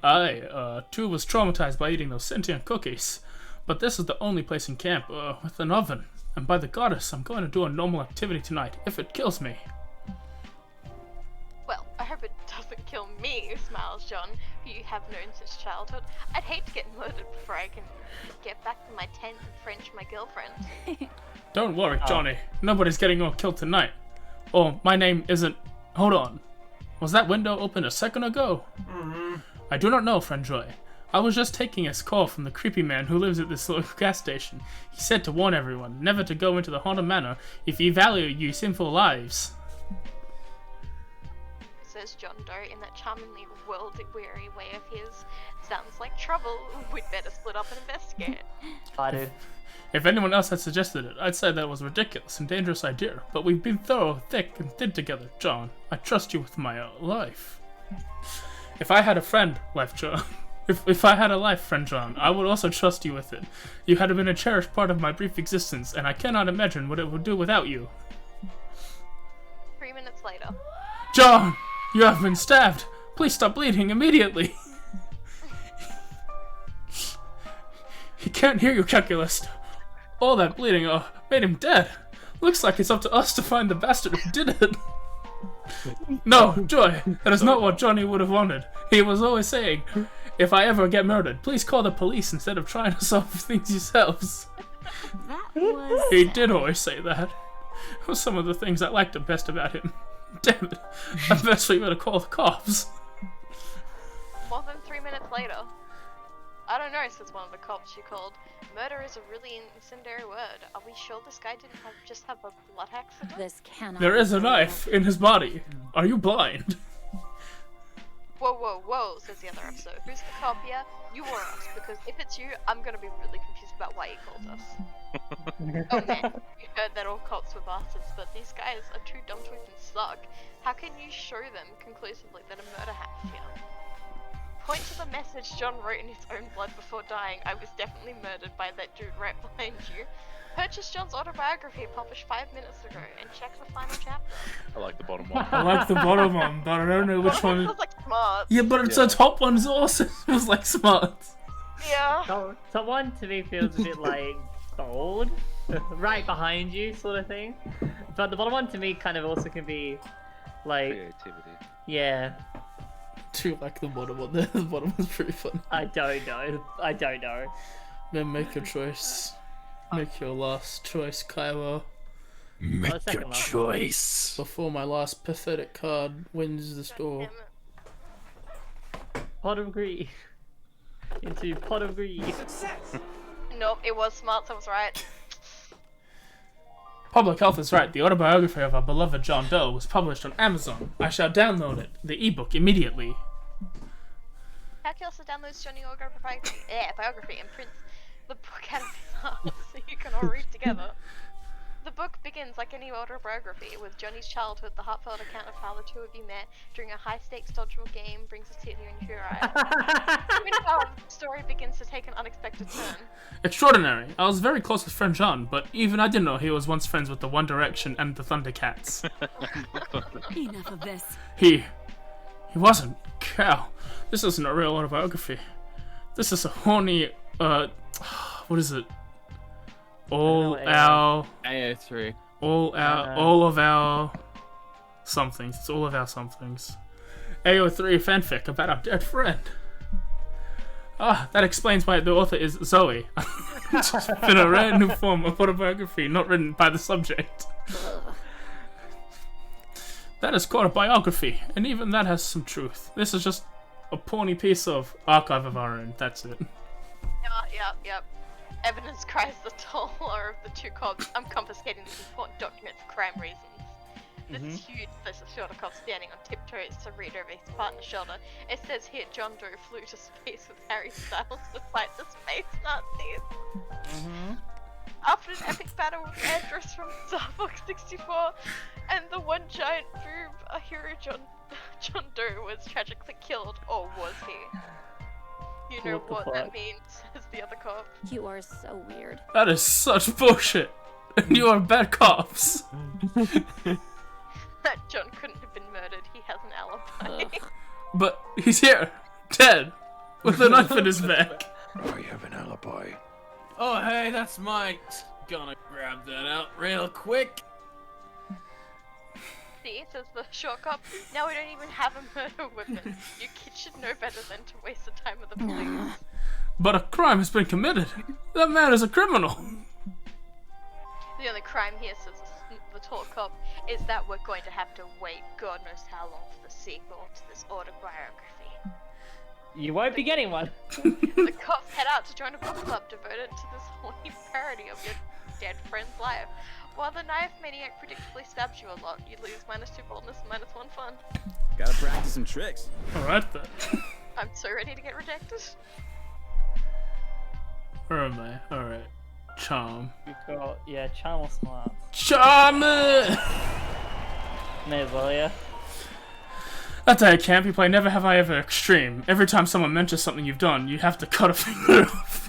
I, too, was traumatized by eating those sentient cookies, but this is the only place in camp with an oven. And by the goddess, I'm going to do a normal activity tonight, if it kills me. Well, I hope it doesn't kill me, smiles John, who you have known since childhood. I'd hate to get murdered before I can get back to my tent and French my girlfriend. Don't worry, Johnny. Nobody's getting all killed tonight. Oh, my name isn't... Hold on. Was that window open a second ago? I do not know, friend Joy. I was just taking a call from the creepy man who lives at this local gas station. He said to warn everyone never to go into the Haunted Manor if you value your sinful lives. Says John Doe in that charmingly world-weary way of his. Sounds like trouble. We'd better split up and investigate. I do. If anyone else had suggested it, I'd say that was a ridiculous and dangerous idea. But we've been thorough, thick, and thin together, John. I trust you with my life. If I had a friend, John. If I had a life, friend John, I would also trust you with it. You had been a cherished part of my brief existence, and I cannot imagine what it would do without you. later. John, you have been stabbed. Please stop bleeding immediately. He can't hear you, Calculus. All that bleeding made him dead. Looks like it's up to us to find the bastard who did it. No, Joy, that is not what Johnny would have wanted. He was always saying, if I ever get murdered, please call the police instead of trying to solve things yourselves. He did always say that. It was some of the things I liked the best about him. Damn it, I bet we better call the cops. More than 3 minutes later. I don't know, says one of the cops you called. Murder is a really incendiary word. Are we sure this guy didn't just have a blood accident? This cannot. There is a knife in his body. Are you blind? Whoa, whoa, whoa, says the other officer. Who's the cop here? You or us, because if it's you, I'm gonna be really confused about why he called us. Oh man, you heard that all cops were bastards, but these guys are too dumb to even suck. How can you show them conclusively that a murder happened here? Point to the message John wrote in his own blood before dying. I was definitely murdered by that dude right behind you. Purchase John's autobiography published 5 minutes ago and check the final chapter. I like the bottom one. I like the bottom one, but I don't know which one. It was like smart. Yeah, but it's the top one's also was like smart. Yeah. Top one to me feels a bit like bold, right behind you sort of thing. But the bottom one to me kind of also can be like creativity. Yeah. Do you like the bottom one? The bottom one's pretty fun. I don't know. Then make your choice. Make your last choice, Kaiwa. Make your choice. Before my last pathetic card wins the store. Pot of greed. Into pot of greed. Success! Nope, it was smart, so I was right. Public Health is right. The autobiography of our beloved John Doe was published on Amazon. I shall download it, the ebook, immediately. Calculus downloads Johnny biography and prints the book out of his heart so you can all read together. The book begins like any autobiography, with Johnny's childhood, the heartfelt account of how the two of you met during a high-stakes dodgeball game brings a tear into your eye. Meanwhile, the story begins to take an unexpected turn. Extraordinary. I was very close with friend John, but even I didn't know he was once friends with the One Direction and the Thundercats. Enough of this. He wasn't. Cow. This isn't a real autobiography. This is a horny, what is it? All our AO3. All of our somethings. It's all of our somethings. AO3 fanfic about our dead friend. Ah, that explains why the author is Zoe. It's been a random form of autobiography, not written by the subject. That is called a biography, and even that has some truth. This is just a porny piece of archive of our own. That's it. Yep. Evidence cries the taller of the two cops. I'm confiscating this important document for crime reasons. This is huge. There's a shorter cop standing on tiptoes to read over his partner's shoulder. It says here John Doe flew to space with Harry Styles to fight the space Nazis. After an epic battle with Andros from Star Fox 64 and the one giant boob, our hero John Doe was tragically killed, or was he? You know what that means, says the other cop. You are so weird. That is such bullshit. And you are bad cops. That John couldn't have been murdered. He has an alibi. But he's here, dead, with a knife in his back. I have an alibi. Oh, hey, that's mine. Gonna grab that out real quick. See, says the short cop. Now we don't even have a murder weapon. Your kids should know better than to waste the time of the police. But a crime has been committed. That man is a criminal. The only crime here, says the tall cop, is that we're going to have to wait God knows how long for the sequel to this autobiography. You won't be getting one. The cops head out to join a book club devoted to this horny parody of your dead friend's life. While the knife maniac predictably stabs you a lot, you lose -2 boldness and -1 fun. Gotta practice some tricks. Alright then. I'm so ready to get rejected. Where am I? Alright. Charm. Charm or smart. Charm it! No, well, yeah. That day at camp, you play Never Have I Ever Extreme. Every time someone mentions something you've done, you have to cut a finger off.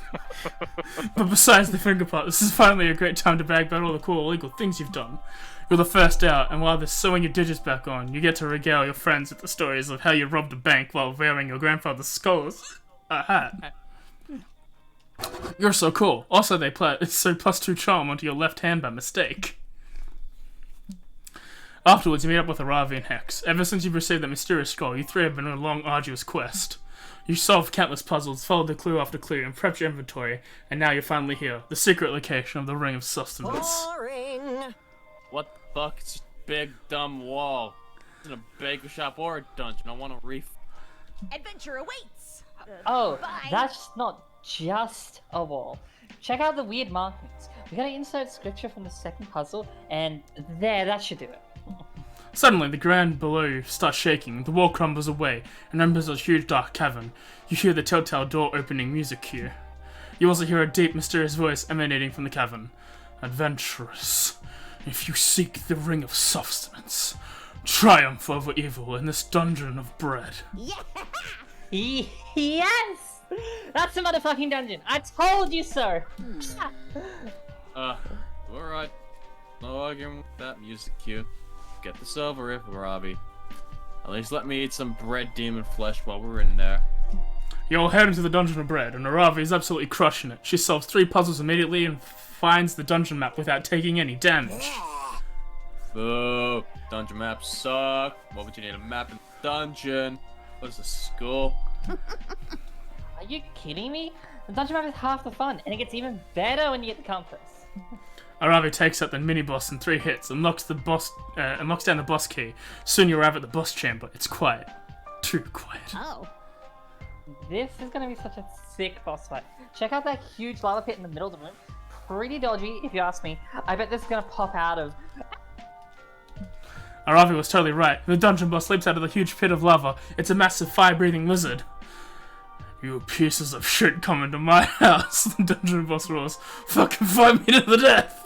But besides the finger part, this is finally a great time to brag about all the cool illegal things you've done. You're the first out, and while they're sewing your digits back on, you get to regale your friends with the stories of how you robbed a bank while wearing your grandfather's skulls. A hat. You're so cool. Also, they so +2 charm onto your left hand by mistake. Afterwards, you meet up with Aravi and Hex. Ever since you've received that mysterious scroll, you three have been on a long, arduous quest. You solved countless puzzles, followed the clue after clue, and prepped your inventory, and now you're finally here, the secret location of the Ring of Sustenance. Boring. What the fuck? It's just a big, dumb wall. It's in a baker shop or a dungeon. I want a reef. Adventure awaits. Oh, Bye. that's not just a wall. Check out the weird markings. We gotta insert scripture from the second puzzle, and there, that should do it. Suddenly, the ground below you starts shaking, the wall crumbles away, and enters a huge dark cavern. You hear the telltale door opening music cue. You also hear a deep, mysterious voice emanating from the cavern. Adventurers, if you seek the Ring of Sustenance, triumph over evil in this dungeon of bread. Yes! That's the motherfucking dungeon! I told you so! Alright. No arguing with that music cue. Get this over with, Robbie. At least let me eat some bread demon flesh while we're in there. You all head into the dungeon of bread, and Aravi is absolutely crushing it. She solves 3 puzzles immediately and finds the dungeon map without taking any damage. Boo! Dungeon maps suck. What would you need a map in the dungeon? What is a school? Are you kidding me? The dungeon map is half the fun, and it gets even better when you get the compass. Aravi takes up the mini-boss in 3 hits and locks down the boss key. Soon you arrive at the boss chamber. It's quiet. Too quiet. Oh. This is gonna be such a sick boss fight. Check out that huge lava pit in the middle of the room. Pretty dodgy, if you ask me. I bet this is gonna pop out of... Aravi was totally right. The dungeon boss leaps out of the huge pit of lava. It's a massive fire-breathing lizard. You pieces of shit come into my house, the dungeon boss roars. Fucking fight me to the death!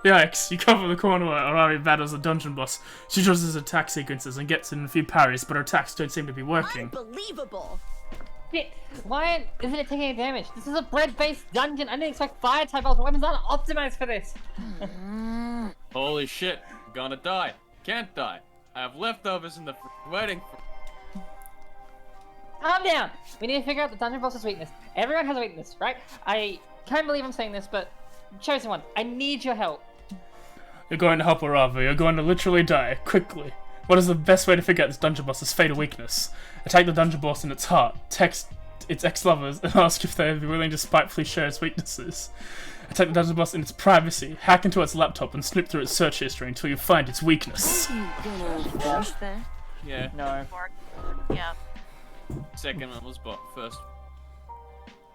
Yikes, you come from the corner where Aravi battles the dungeon boss. She draws his attack sequences and gets in a few parries, but her attacks don't seem to be working. Unbelievable. Shit, why isn't it taking any damage? This is a bread-based dungeon. I didn't expect fire type weapons aren't optimized for this. Holy shit, I'm gonna die. Can't die. I have leftovers in the waiting for... Calm down! We need to figure out the dungeon boss's weakness. Everyone has a weakness, right? I can't believe I'm saying this, but... Chosen one, I need your help. You're going to help Aravi. You're going to literally die. Quickly. What is the best way to figure out this dungeon boss's fatal weakness? Attack the dungeon boss in its heart. Text its ex-lovers and ask if they would be willing to spitefully share its weaknesses. Attack the dungeon boss in its privacy. Hack into its laptop and snoop through its search history until you find its weakness. Yeah. No. Yeah. Second one was bought first.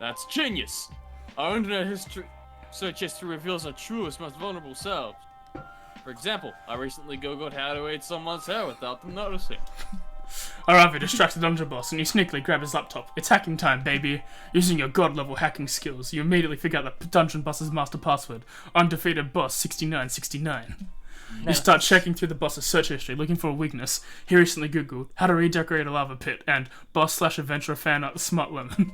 That's genius! Our internet history search history reveals our truest, most vulnerable selves. For example, I recently googled how to eat someone's hair without them noticing. Aravi distracts the dungeon boss and you sneakily grab his laptop. It's hacking time, baby. Using your god-level hacking skills, you immediately figure out the dungeon boss's master password. Undefeated boss 6969. You start checking through the boss's search history, looking for a weakness. He recently googled how to redecorate a lava pit and boss/adventurer fan art smart women.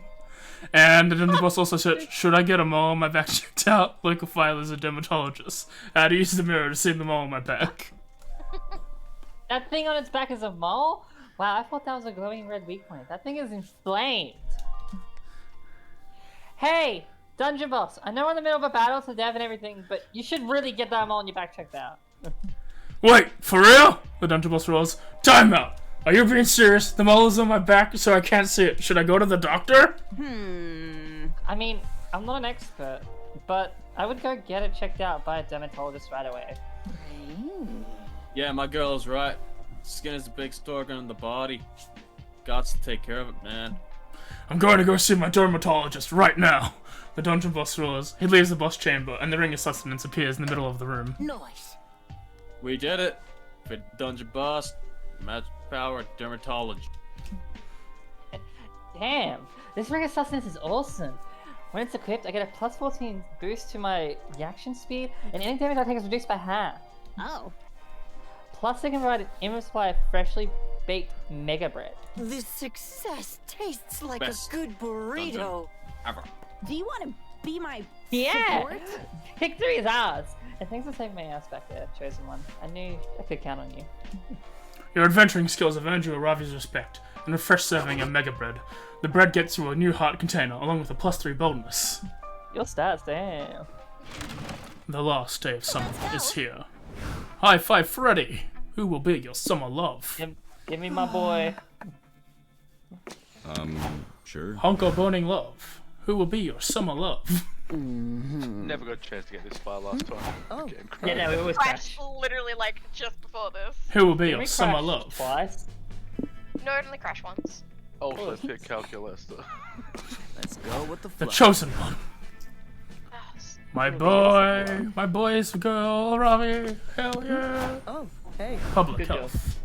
And then the boss also said, should I get a mole on my back checked out? Local file is a dermatologist. How to use the mirror to see the mole on my back. That thing on its back is a mole? Wow, I thought that was a glowing red weak point. That thing is inflamed. Hey, dungeon boss, I know we're in the middle of a battle to death and everything, but you should really get that mole on your back checked out. Wait, for real? The dungeon boss roars. Time out! Are you being serious? The mole is on my back so I can't see it. Should I go to the doctor? I mean, I'm not an expert, but I would go get it checked out by a dermatologist right away. Yeah, my girl is right. Skin is a big organ in the body. Gots to take care of it, man. I'm going to go see my dermatologist right now. The dungeon boss roars. He leaves the boss chamber, and the Ring of Sustenance appears in the middle of the room. Nice. We did it. For dungeon boss, magic power, dermatology. Damn, this Ring of Sustenance is awesome. When it's equipped, I get a plus 14 boost to my reaction speed, and any damage I take is reduced by half. Oh. Plus, I can provide an endless supply of freshly baked mega bread. This success tastes like Best a good burrito. Ever. Do you want to be my Yeah! Victory is ours! And thanks for saving my ass back there, Chosen One. I knew I could count on you. Your adventuring skills have earned you Aravi's respect, and a fresh serving of Mega Bread. The bread gets you a new heart container, along with a +3 boldness. Your stats, damn. The last day of summer is here. High five, Freddy! Who will be your summer love? Give me my boy. Sure. Honko Burning Love. Who will be your summer love? Never got a chance to get this far last time. Oh. Yeah, no, it was Crash literally like just before this. Who will be Did your we summer crash love? Twice? No, it only crashed once. Also pick Calculester. Let's go with the The flow. chosen one. My boy's girl, Ravi. Hell yeah. Oh, hey. Public Good health.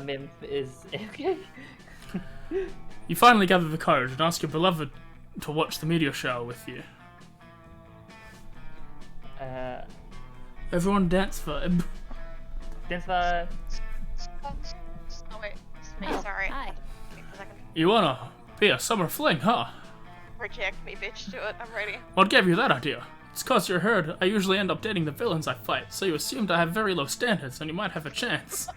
Mim is okay. You finally gather the courage and ask your beloved to watch the media shower with you. Everyone dance vibe. Dance vibe. Oh wait, it's me, sorry. Hi. Wait a second. You wanna be a summer fling, huh? Reject me, bitch, do it, I'm ready. What gave you that idea? It's cause you're heard I usually end up dating the villains I fight, so you assumed I have very low standards and you might have a chance.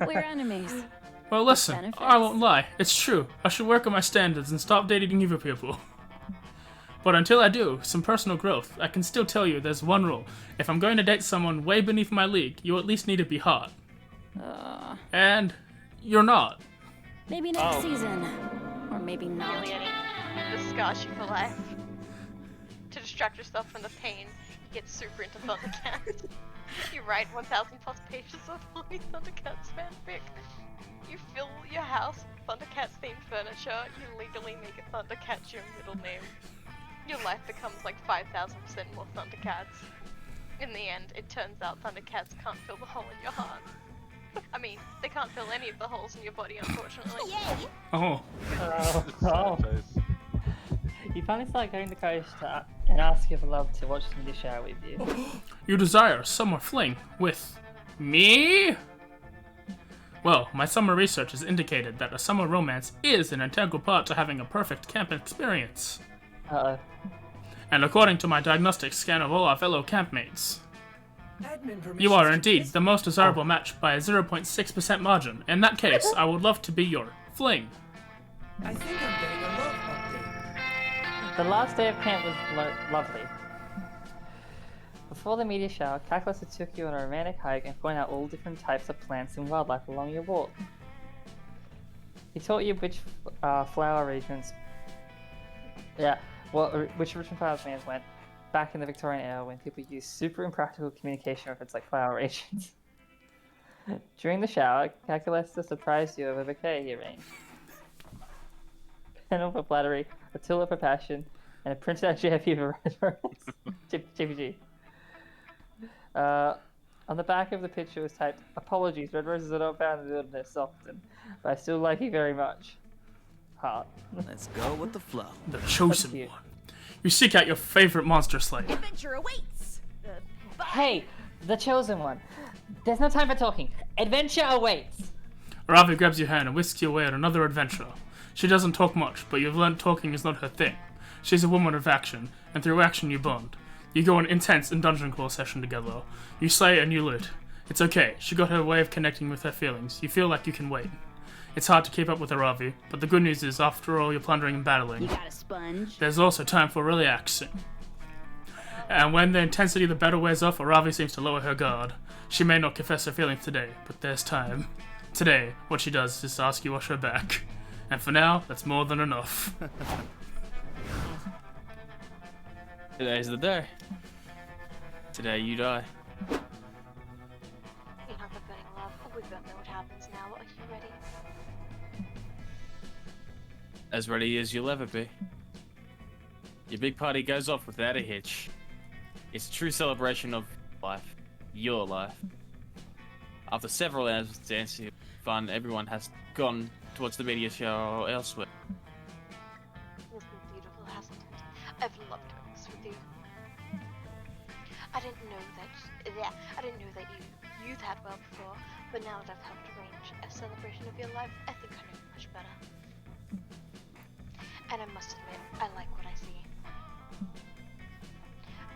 We're enemies. Well, listen, Benefits. I won't lie. It's true. I should work on my standards and stop dating evil people. But until I do, some personal growth, I can still tell you there's one rule. If I'm going to date someone way beneath my league, you at least need to be hot. And you're not. Maybe next season. Or maybe not. This scars you for life. To distract yourself from the pain, you get super into Thundercats. You write 1,000 plus pages of only Thundercats fanfic. You fill your house with Thundercats themed furniture. You legally make it Thundercats your middle name. Your life becomes like 5,000% more Thundercats. In the end, it turns out Thundercats can't fill the hole in your heart. I mean, they can't fill any of the holes in your body, unfortunately. Yay! Oh. Oh. You finally start getting the courage to and ask your beloved to watch the media shower with you. You desire a summer fling with me? Well, my summer research has indicated that a summer romance is an integral part to having a perfect camp experience. Uh-oh. And according to my diagnostic scan of all our fellow campmates, you are indeed the most desirable match by a 0.6% margin. In that case, I would love to be your fling. I think I'm getting a love update. The last day of camp was lovely. Before the media shower, Calculus took you on a romantic hike and pointed out all different types of plants and wildlife along your walk. He taught you which flower regions, which richmond flowers lands went back in the Victorian era when people used super impractical communication methods like flower regions. During the shower, Calculus surprised you with a bouquet he arranged. Petal for flattery, a tulip for passion, and a printed out JP for red rose. JPG. On the back of the picture was typed, "Apologies, red roses are not found in the wilderness often, but I still like you very much. Heart." Let's go with the flow. The chosen one. You seek out your favorite monster slayer. Adventure awaits. Hey, the chosen one. There's no time for talking. Adventure awaits. Ravi grabs your hand and whisks you away on another adventure. She doesn't talk much, but you've learned talking is not her thing. She's a woman of action, and through action you bond. You go on intense and dungeon crawl session together. You slay and you loot. It's okay, she got her way of connecting with her feelings. You feel like you can wait. It's hard to keep up with Aravi, but the good news is, after all your plundering and battling, You got a sponge? there's also time for relaxing. And when the intensity of the battle wears off, Aravi seems to lower her guard. She may not confess her feelings today, but there's time. Today, what she does is to ask you to wash her back. And for now, that's more than enough. Today's the day. Today you die. You have a burning love. We don't know what happens now. Are you ready? As ready as you'll ever be. Your big party goes off without a hitch. It's a true celebration of life. Your life. After several hours of dancing and fun, everyone has gone towards the media show or elsewhere. It's been beautiful, hasn't it? I've loved doing this with you. I didn't know that you'd had well before, but now that I've helped arrange a celebration of your life, I think I know you much better. And I must admit, I like what I see.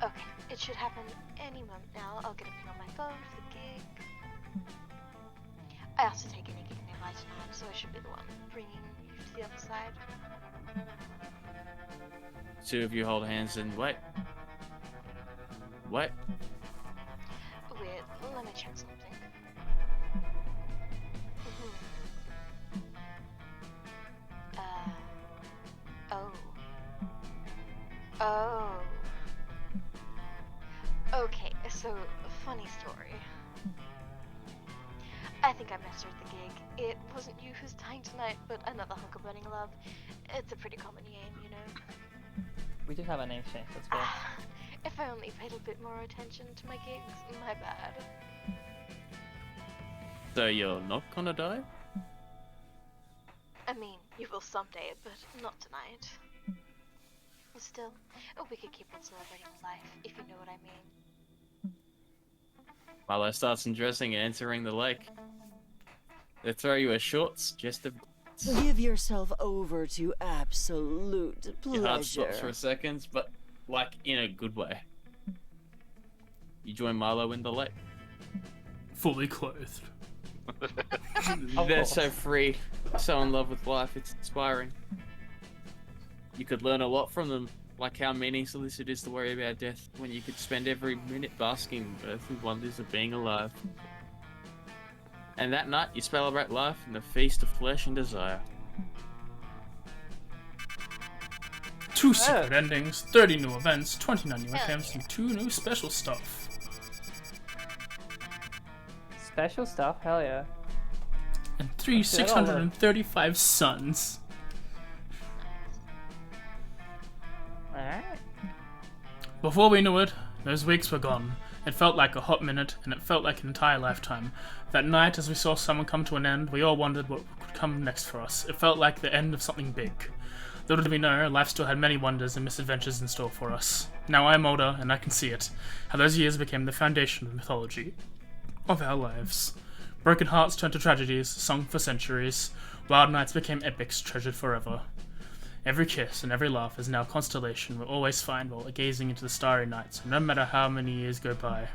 Okay, it should happen any moment now. I'll get a ping on my phone for the gig. I also take any gig nearby tonight, so I should be the one bringing you to the other side. Two of you hold hands and wait. Wait. Wait, let me check something. Oh. Oh. Okay, so, funny story. I think I messed with the gig. It wasn't you who's dying tonight, but another hunk of burning love. It's a pretty common name, you know. We do have a name change, that's fair. If I only paid a bit more attention to my gigs, my bad. So you're not gonna die? I mean, you will someday, but not tonight. Still, we could keep on celebrating life, if you know what I mean. Milo starts undressing and entering the lake. They throw you a short suggestive glance. Give yourself over to absolute pleasure. Your heart stops for a second, but like in a good way. You join Milo in the lake. Fully clothed. They're so free, so in love with life, it's inspiring. You could learn a lot from them, like how meaningless it is to worry about death when you could spend every minute basking in earthly wonders of being alive. And that night, you celebrate life in the feast of flesh and desire. 2 secret endings, 30 new events, 29 new attempts, and 2 new special stuff. Special stuff? Hell yeah. And 3 635 suns. Alright. Before we knew it, those weeks were gone. It felt like a hot minute, and it felt like an entire lifetime. That night, as we saw someone come to an end, we all wondered what could come next for us. It felt like the end of something big. Little did we know, life still had many wonders and misadventures in store for us. Now I am older, and I can see it. How those years became the foundation of the mythology of our lives. Broken hearts turned to tragedies, sung for centuries. Wild nights became epics, treasured forever. Every kiss and every laugh is now a constellation we'll always find while gazing into the starry night, so no matter how many years go by.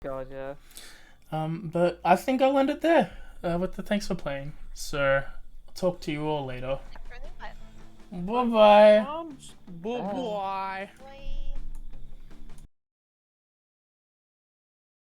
God, yeah. But I think I'll end it there. With the thanks for playing. So, I'll talk to you all later. Bye-bye. Bye-bye.